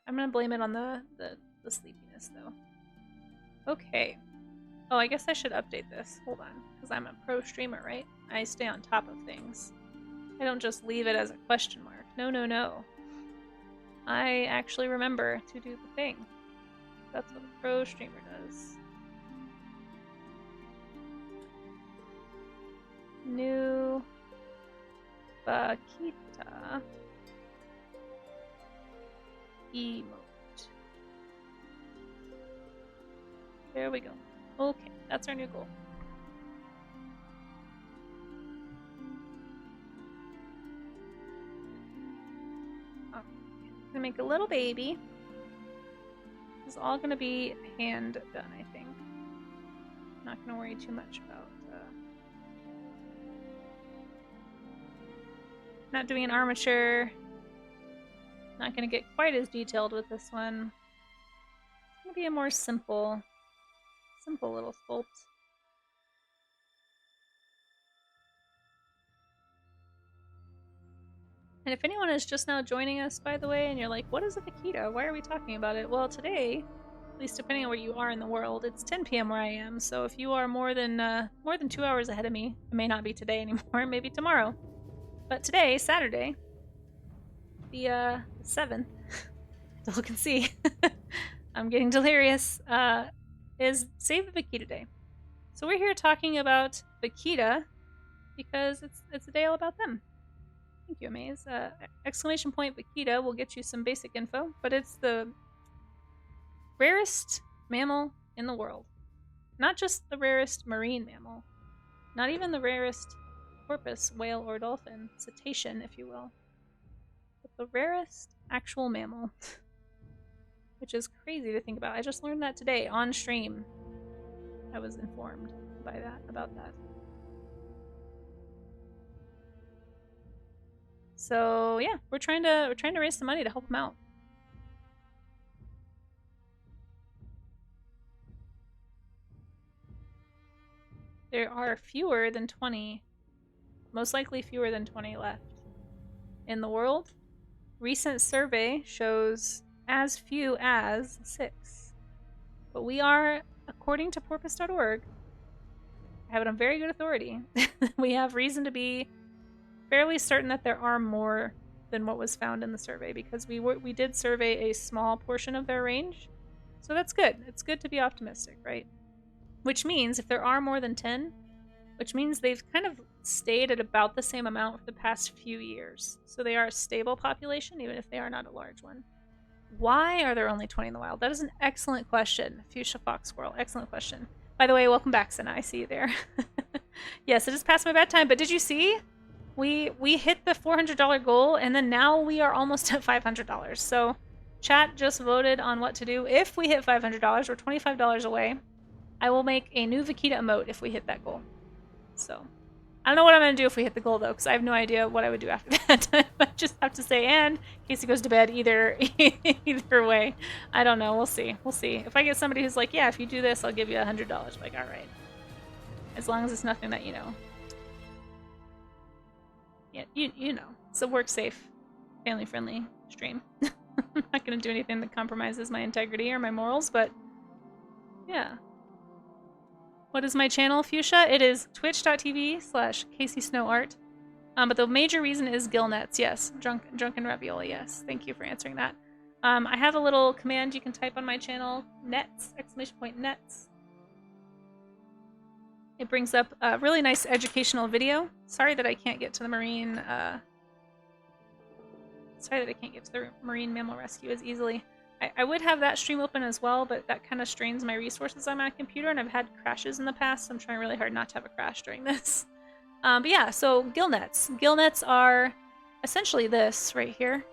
I'm gonna blame it on the sleepiness though. Okay. Oh, I guess I should update this. Hold on, because I'm a pro streamer, right? I stay on top of things. I don't just leave it as a question mark. No, no, no. I actually remember to do the thing. That's what a pro streamer does. New Vaquita emote. There we go. Okay, that's our new goal. I'm gonna make a little baby. This is all gonna be hand done, I think. Not gonna worry too much about not doing an armature. Not gonna get quite as detailed with this one. It's gonna be a more simple little sculpt. And if anyone is just now joining us, by the way, and you're like, what is a Vaquita? Why are we talking about it? Well, today, at least depending on where you are in the world, it's 10 p.m. where I am. So if you are more than 2 hours ahead of me, it may not be today anymore, maybe tomorrow. But today, Saturday, the 7th, y'all can see, I'm getting delirious, is Save the Vaquita Day. So we're here talking about Vaquita because it's a day all about them. Thank you, Amaze. Exclamation point Vaquita will get you some basic info, but it's the rarest mammal in the world. Not just the rarest marine mammal, not even the rarest porpoise, whale, or dolphin, cetacean, if you will, but the rarest actual mammal, which is crazy to think about. I just learned that today on stream. I was informed about that. So yeah, we're trying to raise some money to help them out. There are fewer than 20, most likely fewer than 20 left in the world. Recent survey shows as few as 6. But we are, according to porpoise.org, I have it on very good authority, we have reason to be fairly certain that there are more than what was found in the survey, because we did survey a small portion of their range. So that's good. It's good to be optimistic, right? Which means if there are more than 10, which means they've kind of stayed at about the same amount for the past few years. So they are a stable population, even if they are not a large one. Why are there only 20 in the wild? That is an excellent question. Fuchsia Fox Squirrel, excellent question. By the way, welcome back, Senna. I see you there. Yes, it is past my bedtime, but did you see? We hit the $400 goal, and then now we are almost at $500. So chat just voted on what to do. If we hit $500, we're $25 away. I will make a new Vaquita emote if we hit that goal. So I don't know what I'm going to do if we hit the goal, though, because I have no idea what I would do after that. I just have to say, and Casey goes to bed either way. I don't know. We'll see. We'll see. If I get somebody who's like, yeah, if you do this, I'll give you $100. Like, all right. As long as it's nothing that, you know. Yeah, you know. It's a work safe, family-friendly stream. I'm not going to do anything that compromises my integrity or my morals, but yeah. What is my channel, Fuchsia? It is twitch.tv/CaseySnowArt. But the major reason is gill nets, yes. Drunken ravioli, yes. Thank you for answering that. I have a little command you can type on my channel, nets, ! Nets. It brings up a really nice educational video. Sorry that I can't get to the marine, mammal rescue as easily. I would have that stream open as well, but that kind of strains my resources on my computer, and I've had crashes in the past, so I'm trying really hard not to have a crash during this. But yeah, so gill nets. Gill nets are essentially this right here.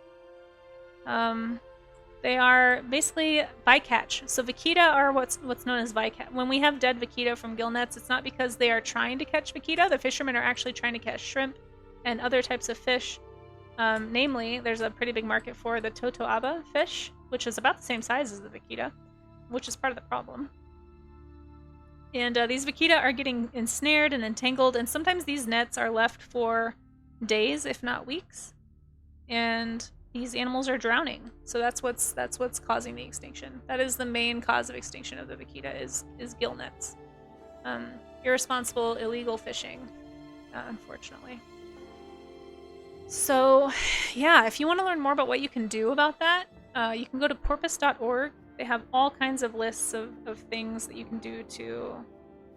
They are basically bycatch. So vaquita are what's known as bycatch. When we have dead vaquita from gill nets, it's not because they are trying to catch vaquita. The fishermen are actually trying to catch shrimp and other types of fish. Namely, there's a pretty big market for the totoaba fish, which is about the same size as the vaquita, which is part of the problem. And these vaquita are getting ensnared and entangled, and sometimes these nets are left for days, if not weeks. And these animals are drowning. So that's what's causing the extinction. That is the main cause of extinction of the vaquita is gill nets. Irresponsible, illegal fishing, unfortunately. So, yeah, if you want to learn more about what you can do about that, you can go to porpoise.org. They have all kinds of lists of things that you can do to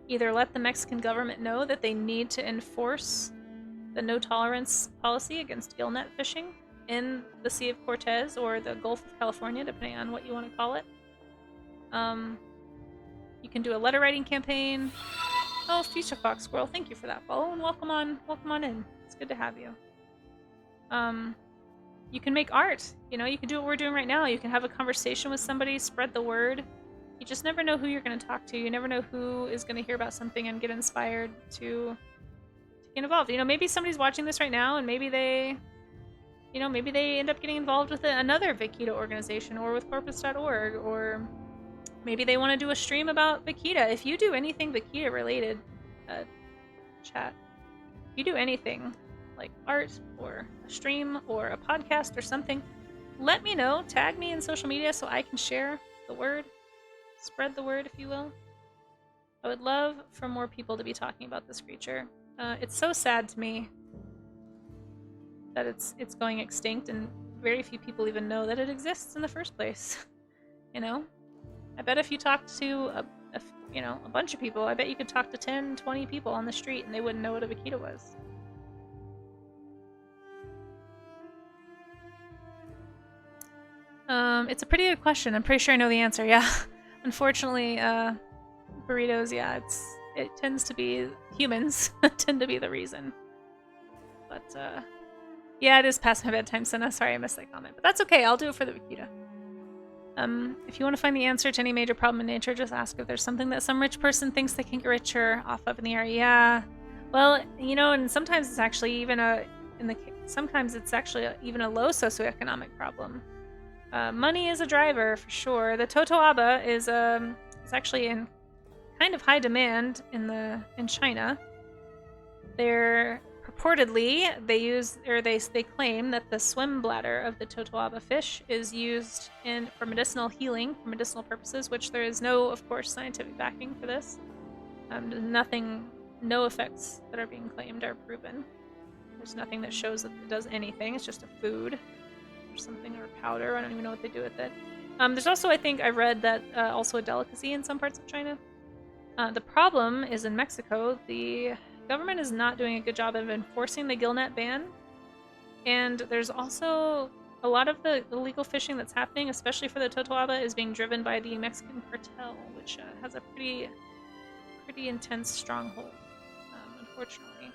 either let the Mexican government know that they need to enforce the no-tolerance policy against gill net fishing in the Sea of Cortez or the Gulf of California, depending on what you want to call it. You can do a letter writing campaign. Oh, Fuchsia Fox Squirrel, thank you for that follow, and welcome on in. It's good to have you. You can make art. You know, you can do what we're doing right now. You can have a conversation with somebody, spread the word. You just never know who you're going to talk to. You never know who is going to hear about something and get inspired to get involved. You know, maybe somebody's watching this right now and maybe they end up getting involved with another Vaquita organization or with corpus.org, or maybe they want to do a stream about Vaquita. If you do anything Vaquita related, chat, if you do anything like art or a stream or a podcast or something, let me know. Tag me in social media so I can share the word, spread the word, if you will. I would love for more people to be talking about this creature. It's so sad to me that it's going extinct, and very few people even know that it exists in the first place. You know, I bet if you talked to a bunch of people, I bet you could talk to 10, 20 people on the street and they wouldn't know what a vaquita was. It's a pretty good question. I'm pretty sure I know the answer, yeah. Unfortunately, burritos, yeah, it tends to be humans tend to be the reason. But, yeah, it is past my bedtime, Senna. Sorry I missed that comment. But that's okay, I'll do it for the vaquita. If you want to find the answer to any major problem in nature, just ask if there's something that some rich person thinks they can get richer off of in the area. Yeah. Well, you know, and sometimes it's actually even sometimes it's actually even a low socioeconomic problem. Money is a driver for sure. The totoaba is actually in kind of high demand in China. They're Purportedly, they claim that the swim bladder of the totoaba fish is used for medicinal healing, for medicinal purposes, which there is no, of course, scientific backing for this. No effects that are being claimed are proven. There's nothing that shows that it does anything. It's just a food or something, or powder. I don't even know what they do with it. There's also, I think I read that also a delicacy in some parts of China. The problem is in Mexico, the government is not doing a good job of enforcing the gillnet ban. And there's also a lot of the illegal fishing that's happening, especially for the totoaba, is being driven by the Mexican cartel, which has a pretty intense stronghold, unfortunately.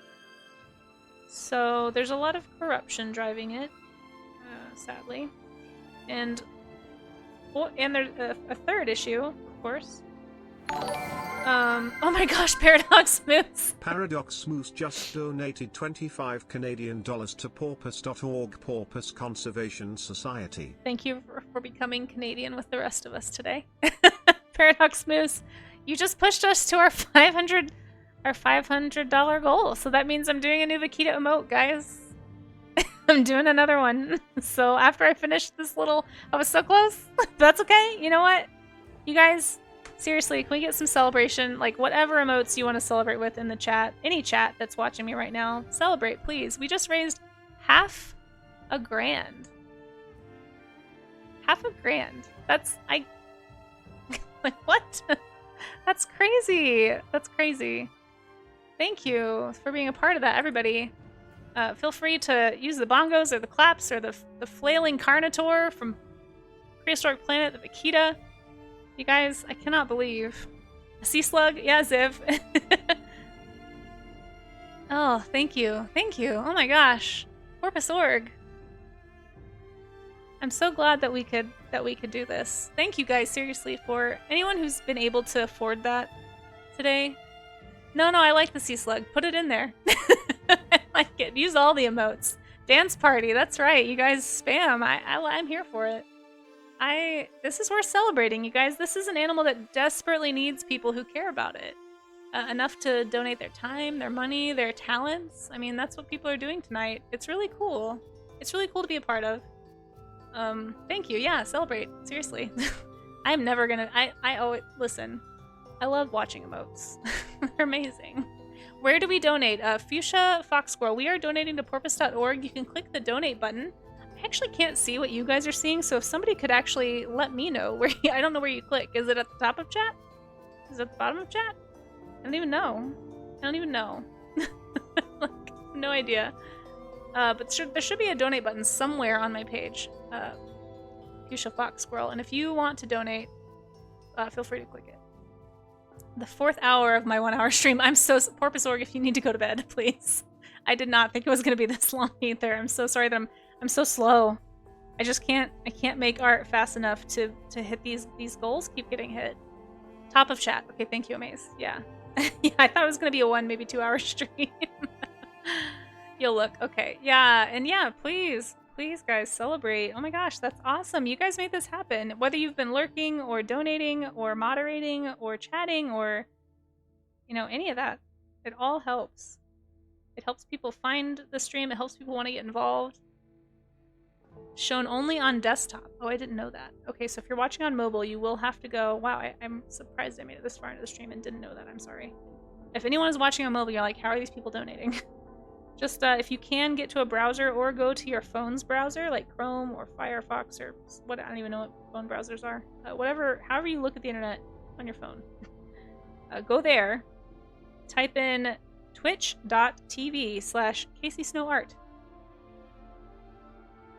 So there's a lot of corruption driving it, sadly. And there's a third issue, of course. Oh my gosh, Paradox Moose! Paradox Moose just donated 25 Canadian dollars to porpoise.org, Porpoise Conservation Society. Thank you for becoming Canadian with the rest of us today. Paradox Moose, you just pushed us to our $500 goal. So that means I'm doing a new Vaquita emote, guys. I'm doing another one. So after I finish this little... I was so close. That's okay. You know what? You guys... Seriously, can we get some celebration? Like, whatever emotes you want to celebrate with in the chat, any chat that's watching me right now, celebrate, please. We just raised $500,000. $500,000. That's, like, what? That's crazy. That's crazy. Thank you for being a part of that, everybody. Feel free to use the bongos or the claps or the flailing carnotaur from Prehistoric Planet, the Vaquita. You guys, I cannot believe. A sea slug? Yeah, Ziv. Oh, thank you. Thank you. Oh my gosh. Porpoise.org. I'm so glad that we could do this. Thank you guys, seriously, for anyone who's been able to afford that today. No, I like the sea slug. Put it in there. I like it. Use all the emotes. Dance party, that's right. You guys spam. I'm here for it. This is worth celebrating, you guys. This is an animal that desperately needs people who care about it. Enough to donate their time, their money, their talents. I mean, that's what people are doing tonight. It's really cool. It's really cool to be a part of. Thank you. Yeah, celebrate. Seriously. I'm never gonna... Listen, I love watching emotes. They're amazing. Where do we donate? Fuchsia Fox Squirrel. We are donating to porpoise.org. You can click the donate button. I actually can't see what you guys are seeing, so if somebody could actually let me know where I don't know where you click. Is it at the top of chat? Is it at the bottom of chat? I don't even know. Like, no idea. But there should be a donate button somewhere on my page. Fuchsia Fox Squirrel. And if you want to donate, feel free to click it. The 4th hour of my 1 hour stream. I'm so... Porpoise.org, if you need to go to bed, please. I did not think it was going to be this long either. I'm so sorry that I'm so slow. I can't make art fast enough to hit these goals. Keep getting hit. Top of chat. Okay, thank you, Amaze. Yeah. Yeah, I thought it was gonna be a 1, maybe 2 hour stream. You'll look. Okay. Yeah, and yeah, please guys, celebrate. Oh my gosh, that's awesome. You guys made this happen. Whether you've been lurking or donating or moderating or chatting or, you know, any of that, it all helps. It helps people find the stream. It helps people want to get involved. Shown only on desktop. Oh, I didn't know that. Okay, so if you're watching on mobile, you will have to go... Wow, I'm surprised I made it this far into the stream and didn't know that. I'm sorry. If anyone is watching on mobile, you're like, how are these people donating? Just, if you can get to a browser or go to your phone's browser, like Chrome or Firefox or what... I don't even know what phone browsers are. However you look at the internet on your phone. Go there. Type in twitch.tv/CaseySnowArt.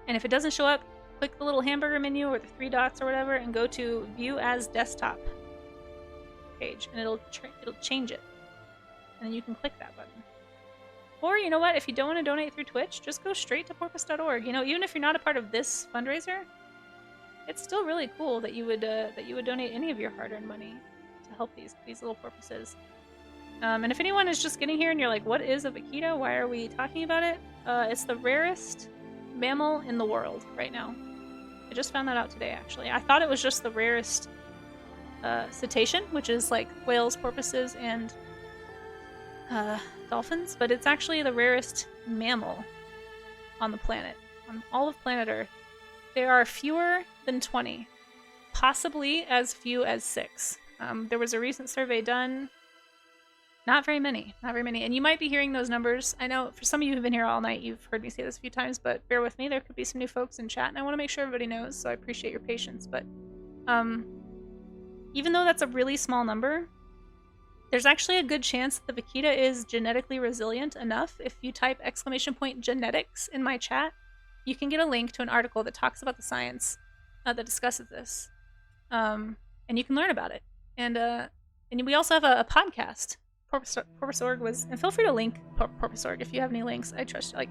And if it doesn't show up, click the little hamburger menu or the 3 dots or whatever and go to View as Desktop page, and it'll change it. And then you can click that button. Or, you know what, if you don't want to donate through Twitch, just go straight to porpoise.org. You know, even if you're not a part of this fundraiser, it's still really cool that you would donate any of your hard-earned money to help these little porpoises. And if anyone is just getting here and you're like, what is a vaquita? Why are we talking about it? It's the rarest mammal in the world right now. I just found that out today, actually. I thought it was just the rarest cetacean, which is like whales, porpoises, and dolphins, but it's actually the rarest mammal on the planet, on all of planet Earth. There are fewer than 20, possibly as few as 6. There was a recent survey done. Not very many, not very many. And you might be hearing those numbers. I know for some of you who've been here all night, you've heard me say this a few times, but bear with me. There could be some new folks in chat, and I want to make sure everybody knows, so I appreciate your patience. But even though that's a really small number, there's actually a good chance that the vaquita is genetically resilient enough. If you type !genetics in my chat, you can get a link to an article that talks about the science that discusses this. And you can learn about it. And we also have a podcast. Porpoise.org was, and feel free to link Porpoise.org if you have any links. I trust, like,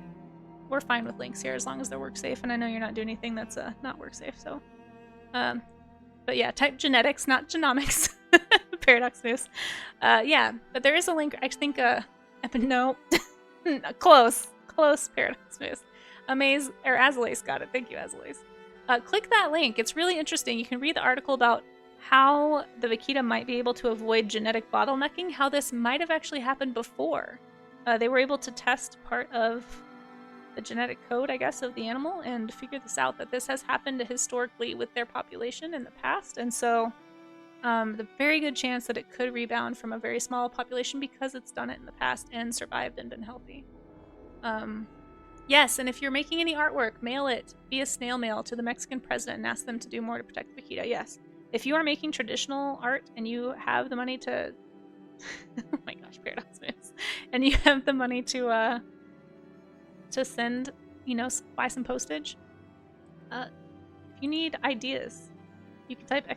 we're fine with links here as long as they're work safe, and I know you're not doing anything that's not work safe, so. But yeah, type genetics, not genomics. Paradox News. Yeah, but there is a link, I think, no, close, Paradox News. Azalace got it, thank you, Azalace. Click that link, it's really interesting. You can read the article about how the vaquita might be able to avoid genetic bottlenecking, how this might have actually happened before. They were able to test part of the genetic code, I guess, of the animal and figure this out, that this has happened historically with their population in the past. And so the very good chance that it could rebound from a very small population because it's done it in the past and survived and been healthy. Yes, and if you're making any artwork, mail it via snail mail to the Mexican president and ask them to do more to protect the vaquita, yes. If you are making traditional art and you have the money to... oh my gosh, Paradox Moves. And you have the money to send, you know, buy some postage, if you need ideas, you can type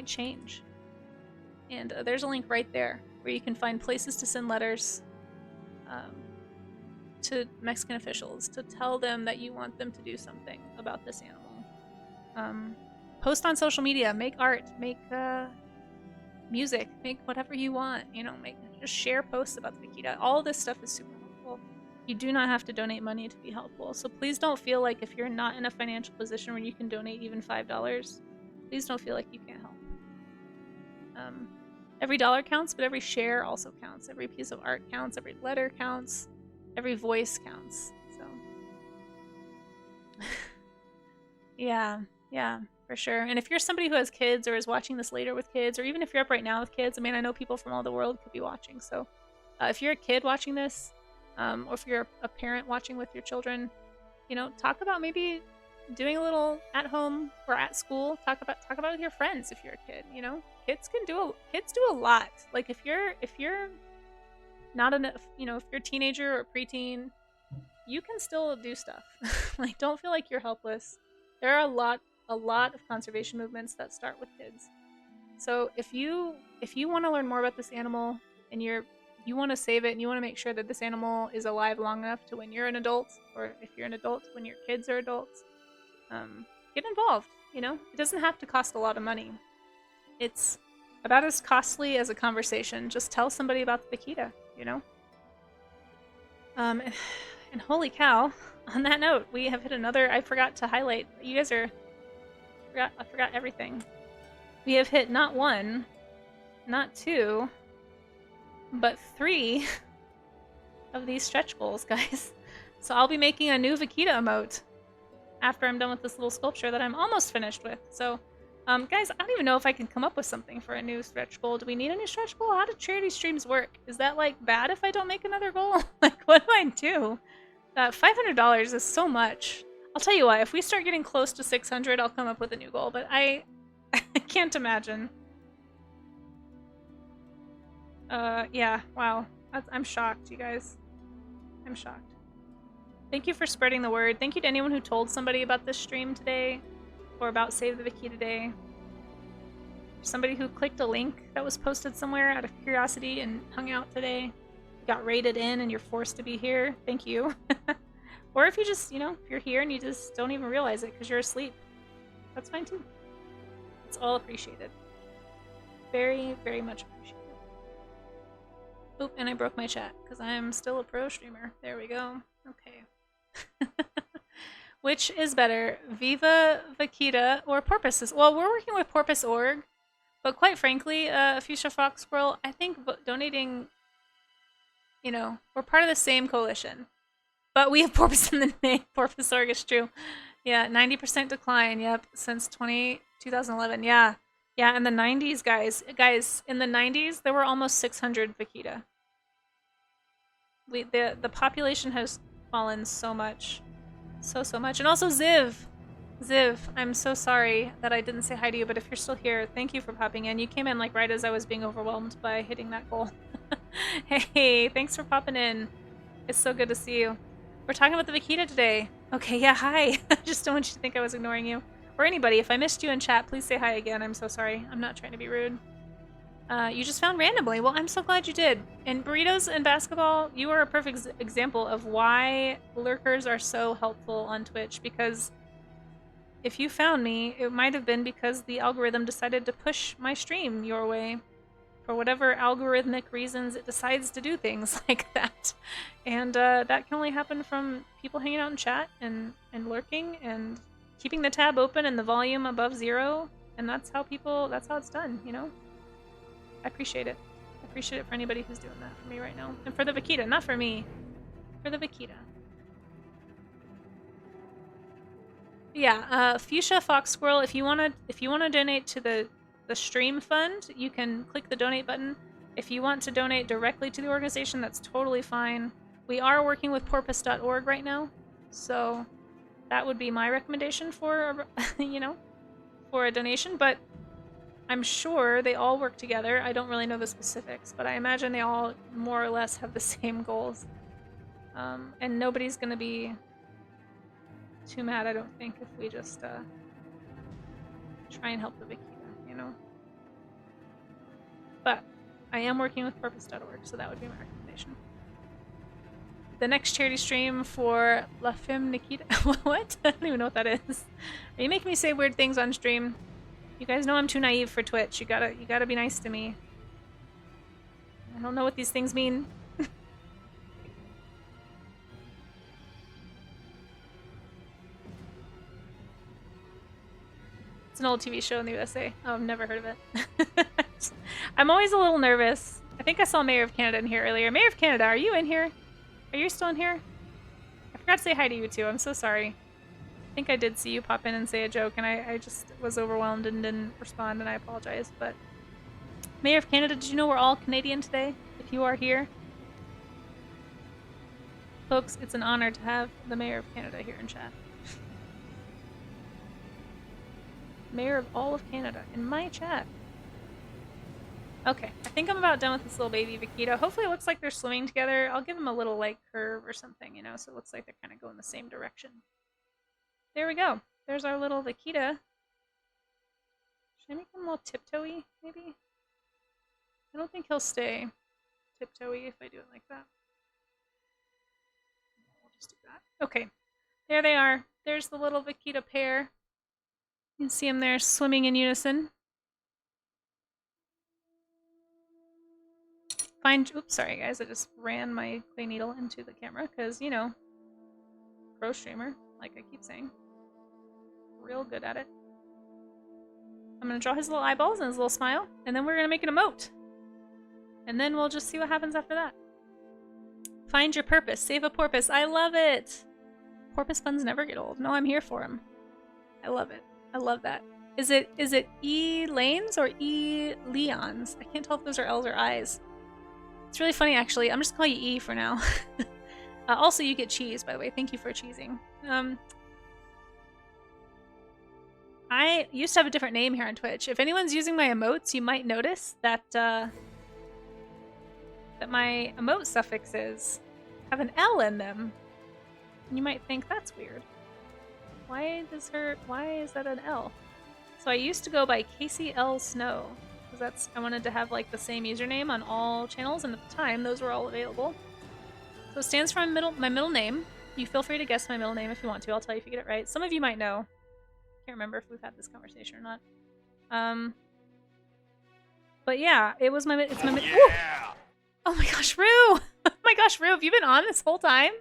!change. And there's a link right there where you can find places to send letters to Mexican officials to tell them that you want them to do something about this animal. Post on social media, make art, make music, make whatever you want, you know, just share posts about the vaquita. All this stuff is super helpful. You do not have to donate money to be helpful. So please don't feel like if you're not in a financial position where you can donate even $5, please don't feel like you can't help. Every dollar counts, but every share also counts. Every piece of art counts, every letter counts, every voice counts. So yeah, for sure. And if you're somebody who has kids or is watching this later with kids, or even if you're up right now with kids, I mean, I know people from all the world could be watching. So if you're a kid watching this, or if you're a parent watching with your children, you know, talk about maybe doing a little at home or at school. Talk about it with your friends if you're a kid. You know, kids do a lot. Like if you're not enough, you know, if you're a teenager or preteen, you can still do stuff. Like, don't feel like you're helpless. There are a lot of conservation movements that start with kids. So if you want to learn more about this animal and you want to save it and you want to make sure that this animal is alive long enough to when you're an adult, or if you're an adult when your kids are adults, get involved. You know, it doesn't have to cost a lot of money. It's about as costly as a conversation. Just tell somebody about the vaquita, you know? And holy cow, on that note, we have hit another, I forgot to highlight, you guys are, I forgot everything. We have hit not 1, not 2, but 3 of these stretch goals, guys. So I'll be making a new vaquita emote after I'm done with this little sculpture that I'm almost finished with. So, guys, I don't even know if I can come up with something for a new stretch goal. Do we need a new stretch goal? How do charity streams work? Is that, like, bad if I don't make another goal? Like, what do I do? $500 is so much. I'll tell you what, if we start getting close to 600, I'll come up with a new goal, but I can't imagine. Yeah, wow. I'm shocked, you guys. I'm shocked. Thank you for spreading the word. Thank you to anyone who told somebody about this stream today, or about Save the Vaquita Day. Somebody who clicked a link that was posted somewhere out of curiosity and hung out today. Got rated in and you're forced to be here. Thank you. Or if you just, you know, if you're here and you just don't even realize it because you're asleep, that's fine too. It's all appreciated. Very, very much appreciated. Oop, and I broke my chat because I'm still a pro streamer. There we go. Okay. Which is better, Viva Vaquita or Porpoises? Well, we're working with Porpoise.org, but quite frankly, Fuchsia Fox Squirrel, I think donating You know, we're part of the same coalition. But we have porpoise in the name. Porpoisorg is true. Yeah, 90% decline, yep, since 2011. Yeah. Yeah, in the 90s, guys. Guys, in the 90s, there were almost 600 vaquita. The population has fallen so much. So much. And also Ziv. Ziv, I'm so sorry that I didn't say hi to you, but if you're still here, thank you for popping in. You came in like right as I was being overwhelmed by hitting that goal. Hey, thanks for popping in. It's so good to see you. We're talking about the vaquita today. Okay, yeah, hi. I just don't want you to think I was ignoring you. Or anybody, if I missed you in chat, please say hi again. I'm so sorry. I'm not trying to be rude. You just found randomly. Well, I'm so glad you did. And burritos and basketball, you are a perfect example of why lurkers are so helpful on Twitch, because if you found me, it might have been because the algorithm decided to push my stream your way. For whatever algorithmic reasons, it decides to do things like that. And that can only happen from people hanging out in chat and lurking and keeping the tab open and the volume above 0. And that's how it's done, you know? I appreciate it. I appreciate it for anybody who's doing that for me right now. And for the vaquita, not for me. For the vaquita. Yeah, Fuchsia Fox Squirrel, if you wanna donate to the stream fund, you can click the donate button. If you want to donate directly to the organization, that's totally fine. We are working with porpoise.org right now, so that would be my recommendation for, you know, for a donation, but I'm sure they all work together. I don't really know the specifics, but I imagine they all more or less have the same goals. And nobody's gonna be too mad, I don't think, if we just try and help the vaquita, you know? But I am working with porpoise.org, so that would be my recommendation. The next charity stream for La Femme Nikita. What? I don't even know what that is. Are you making me say weird things on stream? You guys know I'm too naive for Twitch. You gotta be nice to me. I don't know what these things mean. It's an old TV show in the USA. Oh, I've never heard of it. I'm always a little nervous. I think I saw Mayor of Canada in here earlier. Mayor of Canada, are you in here? Are you still in here? I forgot to say hi to you too. I'm so sorry. I think I did see you pop in and say a joke, and I just was overwhelmed and didn't respond, and I apologize. But Mayor of Canada, did you know we're all Canadian today? If you are here. Folks, it's an honor to have the Mayor of Canada here in chat. Mayor of all of Canada in my chat. Okay, I think I'm about done with this little baby vaquita. Hopefully it looks like they're swimming together. I'll give them a little, like, curve or something, you know, so it looks like they're kind of going the same direction. There we go. There's our little vaquita. Should I make him a little tiptoey, maybe? I don't think he'll stay tiptoey if I do it like that. We'll just do that. Okay, there they are. There's the little vaquita pair. You can see them there swimming in unison. Oops, sorry guys, I just ran my clay needle into the camera because, you know, pro streamer, like I keep saying. Real good at it. I'm gonna draw his little eyeballs and his little smile, and then we're gonna make an emote. And then we'll just see what happens after that. Find your purpose. Save a porpoise. I love it! Porpoise puns never get old. No, I'm here for them. I love it. I love that. Is it E Lanes or E Leons? I can't tell if those are L's or I's. It's really funny, actually. I'm just gonna call you E for now. Also, you get cheese, by the way. Thank you for cheesing. I used to have a different name here on Twitch. If anyone's using my emotes, you might notice that that my emote suffixes have an L in them. And you might think that's weird. Why is that an L? So I used to go by Casey L. Snow. Because I wanted to have like the same username on all channels, and at the time those were all available. So it stands for my middle name. You feel free to guess my middle name if you want to. I'll tell you if you get it right. Some of you might know. Can't remember if we've had this conversation or not. But yeah, it's my yeah! Oh my gosh, Rue! Oh my gosh, Rue, have you been on this whole time?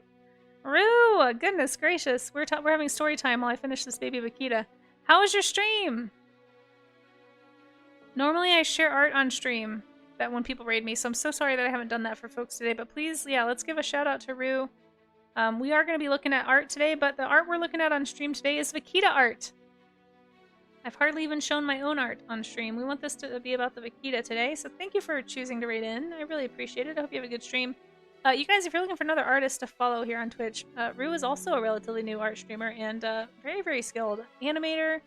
Rue, goodness gracious. We're having story time while I finish this baby vaquita. How was your stream? Normally I share art on stream. that when people raid me, so I'm so sorry that I haven't done that for folks today, but please, yeah, let's give a shout out to Rue. We are going to be looking at art today, but the art we're looking at on stream today is Vaquita art. I've hardly even shown my own art on stream. We want this to be about the Vaquita today, so thank you for choosing to raid in. I really appreciate it. I hope you have a good stream. You guys, if you're looking for another artist to follow here on Twitch, Rue is also a relatively new art streamer and very, very skilled animator,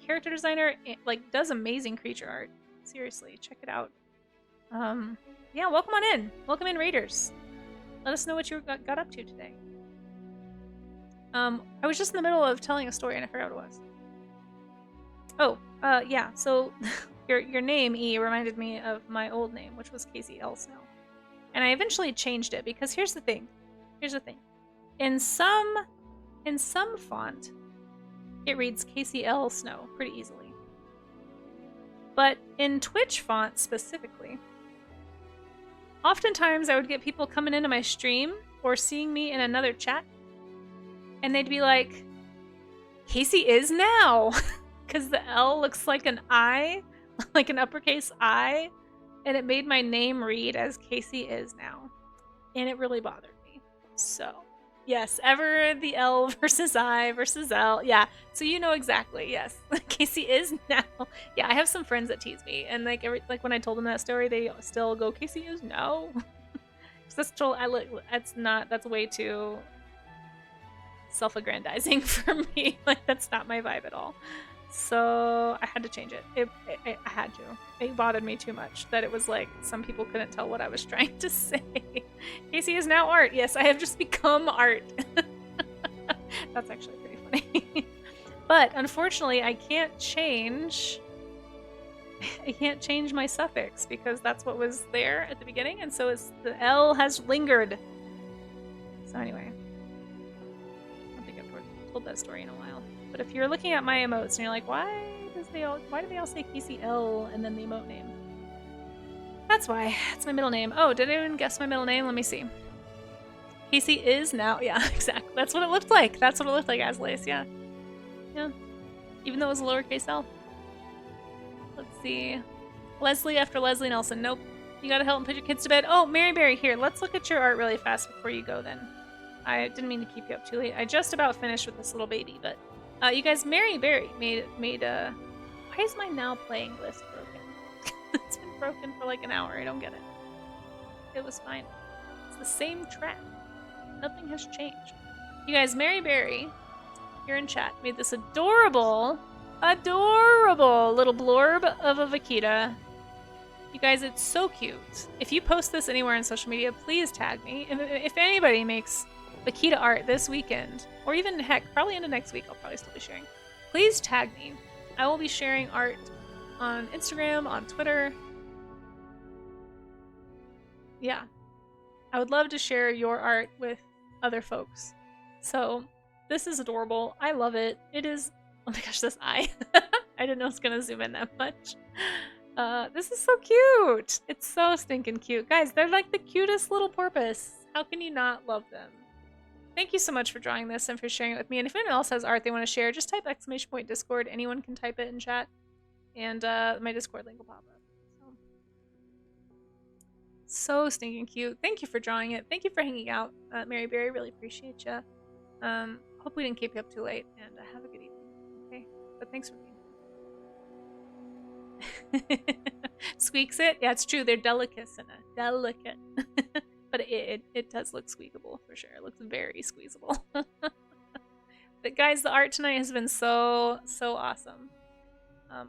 character designer, like does amazing creature art. Seriously, check it out. Yeah, welcome on in. Welcome in, raiders. Let us know what you got up to today. I was just in the middle of telling a story and I forgot what it was. Oh, yeah, so your name, E, reminded me of my old name, which was Casey L. Snow. And I eventually changed it because here's the thing. In some font, it reads Casey L. Snow pretty easily. But in Twitch font specifically, oftentimes I would get people coming into my stream or seeing me in another chat, and they'd be like, Casey is now! Because the L looks like an I, like an uppercase I, and it made my name read as Casey is now. And it really bothered me. So, yes, ever the L versus I versus L. Yeah, so you know exactly, yes. Casey is now. Yeah, I have some friends that tease me, and like when I told them that story, they still go, Casey is now. That's way too self-aggrandizing for me. Like, that's not my vibe at all. So I had to change it. I had to. It bothered me too much that it was like some people couldn't tell what I was trying to say. Casey is now art. Yes, I have just become art. That's actually pretty funny. But unfortunately, I can't change my suffix because that's what was there at the beginning, and so the L has lingered. So anyway, I don't think I've told that story in a while. But if you're looking at my emotes and you're like, why do they all say Casey L and then the emote name? That's why. It's my middle name. Oh, did anyone guess my middle name? Let me see. Casey is now. Yeah, exactly. That's what it looked like. That's what it looked like, Aslace. Yeah. Yeah. Even though it was a lowercase L. Let's see. Leslie after Leslie Nelson. Nope. You gotta help and put your kids to bed. Oh, Mary Berry, here. Let's look at your art really fast before you go then. I didn't mean to keep you up too late. I just about finished with this little baby, but you guys, Mary Berry made a... Why is my now playing list broken? It's been broken for like an hour. I don't get it. It was fine. It's the same track. Nothing has changed. You guys, Mary Berry, here in chat, made this adorable little blurb of a Vaquita. You guys, it's so cute. If you post this anywhere on social media, please tag me. If anybody makes Vaquita art this weekend, or even heck, probably into next week, I'll probably still be sharing. Please tag me. I will be sharing art on Instagram, on Twitter. Yeah. I would love to share your art with other folks. So, this is adorable. I love it. It is... Oh my gosh, this eye. I didn't know it was gonna zoom in that much. This is so cute. It's so stinking cute. Guys, they're like the cutest little porpoise. How can you not love them? Thank you so much for drawing this and for sharing it with me. And if anyone else has art they want to share, just type !Discord. Anyone can type it in chat. And my Discord link will pop up. So stinking cute. Thank you for drawing it. Thank you for hanging out, Mary Berry. Really appreciate you. Hope we didn't keep you up too late. And have a good evening. Okay? But thanks for being here. Squeaks it? Yeah, it's true. They're delicate. But it does look squeakable for sure. It looks very squeezable. But guys, the art tonight has been so awesome.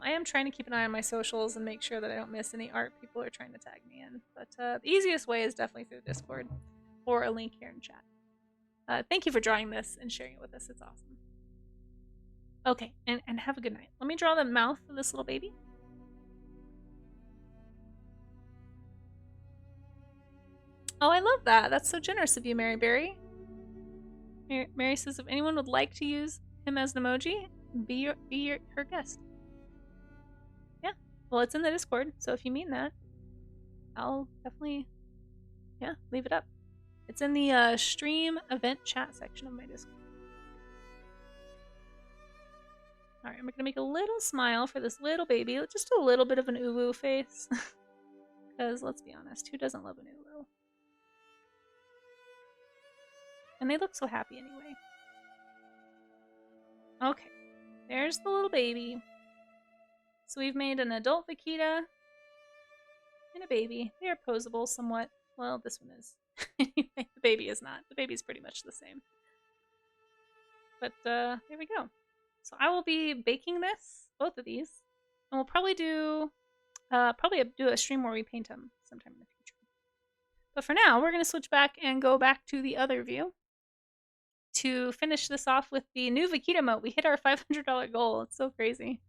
I am trying to keep an eye on my socials and make sure that I don't miss any art people are trying to tag me in. But the easiest way is definitely through Discord or a link here in chat. Thank you for drawing this and sharing it with us. It's awesome. Okay, and have a good night. Let me draw the mouth of this little baby. Oh, I love that. That's so generous of you, Mary Berry. Mary says if anyone would like to use him as an emoji, be her guest. Yeah. Well, it's in the Discord, so if you mean that, I'll definitely, yeah, leave it up. It's in the stream event chat section of my Discord. Alright, I'm gonna make a little smile for this little baby. Just a little bit of an uwu face. Because, let's be honest, who doesn't love a new little? And they look so happy anyway. Okay, there's the little baby. So we've made an adult Vaquita and a baby. They are posable somewhat. Well, this one is. Anyway, the baby is not. The baby's pretty much the same. But there we go. So I will be baking this, both of these, and we'll probably do a stream where we paint them sometime in the future. But for now, we're going to switch back and go back to the other view to finish this off with the new Vaquita moat. We hit our $500 goal. It's so crazy.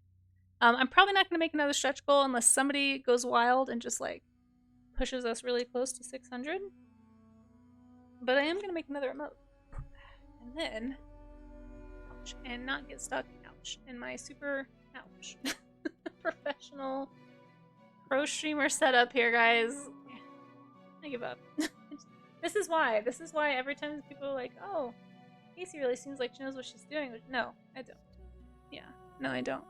I'm probably not going to make another stretch goal unless somebody goes wild and just like pushes us really close to 600. But I am going to make another emote. And then, ouch, and not get stuck, ouch, in my super, ouch, professional pro streamer setup here, guys. I give up. This is why every time people are like, oh, Casey really seems like she knows what she's doing. No, I don't. Yeah, no, I don't.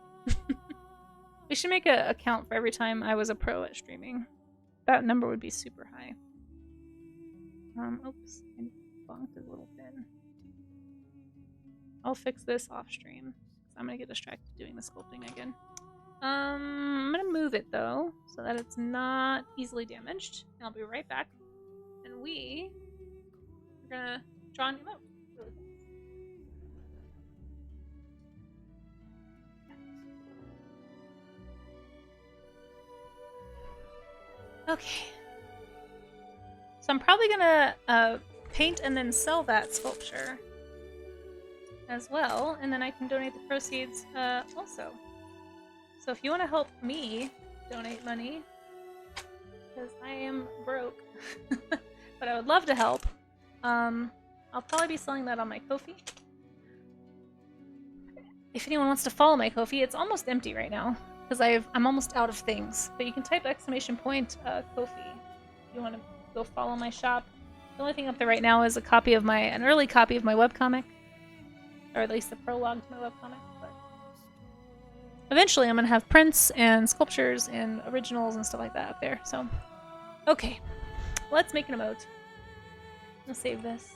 We should make an account for every time I was a pro at streaming. That number would be super high. Oops, I bonked a little bit. I'll fix this off stream. I'm gonna get distracted doing the sculpting again. I'm gonna move it though, so that it's not easily damaged. And I'll be right back. And we're gonna draw a new emote. Really fast. Okay. So I'm probably gonna paint and then sell that sculpture as well, and then I can donate the proceeds also. So if you want to help me donate money, because I am broke, but I would love to help, I'll probably be selling that on my Ko-fi. If anyone wants to follow my Ko-fi, it's almost empty right now because I'm almost out of things. But you can type ! Ko-fi if you want to go follow my shop. The only thing up there right now is an early copy of my webcomic, or at least the prologue to my webcomic. But eventually, I'm gonna have prints and sculptures and originals and stuff like that up there. So, okay, let's make an emote. I'm gonna save this.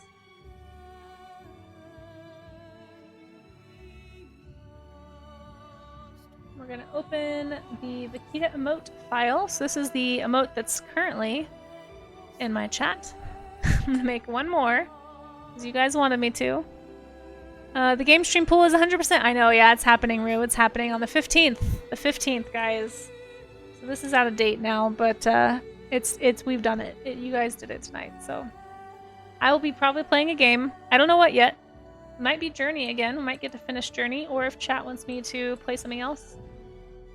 We're gonna open the Vaquita emote file. So this is the emote that's currently in my chat. I'm gonna make one more, because you guys wanted me to. The game stream pool is 100%. I know, yeah, it's happening, Rue. It's happening on the 15th. The 15th, guys. So this is out of date now, but we've done it. You guys did it tonight, so I will be probably playing a game. I don't know what yet. It might be Journey again. We might get to finish Journey, or if chat wants me to play something else,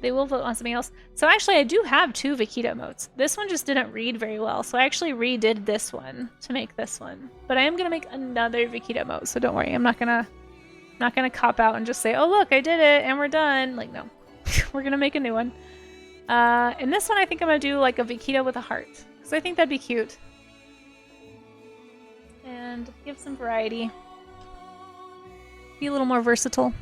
they will vote on something else. So actually, I do have 2 Vaquita emotes. This one just didn't read very well, so I actually redid this one to make this one. But I am gonna make another Vaquita emote, so don't worry. I'm not gonna cop out and just say, "Oh look, I did it and we're done." Like, no, we're gonna make a new one. And this one, I think I'm gonna do like a Vaquita with a heart, because I think that'd be cute and give some variety. Be a little more versatile.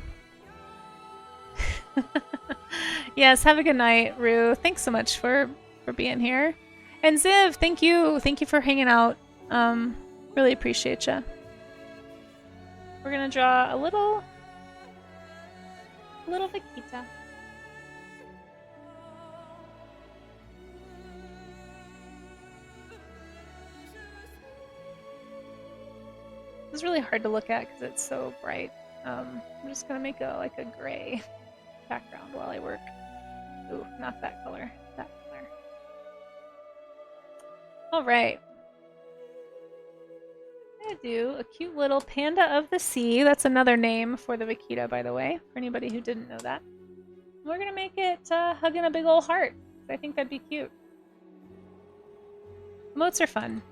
Yes, have a good night, Rue. Thanks so much for being here. And Ziv, thank you. Thank you for hanging out. Really appreciate you. We're gonna draw a little Vaquita. It's really hard to look at because it's so bright. I'm just gonna make a gray background while I work. Ooh, not that color. That color. All right. I'm gonna do a cute little panda of the sea. That's another name for the Vaquita, by the way, for anybody who didn't know that. We're gonna make it hugging a big old heart. I think that'd be cute. Emotes are fun.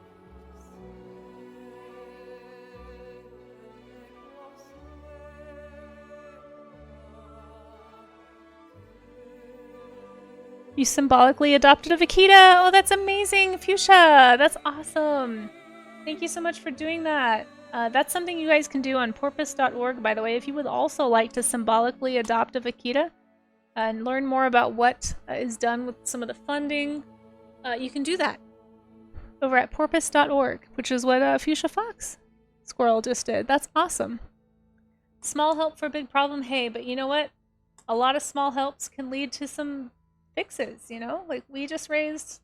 You symbolically adopted a Vaquita. Oh, that's amazing, Fuchsia. That's awesome. Thank you so much for doing that. That's something you guys can do on porpoise.org, by the way, if you would also like to symbolically adopt a Vaquita and learn more about what is done with some of the funding you can do that over at porpoise.org, which is what Fuchsia Fox Squirrel just did. That's awesome. Small help for a big problem. Hey, but you know what? A lot of small helps can lead to some fixes, you know? Like, we just raised,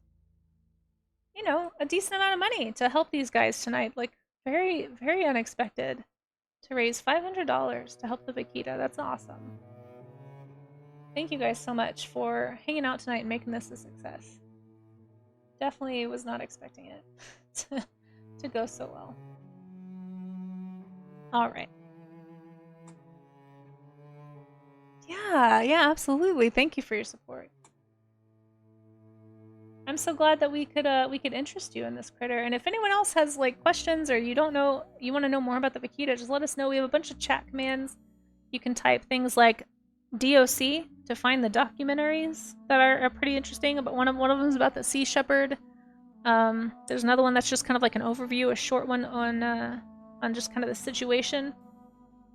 you know, a decent amount of money to help these guys tonight. Like, very, very unexpected to raise $500 to help the Vaquita. That's awesome. Thank you guys so much for hanging out tonight and making this a success. Definitely was not expecting it to go so well. All right. Yeah, absolutely. Thank you for your support. I'm so glad that we could interest you in this critter. And if anyone else has like questions or you don't know, you want to know more about the Vaquita, just let us know. We have a bunch of chat commands. You can type things like DOC to find the documentaries that are pretty interesting. But one of them is about the sea shepherd. There's another one that's just kind of like an overview, a short one on just kind of the situation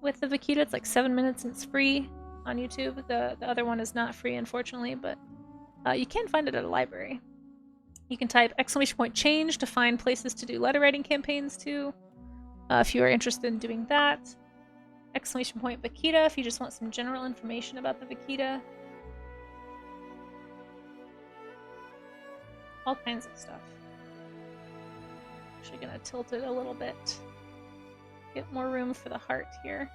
with the Vaquita. It's like 7 minutes and it's free on YouTube. The other one is not free, unfortunately, but you can find it at a library. You can type !change to find places to do letter writing campaigns too, if you are interested in doing that. !Vaquita if you just want some general information about the Vaquita. All kinds of stuff. Actually gonna tilt it a little bit. Get more room for the heart here.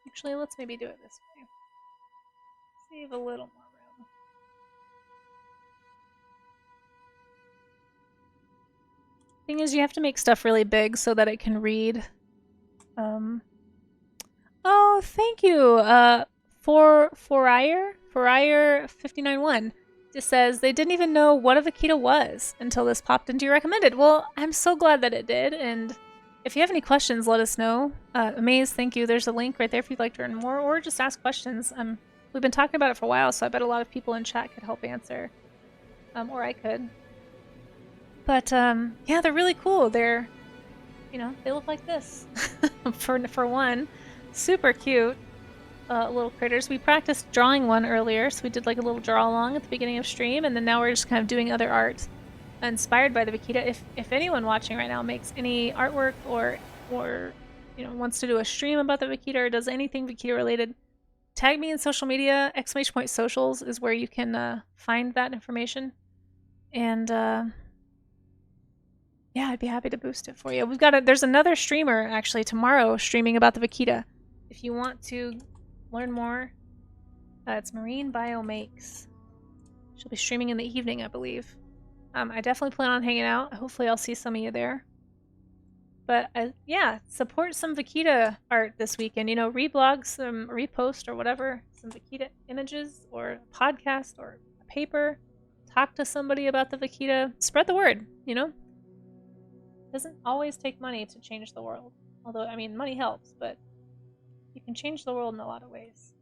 Actually, let's maybe do it this way. Save a little more room. Thing is, you have to make stuff really big so that it can read. Oh, thank you. Fourier 591 just says they didn't even know what a Vaquita was until this popped into your recommended. Well, I'm so glad that it did, and if you have any questions, let us know. Amaze, thank you. There's a link right there if you'd like to learn more, or just ask questions. We've been talking about it for a while, so I bet a lot of people in chat could help answer, or I could. But yeah, they're really cool. They're, you know, they look like this. for one, super cute little critters. We practiced drawing one earlier, so we did like a little draw along at the beginning of stream, and then now we're just kind of doing other art inspired by the Vaquita. If anyone watching right now makes any artwork or you know, wants to do a stream about the Vaquita or does anything Vaquita related, tag me in social media. !socials is where you can find that information, and yeah, I'd be happy to boost it for you. There's another streamer actually tomorrow streaming about the Vaquita. If you want to learn more, it's Marine Biomakes. She'll be streaming in the evening, I believe. I definitely plan on hanging out. Hopefully I'll see some of you there. But yeah, support some Vaquita art this weekend. You know, reblog some, repost or whatever, some Vaquita images or a podcast or a paper. Talk to somebody about the Vaquita. Spread the word, you know? It doesn't always take money to change the world. Although, I mean, money helps, but you can change the world in a lot of ways.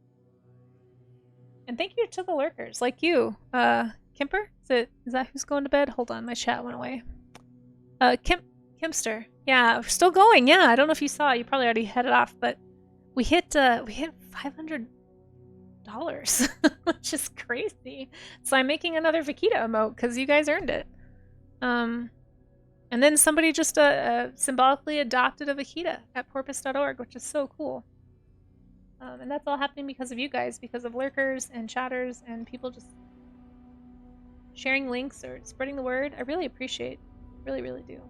And thank you to the lurkers, like you. Kimper? Is that who's going to bed? Hold on, my chat went away. Kimster. Yeah, we're still going. Yeah, I don't know if you saw. You probably already headed off, but we hit $500, which is crazy. So I'm making another Vaquita emote because you guys earned it. And then somebody just symbolically adopted a Vaquita at porpoise.org, which is so cool. And that's all happening because of you guys, because of lurkers and chatters and people just sharing links or spreading the word. I really appreciate, really, really do.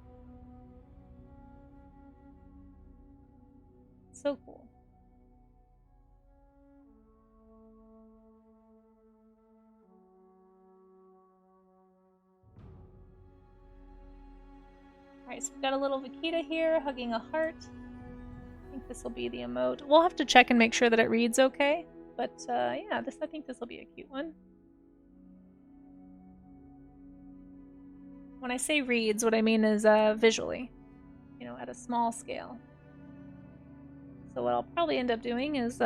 So cool. Alright, so we've got a little Vaquita here hugging a heart. I think this will be the emote. We'll have to check and make sure that it reads okay. But yeah, I think this will be a cute one. When I say reads, what I mean is visually, you know, at a small scale. So what I'll probably end up doing is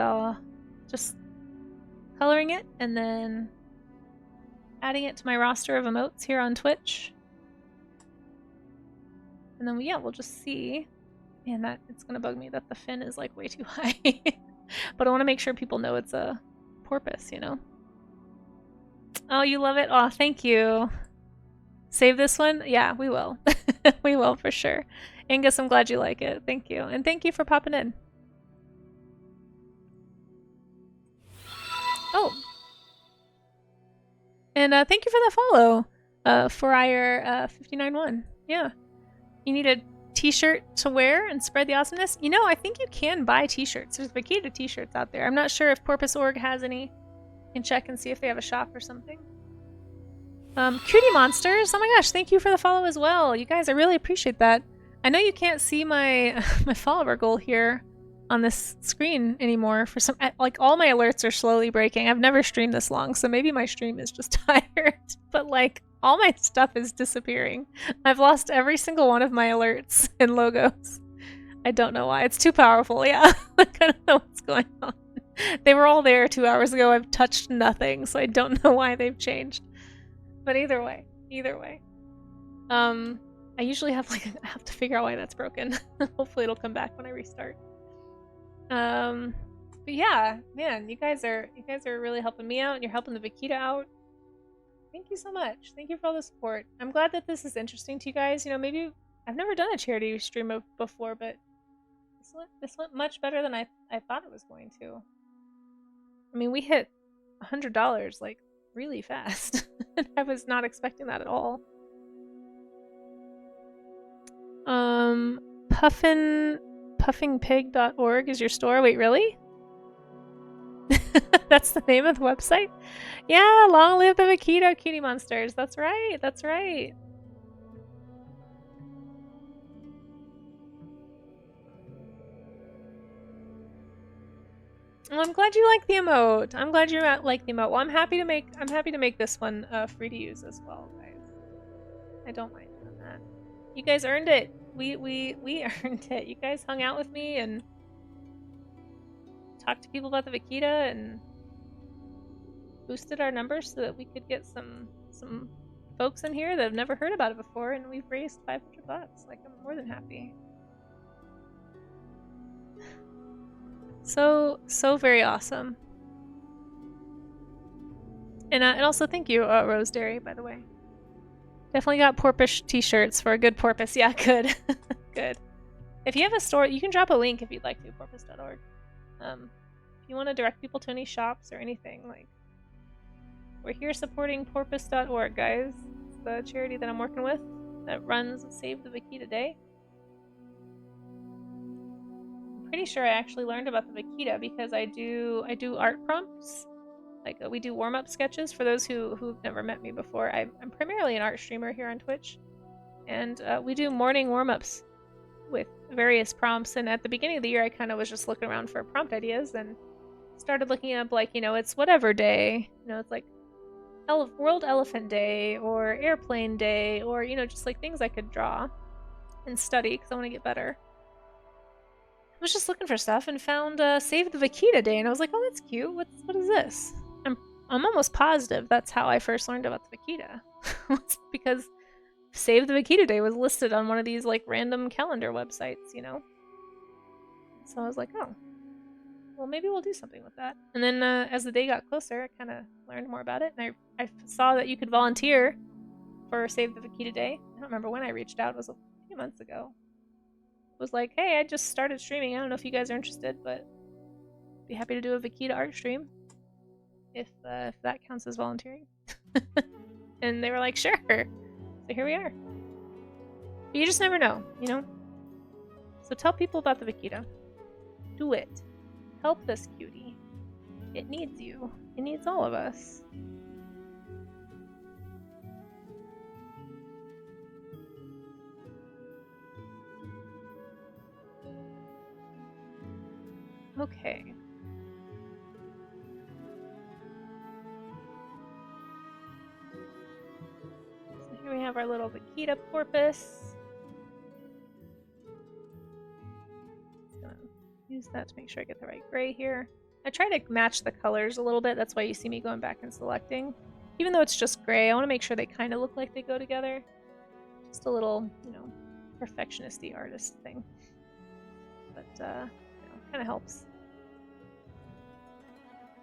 just coloring it and then adding it to my roster of emotes here on Twitch. And then, yeah, we'll just see. Man, that it's gonna bug me that the fin is like way too high. But I want to make sure people know it's a porpoise, you know? Oh, you love it? Oh, thank you. Save this one? Yeah, we will. We will for sure. Angus, I'm glad you like it. Thank you. And thank you for popping in. Oh. And thank you for the follow, Forier591. Yeah. You need a t-shirt to wear and spread the awesomeness? You know, I think you can buy t-shirts. There's Vaquita t-shirts out there. I'm not sure if Porpoise.org has any. You can check and see if they have a shop or something. Cutie Monsters, oh my gosh, thank you for the follow as well. You guys, I really appreciate that. I know you can't see my my follower goal here on this screen anymore. For some, like, all my alerts are slowly breaking. I've never streamed this long, so maybe my stream is just tired. But like, all my stuff is disappearing. I've lost every single one of my alerts and logos. I don't know why. It's too powerful. Yeah, like, I don't know what's going on. They were all there 2 hours ago. I've touched nothing, so I don't know why they've changed. But either way. I usually have I have to figure out why that's broken. Hopefully it'll come back when I restart. But yeah, man, you guys are really helping me out, and you're helping the Vaquita out. Thank you so much. Thank you for all the support. I'm glad that this is interesting to you guys. You know, maybe I've never done a charity stream before, but this went much better than I thought it was going to. I mean, we hit $100 like really fast. I was not expecting that at all. Puffingpig.org is your store. Wait, really? That's the name of the website? Yeah, long live the Vaquita Cutie Monsters. That's right. That's right. Well, I'm glad you like the emote. I'm glad you like the emote. Well, I'm happy to make this one free to use as well, guys. I don't mind doing that. You guys earned it. We earned it. You guys hung out with me and talked to people about the Vaquita and boosted our numbers so that we could get some folks in here that have never heard about it before, and we've raised $500. Like, I'm more than happy. So very awesome. And also thank you, Rose Dairy, by the way. Definitely got porpoise t-shirts for a good porpoise. Yeah, good. Good. If you have a store, you can drop a link if you'd like to, porpoise.org. If you want to direct people to any shops or anything, like, we're here supporting porpoise.org, guys. It's the charity that I'm working with that runs Save the Vaquita Day. Pretty sure I actually learned about the Vaquita because I do art prompts. Like, we do warm-up sketches for those who've never met me before. I'm primarily an art streamer here on Twitch, and we do morning warm-ups with various prompts. And at the beginning of the year, I kind of was just looking around for prompt ideas and started looking up, like, you know, it's whatever day. You know, it's like World Elephant Day or Airplane Day, or, you know, just like things I could draw and study because I want to get better. I was just looking for stuff and found Save the Vaquita Day, and I was like, oh, that's cute. What is this? I'm almost positive that's how I first learned about the Vaquita. Because Save the Vaquita Day was listed on one of these like random calendar websites, you know? So I was like, oh, well, maybe we'll do something with that. And then as the day got closer, I kind of learned more about it, and I saw that you could volunteer for Save the Vaquita Day. I don't remember when I reached out. It was a few months ago. Was like, hey, I just started streaming. I don't know if you guys are interested, but I'd be happy to do a Vaquita art stream if that counts as volunteering. And they were like, sure. So here we are. But you just never know, you know? So tell people about the Vaquita. Do it. Help this cutie. It needs you. It needs all of us. Okay. So here we have have our little vaquita porpoise. Just gonna use that to make sure I get the right gray here. I try to match the colors a little bit. That's why you see me going back and selecting. Even though it's just gray, I want to make sure they kind of look like they go together. Just a little, you know, perfectionist-y artist thing. But, you know, kind of helps.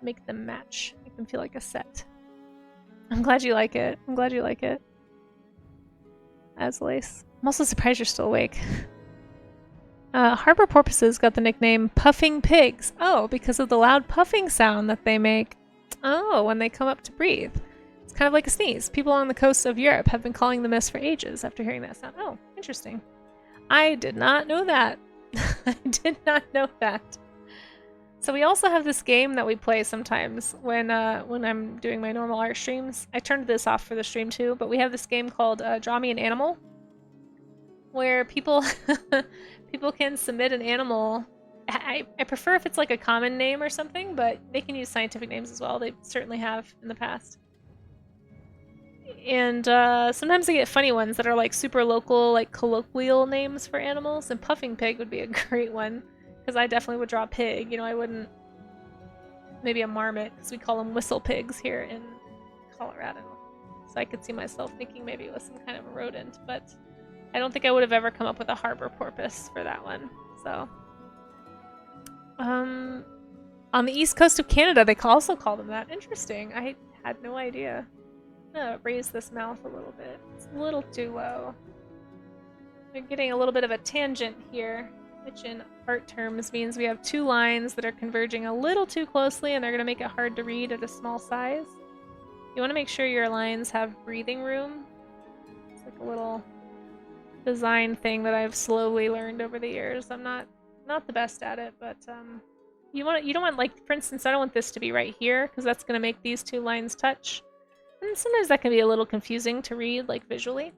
Make them match. Make them feel like a set. I'm glad you like it. I'm glad you like it. As lace. I'm also surprised you're still awake. Harbor porpoises got the nickname puffing pigs. Oh, because of the loud puffing sound that they make. Oh, when they come up to breathe. It's kind of like a sneeze. People on the coasts of Europe have been calling them this for ages after hearing that sound. Oh, interesting. I did not know that. I did not know that. So we also have this game that we play sometimes when I'm doing my normal art streams. I turned this off for the stream too, but we have this game called Draw Me an Animal, where people people can submit an animal. I prefer if it's like a common name or something, but they can use scientific names as well. They certainly have in the past. And sometimes they get funny ones that are like super local, like colloquial names for animals, and puffing pig would be a great one, because I definitely would draw pig. You know, I wouldn't... Maybe a marmot, because we call them whistle pigs here in Colorado. So I could see myself thinking maybe it was some kind of a rodent, but I don't think I would have ever come up with a harbor porpoise for that one. So, on the east coast of Canada, they also call them that. Interesting. I had no idea. I'm gonna raise this mouth a little bit. It's a little too low. We're getting a little bit of a tangent here, which in art terms means we have two lines that are converging a little too closely, and they're going to make it hard to read at a small size. You want to make sure your lines have breathing room. It's like a little design thing that I've slowly learned over the years. I'm not the best at it, but you don't want, like, for instance, I don't want this to be right here, because that's going to make these two lines touch. And sometimes that can be a little confusing to read, like, visually.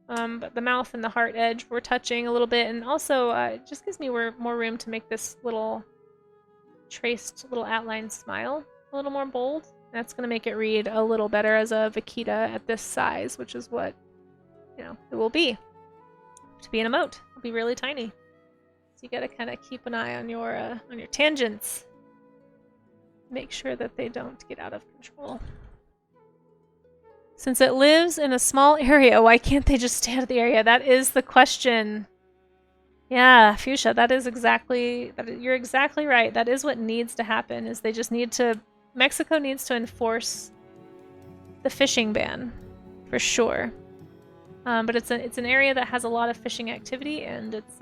But the mouth and the heart edge we're touching a little bit, and also it just gives me more room to make this little traced little outline smile a little more bold. That's going to make it read a little better as a vaquita at this size, which is what, you know, it will be. To be an emote, it'll be really tiny. So you got to kind of keep an eye on your tangents. Make sure that they don't get out of control. Since it lives in a small area, why can't they just stay out of the area? That is the question. Yeah, Fuchsia, you're exactly right. That is what needs to happen, is they just need to... Mexico needs to enforce the fishing ban, for sure. But it's an area that has a lot of fishing activity, and it's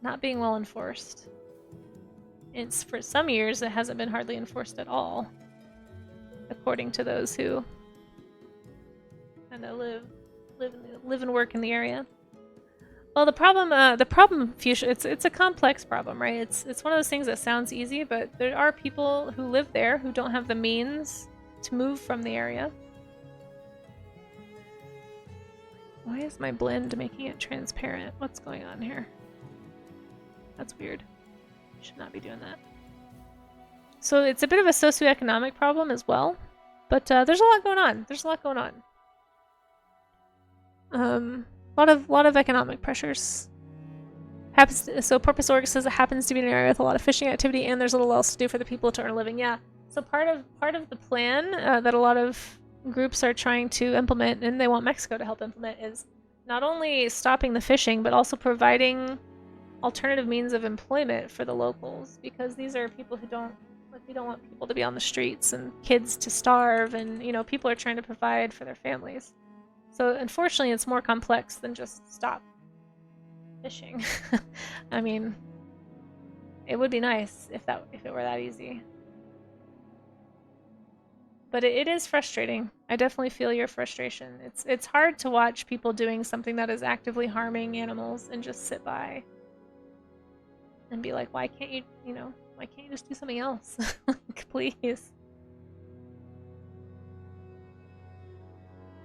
not being well enforced. It's, for some years, it hasn't been hardly enforced at all, according to those who kind of live and work in the area. Well, the problem, Fuchsia, it's a complex problem, right? It's one of those things that sounds easy, but there are people who live there who don't have the means to move from the area. Why is my blend making it transparent? What's going on here? That's weird. Should not be doing that. So it's a bit of a socioeconomic problem as well, but there's a lot going on. There's a lot going on. Lot of economic pressures. So Porpoise Org says it happens to be an area with a lot of fishing activity, and there's a little else to do for the people to earn a living. Yeah. So part of the plan that a lot of groups are trying to implement, and they want Mexico to help implement, is not only stopping the fishing, but also providing alternative means of employment for the locals, because these are people who don't, like, we don't want people to be on the streets and kids to starve, and, you know, people are trying to provide for their families. So unfortunately, it's more complex than just stop fishing. I mean, it would be nice if it were that easy. But it is frustrating. I definitely feel your frustration. It's hard to watch people doing something that is actively harming animals and just sit by and be like, why can't you just do something else? Like, please.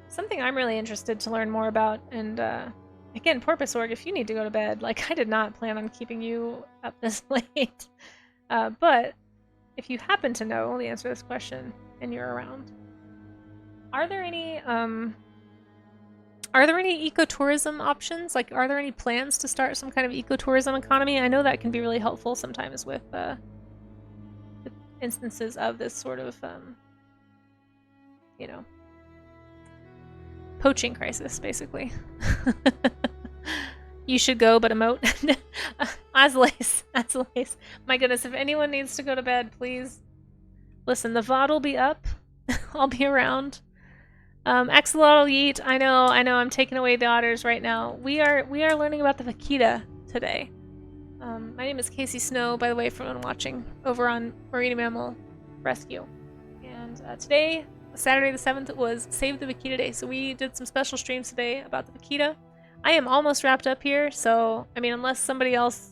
Something I'm really interested to learn more about, and again, Porpoise Org, if you need to go to bed, like, I did not plan on keeping you up this late. But if you happen to know the answer to this question and you're around, Are there any ecotourism options? Like, are there any plans to start some kind of ecotourism economy? I know that can be really helpful sometimes with instances of this sort of, you know, poaching crisis, basically. You should go, but emote. Azlace. My goodness, if anyone needs to go to bed, please. Listen, the VOD will be up. I'll be around. Axolotl Yeet, I know, I'm taking away the otters right now. We are learning about the vaquita today. My name is Casey Snow, by the way, for anyone watching over on Marine Mammal Rescue. And today, Saturday the 7th, was Save the Vaquita Day, so we did some special streams today about the vaquita. I am almost wrapped up here, so, I mean, unless somebody else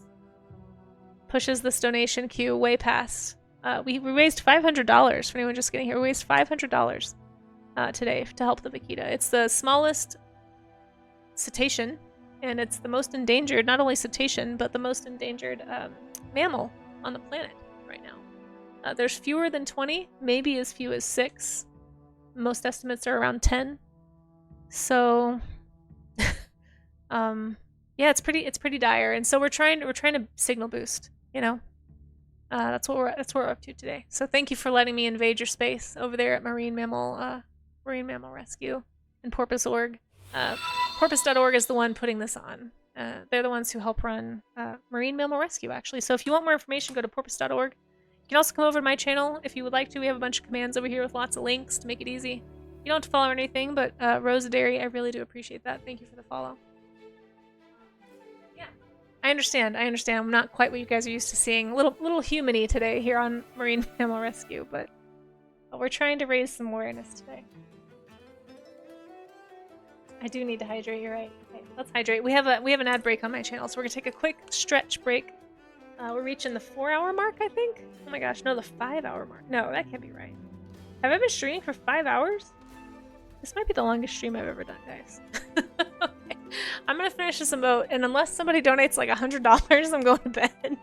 pushes this donation queue way past. We raised $500 for anyone just getting here. We raised $500 today to help the vaquita. It's the smallest cetacean, and it's the most endangered, not only cetacean, but the most endangered mammal on the planet right now. There's fewer than 20, maybe as few as 6. Most estimates are around 10. So, yeah, it's pretty dire, and so we're trying to signal boost, you know. That's what we're up to today. So thank you for letting me invade your space over there at Marine Mammal Rescue and Porpoise.org. Porpoise.org is the one putting this on. They're the ones who help run Marine Mammal Rescue, actually. So if you want more information, go to porpoise.org. You can also come over to my channel if you would like to. We have a bunch of commands over here with lots of links to make it easy. You don't have to follow or anything, but Rosa Dairy, I really do appreciate that. Thank you for the follow. I understand. I'm not quite what you guys are used to seeing. Little human-y today here on Marine Mammal Rescue, but we're trying to raise some awareness today. I do need to hydrate, you're right. Okay, let's hydrate. We have an ad break on my channel, so we're gonna take a quick stretch break. We're reaching the 4-hour mark, I think? Oh my gosh, no, the 5-hour mark. No, that can't be right. Have I been streaming for 5 hours? This might be the longest stream I've ever done, guys. Okay. I'm gonna finish this emote, and unless somebody donates like $100, I'm going to bed.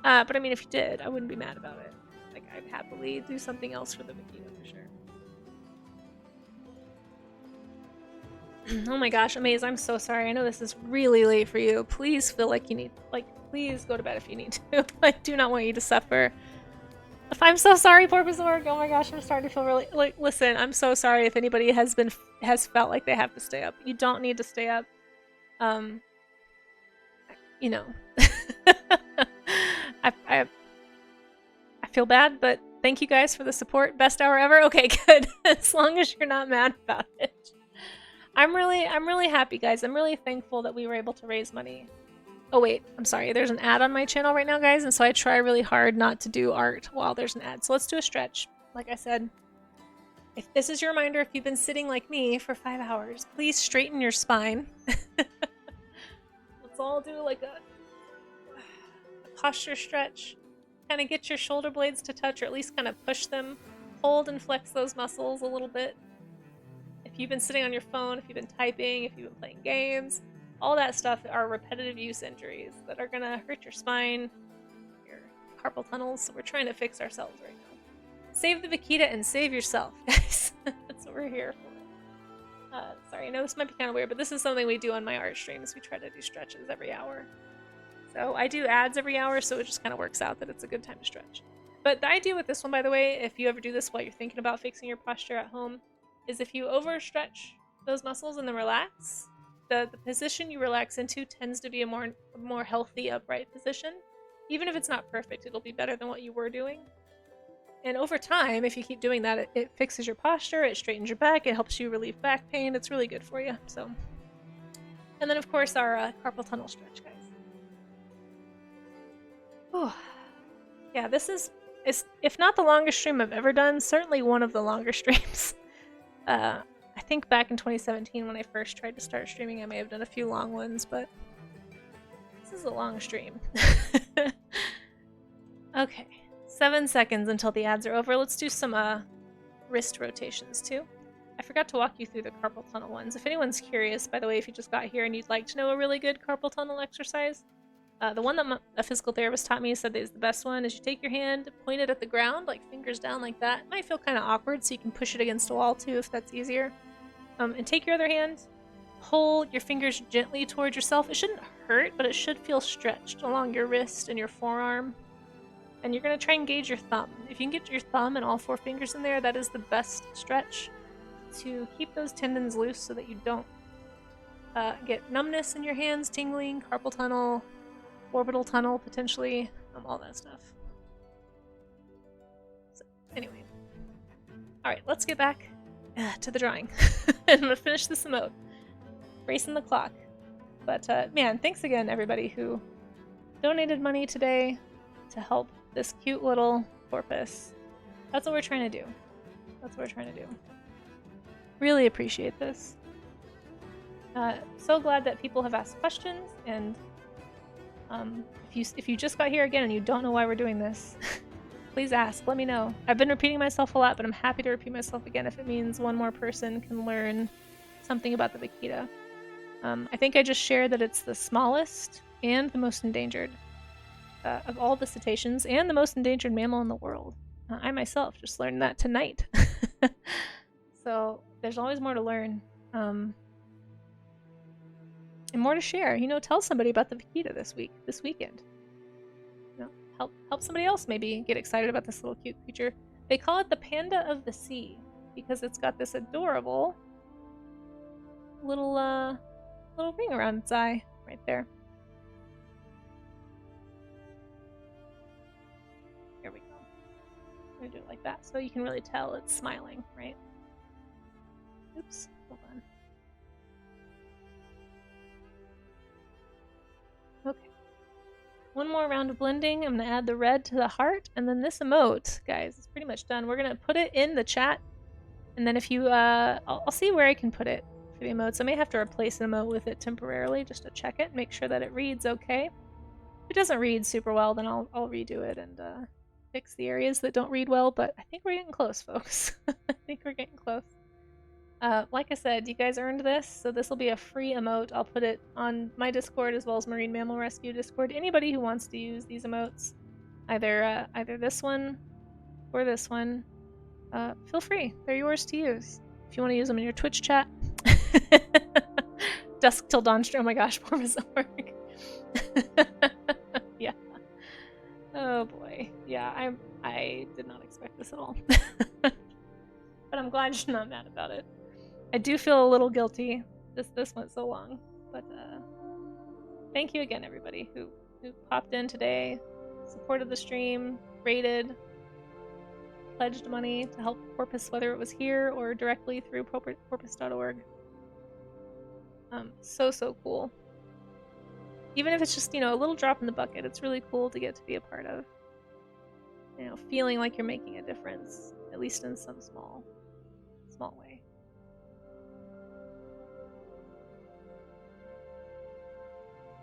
But I mean, if you did, I wouldn't be mad about it. Like, I'd happily do something else for the vaquita for sure. Oh my gosh, Amaze, I'm so sorry. I know this is really late for you. Please feel like you need, like, please go to bed if you need to. I do not want you to suffer. If I'm so sorry, Porpoise.org. Oh my gosh, I'm starting to feel really, like, listen, I'm so sorry if anybody has felt like they have to stay up. You don't need to stay up. You know. I feel bad, but thank you guys for the support. Best hour ever? Okay, good. As long as you're not mad about it. I'm really happy, guys. I'm really thankful that we were able to raise money. Oh wait, I'm sorry. There's an ad on my channel right now, guys, and so I try really hard not to do art while there's an ad. So let's do a stretch. Like I said, if this is your reminder, if you've been sitting like me for 5 hours, please straighten your spine. Let's all do like a posture stretch. Kind of get your shoulder blades to touch, or at least kind of push them. Hold and flex those muscles a little bit. If you've been sitting on your phone, if you've been typing, if you've been playing games, all that stuff are repetitive use injuries that are gonna hurt your spine, your carpal tunnels, so we're trying to fix ourselves right now. Save the vaquita and save yourself, guys. That's what we're here for. Sorry, I know this might be kind of weird, but this is something we do on my art streams. We try to do stretches every hour. So I do ads every hour, so it just kind of works out that it's a good time to stretch. But the idea with this one, by the way, if you ever do this while you're thinking about fixing your posture at home, is if you overstretch those muscles and then relax, the position you relax into tends to be a more healthy, upright position. Even if it's not perfect, it'll be better than what you were doing. And over time, if you keep doing that, it fixes your posture, it straightens your back, it helps you relieve back pain. It's really good for you. So, and then of course our carpal tunnel stretch, guys. Whew. Yeah, this is if not the longest stream I've ever done, certainly one of the longer streams. I think back in 2017 when I first tried to start streaming, I may have done a few long ones, but this is a long stream. Okay, 7 seconds until the ads are over. Let's do some wrist rotations too. I forgot to walk you through the carpal tunnel ones. If anyone's curious, by the way, if you just got here and you'd like to know a really good carpal tunnel exercise, The one that a physical therapist taught me said is the best one is you take your hand, point it at the ground, like fingers down like that. It might feel kind of awkward, so you can push it against a wall too if that's easier. And take your other hand, pull your fingers gently towards yourself. It shouldn't hurt, but it should feel stretched along your wrist and your forearm. And you're going to try and engage your thumb. If you can get your thumb and all 4 fingers in there, that is the best stretch to keep those tendons loose so that you don't get numbness in your hands, tingling, carpal tunnel, orbital tunnel, potentially, all that stuff. So, anyway. Alright, let's get back to the drawing. I'm gonna finish this emote. Racing the clock. But, man, thanks again, everybody who donated money today to help this cute little porpoise. That's what we're trying to do. That's what we're trying to do. Really appreciate this. So glad that people have asked questions, and if you just got here again and you don't know why we're doing this, please ask. Let me know. I've been repeating myself a lot, but I'm happy to repeat myself again if it means one more person can learn something about the vaquita. I think I just shared that it's the smallest and the most endangered of all the cetaceans, and the most endangered mammal in the world. I myself just learned that tonight. So there's always more to learn. And more to share. You know, tell somebody about the vaquita this weekend. You know, help somebody else maybe get excited about this little cute creature. They call it the panda of the sea because it's got this adorable little ring around its eye right there. Here we go. I'm gonna do it like that so you can really tell it's smiling, right? Oops, hold on. Okay. One more round of blending. I'm going to add the red to the heart. And then this emote, guys, is pretty much done. We're going to put it in the chat. And then if you, I'll see where I can put it for the emotes. I may have to replace an emote with it temporarily just to check it. Make sure that it reads okay. If it doesn't read super well, then I'll redo it and fix the areas that don't read well. But I think we're getting close, folks. I think we're getting close. Like I said, you guys earned this, so this will be a free emote. I'll put it on my Discord as well as Marine Mammal Rescue Discord. Anybody who wants to use these emotes, either this one or this one, feel free. They're yours to use. If you want to use them in your Twitch chat. Dusk till dawn. Oh my gosh, Porpoise at work. Yeah. Oh boy. Yeah, I did not expect this at all. But I'm glad you're not mad about it. I do feel a little guilty. This went so long, but thank you again, everybody who popped in today, supported the stream, rated, pledged money to help Porpoise, whether it was here or directly through porpoise.org. So cool. Even if it's just, you know, a little drop in the bucket, it's really cool to get to be a part of. You know, feeling like you're making a difference, at least in some small way.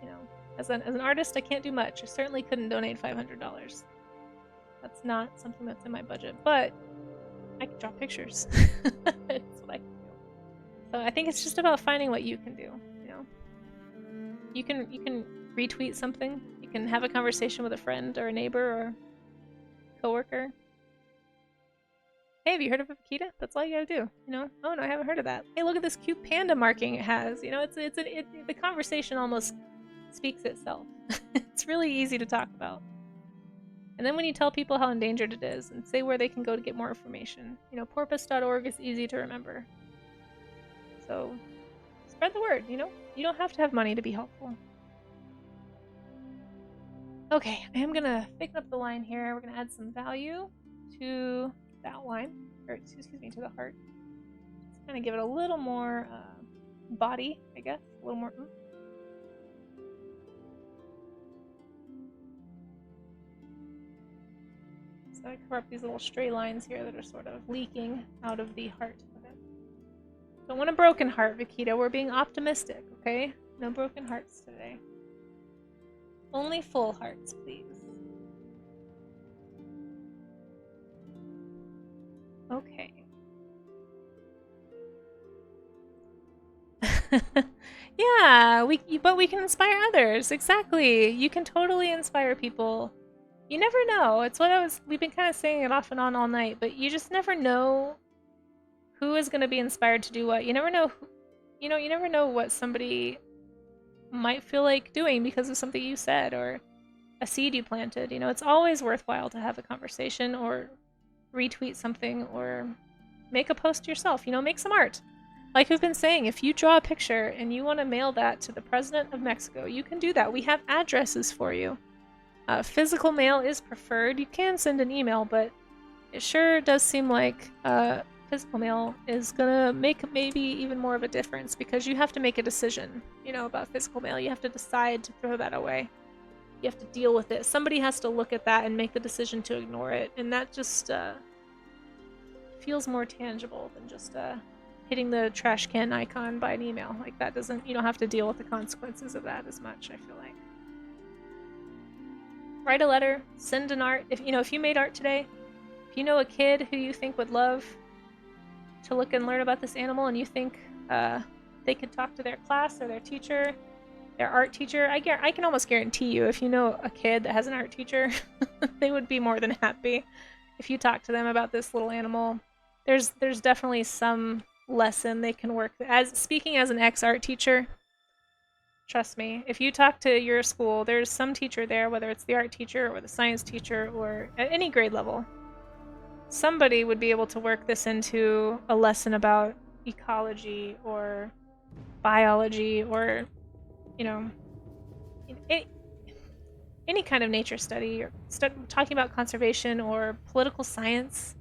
You know, as an artist, I can't do much. I certainly couldn't donate $500. That's not something that's in my budget, but I can draw pictures. That's what I can do. So I think it's just about finding what you can do. You know, you can retweet something. You can have a conversation with a friend or a neighbor or coworker. Hey, have you heard of a vaquita? That's all you gotta do. You know? Oh no, I haven't heard of that. Hey, look at this cute panda marking it has. You know, the conversation almost speaks itself. It's really easy to talk about. And then when you tell people how endangered it is and say where they can go to get more information, you know, porpoise.org is easy to remember. So spread the word, you know? You don't have to have money to be helpful. Okay, I am gonna thicken up the line here. We're gonna add some value to the outline, or excuse me, to the heart. Just kind of give it a little more body, I guess. A little more oomph. So I cover up these little stray lines here that are sort of leaking out of the heart of it. Don't want a broken heart, Vaquita. We're being optimistic, okay? No broken hearts today. Only full hearts, please. Okay. Yeah, but we can inspire others. Exactly. You can totally inspire people. You never know. It's what we've been kind of saying it off and on all night, but you just never know who is going to be inspired to do what. You never know, you never know what somebody might feel like doing because of something you said or a seed you planted. It's always worthwhile to have a conversation or retweet something or make a post yourself. Make some art. Like we've been saying, if you draw a picture and you want to mail that to the president of Mexico, you can do that. We have addresses for you. Physical mail is preferred. You can send an email, but it sure does seem like physical mail is gonna make maybe even more of a difference because you have to make a decision, about physical mail. You have to decide to throw that away. You have to deal with it. Somebody has to look at that and make the decision to ignore it, and that just feels more tangible than just hitting the trash can icon by an email. Like that doesn't, you don't have to deal with the consequences of that as much, I feel like. Write a letter, send an art. If you made art today, if you know a kid who you think would love to look and learn about this animal and you think they could talk to their class or their teacher, their art teacher, I can almost guarantee you if you know a kid that has an art teacher, they would be more than happy if you talk to them about this little animal. There's definitely some lesson they can work. Speaking as an ex-art teacher, trust me, if you talk to your school, there's some teacher there, whether it's the art teacher or the science teacher or at any grade level, somebody would be able to work this into a lesson about ecology or biology or any kind of nature study or talking about conservation or political science.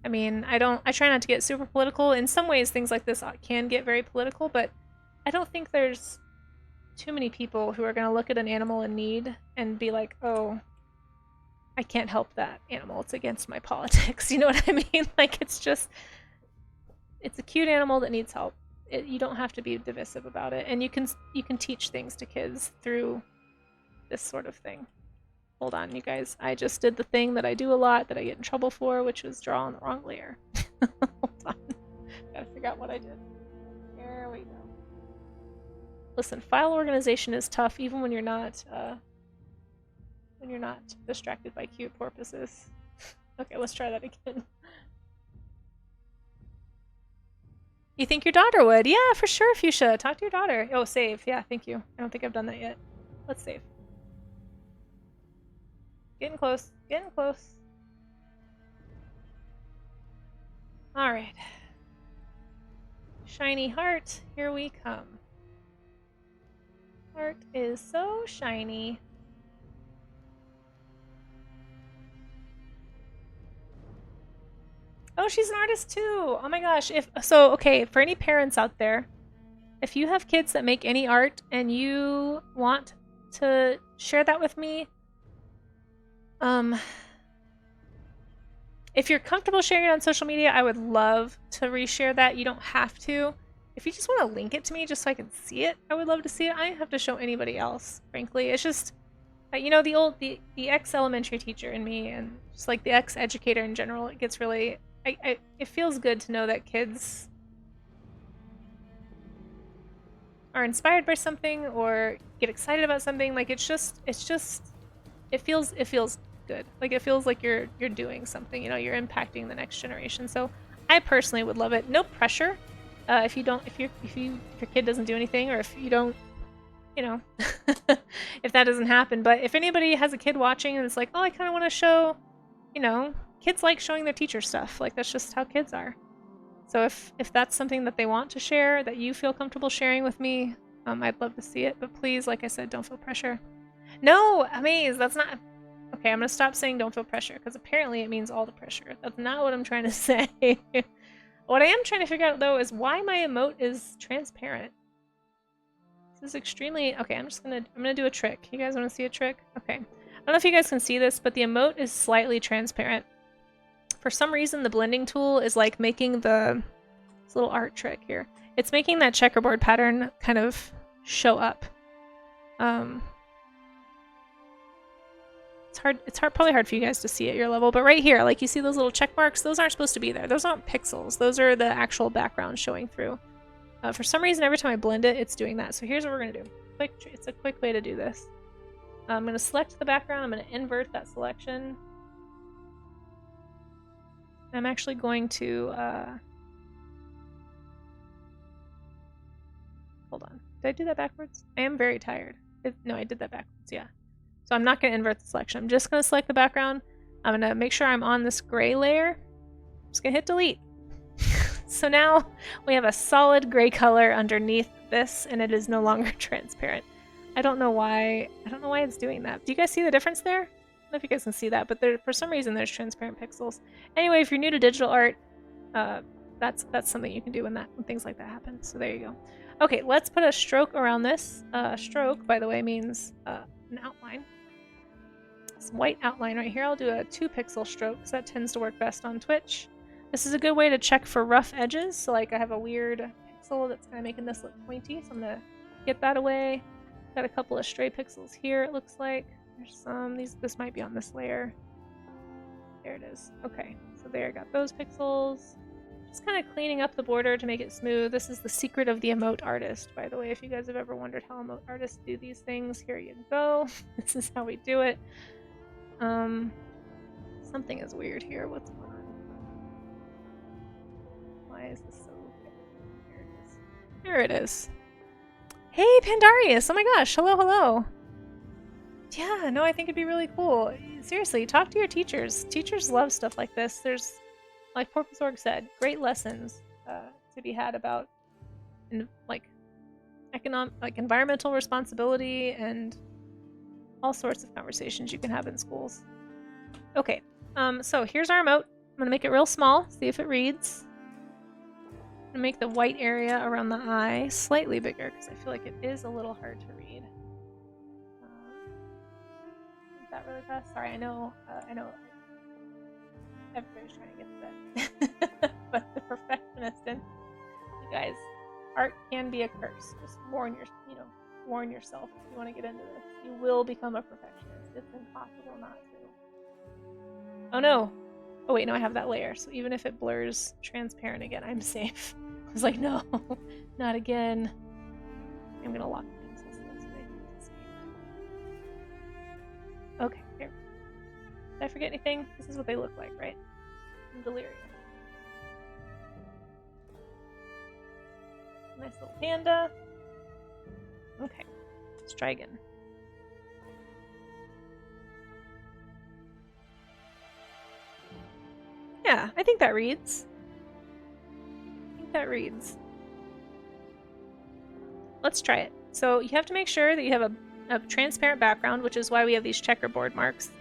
I mean, I try not to get super political. In some ways, things like this can get very political, but I don't think there's too many people who are going to look at an animal in need and be like, oh, I can't help that animal. It's against my politics. You know what I mean? Like, it's a cute animal that needs help. You don't have to be divisive about it. And you can teach things to kids through this sort of thing. Hold on, you guys. I just did the thing that I do a lot that I get in trouble for, which was draw on the wrong layer. Hold on. Gotta figure out what I did. There we go. Listen, file organization is tough even when you're not distracted by cute porpoises. Okay, let's try that again. You think your daughter would? Yeah, for sure, Fuchsia. Talk to your daughter. Oh, save. Yeah, thank you. I don't think I've done that yet. Let's save. Getting close. Getting close. Alright. Shiny heart. Here we come. Heart is so shiny. Oh, she's an artist too. Oh my gosh. Okay, for any parents out there, if you have kids that make any art and you want to share that with me, if you're comfortable sharing it on social media, I would love to reshare that. You don't have to. If you just want to link it to me just so I can see it, I would love to see it. I don't have to show anybody else, frankly. It's just, the ex-elementary teacher in me and just like the ex-educator in general, it gets really, it feels good to know that kids are inspired by something or get excited about something. Like it feels good. Like it feels like you're doing something, you're impacting the next generation. So I personally would love it. No pressure. If your kid doesn't do anything, or if you don't, if that doesn't happen. But if anybody has a kid watching and it's like, oh, I kind of want to show, kids like showing their teacher stuff. Like that's just how kids are. So if that's something that they want to share, that you feel comfortable sharing with me, I'd love to see it. But please, like I said, don't feel pressure. No, Amaze, that's not. Okay, I'm gonna stop saying don't feel pressure because apparently it means all the pressure. That's not what I'm trying to say. What I am trying to figure out though is why my emote is transparent. This is extremely okay. I'm gonna do a trick. You guys want to see a trick? Okay. I don't know if you guys can see this, but the emote is slightly transparent. For some reason, the blending tool is like making this little art trick here. It's making that checkerboard pattern kind of show up. It's probably hard for you guys to see at your level, but right here, like you see those little check marks, those aren't supposed to be there. Those aren't pixels. Those are the actual background showing through. For some reason, every time I blend it, it's doing that. So here's what we're going to do. It's a quick way to do this. I'm going to select the background. I'm going to invert that selection. I'm actually going to... hold on. Did I do that backwards? I am very tired. No, I did that backwards, yeah. So I'm not going to invert the selection. I'm just going to select the background. I'm going to make sure I'm on this gray layer. I'm just going to hit delete. So now we have a solid gray color underneath this, and it is no longer transparent. I don't know why it's doing that. Do you guys see the difference there? I don't know if you guys can see that, but for some reason there's transparent pixels. Anyway, if you're new to digital art, that's something you can do when things like that happen. So there you go. Okay, let's put a stroke around this. Stroke, by the way, means an outline. Some white outline right here. I'll do a 2-pixel stroke because that tends to work best on Twitch. This is a good way to check for rough edges. So like I have a weird pixel that's kind of making this look pointy. So I'm going to get that away. Got a couple of stray pixels here, it looks like. There's some. This might be on this layer. There it is. Okay, so there I got those pixels. Just kind of cleaning up the border to make it smooth. This is the secret of the emote artist, by the way. If you guys have ever wondered how emote artists do these things, here you go. This is how we do it. Something is weird here. What's going on? Why is this so weird? There it is. There it is. Hey, Pandarius! Oh my gosh, hello, hello. Yeah, no, I think it'd be really cool. Seriously, talk to your teachers. Teachers love stuff like this. There's, like Porpoise.org said, great lessons to be had about, environmental responsibility and all sorts of conversations you can have in schools. Okay, so here's our emote. I'm gonna make it real small, see if it reads. I'm gonna make the white area around the eye slightly bigger because I feel like it is a little hard to read. Is that really fast? Sorry, I know everybody's trying to get to that. But the perfectionist and you guys, art can be a curse. Just warn yourself if you want to get into this. You will become a perfectionist. It's impossible not to. Oh no! Oh wait, no, I have that layer. So even if it blurs transparent again, I'm safe. I was like, no, not again. I'm gonna lock things so they can see. Okay, here. Did I forget anything? This is what they look like, right? I'm delirious. Nice little panda. Okay, let's try again. Yeah, I think that reads. Let's try it. So you have to make sure that you have a transparent background, which is why we have these checkerboard marks.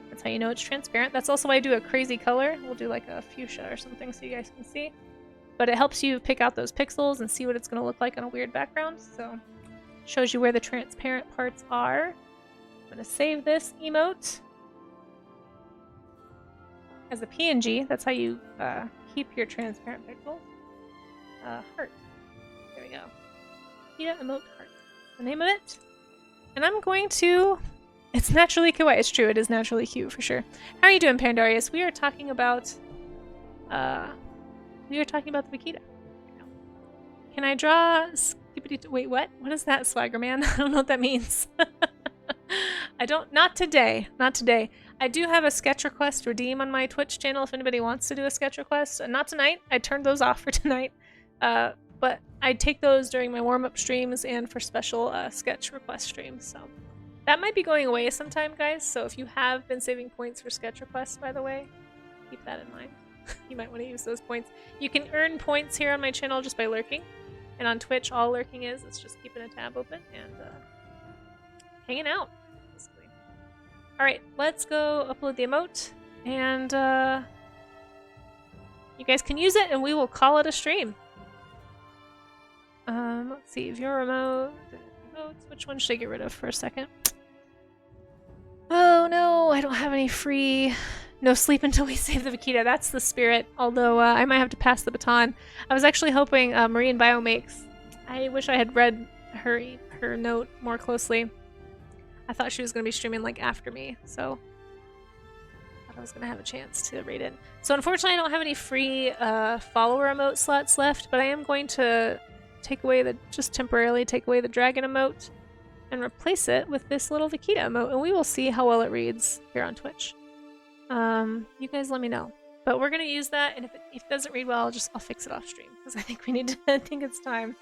That's how you know it's transparent. That's also why I do a crazy color. We'll do like a fuchsia or something so you guys can see. But it helps you pick out those pixels and see what it's going to look like on a weird background. So it shows you where the transparent parts are. I'm going to save this emote as a PNG. That's how you keep your transparent pixels. Heart. There we go. Vaquita emote heart. The name of it. And I'm going to... It's naturally kawaii. It's true. It is naturally cute for sure. How are you doing, Pandarius? We are talking about... the Vaquita. Can I draw... Wait, what? What is that, Swagger Man? I don't know what that means. I don't... Not today. Not today. I do have a sketch request redeem on my Twitch channel if anybody wants to do a sketch request. Not tonight. I turned those off for tonight. But I take those during my warm-up streams and for special sketch request streams. So that might be going away sometime, guys. So if you have been saving points for sketch requests, by the way, keep that in mind. You might want to use those points. You can earn points here on my channel just by lurking. And on Twitch, all lurking is just keeping a tab open and hanging out, basically. Alright, let's go upload the emote. And you guys can use it and we will call it a stream. Let's see, view remote. Which one should I get rid of for a second? Oh no, I don't have any free... No sleep until we save the Vaquita. That's the spirit. Although I might have to pass the baton. I was actually hoping Marine Bio makes. I wish I had read her note more closely. I thought she was going to be streaming like after me, so I thought I was going to have a chance to read it. So unfortunately, I don't have any free follower emote slots left, but I am going to take away the, just temporarily take away the dragon emote and replace it with this little Vaquita emote, and we will see how well it reads here on Twitch. You guys let me know. But we're gonna use that, and if it doesn't read well, I'll fix it off stream, because I think we need to, I think it's time.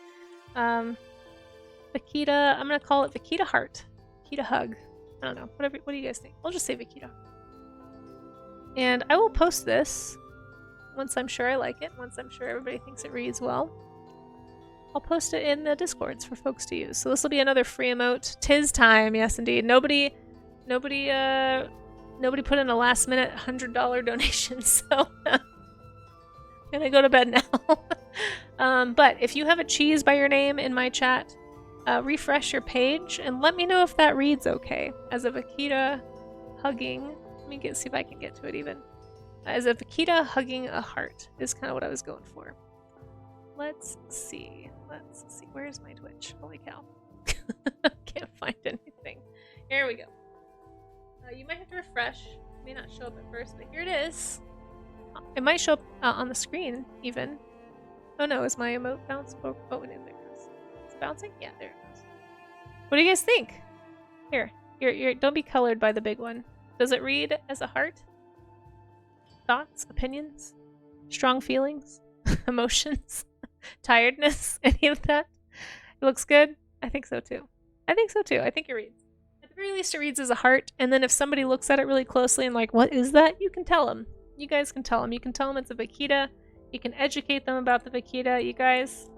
Vaquita, I'm gonna call it Vaquita Heart. Vaquita Hug. I don't know, whatever, what do you guys think? I'll just say Vaquita. And I will post this once I'm sure I like it, once I'm sure everybody thinks it reads well. I'll post it in the Discords for folks to use. So this will be another free emote. 'Tis time, yes indeed. Nobody put in a last minute $100 donation, so I'm gonna go to bed now. But if you have a cheese by your name in my chat, refresh your page and let me know if that reads okay. As a Vaquita hugging, let me see if I can get to it even. As a Vaquita hugging a heart is kind of what I was going for. Let's see. Where's my Twitch? Holy cow. Can't find anything. Here we go. You might have to refresh. It may not show up at first, but here it is. It might show up on the screen, even. Oh no, is my emote bounce? Oh, there it goes. It's bouncing? Yeah, there it goes. What do you guys think? Here, don't be colored by the big one. Does it read as a heart? Thoughts? Opinions? Strong feelings? Emotions? Tiredness? Any of that? It looks good? I think so too. I think it reads. At the very least, it reads as a heart, and then if somebody looks at it really closely and like, what is that? You can tell them. You guys can tell them. You can tell them it's a Vaquita. You can educate them about the Vaquita. You guys,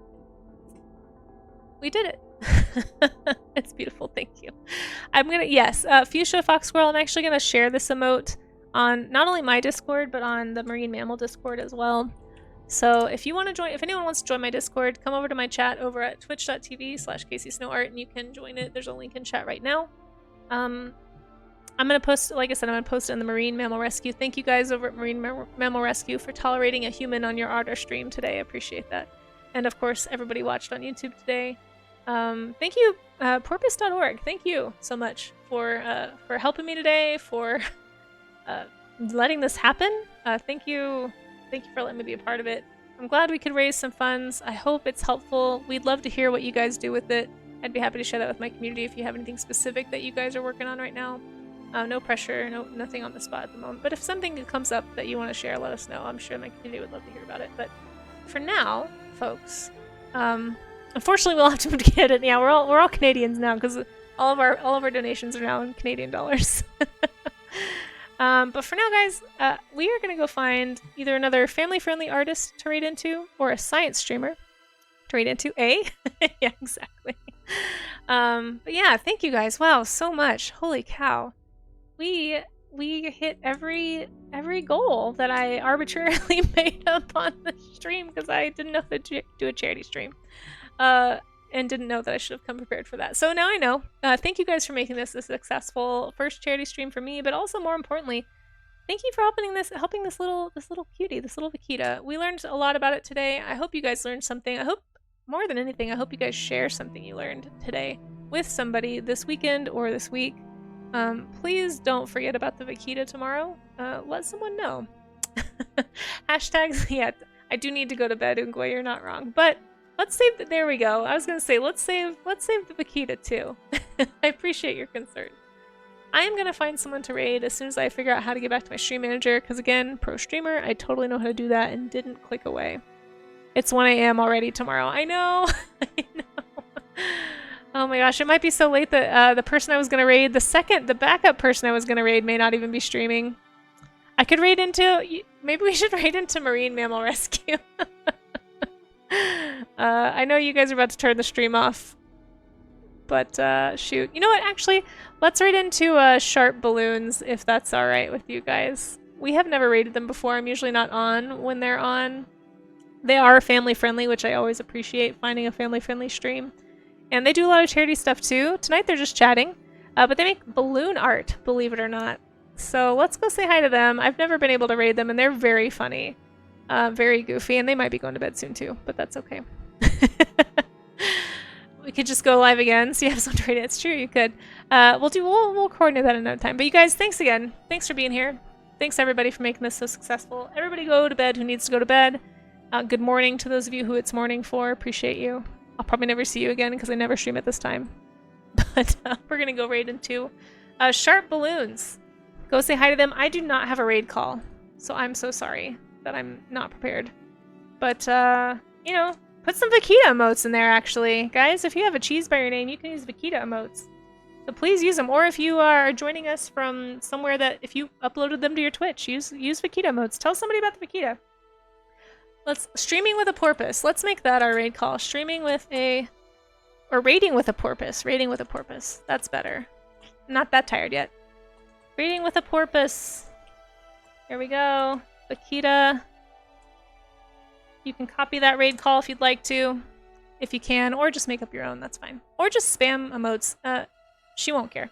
we did it. It's beautiful. Thank you. I'm gonna, yes, Fuchsia Fox Squirrel, I'm actually gonna share this emote on not only my Discord, but on the Marine Mammal Discord as well. So if you want to join, if anyone wants to join my Discord, come over to my chat over at twitch.tv/KCSnowArt and you can join it. There's a link in chat right now. I'm going to post, like I said, I'm going to post it in the Marine Mammal Rescue. Thank you guys over at Marine Mammal Rescue for tolerating a human on your art stream today. I appreciate that. And of course, everybody watched on YouTube today. Thank you, porpoise.org. Thank you so much for helping me today, for letting this happen. Thank you for letting me be a part of it. I'm glad we could raise some funds. I hope it's helpful. We'd love to hear what you guys do with it. I'd be happy to share that with my community if you have anything specific that you guys are working on right now. No pressure, nothing on the spot at the moment. But if something comes up that you want to share, let us know. I'm sure my community would love to hear about it. But for now, folks, unfortunately we'll have to get it. Yeah, we're all Canadians now because all of our donations are now in Canadian dollars. But for now, guys, we are going to go find either another family-friendly artist to raid into or a science streamer to raid into. Yeah, exactly. But yeah, thank you guys. Wow, so much. Holy cow. We hit every goal that I arbitrarily made up on the stream because I didn't know how to do a charity stream. And didn't know that I should have come prepared for that. So now I know. Thank you guys for making this a successful first charity stream for me, but also more importantly, thank you for helping this little cutie, this little Vaquita. We learned a lot about it today. I hope you guys learned something. I hope, more than anything, I hope you guys share something you learned today with somebody this weekend or this week. Please don't forget about the Vaquita tomorrow. Let someone know. Hashtags, yeah, I do need to go to bed, Ungwe, you're not wrong. But let's save the, there we go. I was gonna say, let's save the Vaquita too. I appreciate your concern. I am gonna find someone to raid as soon as I figure out how to get back to my stream manager, because again, pro streamer, I totally know how to do that and didn't click away. It's 1 a.m. already tomorrow. I know. I know. Oh my gosh, it might be so late that the person I was gonna raid, the backup person I was gonna raid may not even be streaming. I could raid into, maybe we should raid into Marine Mammal Rescue. I know you guys are about to turn the stream off, but shoot. You know what, actually, let's raid into Sharp Balloons, if that's alright with you guys. We have never raided them before. I'm usually not on when they're on. They are family friendly, which I always appreciate, finding a family friendly stream. And they do a lot of charity stuff too. Tonight they're just chatting, but they make balloon art, believe it or not. So let's go say hi to them. I've never been able to raid them, and they're very funny. Very goofy, and they might be going to bed soon too, but that's okay. We could just go live again, so you have something to raid. It's true, you could. We'll coordinate that another time. But you guys, thanks again. Thanks for being here. Thanks everybody for making this so successful. Everybody go to bed who needs to go to bed. Good morning to those of you who it's morning for. Appreciate you. I'll probably never see you again because I never stream at this time. But we're gonna go raid into Sharp Balloons. Go say hi to them. I do not have a raid call, so I'm so sorry that I'm not prepared. But you know, put some Vaquita emotes in there. Actually, guys, if you have a cheese by your name, you can use Vaquita emotes. So please use them. Or if you are joining us from somewhere that if you uploaded them to your Twitch, use Vaquita emotes. Tell somebody about the Vaquita. Let's streaming with a porpoise. Let's make that our raid call. Streaming with a or raiding with a porpoise. Raiding with a porpoise. That's better. Not that tired yet. Raiding with a porpoise. Here we go. Vaquita. You can copy that raid call if you'd like to. If you can, or just make up your own, that's fine. Or just spam emotes. She won't care.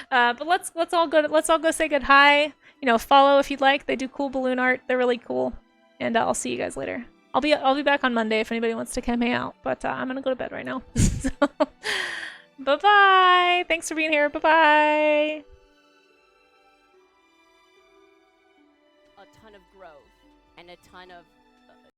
But let's all go say good hi. You know, follow if you'd like. They do cool balloon art. They're really cool. And I'll see you guys later. I'll be back on Monday if anybody wants to come hang out. But I'm gonna go to bed right now. So, bye-bye. Thanks for being here. Bye-bye. A ton of growth and a ton of